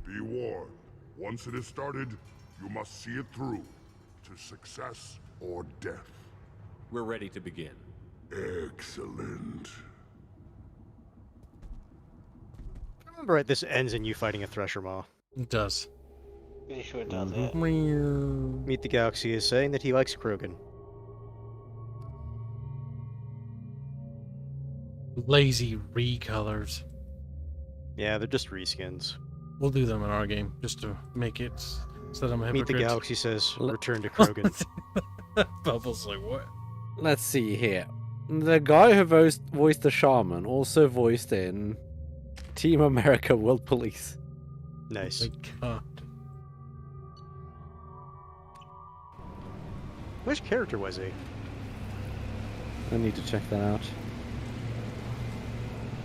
Be warned, once it is started, you must see it through, to success or death. We're ready to begin. Excellent. Remember, right, this ends in you fighting a Thresher Maw. It does. Pretty sure it does it. Meet the Galaxy is saying that he likes Krogan. Lazy recolors. Yeah, they're just reskins. We'll do them in our game, just to make it so that I'm a Meet the hypocrite. Galaxy says, return to Krogan. Bubbles like, what? Let's see here. The guy who voiced the shaman also voiced in Team America World Police. Nice. My God. Which character was he? I need to check that out.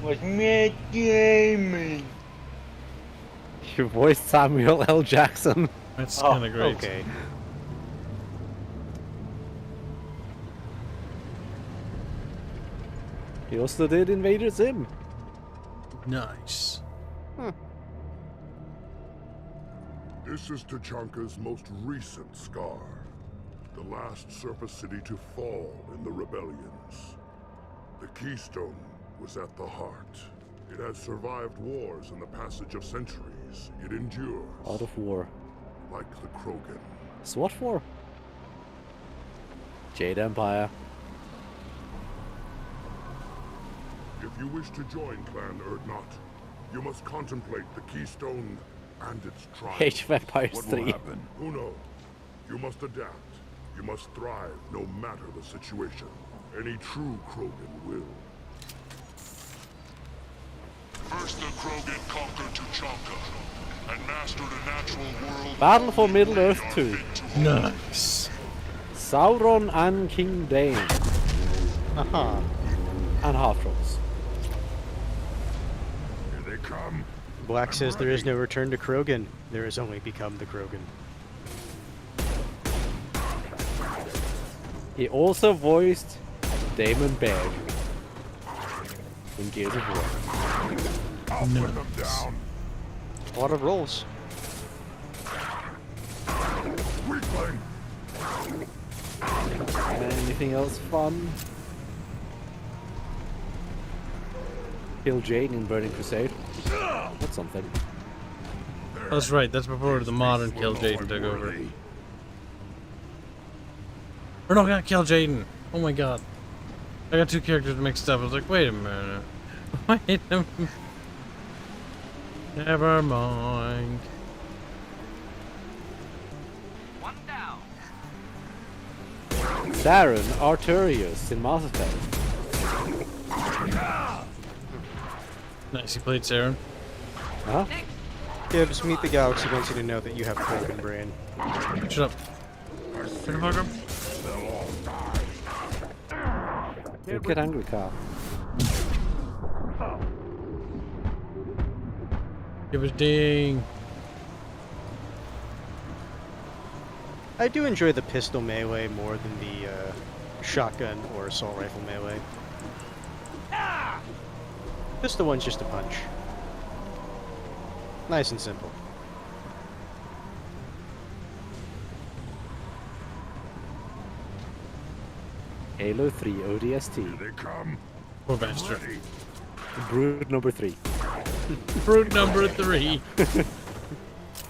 Was Matt Damon. You voiced Samuel L. Jackson. That's kind of great. Okay. He also did Invader Zim. Nice. This is Tachanka's most recent scar. The last surface city to fall in the rebellions. The Keystone was at the heart. It has survived wars and the passage of centuries. It endures. Out of war. Like the Krogan. So what for? Jade Empire. If you wish to join Clan Urdnot, you must contemplate the Keystone and its trials. Age of Empires What 3. will happen? Who knows? You must adapt. You must thrive no matter the situation. Any true Krogan will. First the Krogan conquered Tuchanka and mastered a natural world. Battle for Middle-earth 2. Nice. Sauron and King Dane. Aha. And half-trolls. Here they come. Black says there is no return to Krogan. There is only become the Krogan. He also voiced Damon Baird in Gears of War. I'll put them down. A lot of rolls. Weakling. Anything else fun? Kill Jaden in Burning Crusade. That's something. That's right, that's before the modern Kill Jaden took over. Or no, not Kill Jaden. Oh my god. I got two characters mixed up. I was like, wait a minute. Wait a minute. Never mind. One down. Darren Arturius in Mass Effect. Nice, you played Saren. Huh? Kibs, meet the Galaxy wants you to know that you have Krogan brain. Shut up. Shut the fuck up. Don't get angry, Carl. Give us ding. I do enjoy the pistol melee more than the shotgun or assault rifle melee. Pistol one's just a punch. Nice and simple. Halo 3 ODST. Here they come. Poor bastard. Brood number 3. Brood number 3.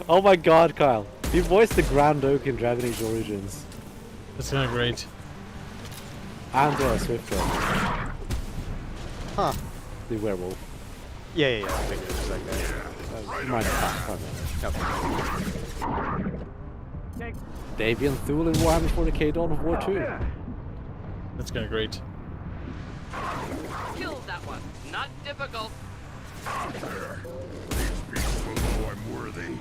Oh my god, Kyle. You voiced the Grand Oak in Dragon Age Origins. That's kind of great. And Swift. Huh. The werewolf. Yeah. I think it was like that. Okay. Davian Thule in Warhammer 40k Dawn of War 2. That's kind of great. Killed that one. Not difficult. There. These people will know I'm worthy.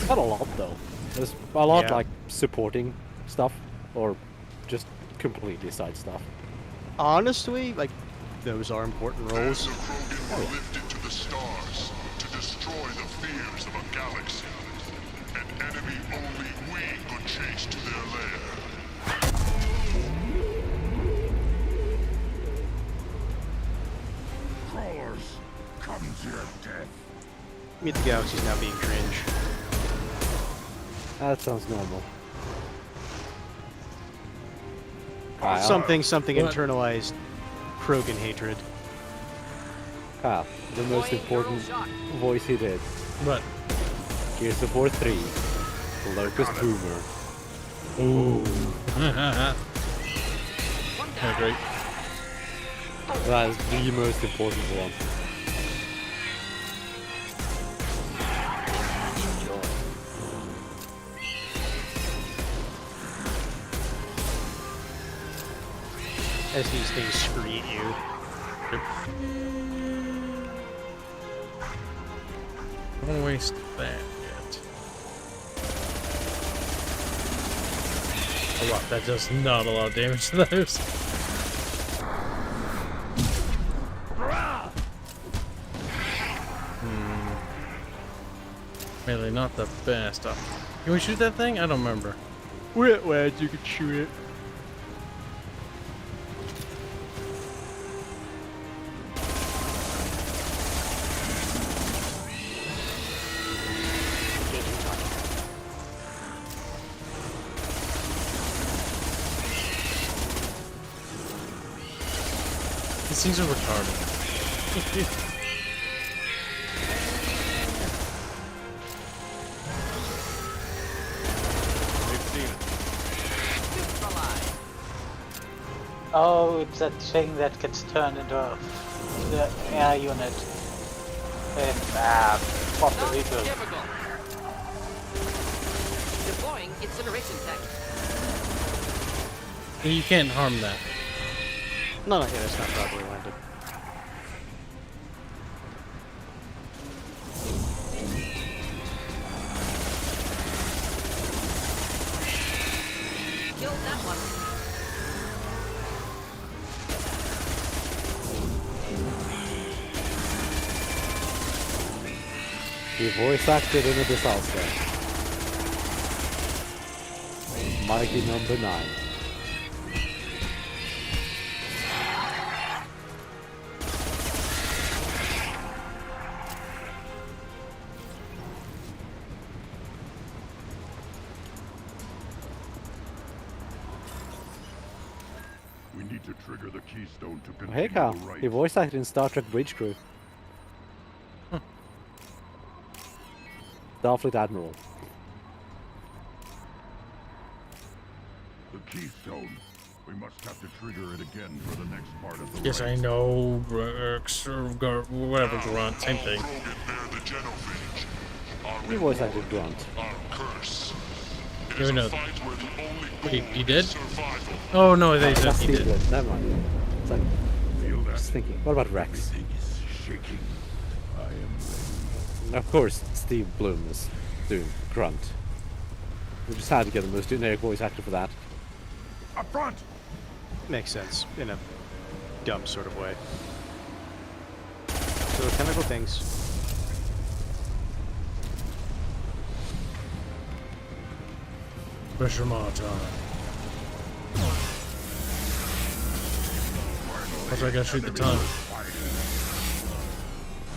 Not a lot though. There's a lot Yeah. like supporting stuff or just completely side stuff. Honestly, like, those are important roles. The Krogan were lifted to the stars to destroy the fears of a galaxy. An enemy only we could chase to their lair. Crawlers, come to your death. Meet the Galaxy's now being cringe. That sounds normal. Kyle. Something What? internalized Krogan hatred. Kyle, the most important voice he did. What? Gears of War 3. The Locust Boomer. Ooh. Yeah, great. That is the most important one. As these things scream at you. Yep. Don't waste that yet. A lot. That does not a lot of damage to those. Melee, not the best. Can we shoot that thing? I don't remember. Wet lads, you can shoot it. These things are retarded. Oh, it's that thing that gets turned into the air unit in Puerto Rico. incineration tech. You can't harm that. No, yeah, it's not properly landed. Killed that one. He voice acted in a disaster. Mighty number 9. We need to trigger the keystone to Oh, continue hey Carl, the right. he voice acted in Star Trek Bridge Crew. Starfleet Admiral. The keystone. We must have to trigger it again for the next part of the Yes, I know. Whatever, Grunt. Same thing. He voice acted Grunt. No, no. Wait, he did? Oh no, they said he did. Never mind. It's like, just thinking. What about Rex? Shaking. I am ready. Of course, Steve Bloom is doing Grunt. We just had to get the most generic voice actor for that. Up front. Makes sense in a dumb sort of way. So chemical things. Pressure monitor. Also, I gotta shoot the tongue.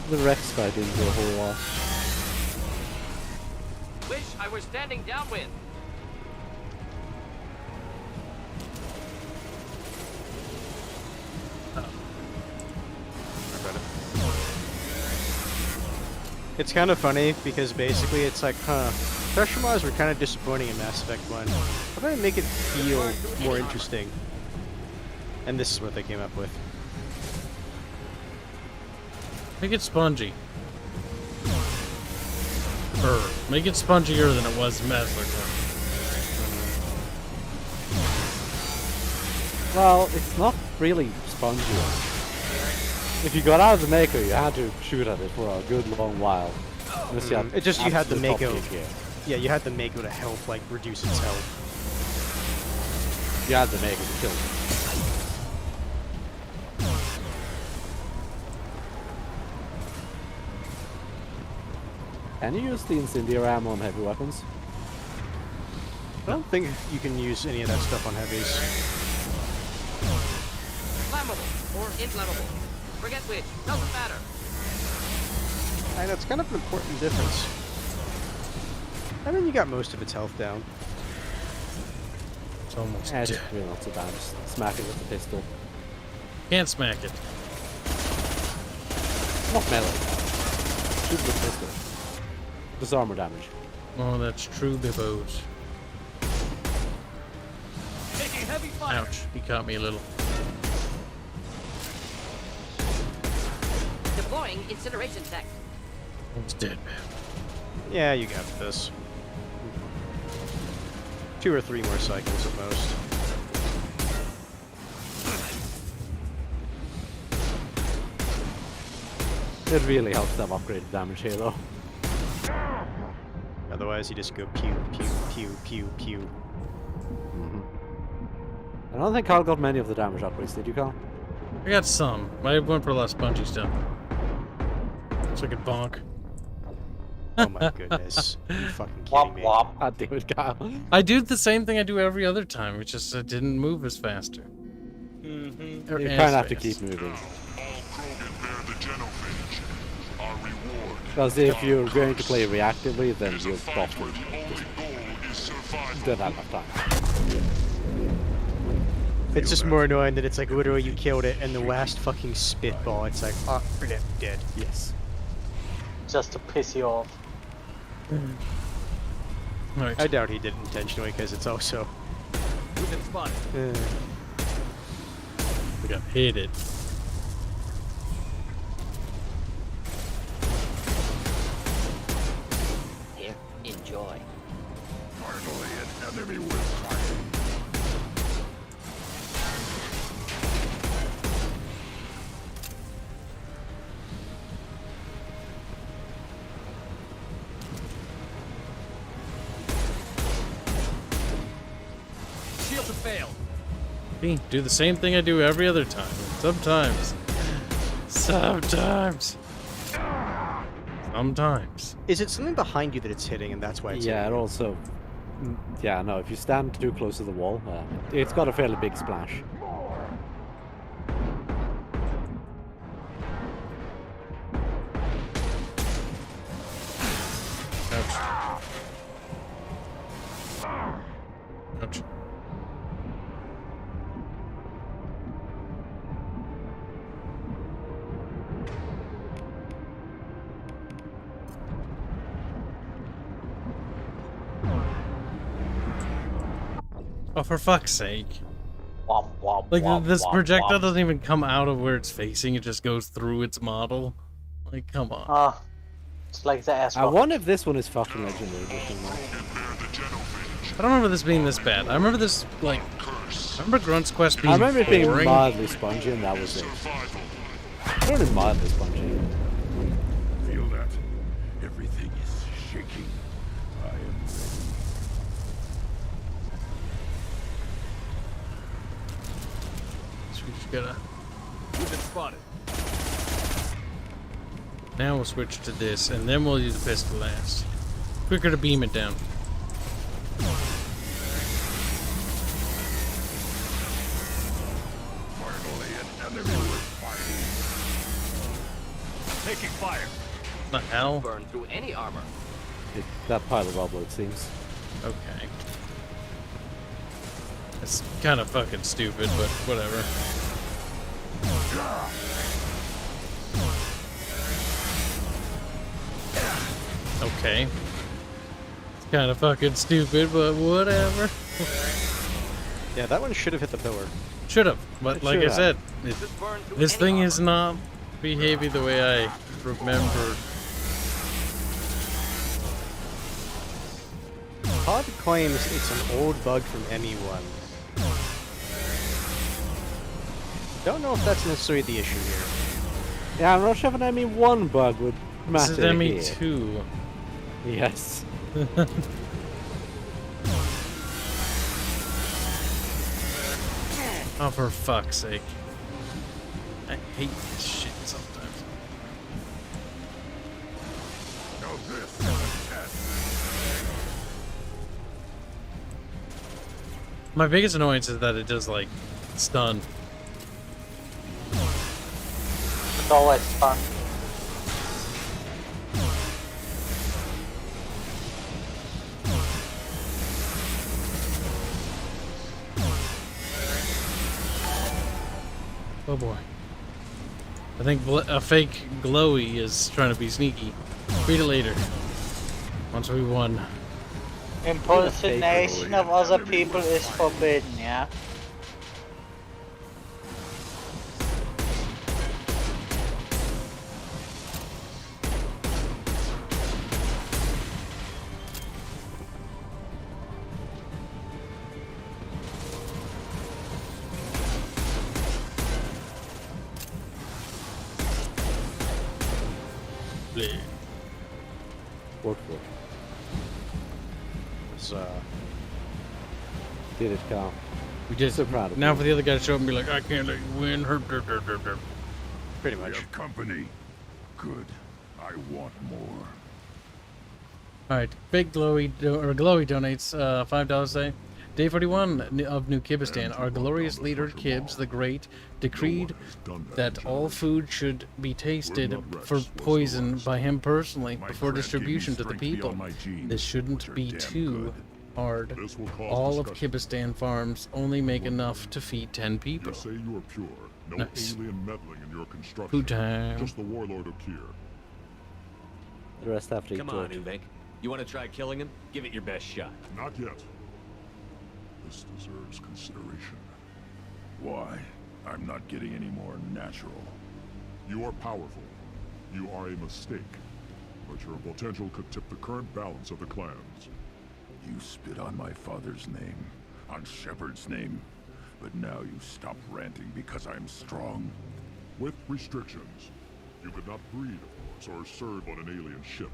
The Rex guy didn't do a whole lot. Wish I were standing downwind. It's kind of funny because basically it's like, pressure mods were kind of disappointing in Mass Effect 1. How about I make it feel more interesting? And this is what they came up with. Make it spongy. Make it spongier than it was in Mass Effect 1. Well, it's not really spongy. If you got out of the Mako, you had to shoot at it for a good long while. It just, you had the absolute top Mako. gear gear. Yeah, you had the Mako to help, like, reduce its health. You had the Mako to kill it. Can you use the incendiary ammo on heavy weapons? I don't think you can use any of that stuff on heavies. Flammable or inflammable. Forget which. Doesn't matter. And that's kind of an important difference. I mean, you got most of its health down. It's almost It's dead. really not so bad. Just smack it with the pistol. Can't smack it. Not melee. Shoot with the pistol. Does armor damage. Oh, that's true, Bibbos. Taking heavy fire. Ouch, he caught me a little. Deploying incineration tech. It's dead, man. Yeah, you got this. 2 or 3 more cycles at most. It really helps to have upgraded damage here, though. Otherwise, you just go pew, pew, pew, pew, pew. I don't think Carl got many of the damage upgrades, did you, Carl? I got some. I went for less spongy stuff. So I could bonk. Oh my goodness. Are you fucking kidding me? God damn it, Kyle. I do the same thing I do every other time. It's just I didn't move as faster. You kind of have to keep moving. Because if you're going to play reactively, then you're often just don't have enough time. It's just more annoying that it's like literally you killed it and the last fucking spitball, it's like, oh, dead. Yes. Just to piss you off. Right. I doubt he did it intentionally because it's also... Moving spot. We got hit it. Here, enjoy. Finally, it failed. See, do the same thing I do every other time. Sometimes. Sometimes. Is it something behind you that it's hitting, and that's why it's Yeah, hitting it you? also... Yeah, no, if you stand too close to the wall, it's got a fairly big splash. Ouch. Oh, for fuck's sake. Like, this projectile doesn't even come out of where it's facing, it just goes through its model. Like, come on. It's like the ass I wonder if this one is fucking legendary edition. I don't remember this being this bad. I remember this, like... I remember Grunt's Quest being I remember it being boring. mildly spongy, and that was it. Only mildly spongy. Feel that? Everything is shaking. I am ready. So we just gotta... You've been spotted. Now we'll switch to this, and then we'll use the pistol last. Quicker to beam it down. Finally, an enemy was fighting. Taking fire. What the hell? Burn through any armor. That pile of rubble, it seems. Okay. It's kind of fucking stupid, but whatever. Okay. It's kind of fucking stupid, but whatever. Yeah, that one should have hit the pillar. Should have, but like I said, this thing is not behaving the way I remember. Pod claims it's an old bug from ME1. Don't know if that's necessarily the issue here. Yeah, I'm not sure if an ME1 bug would matter. This is ME2. Yes. Oh, for fuck's sake. I hate this shit sometimes. Now this is a test. My biggest annoyance is that it does, like, stun. It's always fun. Oh boy. I think a fake glowy is trying to be sneaky. Read it later. Once we won. Impersonation of other people is forbidden, yeah? Work. Did it count? We did. So proud of now you. for the other guy to show up and be like, I can't let you win. Pretty We much. have company. Good. I want more. Alright, Big Glowy donates $5 today. Day 41 of New Kibistan. Our glorious leader Kibs the Great decreed that all food should be tasted for poison by him personally before distribution to the people. This shouldn't be too hard. All of Kibistan farms only make enough to feed 10 people. You say you are pure. No Nice. alien meddling in your construction. Food time. Just the warlord of Kier. The rest have to eat Come on, it. Uvek. You want to try killing him? Give it your best shot. Not yet. This deserves consideration. Why? I'm not getting any more natural. You are powerful. You are a mistake. But your potential could tip the current balance of the clans. You spit on my father's name, on Shepard's name, but now you stop ranting because I'm strong. With restrictions. You could not breed, of course, or serve on an alien ship.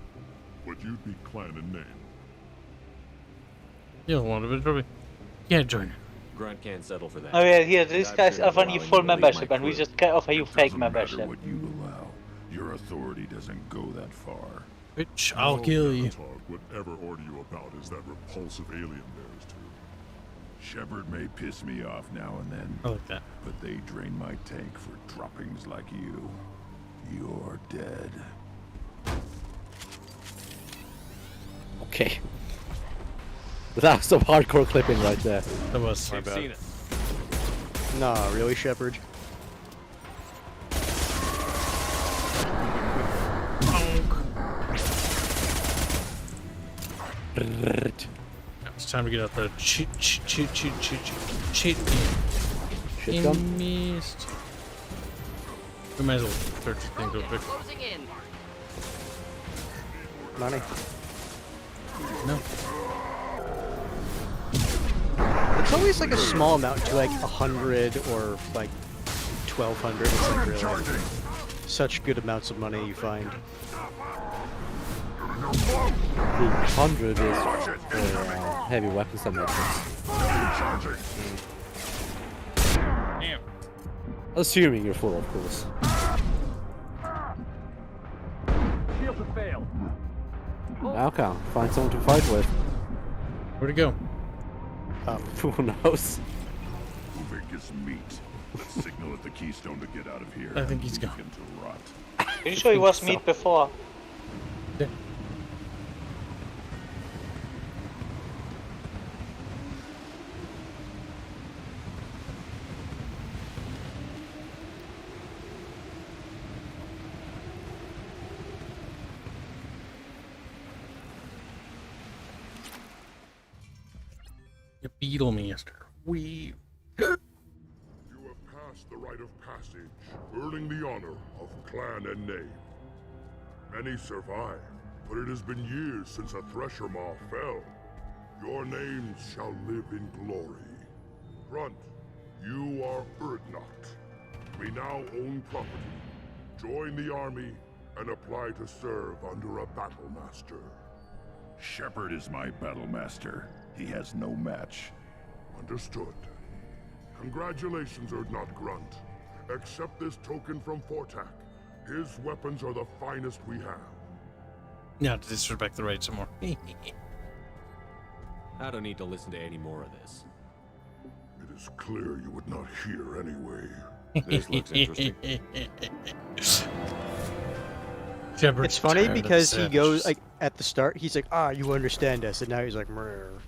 But you'd be clan in name. You don't want it, but you can't join. Grunt can't settle for that. Oh yeah, here, these guys offer you full membership, and we just can't offer you fake membership. What you allow. Your authority doesn't go that far. Bitch, I'll kill you. Whatever order you about is that repulsive alien there is too. Shepard may piss me off now and then. I like that. But they drain my tank for droppings like you. You're dead. Okay. That was some hardcore clipping right there. That was my bad. Seen it. Nah, really, Shepard? It's time to get out the cheat. Shit Missed. We might as well search the thing real quick. Money. No. It's always like a small amount to like 100 or like 1200. It's like really such good amounts of money you find. 100 is for heavy weapons and weapons. Damn. Assuming you're full, of course. Shields have failed. Okay, find someone to fight with. Where'd it go? Who knows? Uvik is meat. Signal at the keystone to get out of here. I think he's gone. To rot. Are you sure he was meat before? Yeah. You beetle master. We. You have passed the rite of passage, earning the honor of clan and name. Many survive, but it has been years since a Thresher Maw fell. Your names shall live in glory. Grunt, you are Urdnot. We now own property. Join the army and apply to serve under a battle master. Shepard is my battle master. He has no match. Understood. Congratulations, Urdnot Grunt. Accept this token from Fortak. His weapons are the finest we have. Now to disrespect the raid some more. I don't need to listen to any more of this. It is clear you would not hear anyway. This looks interesting. It's funny because he goes like at the start, he's like, "Ah, you understand us," and now he's like, "Mrr."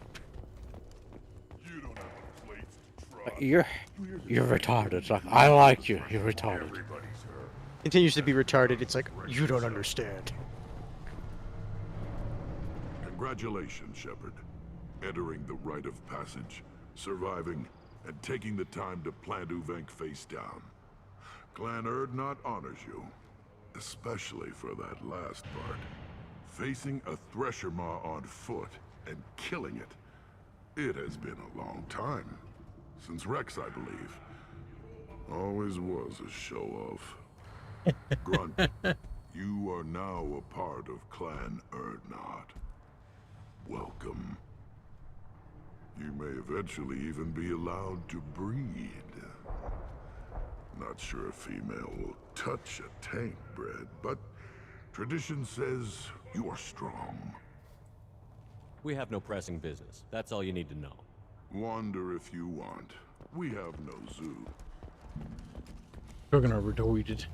You're retarded. Like, I like you. You're retarded. Continues to be retarded. It's like you don't understand. Congratulations, Shepard. Entering the rite of passage, surviving, and taking the time to plant Uvik face down. Clan Urdnot honors you, especially for that last part. Facing a Thresher Maw on foot and killing it. It has been a long time. Since Rex, I believe. Always was a show-off. Grunt, you are now a part of Clan Urdnot. Welcome. You may eventually even be allowed to breed. Not sure a female will touch a tank bred, but tradition says you are strong. We have no pressing business. That's all you need to know. Wander if you want. We have no zoo. Krogan are retarded.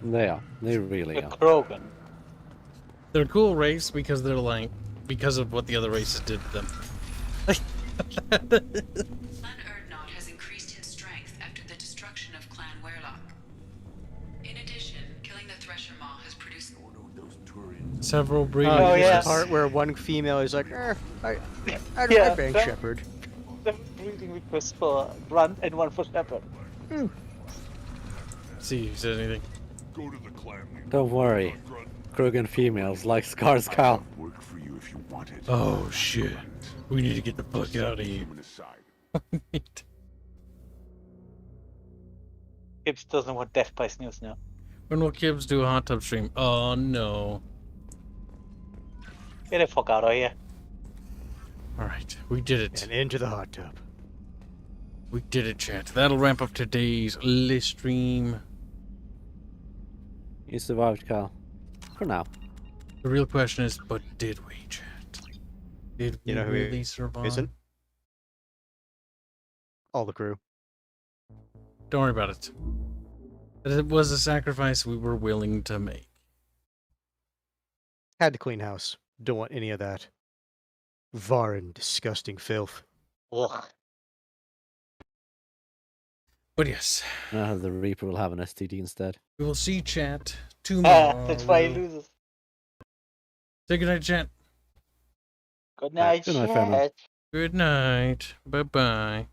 They are. They really are. Krogan. They're a cool race because they're like, because of what the other races did to them. Clan Urdnot has increased in strength after the destruction of Clan Werlock. In addition, killing the Thresher Maw has produced Several breeding. Oh yeah, the part where one female is like, I bang Shepard. The breeding request for Grunt and one for Shepard. See if he says anything. Go to the clan. Don't worry. Krogan females like Scar's cow. Work for you if you want it. Oh shit. We need to get the fuck out of here. Kibs doesn't want Death by Snooze now. When will Kibs do a hot tub stream? Oh no. Get the fuck out of here. Alright, we did it. And into the hot tub. We did it, chat. That'll wrap up today's LiveStream. You survived, Carl. For now. The real question is, but did we, chat? Did we really survive? Isn't? All the crew. Don't worry about it. It was a sacrifice we were willing to make. Had to clean house. Don't want any of that. Varin, disgusting filth. Ugh. But yes. The Reaper will have an STD instead. We will see chat tomorrow. That's why he loses. Say goodnight, chat. Good night, Good night, family. Good night. Bye-bye.